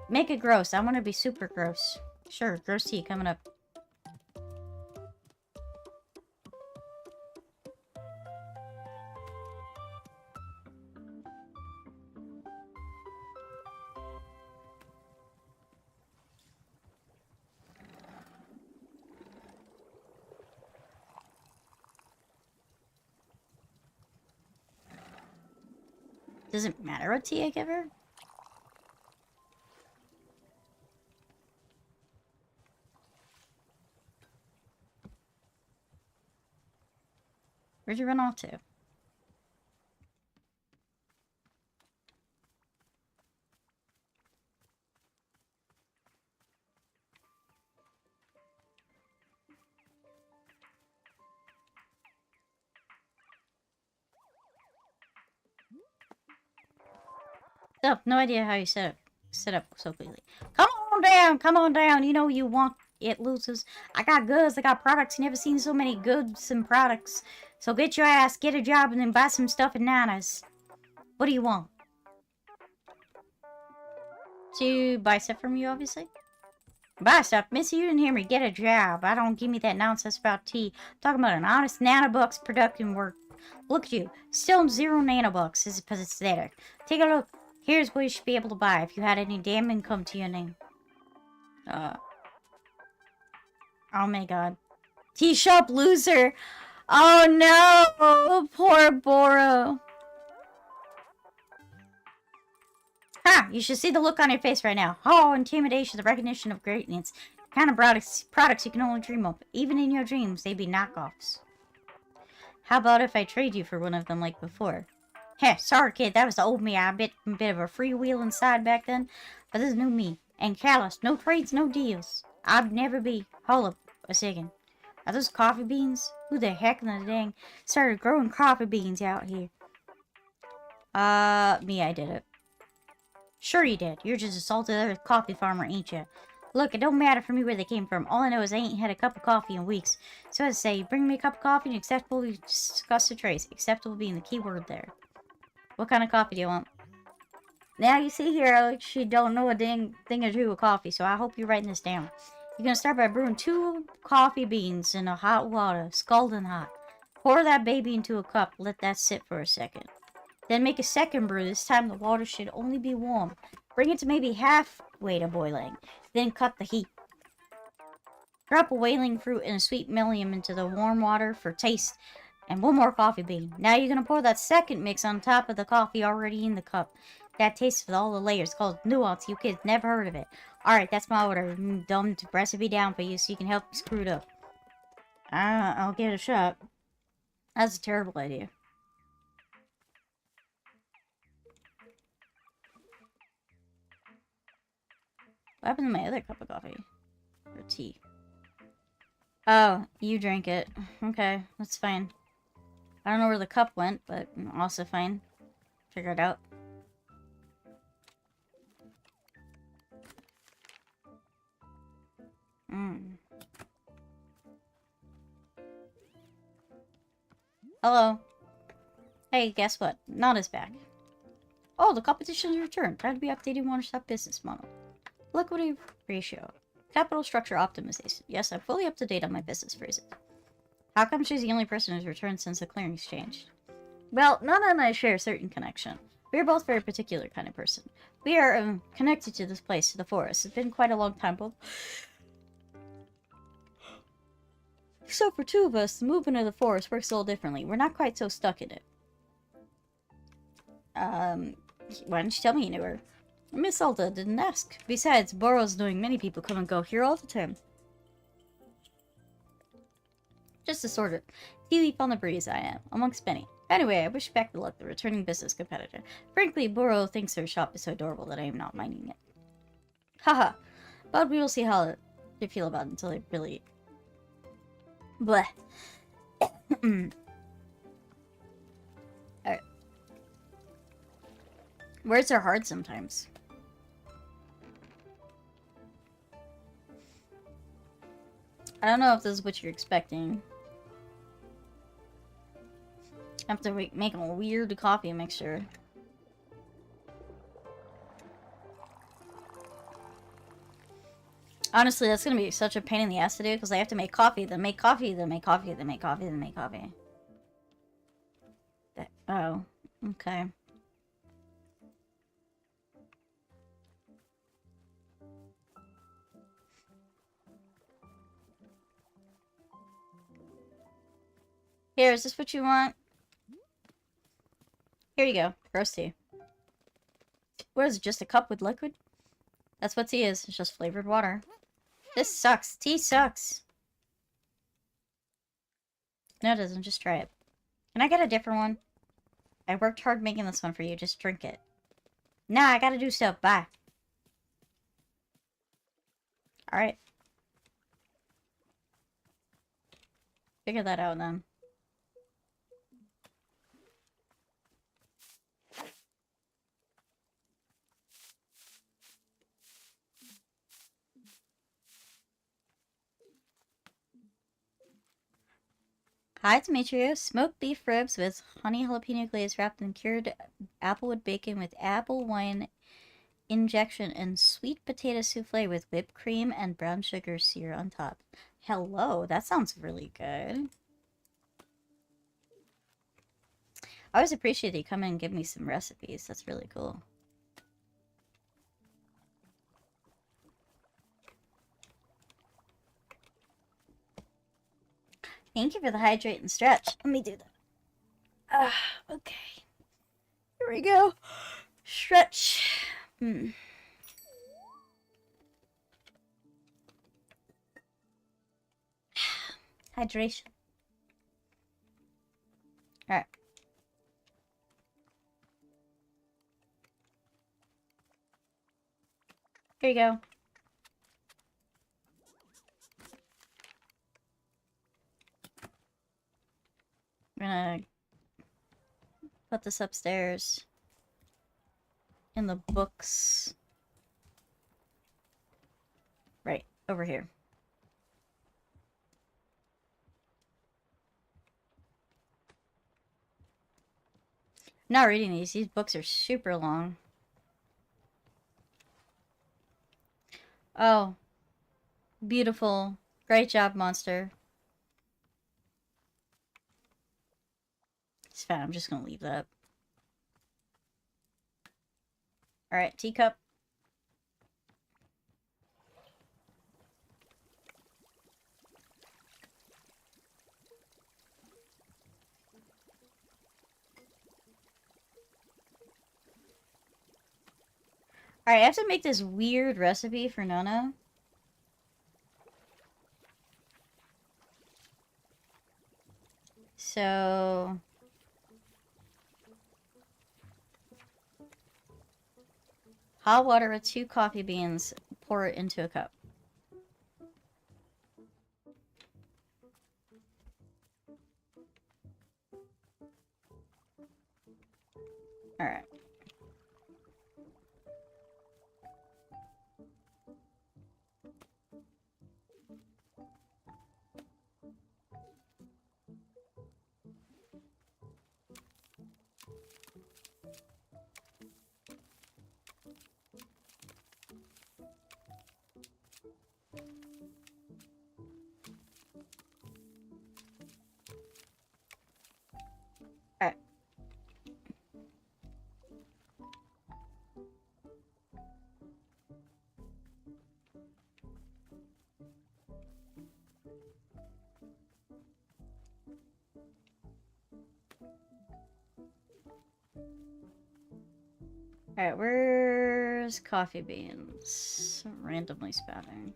Make it gross. I want to be super gross. Sure, gross tea coming up. Does it matter what tea I give her? Where'd you run off to? Oh, no idea how you set up so quickly. Come on down. You know you want it, losers. I got goods, I got products. You never seen so many goods and products. So get your ass, get a job, and then buy some stuff at Nana's. What do you want? To buy stuff from you, obviously. Buy stuff. Missy, you didn't hear me. Get a job. I don't give me that nonsense about tea. I'm talking about an honest nanobucks production work. Look at you. Still 0 nanobucks. It's pathetic. Take a look. Here's what you should be able to buy if you had any damn income to your name. Oh my god. Tea shop loser. Oh no. Poor Boro. Ha! You should see the look on your face right now. Oh, intimidation, the recognition of greatness. The kind of products you can only dream of. Even in your dreams, they'd be knockoffs. How about if I trade you for one of them like before? Heh, sorry kid, that was the old me. I bit of a freewheel inside back then. But this is new me. And callous. No trades, no deals. I'd never be. Hold up a second. Are those coffee beans? Who the heck in the dang started growing coffee beans out here? Me, I did it. Sure you did. You're just a salted earth coffee farmer, ain't you? Look, it don't matter for me where they came from. All I know is I ain't had a cup of coffee in weeks. So as I say, bring me a cup of coffee and acceptable, we discuss the trace. Acceptable being the key word there. What kind of coffee do you want? Now you see here, Alex, she don't know a dang thing or two with coffee, so I hope you're writing this down. You're gonna start by brewing 2 coffee beans in a hot water, scalding hot. Pour that baby into a cup, let that sit for a second. Then make a second brew. This time the water should only be warm. Bring it to maybe halfway to boiling. Then cut the heat. Drop a whaling fruit and a sweet millium into the warm water for taste. And 1 more coffee bean. Now you're going to pour that second mix on top of the coffee already in the cup. That tastes with all the layers. Called nuance. You kids never heard of it. Alright, that's my order. Dumbed recipe down for you so you can help me screw it up. I'll give it a shot. That's a terrible idea. What happened to my other cup of coffee? Or tea? Oh, you drank it. Okay, that's fine. I don't know where the cup went, but also fine. Figure it out. Hello. Hey, guess what? Nana's back. Oh, the competition's returned. Proud to be updating Wanderstop business model. Liquidity ratio. Capital structure optimization. Yes, I'm fully up to date on my business phrases. How come she's the only person who's returned since the clearing's changed? Well, Nana and I share a certain connection. We are both very particular kind of person. We are connected to this place, to the forest. It's been quite a long time, both. So for two of us, the movement of the forest works a little differently. We're not quite so stuck in it. Why didn't you tell me you knew her? Miss Alta didn't ask. Besides, Boros knowing many people come and go here all the time. Just a sort of tea leaf on the breeze I am, amongst many. Anyway, I wish back the luck the returning business competitor. Frankly, Boro thinks her shop is so adorable that I am not minding it. Haha. But we will see how they feel about it until they really... Bleh. Alright. Words are hard sometimes. I don't know if this is what you're expecting. I have to make a weird coffee mixture. Honestly, that's gonna be such a pain in the ass to do because I have to make coffee, then make coffee, then make coffee, then make coffee, then make coffee. Oh, okay. Here, is this what you want? Here you go. Gross tea. What is it, just a cup with liquid? That's what tea is. It's just flavored water. This sucks. Tea sucks. No, it doesn't. Just try it. Can I get a different one? I worked hard making this one for you. Just drink it. Nah, I gotta do stuff. Bye. Alright. Figure that out then. Hi, Demetrius. Smoked beef ribs with honey jalapeno glaze wrapped in cured applewood bacon with apple wine injection and sweet potato souffle with whipped cream and brown sugar sear on top. Hello, that sounds really good. I always appreciate that you come in and give me some recipes. That's really cool. Thank you for the hydrate and stretch. Let me do that. Okay. Here we go. Stretch. Hydration. Alright. Here you go. I'm gonna put this upstairs in the books. Right, over here. I'm not reading these. These books are super long. Oh. Beautiful. Great job, monster. It's fine. I'm just gonna leave that. Alright, teacup. Alright, I have to make this weird recipe for Nona. So... hot water with 2 coffee beans. Pour it into a cup. Alright. Alright. Alright, where's coffee beans? Randomly spouting.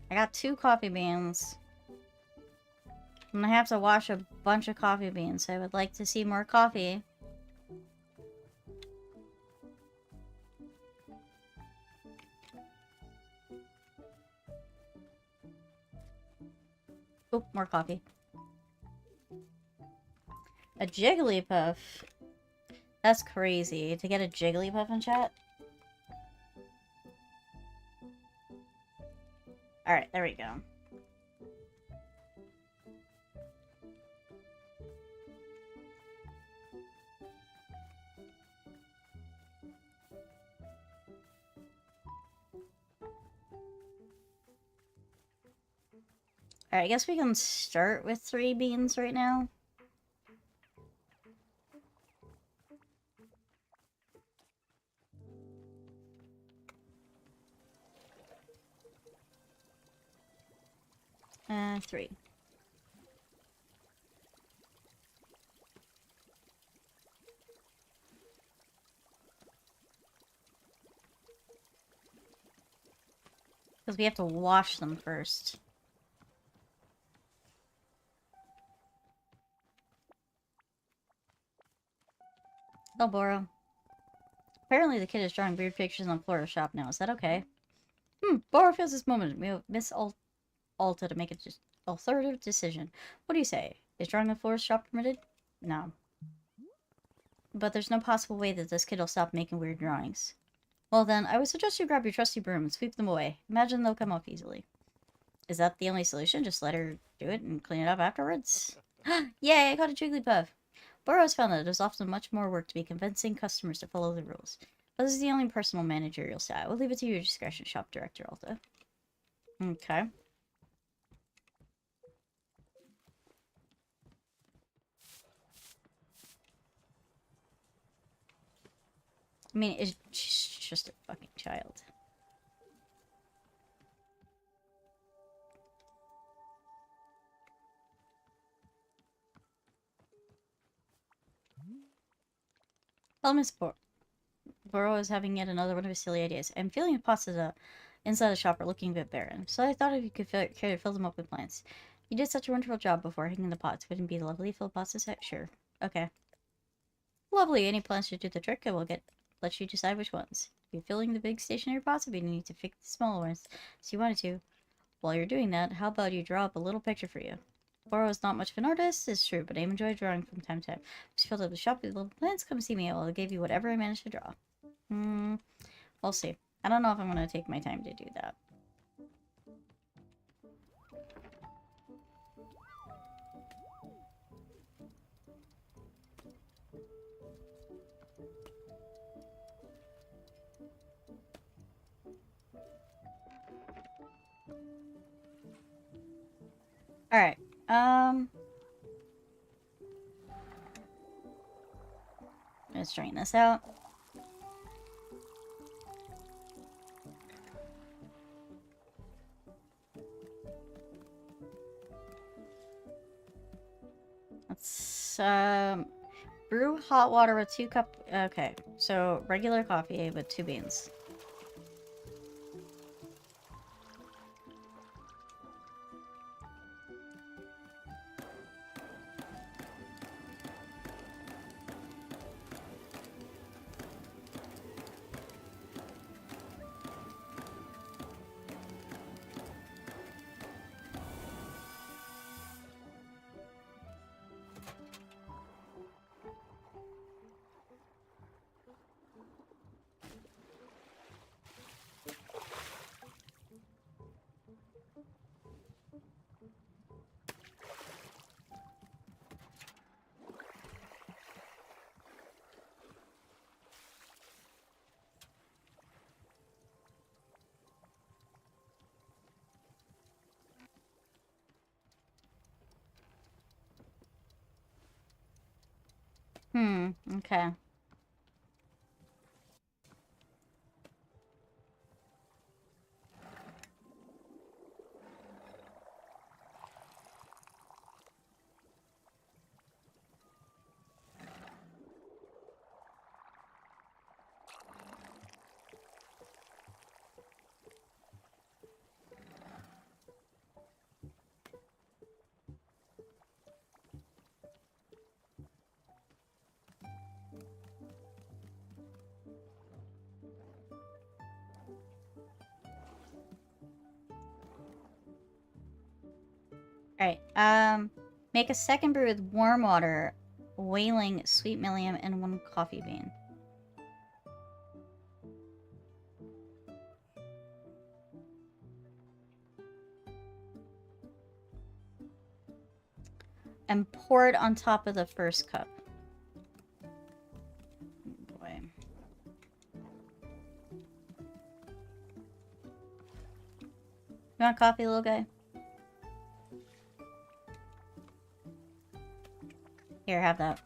I got 2 coffee beans. I'm gonna have to wash a bunch of coffee beans. I would like to see more coffee. Oh, more coffee. A Jigglypuff. That's crazy. To get a Jigglypuff in chat? Alright, there we go. Alright, I guess we can start with 3 beans right now. Three. Because we have to wash them first. They'll borrow. Apparently the kid is drawing weird pictures on the floor of the shop now. Is that okay? Boro feels this moment. Miss Alta to make an authoritative decision. What do you say? Is drawing on the floor of the shop permitted? No. But there's no possible way that this kid will stop making weird drawings. Well then, I would suggest you grab your trusty broom and sweep them away. Imagine they'll come off easily. Is that the only solution? Just let her do it and clean it up afterwards? Yay, I caught a Jigglypuff! Boro has found that it is often much more work to be convincing customers to follow the rules. But this is the only personal managerial style. We'll leave it to your discretion, Shop Director Alta. Okay. I mean, she's just a fucking child. Well, Miss Boro is having yet another one of his silly ideas. I'm feeling the pots inside the shop are looking a bit barren, so I thought if you could care to fill them up with plants. You did such a wonderful job before hanging the pots. Wouldn't it be lovely to fill pots to set? Sure. Okay. Lovely. Any plants should do the trick, and let you decide which ones. If you're filling the big stationary pots, if you need to fix the smaller ones, so you wanted to. While you're doing that, how about you draw up a little picture for you? Boro is not much of an artist, it's true, but I enjoy drawing from time to time. Just filled up the shop with little plants, come see me, I'll give you whatever I manage to draw. We'll see. I don't know if I'm going to take my time to do that. Alright, let's straighten this out. Let's, brew hot water with 2 cups. Okay, so regular coffee with 2 beans. Okay. Alright, make a second brew with warm water, whaling, sweet millium, and 1 coffee bean. And pour it on top of the first cup. Oh boy. You want coffee, little guy? Here, have that.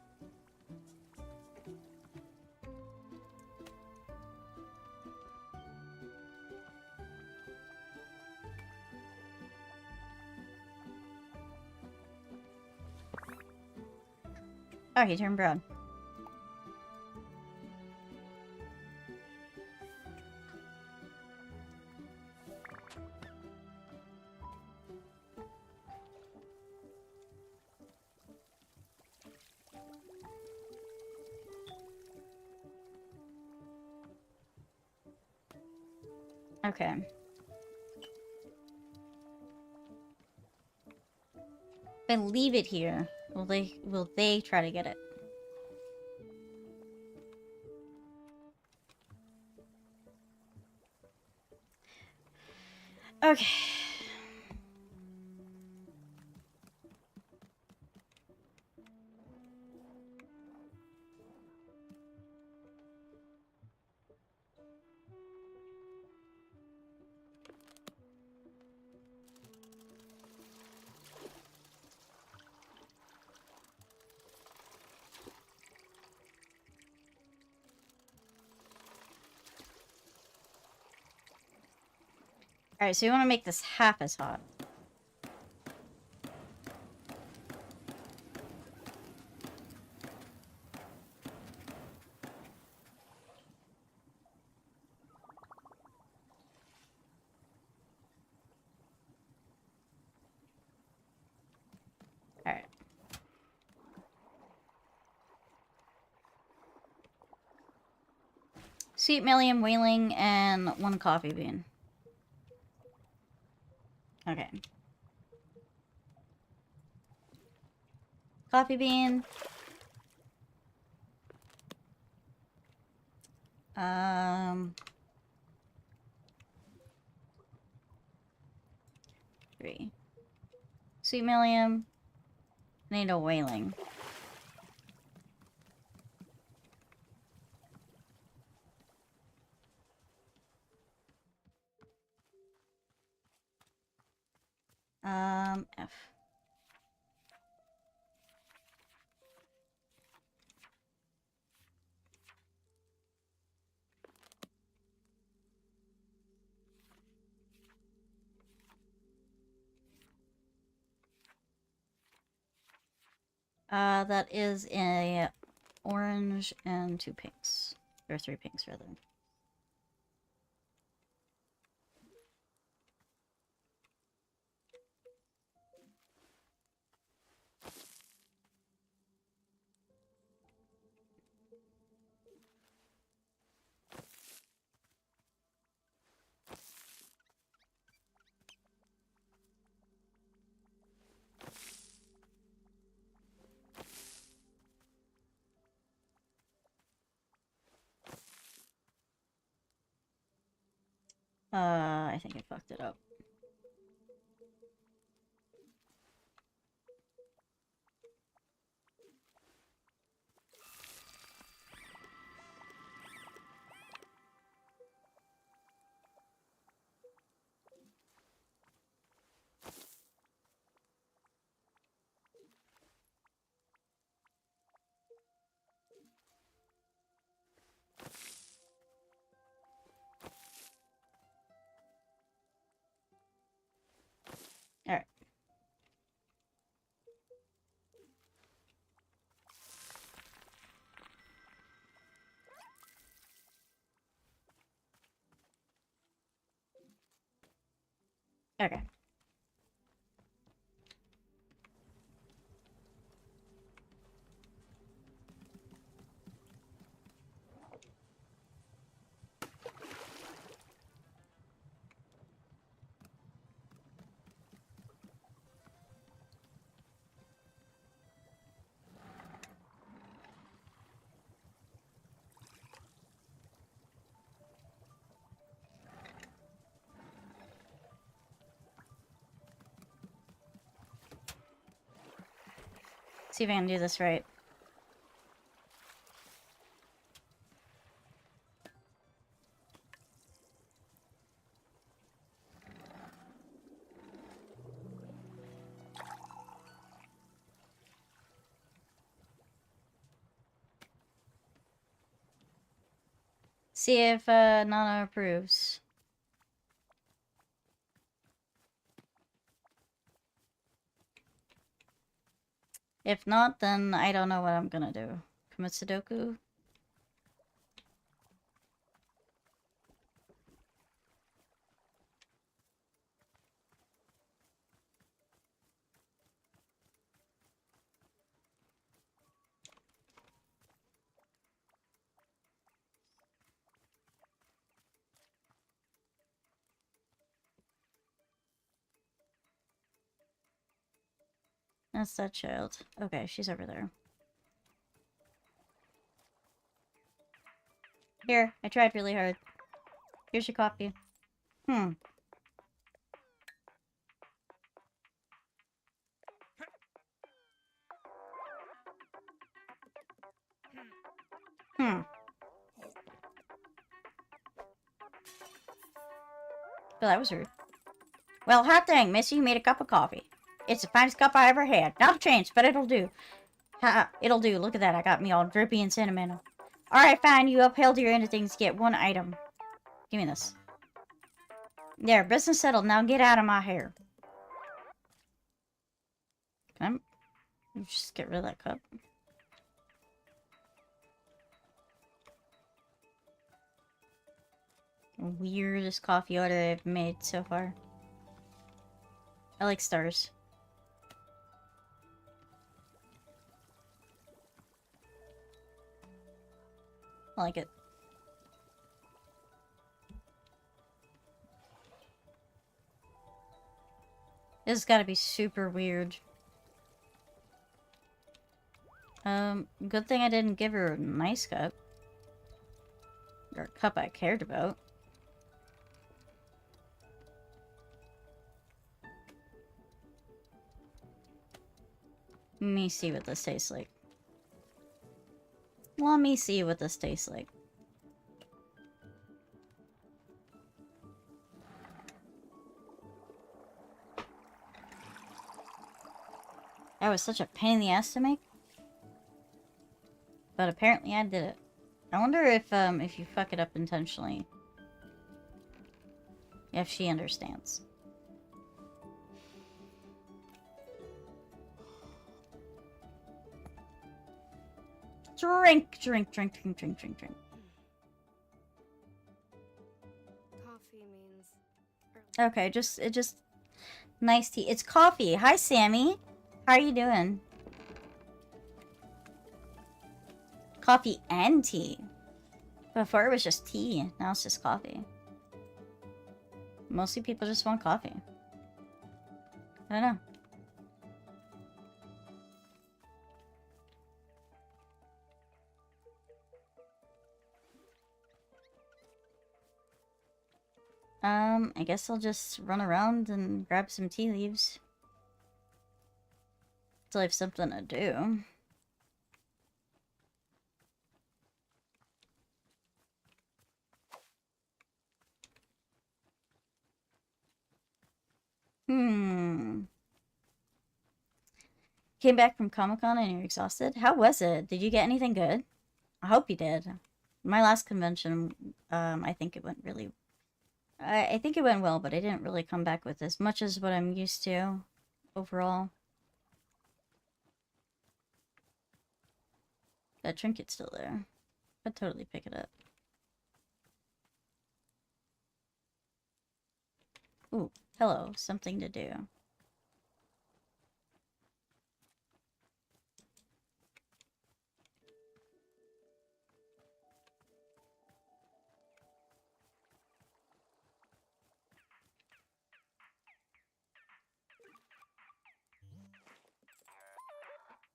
Oh, he turned brown. Okay. If I leave it here, will they try to get it? Okay. Alright, so you want to make this half as hot. Alright. Sweet million, whaling, and 1 coffee bean. Okay. Coffee bean. Three. Sweet million. Need a whaling. F. That is a orange and 2 pinks. Or 3 pinks, rather. I think I fucked it up. Okay. See if I can do this right. See if Nana approves. If not, then I don't know what I'm gonna do. Commit Sudoku? That's that child. Okay, she's over there. Here, I tried really hard. Here's your coffee. Hmm. Hmm. Well, that was rude. Well, hot dang, Missy, you made a cup of coffee. It's the finest cup I ever had. Not a chance, but it'll do. Ha, it'll do. Look at that. I got me all drippy and sentimental. Alright, fine. You upheld your end of things to get one item. Give me this. There, business settled. Now get out of my hair. Can I just get rid of that cup? Weirdest coffee order I've made so far. I like stars. I like it. This has got to be super weird. Good thing I didn't give her a nice cup. Or a cup I cared about. Let me see what this tastes like. Let me see what this tastes like. That was such a pain in the ass to make. But apparently I did it. I wonder if you fuck it up intentionally. If she understands. Drink, drink, drink, drink, drink, drink, drink. Coffee means... Okay, just nice tea. It's coffee. Hi, Sammy. How are you doing? Coffee and tea. Before it was just tea. Now it's just coffee. Mostly people just want coffee. I don't know. I guess I'll just run around and grab some tea leaves. Till I have something to do. Came back from Comic-Con and you're exhausted? How was it? Did you get anything good? I hope you did. My last convention, I think it went really... I think it went well, but I didn't really come back with as much as what I'm used to overall. That trinket's still there. I'd totally pick it up. Ooh, Hello, something to do.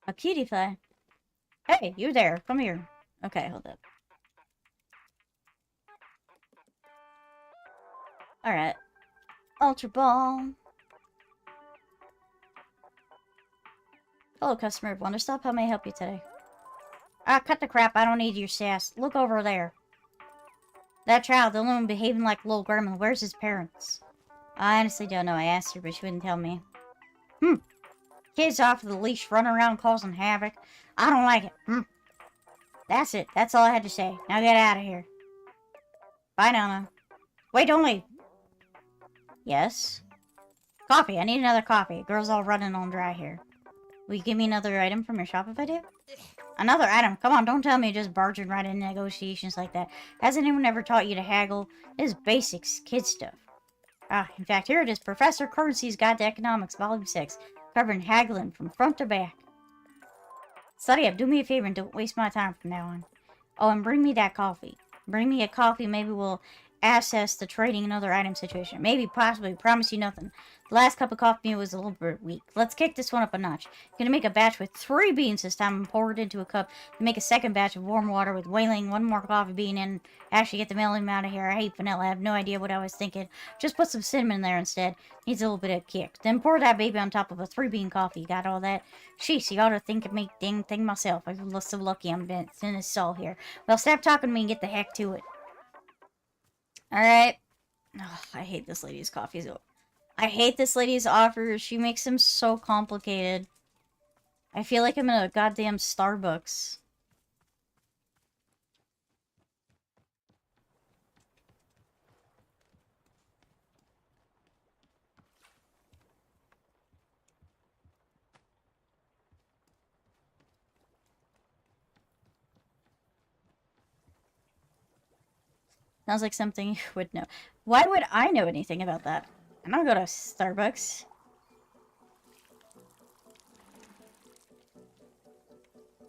A cutie pie. Hey, you there. Come here. Okay, hold up. Alright. Ultra Ball. Hello, customer of Wanderstop. How may I help you today? Ah, cut the crap. I don't need your sass. Look over there. That child, the only one behaving like a little gremlin. Where's his parents? I honestly don't know. I asked her, but she wouldn't tell me. Kids off the leash running around causing havoc. I don't like it. That's it. That's all I had to say. Now get out of here. Bye, Nana. Wait, don't leave. Yes? Coffee. I need another coffee. Girl's all running on dry here. Will you give me another item from your shop if I do? Another item? Come on, don't tell me you're just barging right in negotiations like that. Has anyone ever taught you to haggle? This is basics, kid stuff. Ah, in fact, here it is. Professor Currency's Guide to Economics, Volume 6. Covering haggling from front to back. Study up. Do me a favor and don't waste my time from now on. Oh, and bring me that coffee. Bring me a coffee. Maybe we'll assess the trading and other item situation. Maybe, possibly. Promise you nothing. The last cup of coffee was a little bit weak. Let's kick this one up a notch. Gonna make a batch with 3 beans this time and pour it into a cup. And make a second batch of warm water with whaling 1 more coffee bean and actually get the melon out of here. I hate vanilla. I have no idea what I was thinking. Just put some cinnamon in there instead. Needs a little bit of kick. Then pour that baby on top of a 3-bean coffee. Got all that? Sheesh, you ought to think of me dang thing myself. I feel so lucky I'm in his soul here. Well, stop talking to me and get the heck to it. Alright. Oh, I hate this lady's coffees. I hate this lady's offers. She makes them so complicated. I feel like I'm in a goddamn Starbucks. Sounds like something you would know. Why would I know anything about that? I'm not gonna go to Starbucks.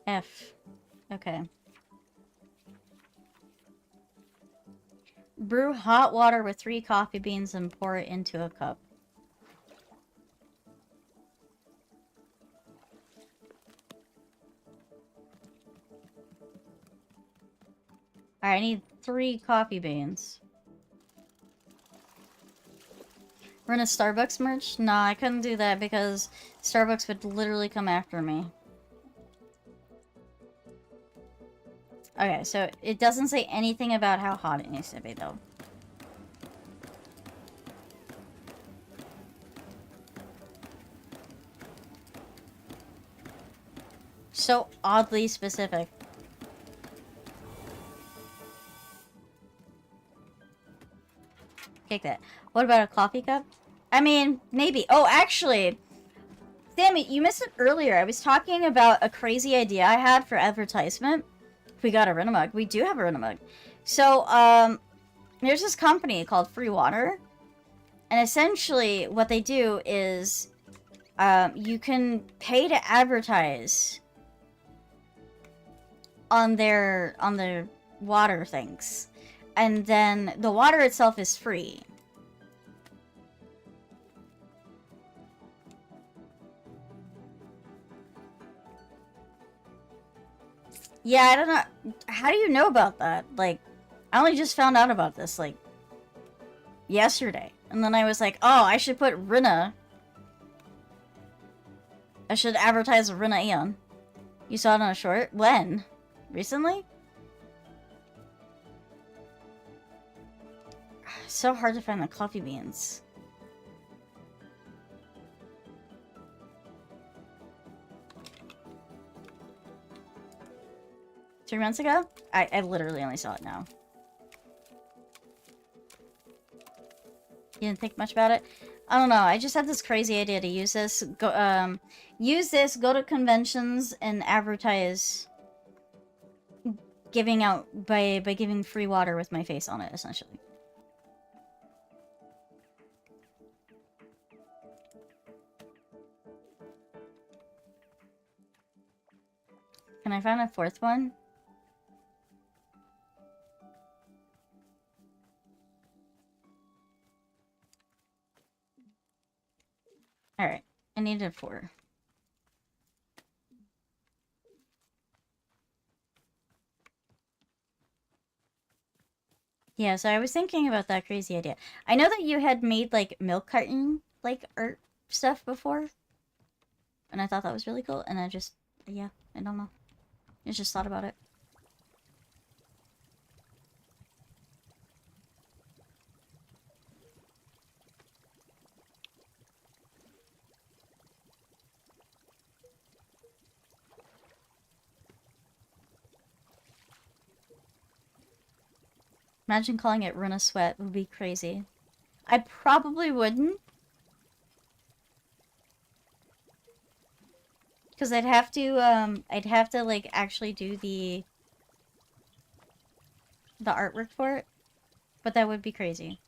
F. Okay. Brew hot water with 3 coffee beans and pour it into a cup. Alright, I need 3 coffee beans. Run a Starbucks merch? Nah, I couldn't do that because Starbucks would literally come after me. Okay, so it doesn't say anything about how hot it needs to be, though. So oddly specific. Take that. What about a coffee cup? I mean, maybe. Oh, actually, Sammy, you missed it earlier. I was talking about a crazy idea I had for advertisement. We got a Renamug. We do have a Renamug. So, there's this company called Free Water. And essentially, what they do is, you can pay to advertise on their water things. And then the water itself is free. Yeah, I don't know. How do you know about that? Like, I only just found out about this, like, yesterday. And then I was like, oh, I should put Rinna. I should advertise Rinna Aeon. You saw it on a short? When? Recently? So hard to find the coffee beans. Three months ago? I literally only saw it now. You didn't think much about it? I don't know. I just had this crazy idea to use this. Go to conventions and advertise giving out by giving free water with my face on it, essentially. Can I find a fourth one? Alright. I needed 4. Yeah, so I was thinking about that crazy idea. I know that you had made, like, milk carton, like, art stuff before. And I thought that was really cool. And I just, yeah, I don't know. I just thought about it. Imagine calling it Run a Sweat would be crazy. I probably wouldn't. Because I'd have to, like, actually do the artwork for it. But that would be crazy.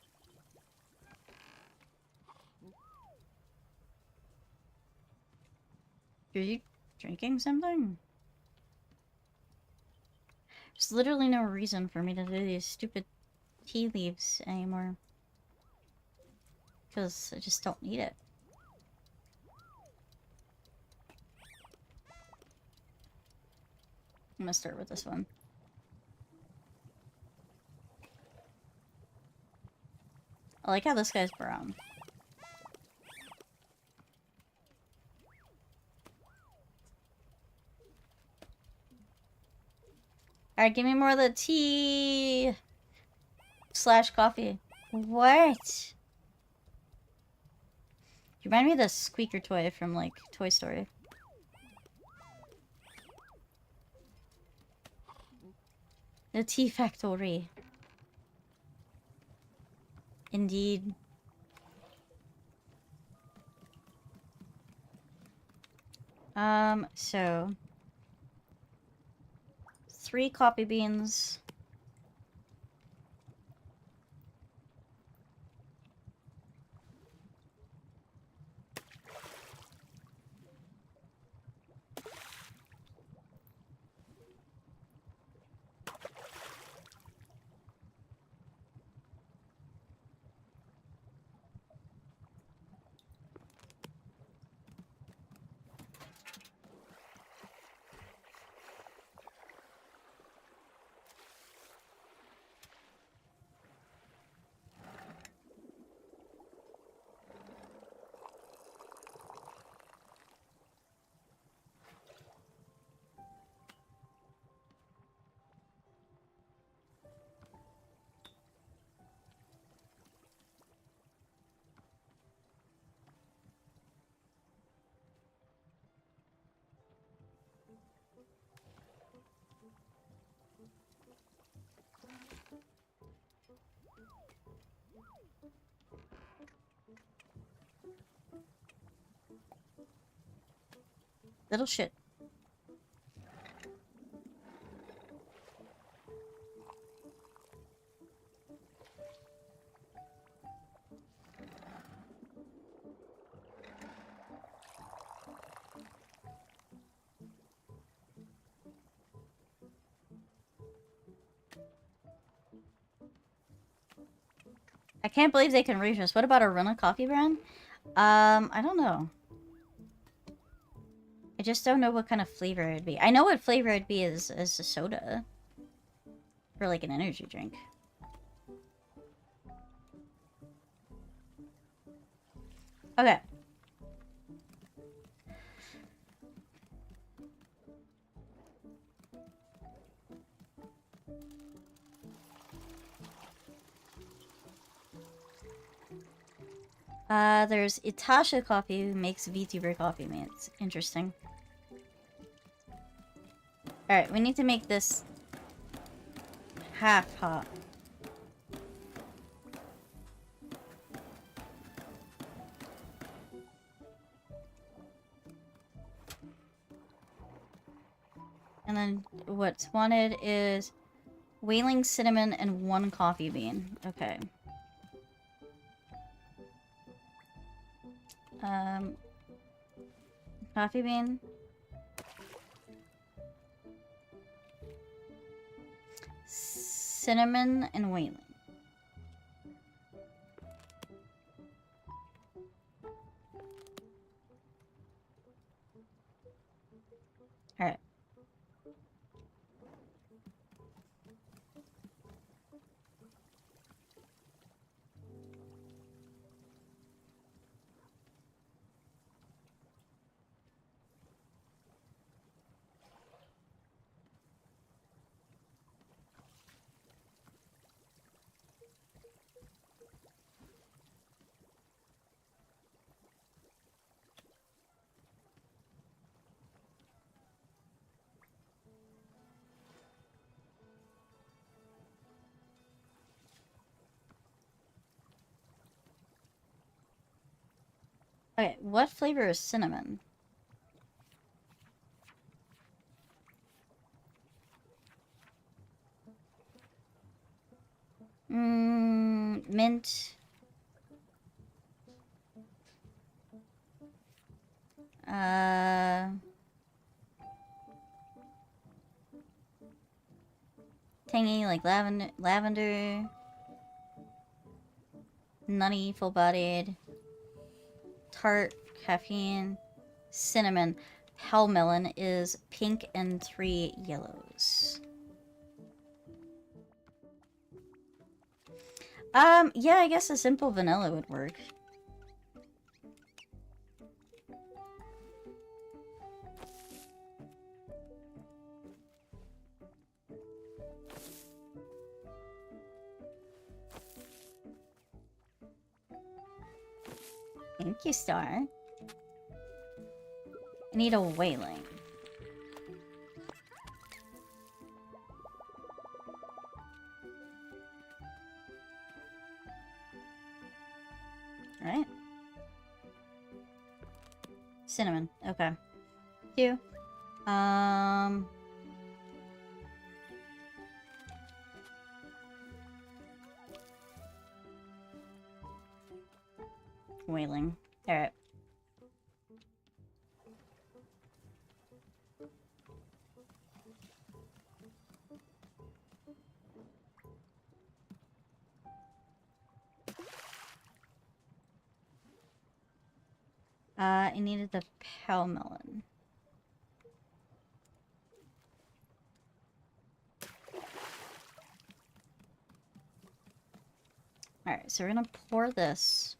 Are you drinking something? There's literally no reason for me to do these stupid tea leaves anymore. Because I just don't need it. I'm gonna start with this one. I like how this guy's brown. Alright, give me more of the tea / coffee. What? You remind me of the squeaker toy from, like, Toy Story. The Tea Factory. Indeed. So 3 coffee beans. Little shit. I can't believe they can reach us. What about a Runa coffee brand? I don't know. I just don't know what kind of flavor it'd be. I know what flavor it'd be as a soda. For, like, an energy drink. Okay. There's Itasha Coffee who makes VTuber coffee mates. Interesting. Alright, we need to make this half hot. And then what's wanted is whaling cinnamon and 1 coffee bean. Okay. Coffee bean. cinnamon, and whaling. Alright. Okay, what flavor is cinnamon? Mint. Tangy, like lavender. Nutty, full-bodied. Tart, caffeine. Cinnamon. Hellmelon is pink and 3 yellows. Yeah, I guess a simple vanilla would work. Thank you, Star. I need a whaling. Alright. Cinnamon. Okay. Thank you. Whaling. Alright. I needed the pale melon. Alright, so we're gonna pour this.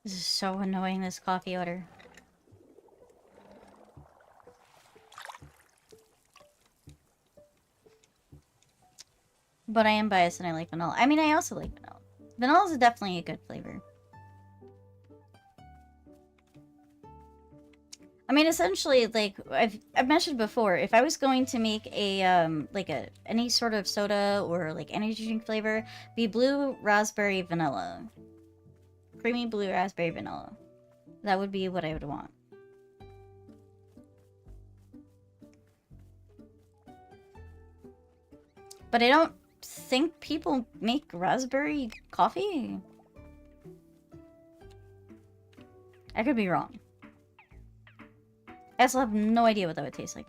This is so annoying, this coffee order. But I am biased and I like vanilla. I mean, I also like vanilla. Vanilla is definitely a good flavor. I mean, essentially, like, I've mentioned before, if I was going to make a, any sort of soda or, like, energy drink flavor, be blue, raspberry, vanilla. Creamy blue, raspberry, vanilla. That would be what I would want. But I don't think people make raspberry coffee. I could be wrong. I also have no idea what that would taste like.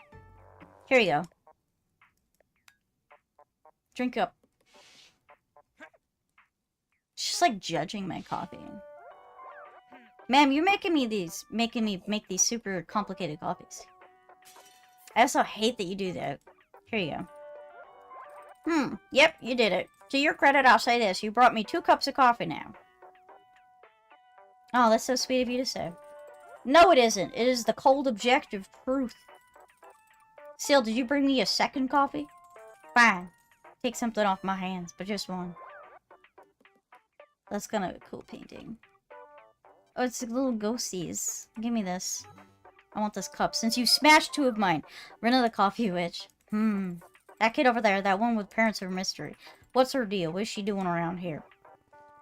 Here you go. Drink up. She's like judging my coffee. Ma'am, you're making me make these super complicated coffees. I also hate that you do that. Here you go. Yep, you did it. To your credit, I'll say this. You brought me 2 cups of coffee now. Oh, that's so sweet of you to say. No, it isn't. It is the cold, objective truth. Seal, did you bring me a second coffee? Fine. Take something off my hands, but just one. That's kind of a cool painting. Oh, it's little ghosties. Give me this. I want this cup. Since you smashed 2 of mine. Rena the coffee witch. That kid over there, that one with parents are a mystery. What's her deal? What is she doing around here?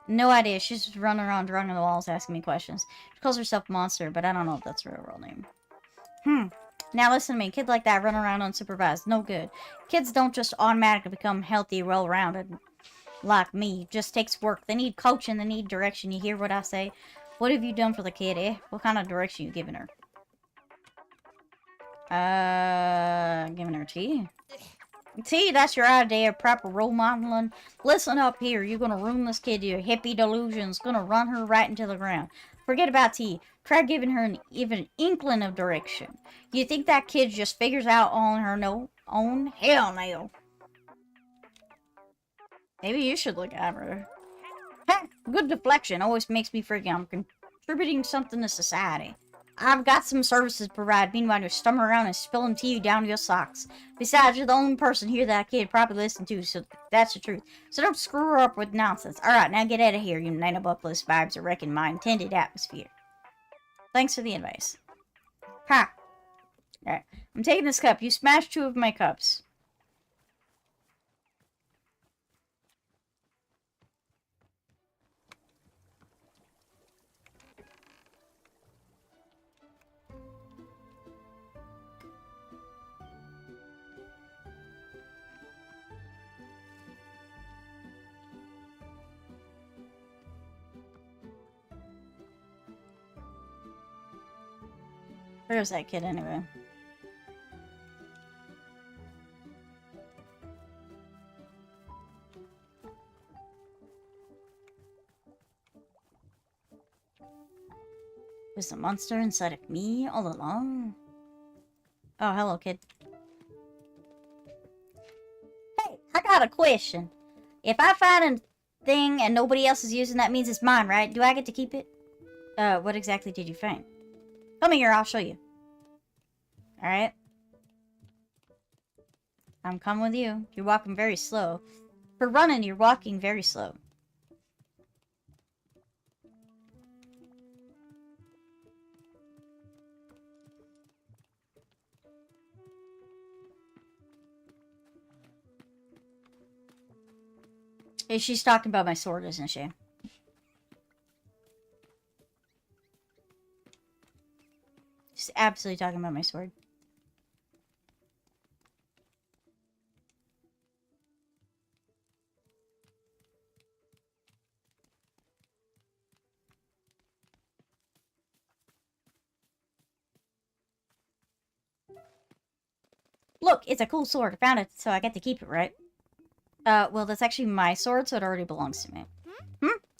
No idea. She's just running around drawing on the walls asking me questions. She calls herself Monster, but I don't know if that's her real name. Now listen to me. Kid like that running around unsupervised. No good. Kids don't just automatically become healthy, well-rounded like me. It just takes work. They need coaching. They need direction. You hear what I say? What have you done for the kid, eh? What kind of direction you giving her? Giving her tea. Tea, that's your idea of proper role modeling. Listen up here. You're gonna ruin this kid. Your hippie delusions. Gonna run her right into the ground. Forget about tea. Try giving her even an inkling of direction. You think that kid just figures out on her own? Hell no. Maybe you should look at her. Ha! Good deflection. Always makes me forget I'm contributing something to society. I've got some services to provide. Meanwhile, you're stumbling around and spilling tea down your socks. Besides, you're the only person here that kid probably listened to, so that's the truth. So don't screw her up with nonsense. Alright, now get out of here, you nanobuckless vibes are wrecking my intended atmosphere. Thanks for the advice. Ha! Alright, I'm taking this cup. You smashed 2 of my cups. Where's that kid anyway? Was the monster inside of me all along? Oh, hello, kid. Hey, I got a question. If I find a thing and nobody else is using, that means it's mine, right? Do I get to keep it? What exactly did you find? Come here, I'll show you. Alright. I'm coming with you. You're walking very slow. For running, you're walking very slow. Hey, she's talking about my sword, isn't she? She's absolutely talking about my sword. Look, it's a cool sword. I found it, so I get to keep it, right? Well, that's actually my sword, so it already belongs to me.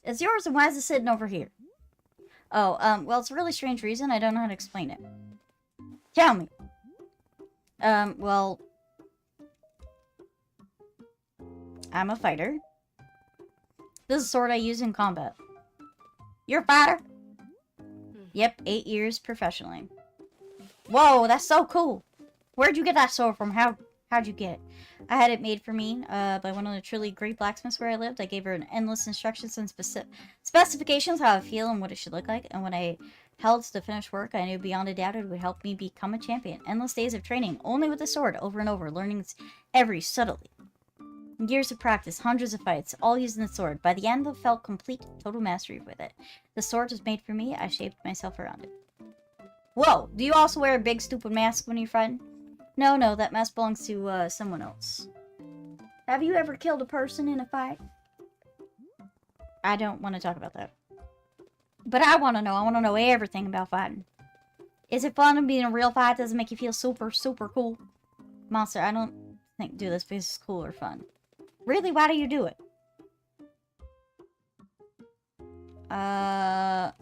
It's yours, and why is it sitting over here? Oh, well, it's a really strange reason. I don't know how to explain it. Tell me. Well... I'm a fighter. This is a sword I use in combat. You're a fighter? Yep, 8 years professionally. Whoa, that's so cool! Where'd you get that sword from? How'd you get it? I had it made for me by one of the truly great blacksmiths where I lived. I gave her an endless instructions and specifications how I feel and what it should look like. And when I held to finish work, I knew beyond a doubt it would help me become a champion. Endless days of training, only with the sword, over and over, learning every subtlety. Years of practice, hundreds of fights, all using the sword. By the end, I felt complete, total mastery with it. The sword was made for me. I shaped myself around it. Whoa! Do you also wear a big stupid mask when you're fighting? No, that mask belongs to, someone else. Have you ever killed a person in a fight? I don't want to talk about that. But I want to know. I want to know everything about fighting. Is it fun to be in a real fight? Does it make you feel super, super cool? Monster, I don't think do this because it's cool or fun. Really? Why do you do it? Because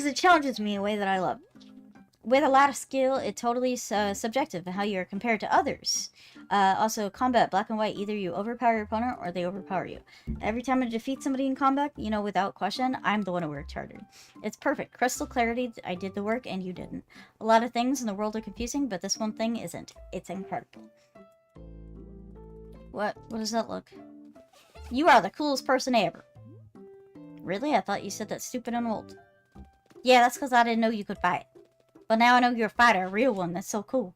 it challenges me in a way that I love. With a lot of skill, it totally is subjective how you're compared to others. Also, combat, black and white, either you overpower your opponent or they overpower you. Every time I defeat somebody in combat, you know, without question, I'm the one who worked harder. It's perfect. Crystal clarity, I did the work and you didn't. A lot of things in the world are confusing, but this one thing isn't. It's incredible. What does that look? You are the coolest person ever. Really? I thought you said that stupid and old. Yeah, that's because I didn't know you could fight. But now I know you're a fighter, a real one. That's so cool.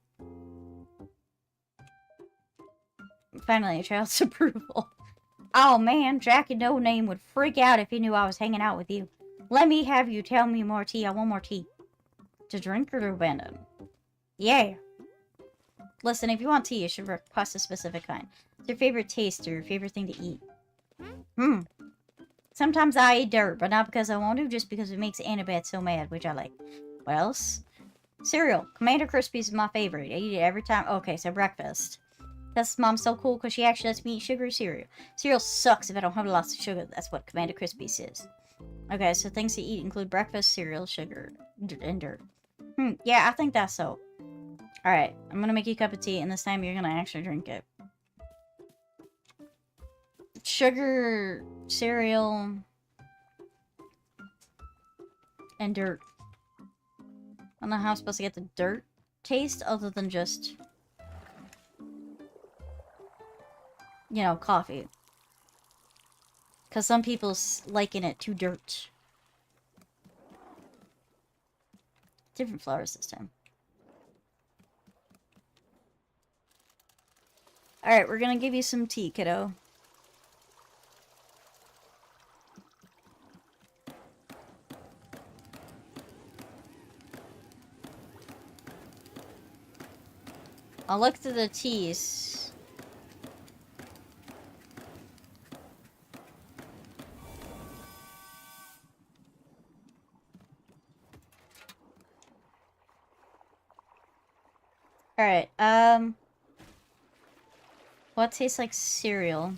Finally, a child's approval. Oh man, Jackie No Name would freak out if he knew I was hanging out with you. Let me have you tell me more tea. I want more tea. To drink or to abandon? Yeah. Listen, if you want tea, you should request a specific kind. It's your favorite taste or your favorite thing to eat. Sometimes I eat dirt, but not because I want to, just because it makes Annabeth so mad, which I like. What else? Cereal. Commander Crispies is my favorite. I eat it every time. Okay, so breakfast. That's mom's so cool because she actually lets me eat sugary cereal. Cereal sucks if I don't have lots of sugar. That's what Commander Crispies is. Okay, so things to eat include breakfast, cereal, sugar, and dirt. Yeah, I think that's so. Alright, I'm gonna make you a cup of tea, and this time you're gonna actually drink it. Sugar, cereal, and dirt. I don't know how I'm supposed to get the dirt taste other than just, you know, coffee. Because some people liken it to dirt. Different flowers this time. Alright, we're gonna give you some tea, kiddo. I'll look through the teas. Alright, what tastes like cereal?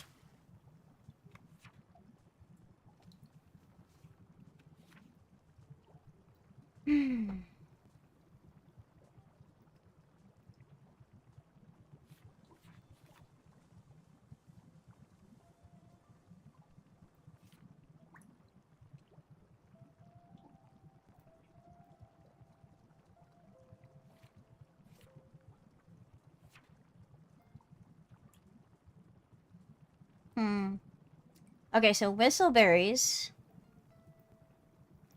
Okay, so whistleberries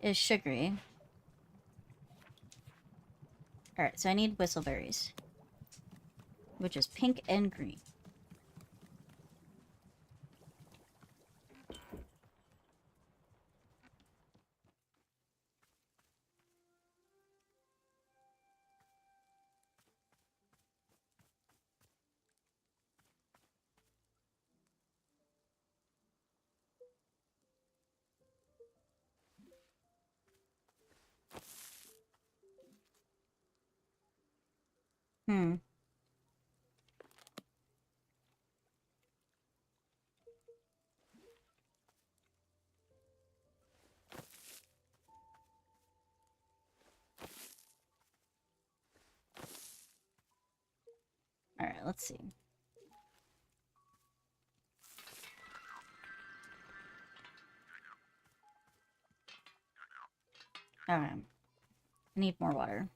is sugary. Alright, so I need whistleberries. Which is pink and green. Alright, let's see. Alright. I need more water.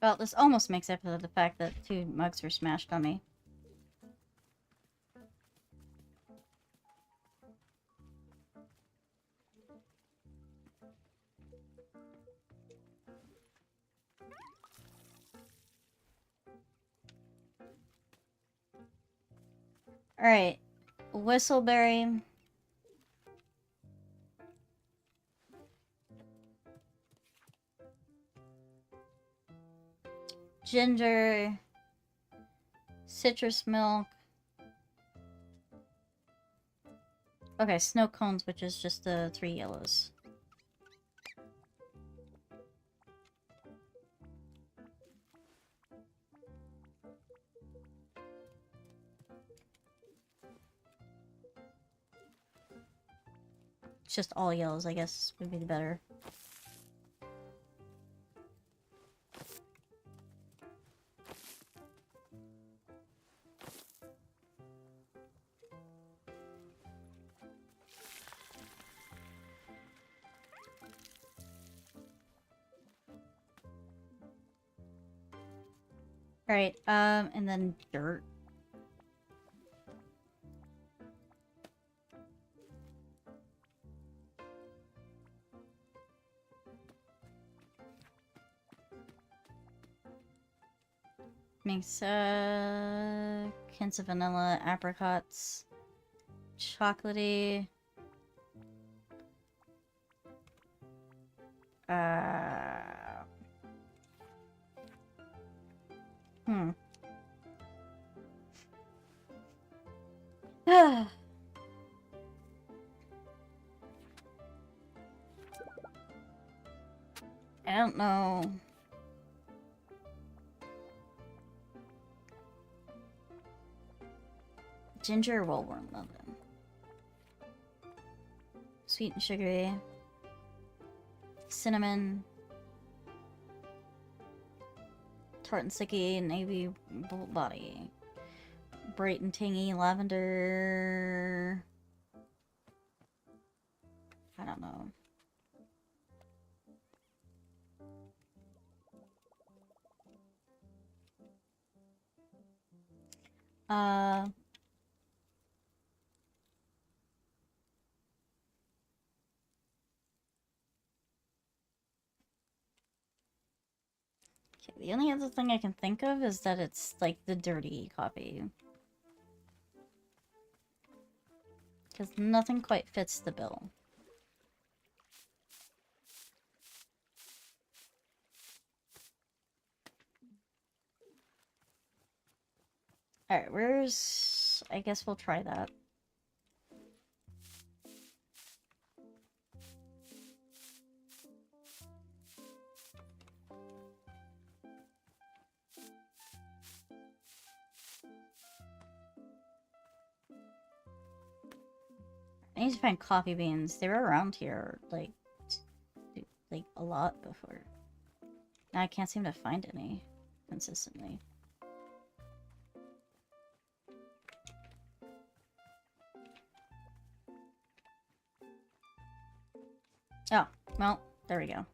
Well, this almost makes up for the fact that 2 mugs were smashed on me. Alright. Whistleberry. Ginger. Citrus milk. Okay, snow cones, which is just the 3 yellows. It's just all yellows, I guess, would be the better. Alright, and then dirt. Makes, hints of vanilla, apricots, chocolatey. I don't know. Ginger rollworm oven. Sweet and sugary. Cinnamon. Tart and sticky, navy body. Bright and tangy lavender. I don't know. Okay, the only other thing I can think of is that it's like the dirty coffee. Because nothing quite fits the bill. Alright, where's... I guess we'll try that. I need to find coffee beans. They were around here, like a lot before. Now I can't seem to find any consistently. Oh, well, there we go.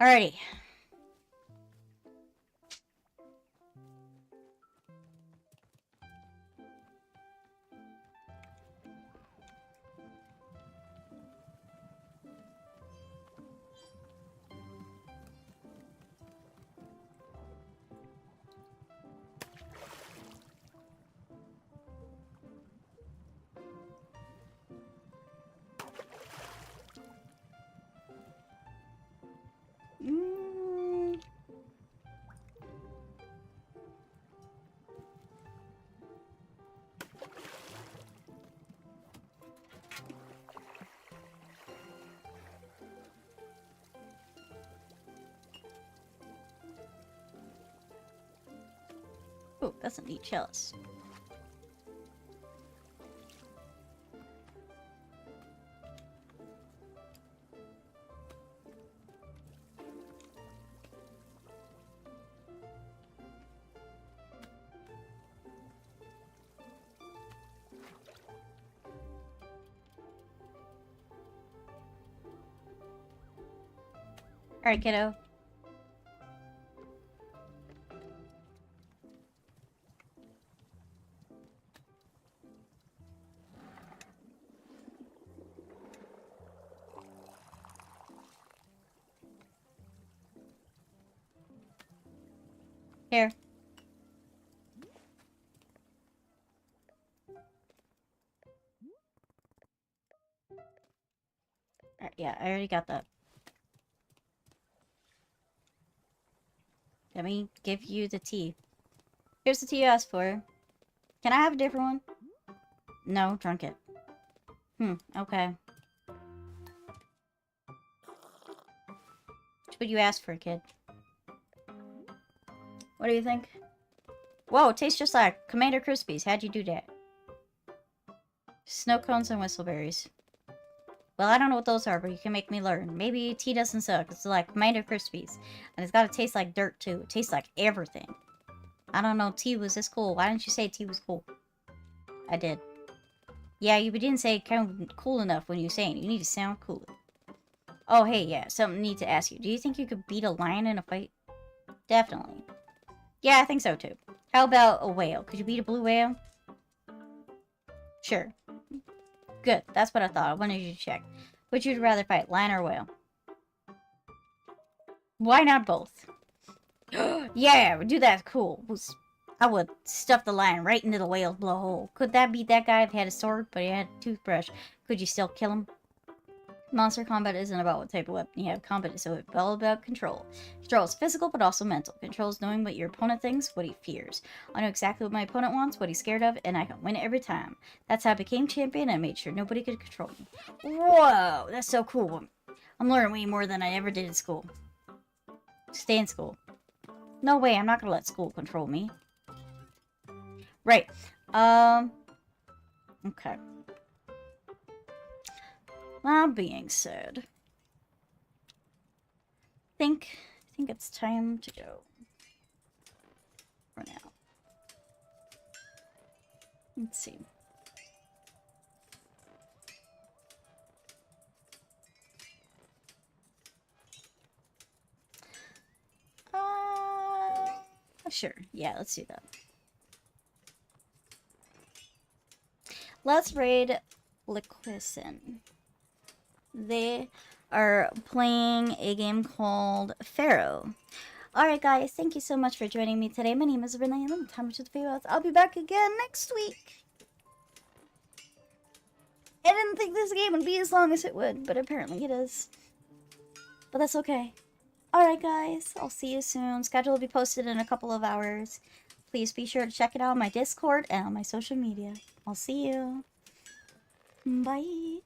Alrighty. Oh, that's a neat chalice. Alright, kiddo. Here. Alright, yeah, I already got that. Let me give you the tea. Here's the tea you asked for. Can I have a different one? No, drunk it. Okay. It's what you asked for, kid. What do you think? Whoa, it tastes just like Commander Crispies. How'd you do that? Snow cones and whistleberries. Well, I don't know what those are, but you can make me learn. Maybe tea doesn't suck. It's like Commander Crispies. And it's gotta taste like dirt, too. It tastes like everything. I don't know, tea was this cool. Why didn't you say tea was cool? I did. Yeah, you didn't say kind of cool enough when you saying it. You need to sound cool. Oh, hey, yeah, something I need to ask you. Do you think you could beat a lion in a fight? Definitely. Yeah, I think so too. How about a whale? Could you beat a blue whale? Sure. Good. That's what I thought. I wanted you to check. Would you rather fight, lion or whale? Why not both? Yeah, do that. Cool. I would stuff the lion right into the whale's blowhole. Could that beat that guy if he had a sword, but he had a toothbrush? Could you still kill him? Monster combat isn't about what type of weapon you have. Combat is all about control. Control is physical, but also mental. Control is knowing what your opponent thinks, what he fears. I know exactly what my opponent wants, what he's scared of, and I can win it every time. That's how I became champion, and I made sure nobody could control me. Whoa, that's so cool. I'm learning way more than I ever did in school. Stay in school. No way, I'm not gonna let school control me. Right. Okay. That being said, I think it's time to go for now. Let's see. Sure. Yeah, let's do that. Let's raid Liquison. They are playing a game called Pharaoh. Alright guys, thank you so much for joining me today. My name is Renee and I'm time to the video. I'll be back again next week. I didn't think this game would be as long as it would, but apparently it is. But that's okay. Alright guys, I'll see you soon. Schedule will be posted in a couple of hours. Please be sure to check it out on my Discord and on my social media. I'll see you. Bye.